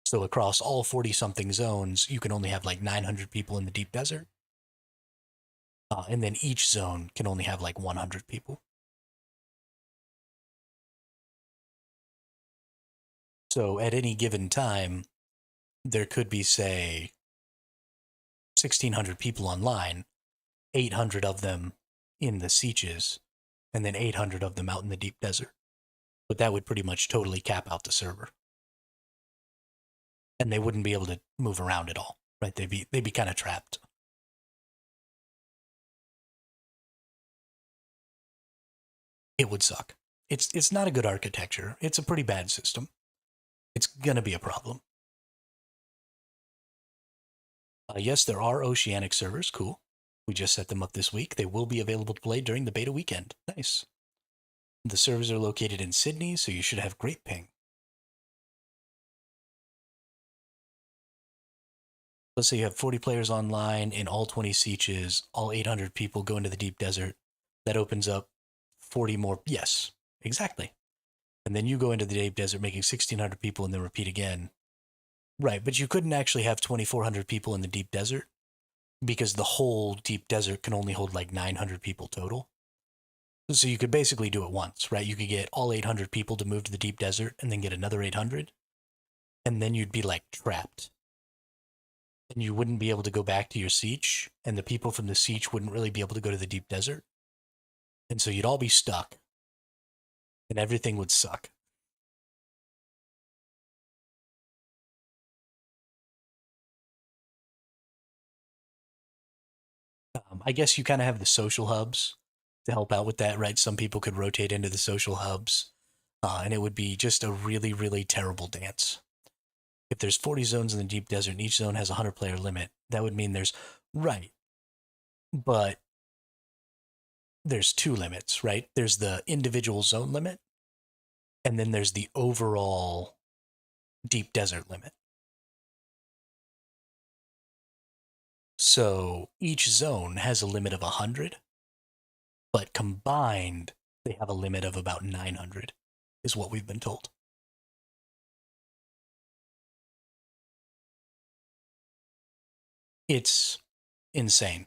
So across all 40 something zones, you can only have like 900 people in the deep desert. And then each zone can only have like 100 people. So at any given time, there could be, say, 1,600 people online, 800 of them in the sieges, and then 800 of them out in the deep desert. But that would pretty much totally cap out the server. And they wouldn't be able to move around at all, right? They'd be kind of trapped. It would suck. It's not a good architecture. It's a pretty bad system. It's gonna be a problem. Yes, there are oceanic servers. Cool. We just set them up this week. They will be available to play during the beta weekend. Nice. The servers are located in Sydney, so you should have great ping. Let's say you have 40 players online in all 20 sieges, all 800 people go into the deep desert. That opens up 40 more. Yes, exactly. And then you go into the deep desert making 1,600 people and then repeat again. Right, but you couldn't actually have 2,400 people in the deep desert because the whole deep desert can only hold like 900 people total. So you could basically do it once, right? You could get all 800 people to move to the deep desert and then get another 800. And then you'd be like trapped. And you wouldn't be able to go back to your siege. And the people from the siege wouldn't really be able to go to the deep desert. And so you'd all be stuck. And everything would suck. I guess you kind of have the social hubs to help out with that, right? Some people could rotate into the social hubs. And it would be just a really, really terrible dance. If there's 40 zones in the deep desert and each zone has a 100 player limit, that would mean there's, right, but there's two limits, right? There's the individual zone limit, and then there's the overall deep desert limit. So each zone has a limit of 100, but combined, they have a limit of about 900, is what we've been told. It's insane.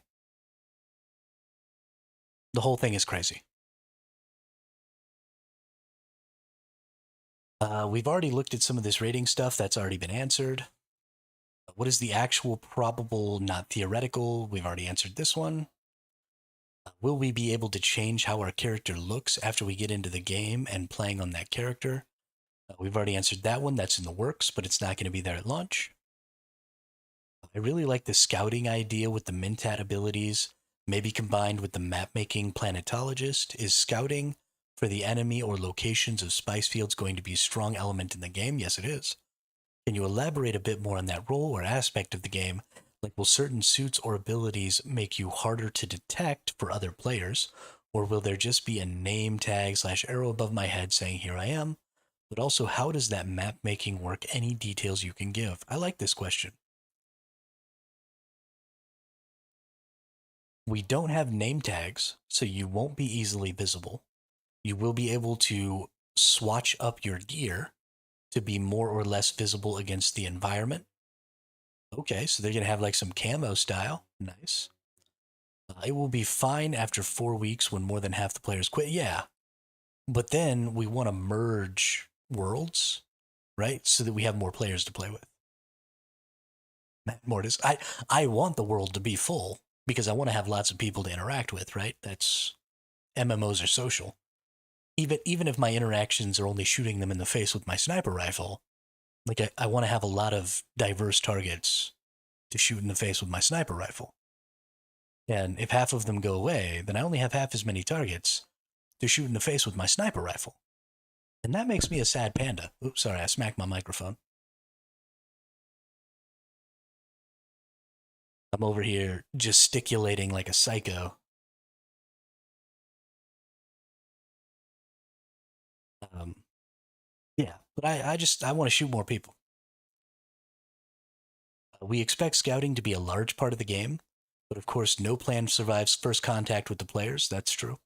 The whole thing is crazy. We've already looked at some of this rating stuff. That's already been answered. What is the actual probable, not theoretical? We've already answered this one. Will we be able to change how our character looks after we get into the game and playing on that character? We've already answered that one. That's in the works, but it's not going to be there at launch. I really like the scouting idea with the Mintat abilities, maybe combined with the map-making planetologist. Is scouting for the enemy or locations of spice fields going to be a strong element in the game? Yes, it is. Can you elaborate a bit more on that role or aspect of the game? Like, will certain suits or abilities make you harder to detect for other players? Or will there just be a name tag / arrow above my head saying, here I am? But also, how does that map making work? Any details you can give? I like this question. We don't have name tags, so you won't be easily visible. You will be able to swatch up your gear to be more or less visible against the environment. Okay, so they're going to have like some camo style. Nice. It will be fine after 4 weeks when more than half the players quit. Yeah. But then we want to merge worlds, right? So that we have more players to play with. Mortis, I want the world to be full because I want to have lots of people to interact with, right? That's MMOs are social. Even if my interactions are only shooting them in the face with my sniper rifle, like I want to have a lot of diverse targets to shoot in the face with my sniper rifle. And if half of them go away, then I only have half as many targets to shoot in the face with my sniper rifle. And that makes me a sad panda. Oops, sorry, I smacked my microphone. I'm over here gesticulating like a psycho. Um, yeah, but I want to shoot more people. We expect scouting to be a large part of the game, but of course, no plan survives first contact with the players. That's true.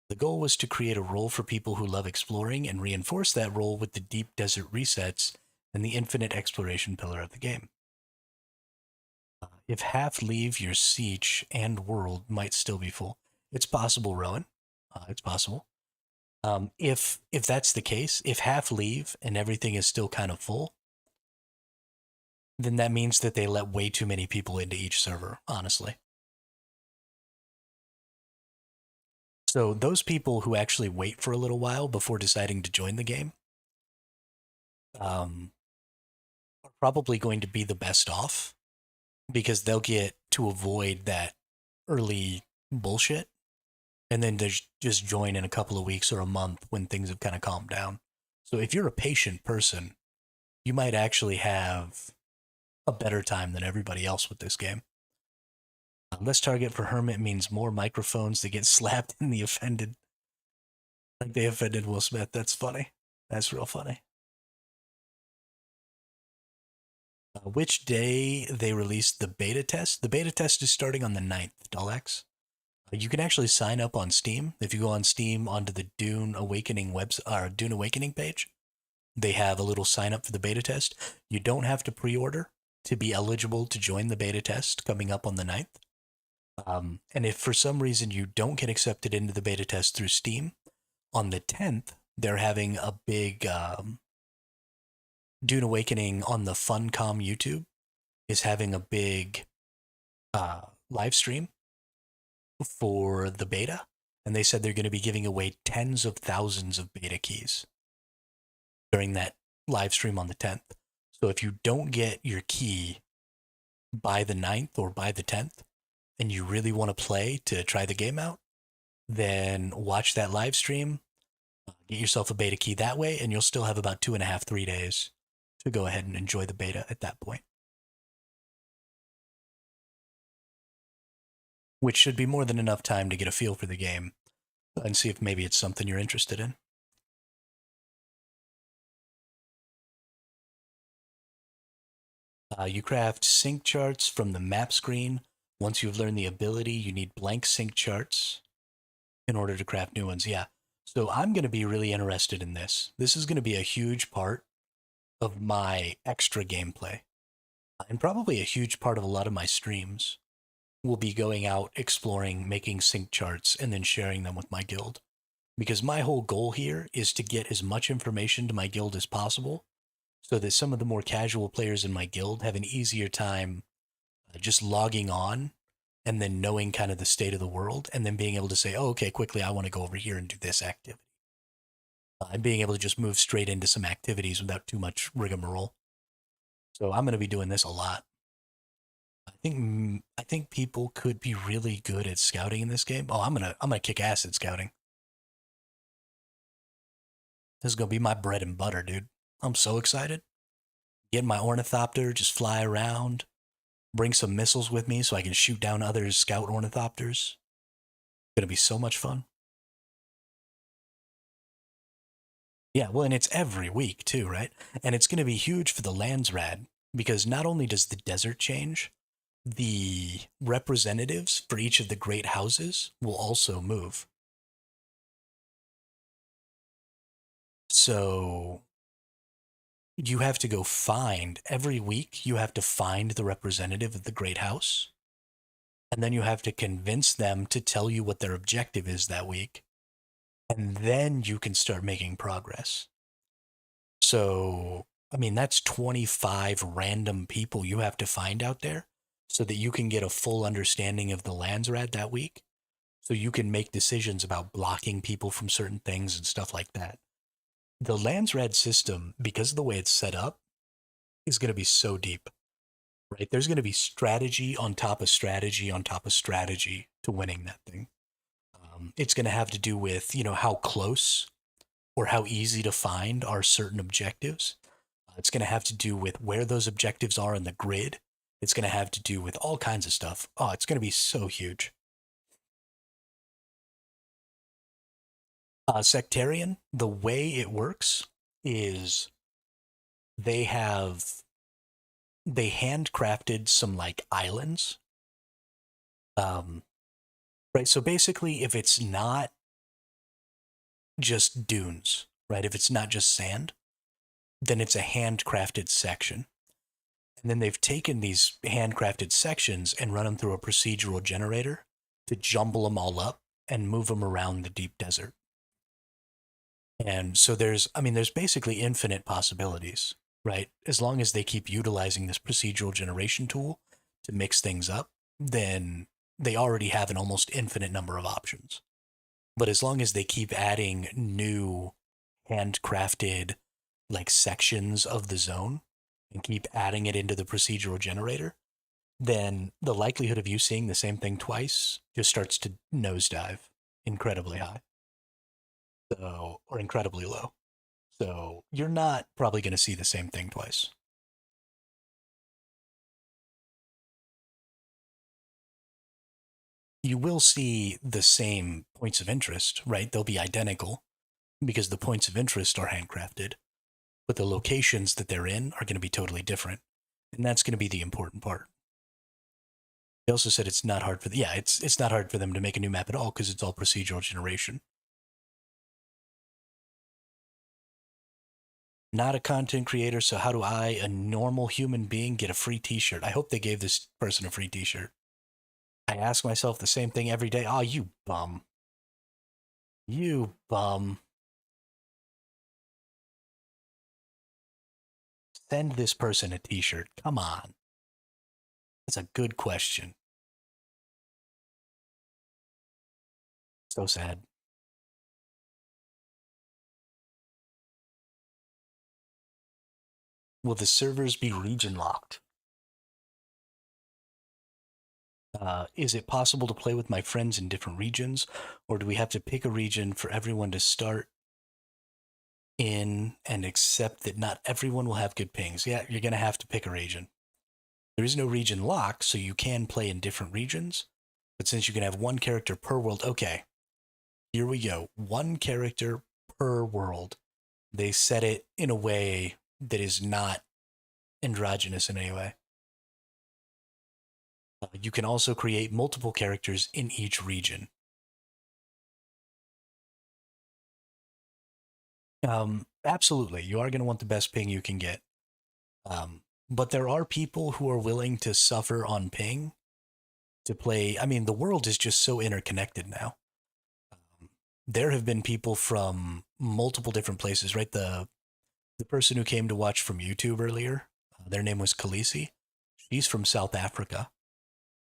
The goal was to create a role for people who love exploring and reinforce that role with the deep desert resets and the infinite exploration pillar of the game. If half leave, your siege and world might still be full. It's possible, Rowan. It's possible. If that's the case, if half leave and everything is still kind of full, then that means that they let way too many people into each server, honestly. So those people who actually wait for a little while before deciding to join the game um, are probably going to be the best off because they'll get to avoid that early bullshit and then just join in a couple of weeks or a month when things have kind of calmed down. So if you're a patient person, you might actually have a better time than everybody else with this game. Less target for Hermit means more microphones that get slapped in the offended. Like they offended Will Smith. That's funny. That's real funny. Which day they released the beta test? The beta test is starting on the 9th, Dulx. You can actually sign up on Steam. If you go on Steam onto the Dune Awakening Dune Awakening page, they have a little sign up for the beta test. You don't have to pre-order to be eligible to join the beta test coming up on the 9th. And if for some reason you don't get accepted into the beta test through Steam, on the 10th, they're having a big Dune Awakening on the Funcom YouTube is having a big live stream for the beta. And they said they're going to be giving away tens of thousands of beta keys during that live stream on the 10th. So if you don't get your key by the 9th or by the 10th, and you really want to play to try the game out, then watch that live stream, get yourself a beta key that way, and you'll still have about 2.5, 3 days to go ahead and enjoy the beta at that point. Which should be more than enough time to get a feel for the game and see if maybe it's something you're interested in. You craft sync charts from the map screen. Once you've learned the ability, you need blank sync charts in order to craft new ones. Yeah. So I'm going to be really interested in this. This is going to be a huge part of my extra gameplay and probably a huge part of a lot of my streams will be going out, exploring, making sync charts, and then sharing them with my guild. Because my whole goal here is to get as much information to my guild as possible so that some of the more casual players in my guild have an easier time just logging on and then knowing kind of the state of the world and then being able to say, oh, okay, quickly, I want to go over here and do this activity. And being able to just move straight into some activities without too much rigmarole. So I'm going to be doing this a lot. I think people could be really good at scouting in this game. Oh, I'm gonna kick ass at scouting. This is gonna be my bread and butter, dude. I'm so excited. Get my ornithopter, just fly around, bring some missiles with me so I can shoot down other scout ornithopters. It's gonna be so much fun. Yeah, well, and it's every week too, right? And it's gonna be huge for the Landsrad because not only does the desert change, the representatives for each of the great houses will also move. So you have to go find every week, you have to find the representative of the great house. And then you have to convince them to tell you what their objective is that week. And then you can start making progress. So, I mean, that's 25 random people you have to find out there so that you can get a full understanding of the lands rat that week. So you can make decisions about blocking people from certain things and stuff like that. The Landsrad system, because of the way it's set up, is going to be so deep, right? There's going to be strategy on top of strategy on top of strategy to winning that thing. It's going to have to do with, how close or how easy to find are certain objectives. It's going to have to do with where those objectives are in the grid. It's going to have to do with all kinds of stuff. Oh, it's going to be so huge. Sectarian, the way it works is they have they handcrafted some like islands. Um, right. So basically, if it's not just dunes, right? If it's not just sand, then it's a handcrafted section. And then they've taken these handcrafted sections and run them through a procedural generator to jumble them all up and move them around the deep desert. And so there's basically infinite possibilities, right? As long as they keep utilizing this procedural generation tool to mix things up, then they already have an almost infinite number of options. But as long as they keep adding new handcrafted like sections of the zone and keep adding it into the procedural generator, then the likelihood of you seeing the same thing twice just starts to nosedive incredibly high. So, or incredibly low. So you're not probably going to see the same thing twice. You will see the same points of interest, right? They'll be identical because the points of interest are handcrafted, but the locations that they're in are going to be totally different. And that's going to be the important part. They also said it's not hard for it's not hard for them to make a new map at all because it's all procedural generation. Not a content creator, so how do I, a normal human being, get a free t-shirt? I hope they gave this person a free t-shirt. I ask myself the same thing every day. Oh, you bum. You bum. Send this person a t-shirt. Come on. That's a good question. So sad. Will the servers be region locked? Is it possible to play with my friends in different regions, or do we have to pick a region for everyone to start in and accept that not everyone will have good pings? Yeah, you're going to have to pick a region. There is no region lock, so you can play in different regions, but since you can have one character per world, okay, here we go. One character per world. They set it in a way that is not androgynous in any way. You can also create multiple characters in each region. Absolutely, you are going to want the best ping you can get. But there are people who are willing to suffer on ping to play. I mean, the world is just so interconnected now. There have been people from multiple different places, right? The person who came to watch from YouTube earlier, their name was Khaleesi. She's from South Africa,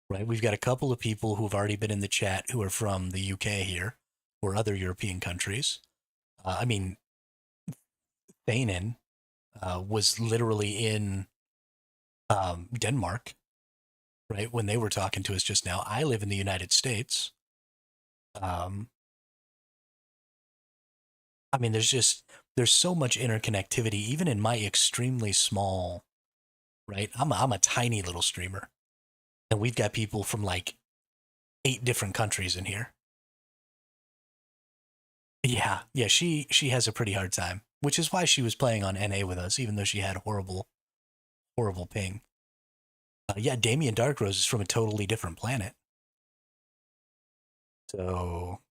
right? We've got a couple of people who have already been in the chat who are from the UK here or other European countries. I mean, Thanen was literally in Denmark, right? When they were talking to us just now. I live in the United States. Um, I mean, there's so much interconnectivity, even in my extremely small, right? I'm a tiny little streamer, and we've got people from like 8 different countries in here. Yeah. She has a pretty hard time, which is why she was playing on NA with us, even though she had horrible ping. Yeah, Damien Darkrose is from a totally different planet. So,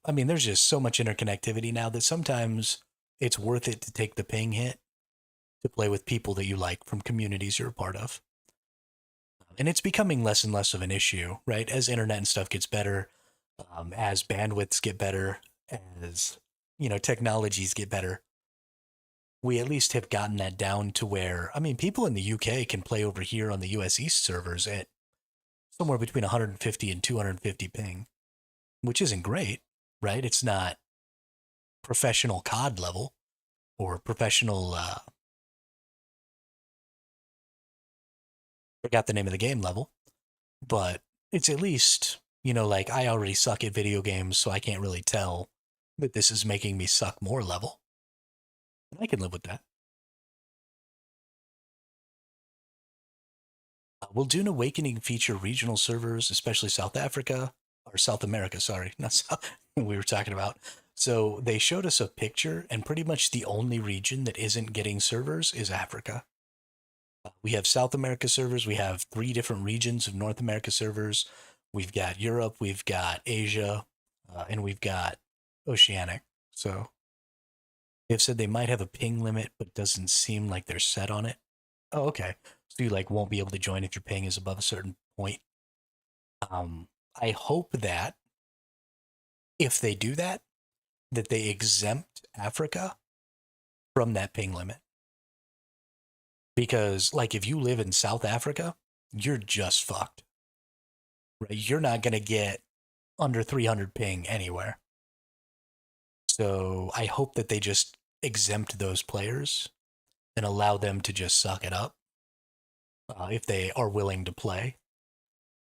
I mean, there's just so much interconnectivity now that sometimes it's worth it to take the ping hit to play with people that you like from communities you're a part of. And it's becoming less and less of an issue, right? As internet and stuff gets better, as bandwidths get better, as technologies get better, we at least have gotten that down to where, I mean, people in the UK can play over here on the US East servers at somewhere between 150 and 250 ping, which isn't great, right? It's not professional COD level or professional, forgot the name of the game level, but it's at least, like I already suck at video games, so I can't really tell that this is making me suck more level. And I can live with that. Will Dune Awakening feature regional servers, especially South Africa or South America? Sorry, not South. We were talking about. So they showed us a picture, and pretty much the only region that isn't getting servers is Africa. We have South America servers. We have 3 different regions of North America servers. We've got Europe, we've got Asia, and we've got Oceanic. So they've said they might have a ping limit, but doesn't seem like they're set on it. Oh, okay. So you like won't be able to join if your ping is above a certain point. I hope that if they do that, that they exempt Africa from that ping limit. Because like if you live in South Africa, you're just fucked. Right? You're not gonna get under 300 ping anywhere. So I hope that they just exempt those players and allow them to just suck it up if they are willing to play.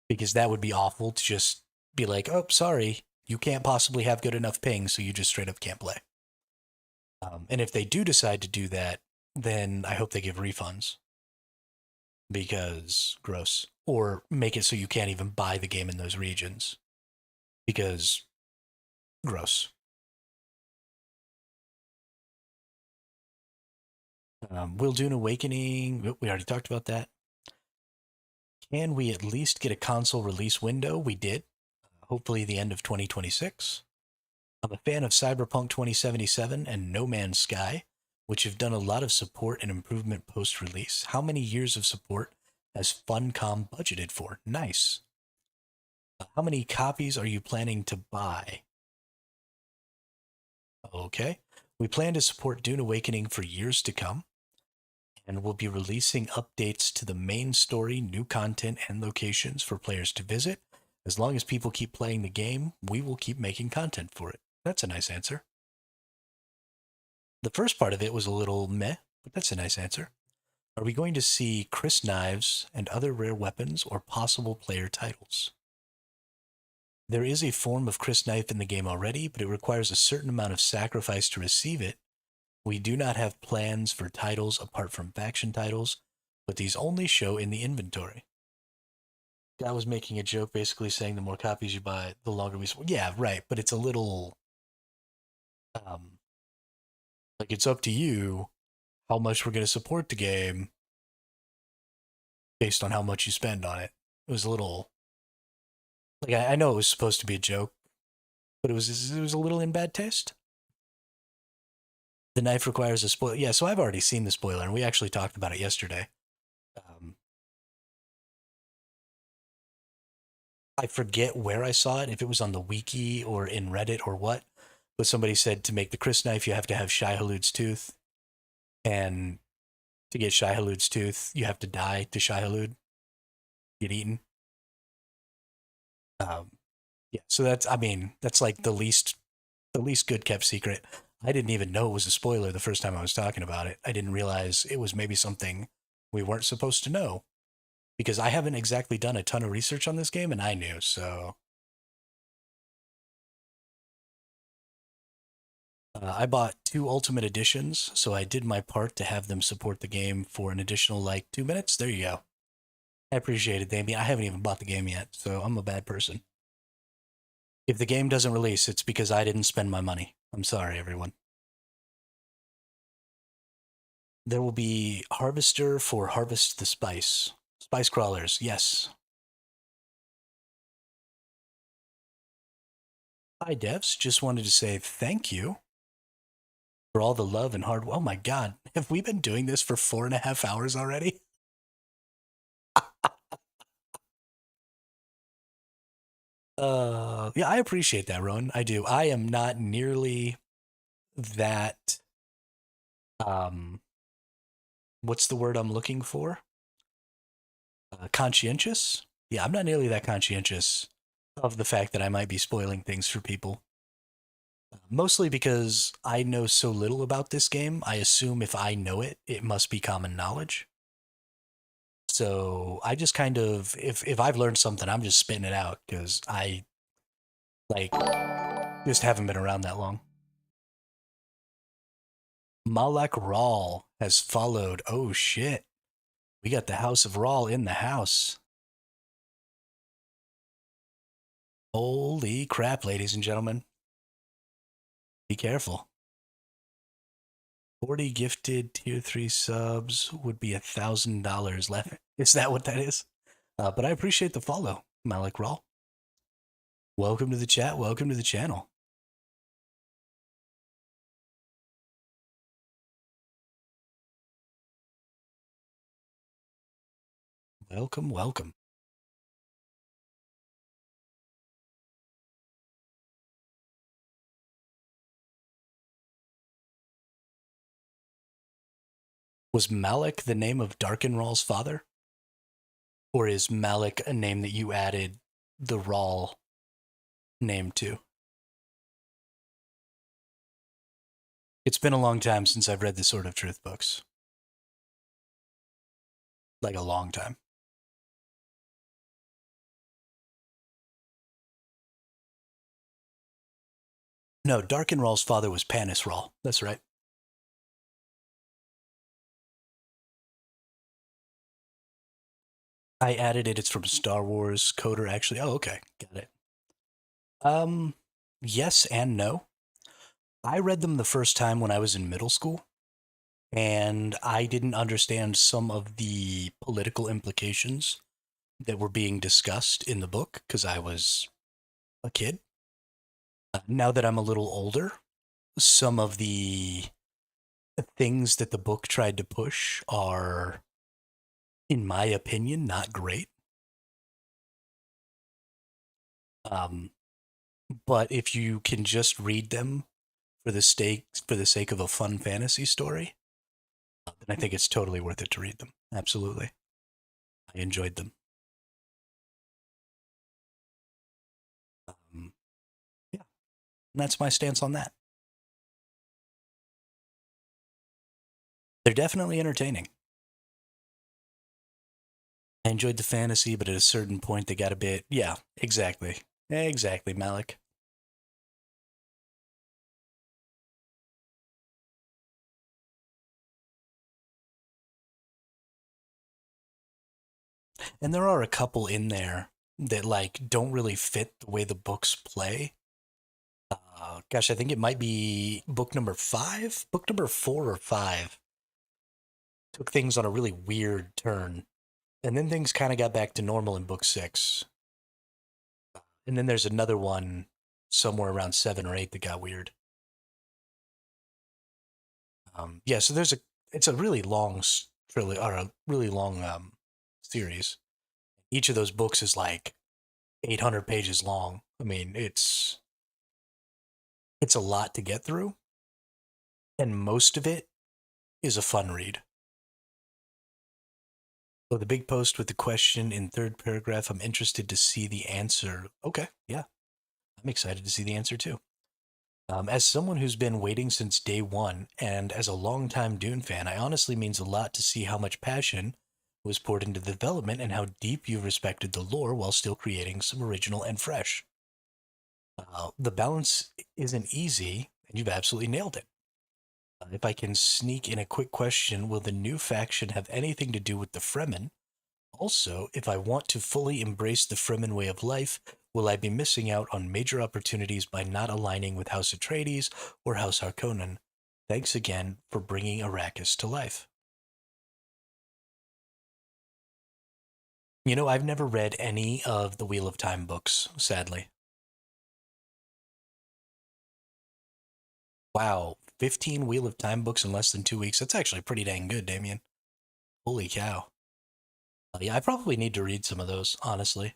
Because that would be awful to just be like, oh, sorry, you can't possibly have good enough ping, so you just straight up can't play. And if they do decide to do that, then I hope they give refunds because gross. Or make it so you can't even buy the game in those regions because gross. Will Dune Awakening, we already talked about that. Can we at least get a console release window? We did. Hopefully the end of 2026. I'm a fan of Cyberpunk 2077 and No Man's Sky, which have done a lot of support and improvement post release. How many years of support has Funcom budgeted for? Nice. How many copies are you planning to buy? Okay. We plan to support Dune Awakening for years to come, and we'll be releasing updates to the main story, new content, and locations for players to visit. As long as people keep playing the game, we will keep making content for it. That's a nice answer. The first part of it was a little meh, but that's a nice answer. Are we going to see Chris knives and other rare weapons or possible player titles? There is a form of Chris knife in the game already, but it requires a certain amount of sacrifice to receive it. We do not have plans for titles apart from faction titles, but these only show in the inventory. Guy was making a joke basically saying the more copies you buy, the longer we... Yeah, right, but it's a little... like it's up to you how much we're going to support the game based on how much you spend on it. It was a little... Like, I know it was supposed to be a joke, but it was a little in bad taste. The knife requires a spoiler. Yeah, so I've already seen the spoiler, and we actually talked about it yesterday. I forget where I saw it, if it was on the wiki or in Reddit or what, but somebody said to make the Chris knife, you have to have Shai Hulud's tooth, and to get Shai Hulud's tooth, you have to die to Shai Hulud, get eaten. Yeah, so that's like the least good kept secret. I didn't even know it was a spoiler the first time I was talking about it. I didn't realize it was maybe something we weren't supposed to know because I haven't exactly done a ton of research on this game, and I knew, so. I bought 2 Ultimate Editions, so I did my part to have them support the game for an additional, 2 minutes. There you go. I appreciate it, Damien. I haven't even bought the game yet, so I'm a bad person. If the game doesn't release, it's because I didn't spend my money. I'm sorry, everyone. There will be Harvester for Harvest the Spice Spice crawlers, yes. Hi, devs. Just wanted to say thank you for all the love and hard. Oh my God, have we been doing this for 4.5 hours already? Yeah, I appreciate that, Rowan. I do. I am not nearly that. Um, what's the word I'm looking for? Conscientious. Yeah, I'm not nearly that conscientious of the fact that I might be spoiling things for people. Mostly because I know so little about this game. I assume if I know it, it must be common knowledge. So I just kind of, if I've learned something, I'm just spitting it out because I like just haven't been around that long. Malak Rawl has followed. Oh shit. We got the House of Rawl in the house. Holy crap, ladies and gentlemen. Be careful. 40 gifted tier 3 subs would be $1,000 left. Is that what that is? But I appreciate the follow, Malik Rawl. Welcome to the chat. Welcome to the channel. Welcome, welcome. Was Malik the name of Darkenrawl's father? Or is Malik a name that you added the Rawl name to? It's been a long time since I've read the Sword of Truth books. Like a long time. No, Darkenrawl's father was Panis Rawl. That's right. I added it. It's from Star Wars Coder, actually. Oh, okay. Got it. Um, yes and no. I read them the first time when I was in middle school, and I didn't understand some of the political implications that were being discussed in the book because I was a kid. Now that I'm a little older, some of the things that the book tried to push are, in my opinion, not great. Um, but if you can just read them for the sake of a fun fantasy story, then I think it's totally worth it to read them. Absolutely, I enjoyed them. Um, yeah, and that's my stance on that. They're definitely entertaining. I enjoyed the fantasy, but at a certain point, they got a bit. Yeah, exactly, exactly, Malik. And there are a couple in there that like don't really fit the way the books play. Gosh, I think it might be book number 5, book number 4 or 5. Took things on a really weird turn, and then things kind of got back to normal in book 6. And then there's another one somewhere around 7 or 8 that got weird. Yeah, so it's a really long trilogy or a really long series. Each of those books is like 800 pages long. I mean, it's a lot to get through, and most of it is a fun read. So the big post with the question in third paragraph, I'm interested to see the answer. Okay, yeah, I'm excited to see the answer too. As someone who's been waiting since day one, and as a longtime Dune fan, I honestly means a lot to see how much passion was poured into the development and how deep you respected the lore while still creating some original and fresh. The balance isn't easy, and you've absolutely nailed it. If I can sneak in a quick question, will the new faction have anything to do with the Fremen? Also, if I want to fully embrace the Fremen way of life, will I be missing out on major opportunities by not aligning with House Atreides or House Harkonnen? Thanks again for bringing Arrakis to life. You know, I've never read any of the Wheel of Time books, sadly. Wow, 15 Wheel of Time books in less than 2 weeks. That's actually pretty dang good, Damien. Holy cow. Yeah, I probably need to read some of those, honestly.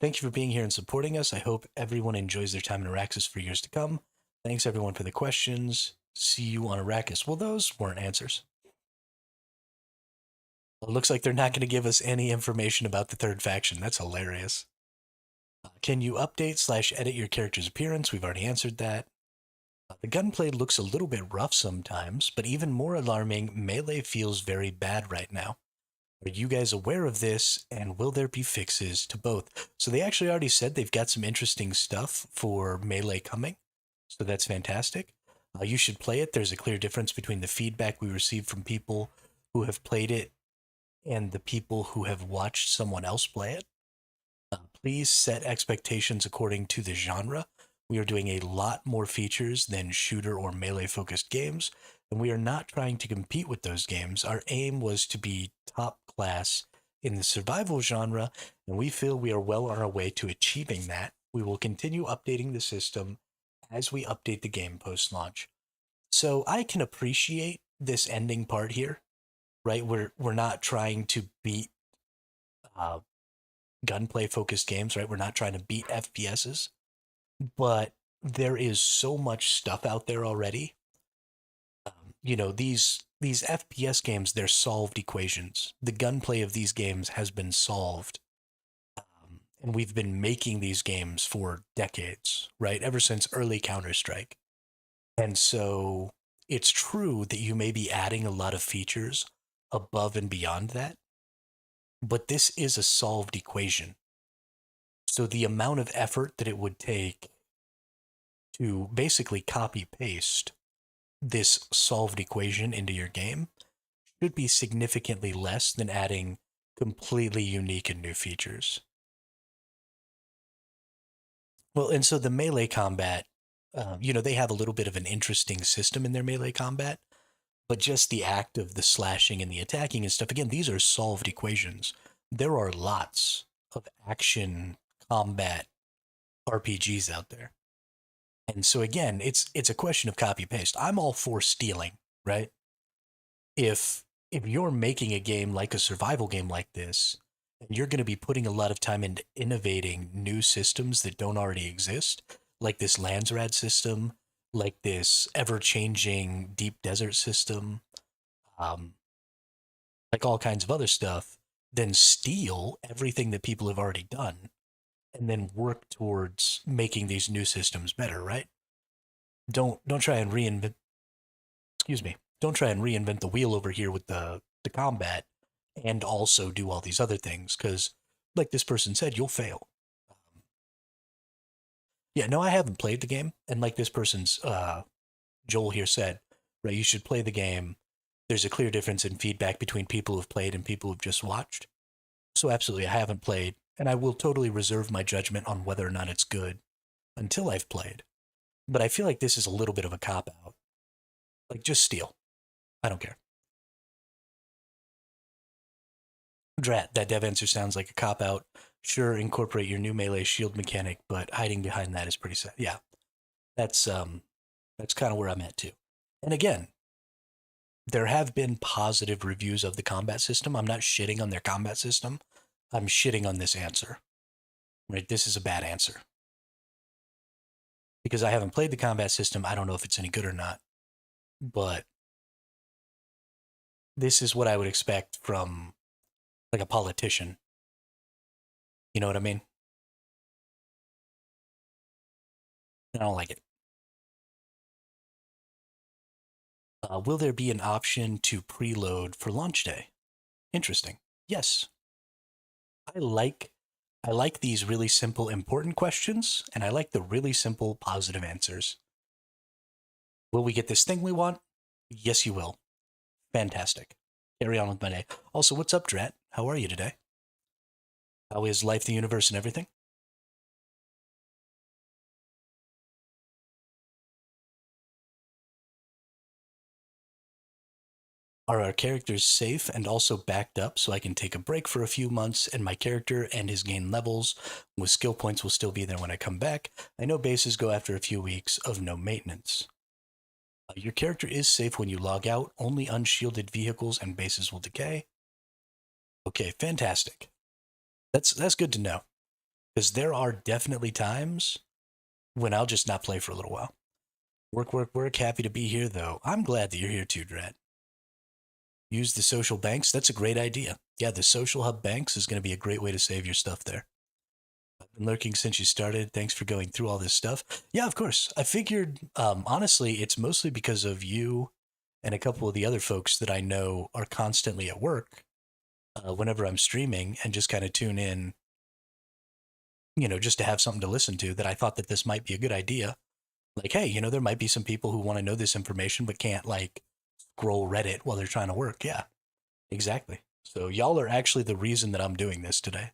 Thank you for being here and supporting us. I hope everyone enjoys their time in Arrakis for years to come. Thanks, everyone, for the questions. See you on Arrakis. Well, those weren't answers. It looks like they're not going to give us any information about the third faction. That's hilarious. Can you update slash edit your character's appearance? We've already answered that. The gunplay looks a little bit rough sometimes, but even more alarming, melee feels very bad right now. Are you guys aware of this, and will there be fixes to both? So they actually already said they've got some interesting stuff for melee coming, so that's fantastic. You should play it. There's a clear difference between the feedback we receive from people who have played it and the people who have watched someone else play it. Please set expectations according to the genre. We are doing a lot more features than shooter or melee focused games, and we are not trying to compete with those games. Our aim was to be top class in the survival genre, and we feel we are well on our way to achieving that. We will continue updating the system as we update the game post launch. So I can appreciate this ending part here, right? We're not trying to beat uh, gunplay focused games, right? We're not trying to beat FPSs, but there is so much stuff out there already. You know, these FPS games, they're solved equations. The gunplay of these games has been solved. And we've been making these games for decades, right? Ever since early Counter-Strike. And so it's true that you may be adding a lot of features above and beyond that, but this is a solved equation. So the amount of effort that it would take to basically copy paste this solved equation into your game should be significantly less than adding completely unique and new features. Well, and so the melee combat, they have a little bit of an interesting system in their melee combat, but just the act of the slashing and the attacking and stuff, again, these are solved equations. There are lots of action combat RPGs out there. And so again, it's a question of copy paste. I'm all for stealing, right? If you're making a game like a survival game like this, and you're going to be putting a lot of time into innovating new systems that don't already exist, like this Landsrad system, like this ever-changing deep desert system, um, like all kinds of other stuff, then steal everything that people have already done, and then work towards making these new systems better, right? Don't try and reinvent. Excuse me. Don't try and reinvent the wheel over here with the combat, and also do all these other things because, like this person said, you'll fail. Yeah, no, I haven't played the game, and like this person's Joel here said, right, you should play the game. There's a clear difference in feedback between people who've played and people who've just watched. So absolutely, I haven't played, and I will totally reserve my judgment on whether or not it's good until I've played. But I feel like this is a little bit of a cop out. Like, just steal. I don't care. Drat, that dev answer sounds like a cop out. Sure, incorporate your new melee shield mechanic, but hiding behind that is pretty sad. Yeah, that's kind of where I'm at too. And again, there have been positive reviews of the combat system. I'm not shitting on their combat system. I'm shitting on this answer. Right? This is a bad answer. Because I haven't played the combat system, I don't know if it's any good or not. But this is what I would expect from like a politician. You know what I mean? I don't like it. Will there be an option to preload for launch day? Interesting. Yes. I like I like these really simple important questions, and I like the really simple positive answers. Will we get this thing we want? Yes, you will. Fantastic. Carry on with my day. Also, what's up, Drat? How are you today? How is life, the universe, and everything? Are our characters safe and also backed up so I can take a break for a few months and my character and his gain levels with skill points will still be there when I come back? I know bases go after a few weeks of no maintenance. Your character is safe when you log out. Only unshielded vehicles and bases will decay. Okay, fantastic. That's good to know. Because there are definitely times when I'll just not play for a little while. Work, work, work. Happy to be here, though. I'm glad that you're here too, Drat. Use the social banks. That's a great idea. Yeah, the social hub banks is going to be a great way to save your stuff there. I've been lurking since you started. Thanks for going through all this stuff. Yeah, of course. I figured, honestly, it's mostly because of you and a couple of the other folks that I know are constantly at work whenever I'm streaming and just kind of tune in, just to have something to listen to, that I thought that this might be a good idea. Like, hey, there might be some people who want to know this information but can't, like, scroll Reddit while they're trying to work. Yeah, exactly. So y'all are actually the reason that I'm doing this today.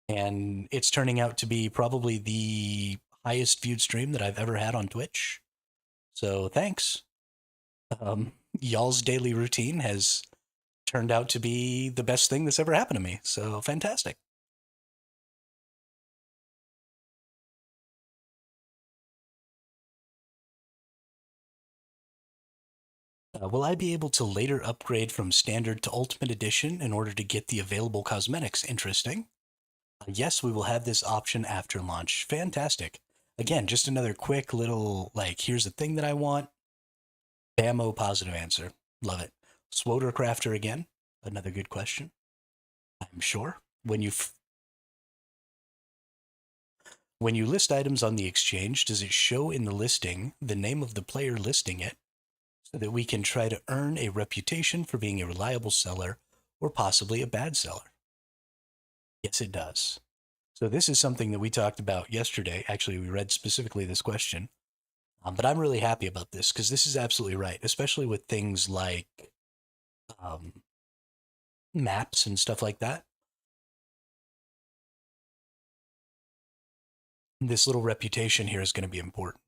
And it's turning out to be probably the highest viewed stream that I've ever had on Twitch. So thanks. Y'all's daily routine has turned out to be the best thing that's ever happened to me. So fantastic. Will I be able to later upgrade from standard to ultimate edition in order to get the available cosmetics? Interesting. Yes, we will have this option after launch. Fantastic. Again, just another quick little, like, here's the thing that I want. Bammo positive answer. Love it. Swoder Crafter again. Another good question. I'm sure. When you list items on the exchange, does it show in the listing the name of the player listing it so that we can try to earn a reputation for being a reliable seller or possibly a bad seller? Yes, it does. So this is something that we talked about yesterday. Actually, we read specifically this question. But I'm really happy about this because this is absolutely right, especially with things like um, maps and stuff like that. This little reputation here is going to be important.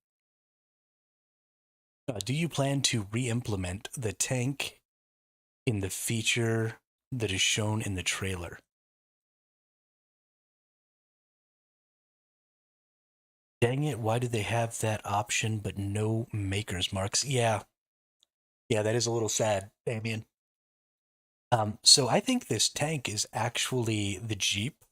Do you plan to re-implement the tank in the feature that is shown in the trailer? Dang it, why do they have that option but no maker's marks? Yeah, that is a little sad, Damien. So I think this tank is actually the Jeep.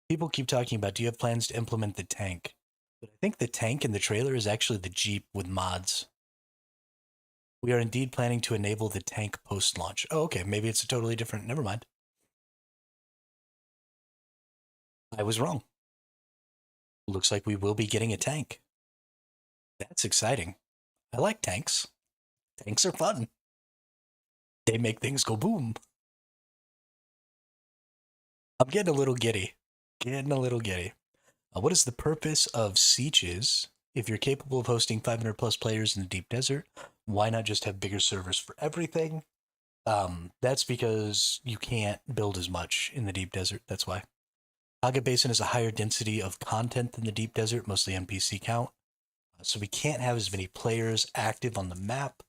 People keep talking about, do you have plans to implement the tank? But I think the tank in the trailer is actually the Jeep with mods. We are indeed planning to enable the tank post-launch. Oh, okay, maybe it's a totally different, never mind. I was wrong. Looks like we will be getting a tank. That's exciting. I like tanks. Tanks are fun. They make things go boom. I'm getting a little giddy. Getting a little giddy. What is the purpose of sieges? If you're capable of hosting 500 plus players in the deep desert, why not just have bigger servers for everything? That's because you can't build as much in the deep desert. That's why. Haga Basin has a higher density of content than the deep desert, mostly NPC count. So we can't have as many players active on the map.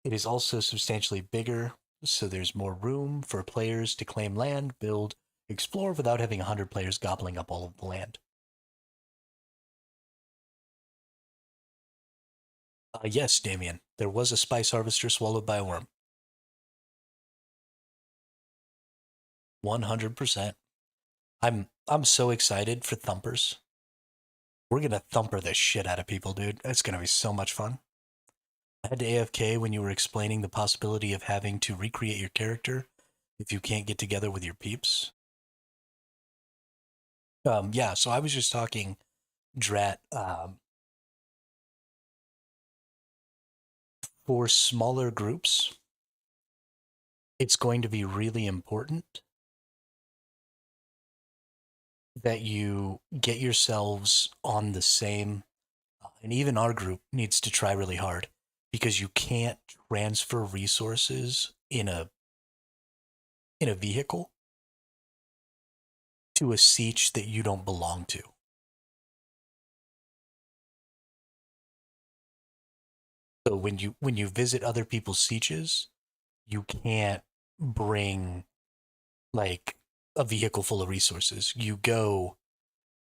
It is also substantially bigger, so there's more room for players to claim land, build, explore without having 100 players gobbling up all of the land. Yes, Damien, there was a spice harvester swallowed by a worm. 100%. I'm so excited for thumpers. We're gonna thumper the shit out of people, dude. It's gonna be so much fun. I had to AFK when you were explaining the possibility of having to recreate your character if you can't get together with your peeps. Yeah, so I was just talking, Drat, for smaller groups, it's going to be really important that you get yourselves on the same, and even our group needs to try really hard because you can't transfer resources in a vehicle to a siege that you don't belong to. So when you visit other people's sieges, you can't bring like a vehicle full of resources. You go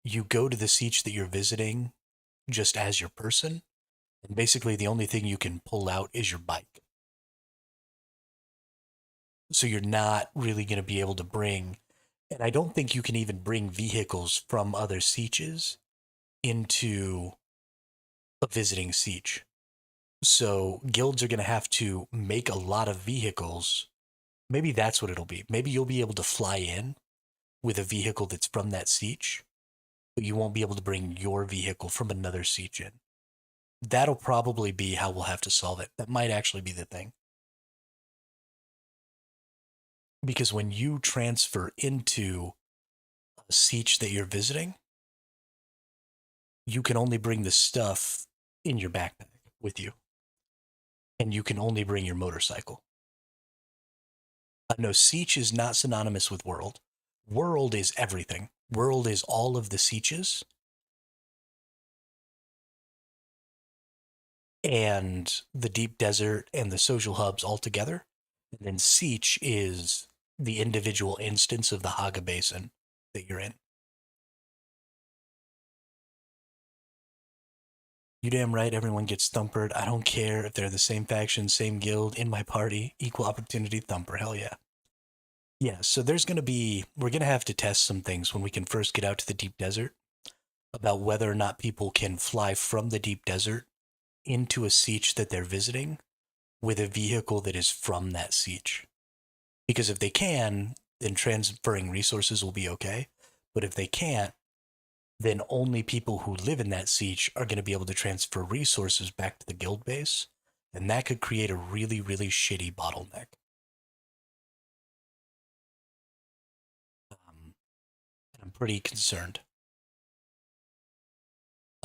to the siege that you're visiting just as your person, and basically the only thing you can pull out is your bike. So you're not really going to be able to bring, and I don't think you can even bring vehicles from other sieges into a visiting siege. So guilds are going to have to make a lot of vehicles. Maybe that's what it'll be. Maybe you'll be able to fly in with a vehicle that's from that siege, but you won't be able to bring your vehicle from another siege in. That'll probably be how we'll have to solve it. That might actually be the thing. Because when you transfer into a siege that you're visiting, you can only bring the stuff in your backpack with you, and you can only bring your motorcycle. No, siege is not synonymous with world. World is everything. World is all of the sieges, and the deep desert and the social hubs all together. And then siege is the individual instance of the Haga Basin that you're in. You damn right, everyone gets thumpered. I don't care if they're the same faction, same guild, in my party, equal opportunity thumper. Hell yeah. Yeah, so we're going to have to test some things when we can first get out to the deep desert about whether or not people can fly from the deep desert into a siege that they're visiting with a vehicle that is from that siege. Because if they can, then transferring resources will be okay. But if they can't, then only people who live in that siege are going to be able to transfer resources back to the guild base. And that could create a really, really shitty bottleneck. I'm pretty concerned.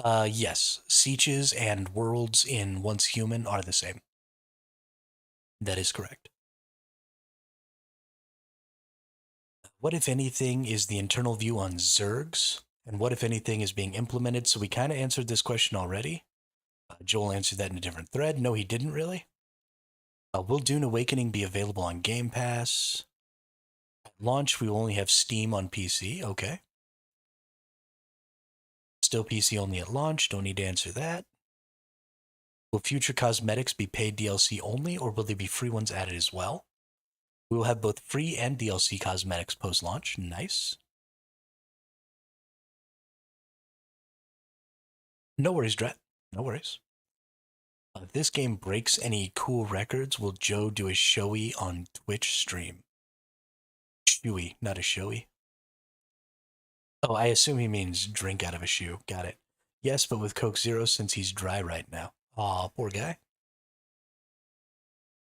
Yes, sieges and worlds in Once Human are the same. That is correct. What, if anything, is the internal view on Zergs? And what, if anything, is being implemented? So we kind of answered this question already. Joel answered that in a different thread. No, he didn't really. Will Dune Awakening be available on Game Pass? At launch, we will only have Steam on PC. Okay. Still PC only at launch. Don't need to answer that. Will future cosmetics be paid DLC only, or will there be free ones added as well? We will have both free and DLC cosmetics post-launch. Nice. No worries, Dret. No worries. If this game breaks any cool records, will Joe do a showy on Twitch stream? Shoey, not a showy. Oh, I assume he means drink out of a shoe. Got it. Yes, but with Coke Zero since he's dry right now. Aw, poor guy.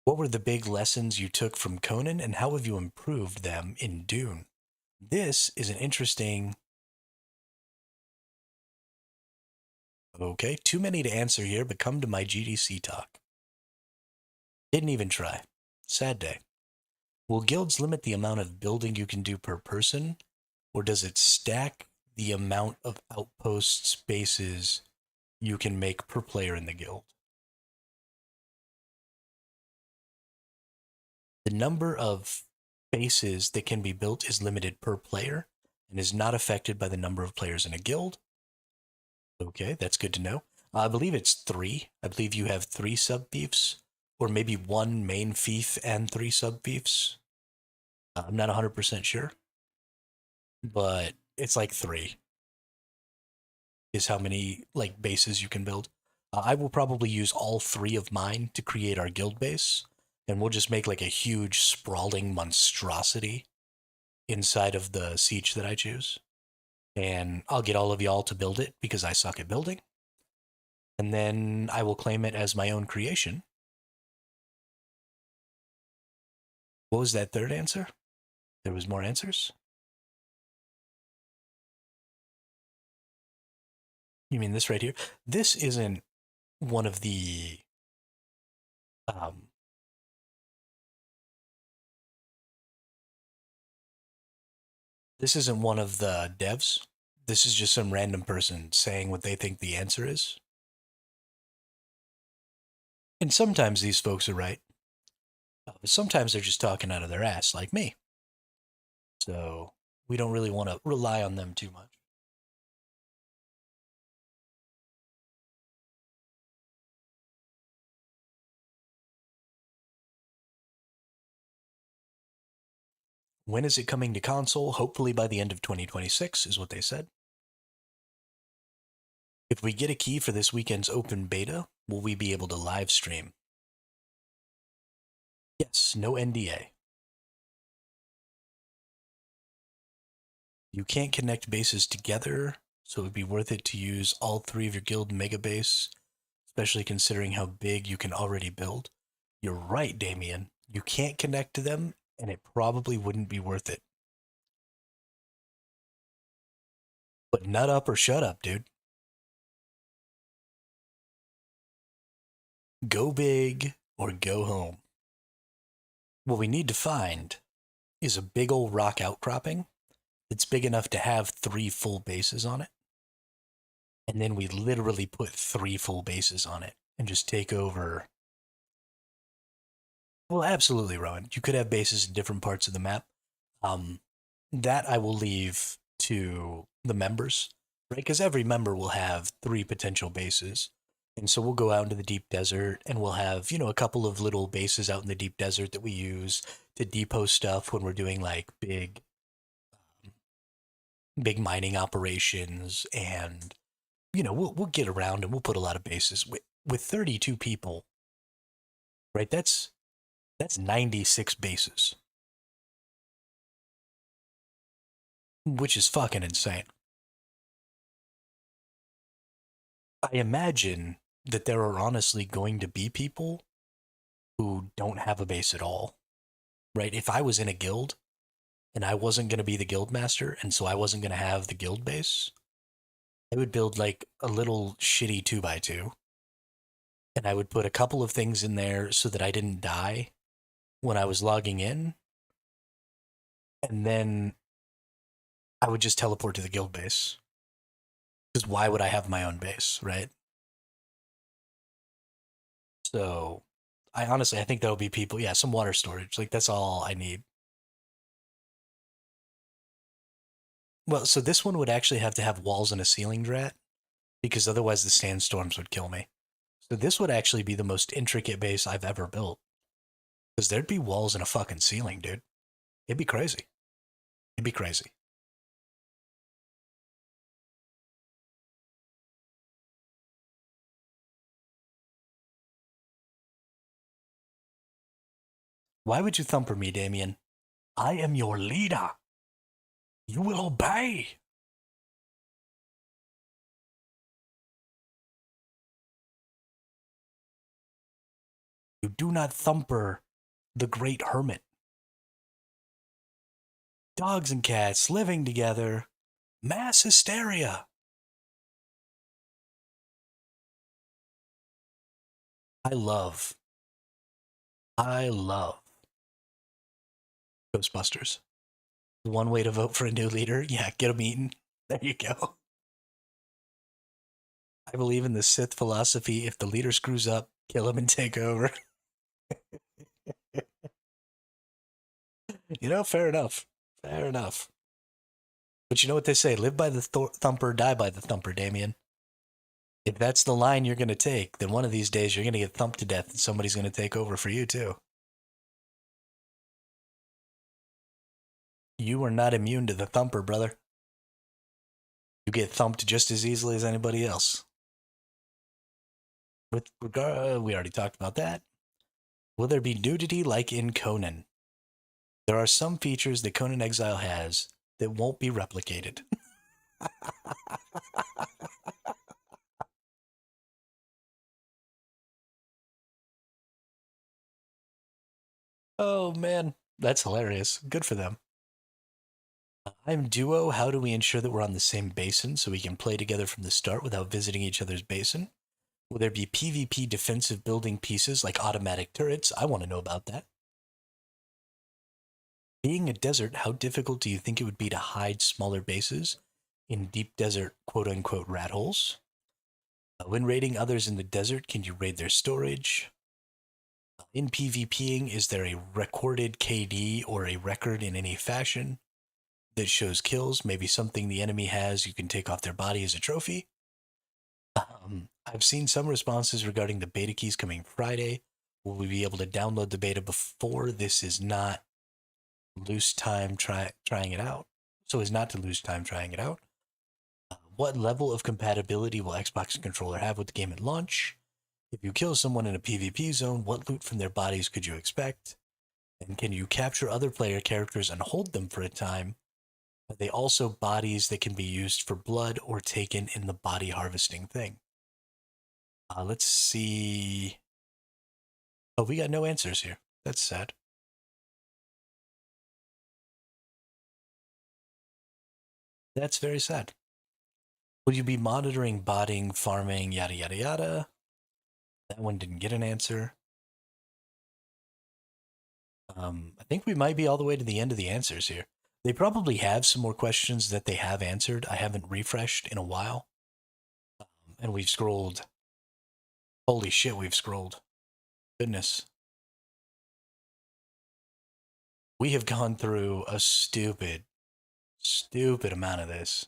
What were the big lessons you took from Conan, and how have you improved them in Dune? This is an interesting... Okay, too many to answer here, but come to my GDC talk. Didn't even try. Sad day. Will guilds limit the amount of building you can do per person, or does it stack the amount of outpost spaces you can make per player in the guild? The number of bases that can be built is limited per player and is not affected by the number of players in a guild. Okay, that's good to know. I believe it's 3. I believe you have 3 sub-fiefs, or maybe 1 main fief and 3 sub-fiefs. I'm not 100% sure, but it's like 3 is how many like bases you can build. I will probably use all 3 of mine to create our guild base, and we'll just make like a huge sprawling monstrosity inside of the siege that I choose. And I'll get all of y'all to build it because I suck at building. And then I will claim it as my own creation. What was that third answer? There was more answers? You mean this right here? This isn't one of the um, this isn't one of the devs. This is just some random person saying what they think the answer is. And sometimes these folks are right. But sometimes they're just talking out of their ass, like me. So we don't really want to rely on them too much. When is it coming to console? Hopefully by the end of 2026 is what they said. If we get a key for this weekend's open beta, will we be able to live stream? Yes, no NDA. You can't connect bases together, so it would be worth it to use all three of your guild mega base, especially considering how big you can already build. You're right, Damien. You can't connect to them, and it probably wouldn't be worth it. But nut up or shut up, dude. Go big or go home. What we need to find is a big old rock outcropping that's big enough to have 3 full bases on it. And then we literally put 3 full bases on it and just take over. Well, absolutely, Rowan. You could have bases in different parts of the map. That I will leave to the members, right? Because every member will have 3 potential bases. And so we'll go out into the deep desert and we'll have, a couple of little bases out in the deep desert that we use to depot stuff when we're doing like big mining operations. And, we'll get around and we'll put a lot of bases with 32 people, right? That's 96 bases, which is fucking insane. I imagine that there are honestly going to be people who don't have a base at all, right? If I was in a guild and I wasn't going to be the guild master, and so I wasn't going to have the guild base, I would build like a little shitty 2x2, and I would put a couple of things in there so that I didn't die when I was logging in, and then I would just teleport to the guild base. Because why would I have my own base, right? So I think there'll be people, yeah, some water storage. Like that's all I need. Well, so this one would actually have to have walls and a ceiling drat because otherwise the sandstorms would kill me. So this would actually be the most intricate base I've ever built because there'd be walls and a fucking ceiling, dude. It'd be crazy. It'd be crazy. Why would you thumper me, Damien? I am your leader. You will obey. You do not thumper the great hermit. Dogs and cats living together. Mass hysteria. I love, I love Ghostbusters. One way to vote for a new leader, yeah, get them eaten. There you go. I believe in the Sith philosophy. If the leader screws up, kill him and take over. Fair enough. Fair enough. But you know what they say? Live by the thumper, die by the thumper, Damien. If that's the line you're going to take, then one of these days you're going to get thumped to death and somebody's going to take over for you, too. You are not immune to the thumper, brother. You get thumped just as easily as anybody else. With regard, we already talked about that. Will there be nudity like in Conan? There are some features that Conan Exile has that won't be replicated. Oh man, that's hilarious. Good for them. I'm Duo. How do we ensure that we're on the same basin so we can play together from the start without visiting each other's basin? Will there be PvP defensive building pieces like automatic turrets? I want to know about that. Being a desert, how difficult do you think it would be to hide smaller bases in deep desert quote unquote rat holes? When raiding others in the desert, can you raid their storage? In PvPing, is there a recorded KD or a record in any fashion that shows kills? Maybe something the enemy has you can take off their body as a trophy. I've seen some responses regarding the beta keys coming Friday. Will we be able to download the beta before? This is not lose time trying it out. So as not to lose time trying it out. What level of compatibility will Xbox controller have with the game at launch? If you kill someone in a PvP zone, what loot from their bodies could you expect? And can you capture other player characters and hold them for a time? Are they also bodies that can be used for blood or taken in the body harvesting thing? Let's see. Oh, we got no answers here. That's sad. That's very sad. Will you be monitoring botting, farming, yada, yada, yada? That one didn't get an answer. I think we might be all the way to the end of the answers here. They probably have some more questions that they have answered. I haven't refreshed in a while. And we've scrolled. Holy shit, we've scrolled. Goodness. We have gone through a stupid amount of this.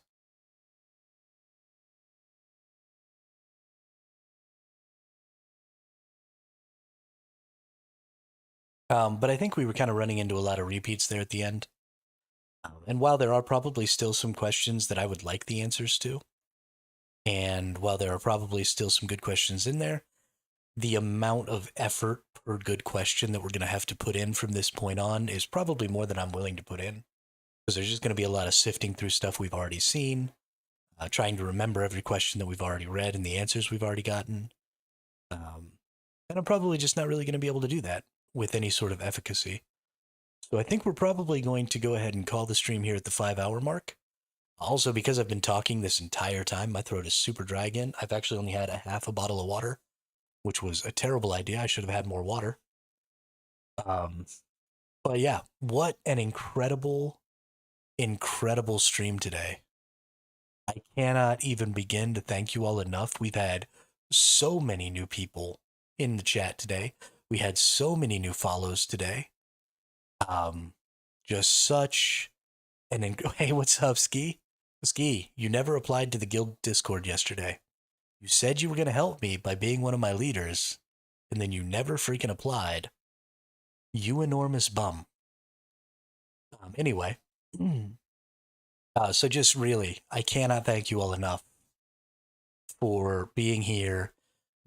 But I think we were kind of running into a lot of repeats there at the end. And while there are probably still some questions that I would like the answers to, and while there are probably still some good questions in there, the amount of effort per good question that we're going to have to put in from this point on is probably more than I'm willing to put in. Because there's just going to be a lot of sifting through stuff we've already seen, trying to remember every question that we've already read and the answers we've already gotten. And I'm probably just not really going to be able to do that with any sort of efficacy. So I think we're probably going to go ahead and call the stream here at the 5 hour mark. Also, because I've been talking this entire time, my throat is super dry again. I've actually only had a half a bottle of water, which was a terrible idea. I should have had more water. Um, but yeah, what an incredible, incredible stream today. I cannot even begin to thank you all enough. We've had so many new people in the chat today. We had so many new follows today. Just such an hey, what's up, Ski? Ski, you never applied to the guild Discord yesterday. You said you were going to help me by being one of my leaders, and then you never freaking applied. You enormous bum. Anyway, so just really, I cannot thank you all enough for being here,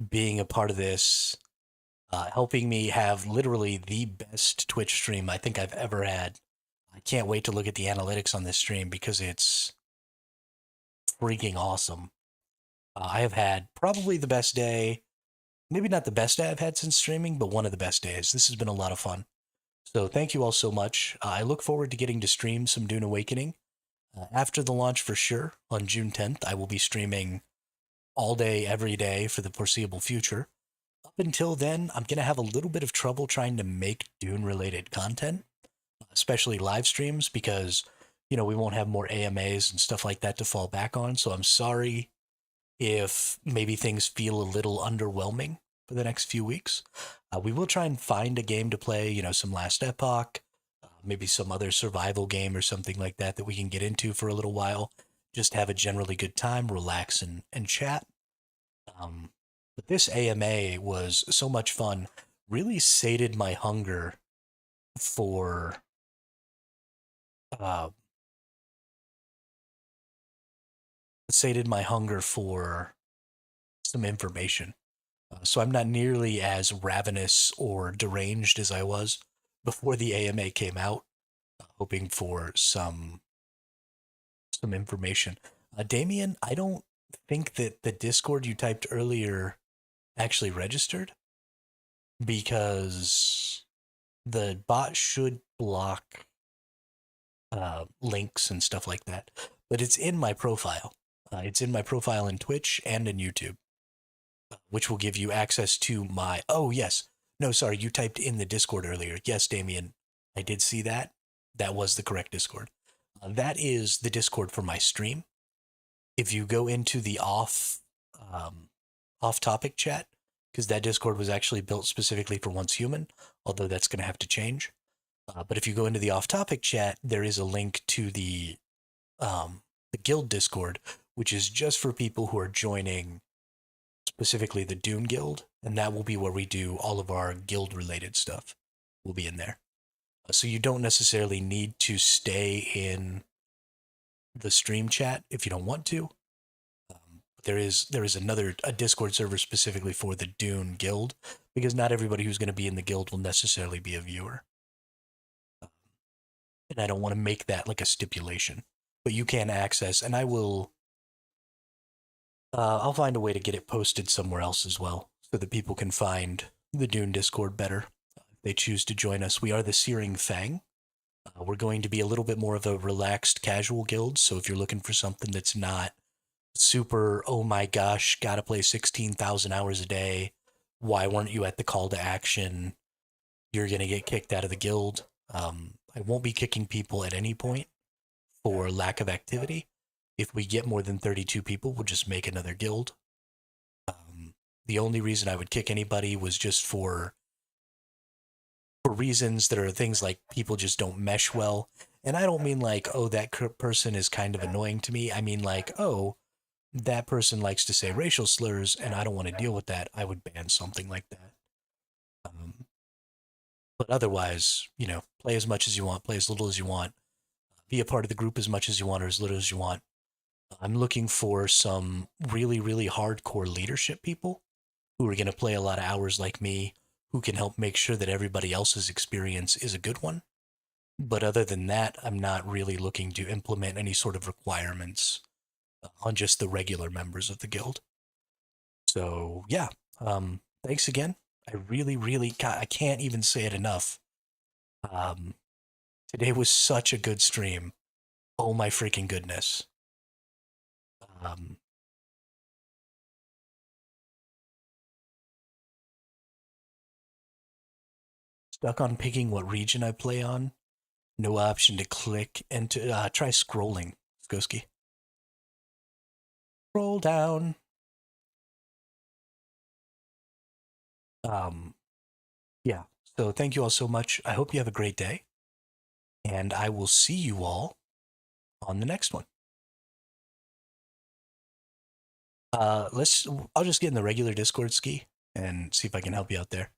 being a part of this, helping me have literally the best Twitch stream I think I've ever had. I can't wait to look at the analytics on this stream because it's freaking awesome. I have had probably the best day, maybe not the best day I've had since streaming, but one of the best days. This has been a lot of fun. So thank you all so much. I look forward to getting to stream some Dune Awakening. After the launch for sure, on June 10th, I will be streaming all day, every day for the foreseeable future. Up until then, I'm going to have a little bit of trouble trying to make Dune-related content, especially live streams, because, you know, we won't have more AMAs and stuff like that to fall back on. So I'm sorry if maybe things feel a little underwhelming for the next few weeks. We will try and find a game to play, you know, some Last Epoch, maybe some other survival game or something like that that we can get into for a little while. Just have a generally good time, relax, and chat. But this AMA was so much fun. Really sated my hunger for uh, some information. So I'm not nearly as ravenous or deranged as I was before the AMA came out, hoping for some information. Damien, I don't think that the Discord you typed earlier actually registered because the bot should block links and stuff like that. But it's in my profile. It's in my profile in Twitch and in YouTube, which will give you access to my. Oh, yes. No, sorry. You typed in the Discord earlier. Yes, Damien. I did see that. That was the correct Discord. That is the Discord for my stream. If you go into the off topic chat, because that Discord was actually built specifically for Once Human, although that's going to have to change. But if you go into the off-topic chat, there is a link to the guild Discord, which is just for people who are joining specifically the Dune Guild, and that will be where we do all of our guild-related stuff. Will be in there. So you don't necessarily need to stay in the stream chat if you don't want to. There is a Discord server specifically for the Dune Guild, because not everybody who's going to be in the guild will necessarily be a viewer. And I don't want to make that like a stipulation. But you can access, and I'll find a way to get it posted somewhere else as well, so that people can find the Dune Discord better. If they choose to join us. We are the Searing Fang. We're going to be a little bit more of a relaxed, casual guild, so if you're looking for something that's not super, oh my gosh, gotta play 16,000 hours a day, why weren't you at the call to action, you're going to get kicked out of the guild. I won't be kicking people at any point for lack of activity. If we get more than 32 people, we'll just make another guild. The only reason I would kick anybody was just for reasons that are things like people just don't mesh well. And I don't mean like, oh, that person is kind of annoying to me. I mean like, oh, that person likes to say racial slurs and I don't want to deal with that. I would ban something like that. But otherwise, play as much as you want, play as little as you want, be a part of the group as much as you want or as little as you want. I'm looking for some really, really hardcore leadership people who are going to play a lot of hours like me, who can help make sure that everybody else's experience is a good one. But other than that, I'm not really looking to implement any sort of requirements on just the regular members of the guild. So yeah, thanks again. I really, really, I can't even say it enough. Um, Today was such a good stream. Oh my freaking goodness. Um, Stuck on picking what region I play on. No option to click and to try scrolling, Skoski. Scroll down. Yeah. So thank you all so much. I hope you have a great day. And I will see you all on the next one. I'll just get in the regular Discord ski and see if I can help you out there.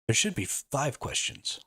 There should be 5 questions.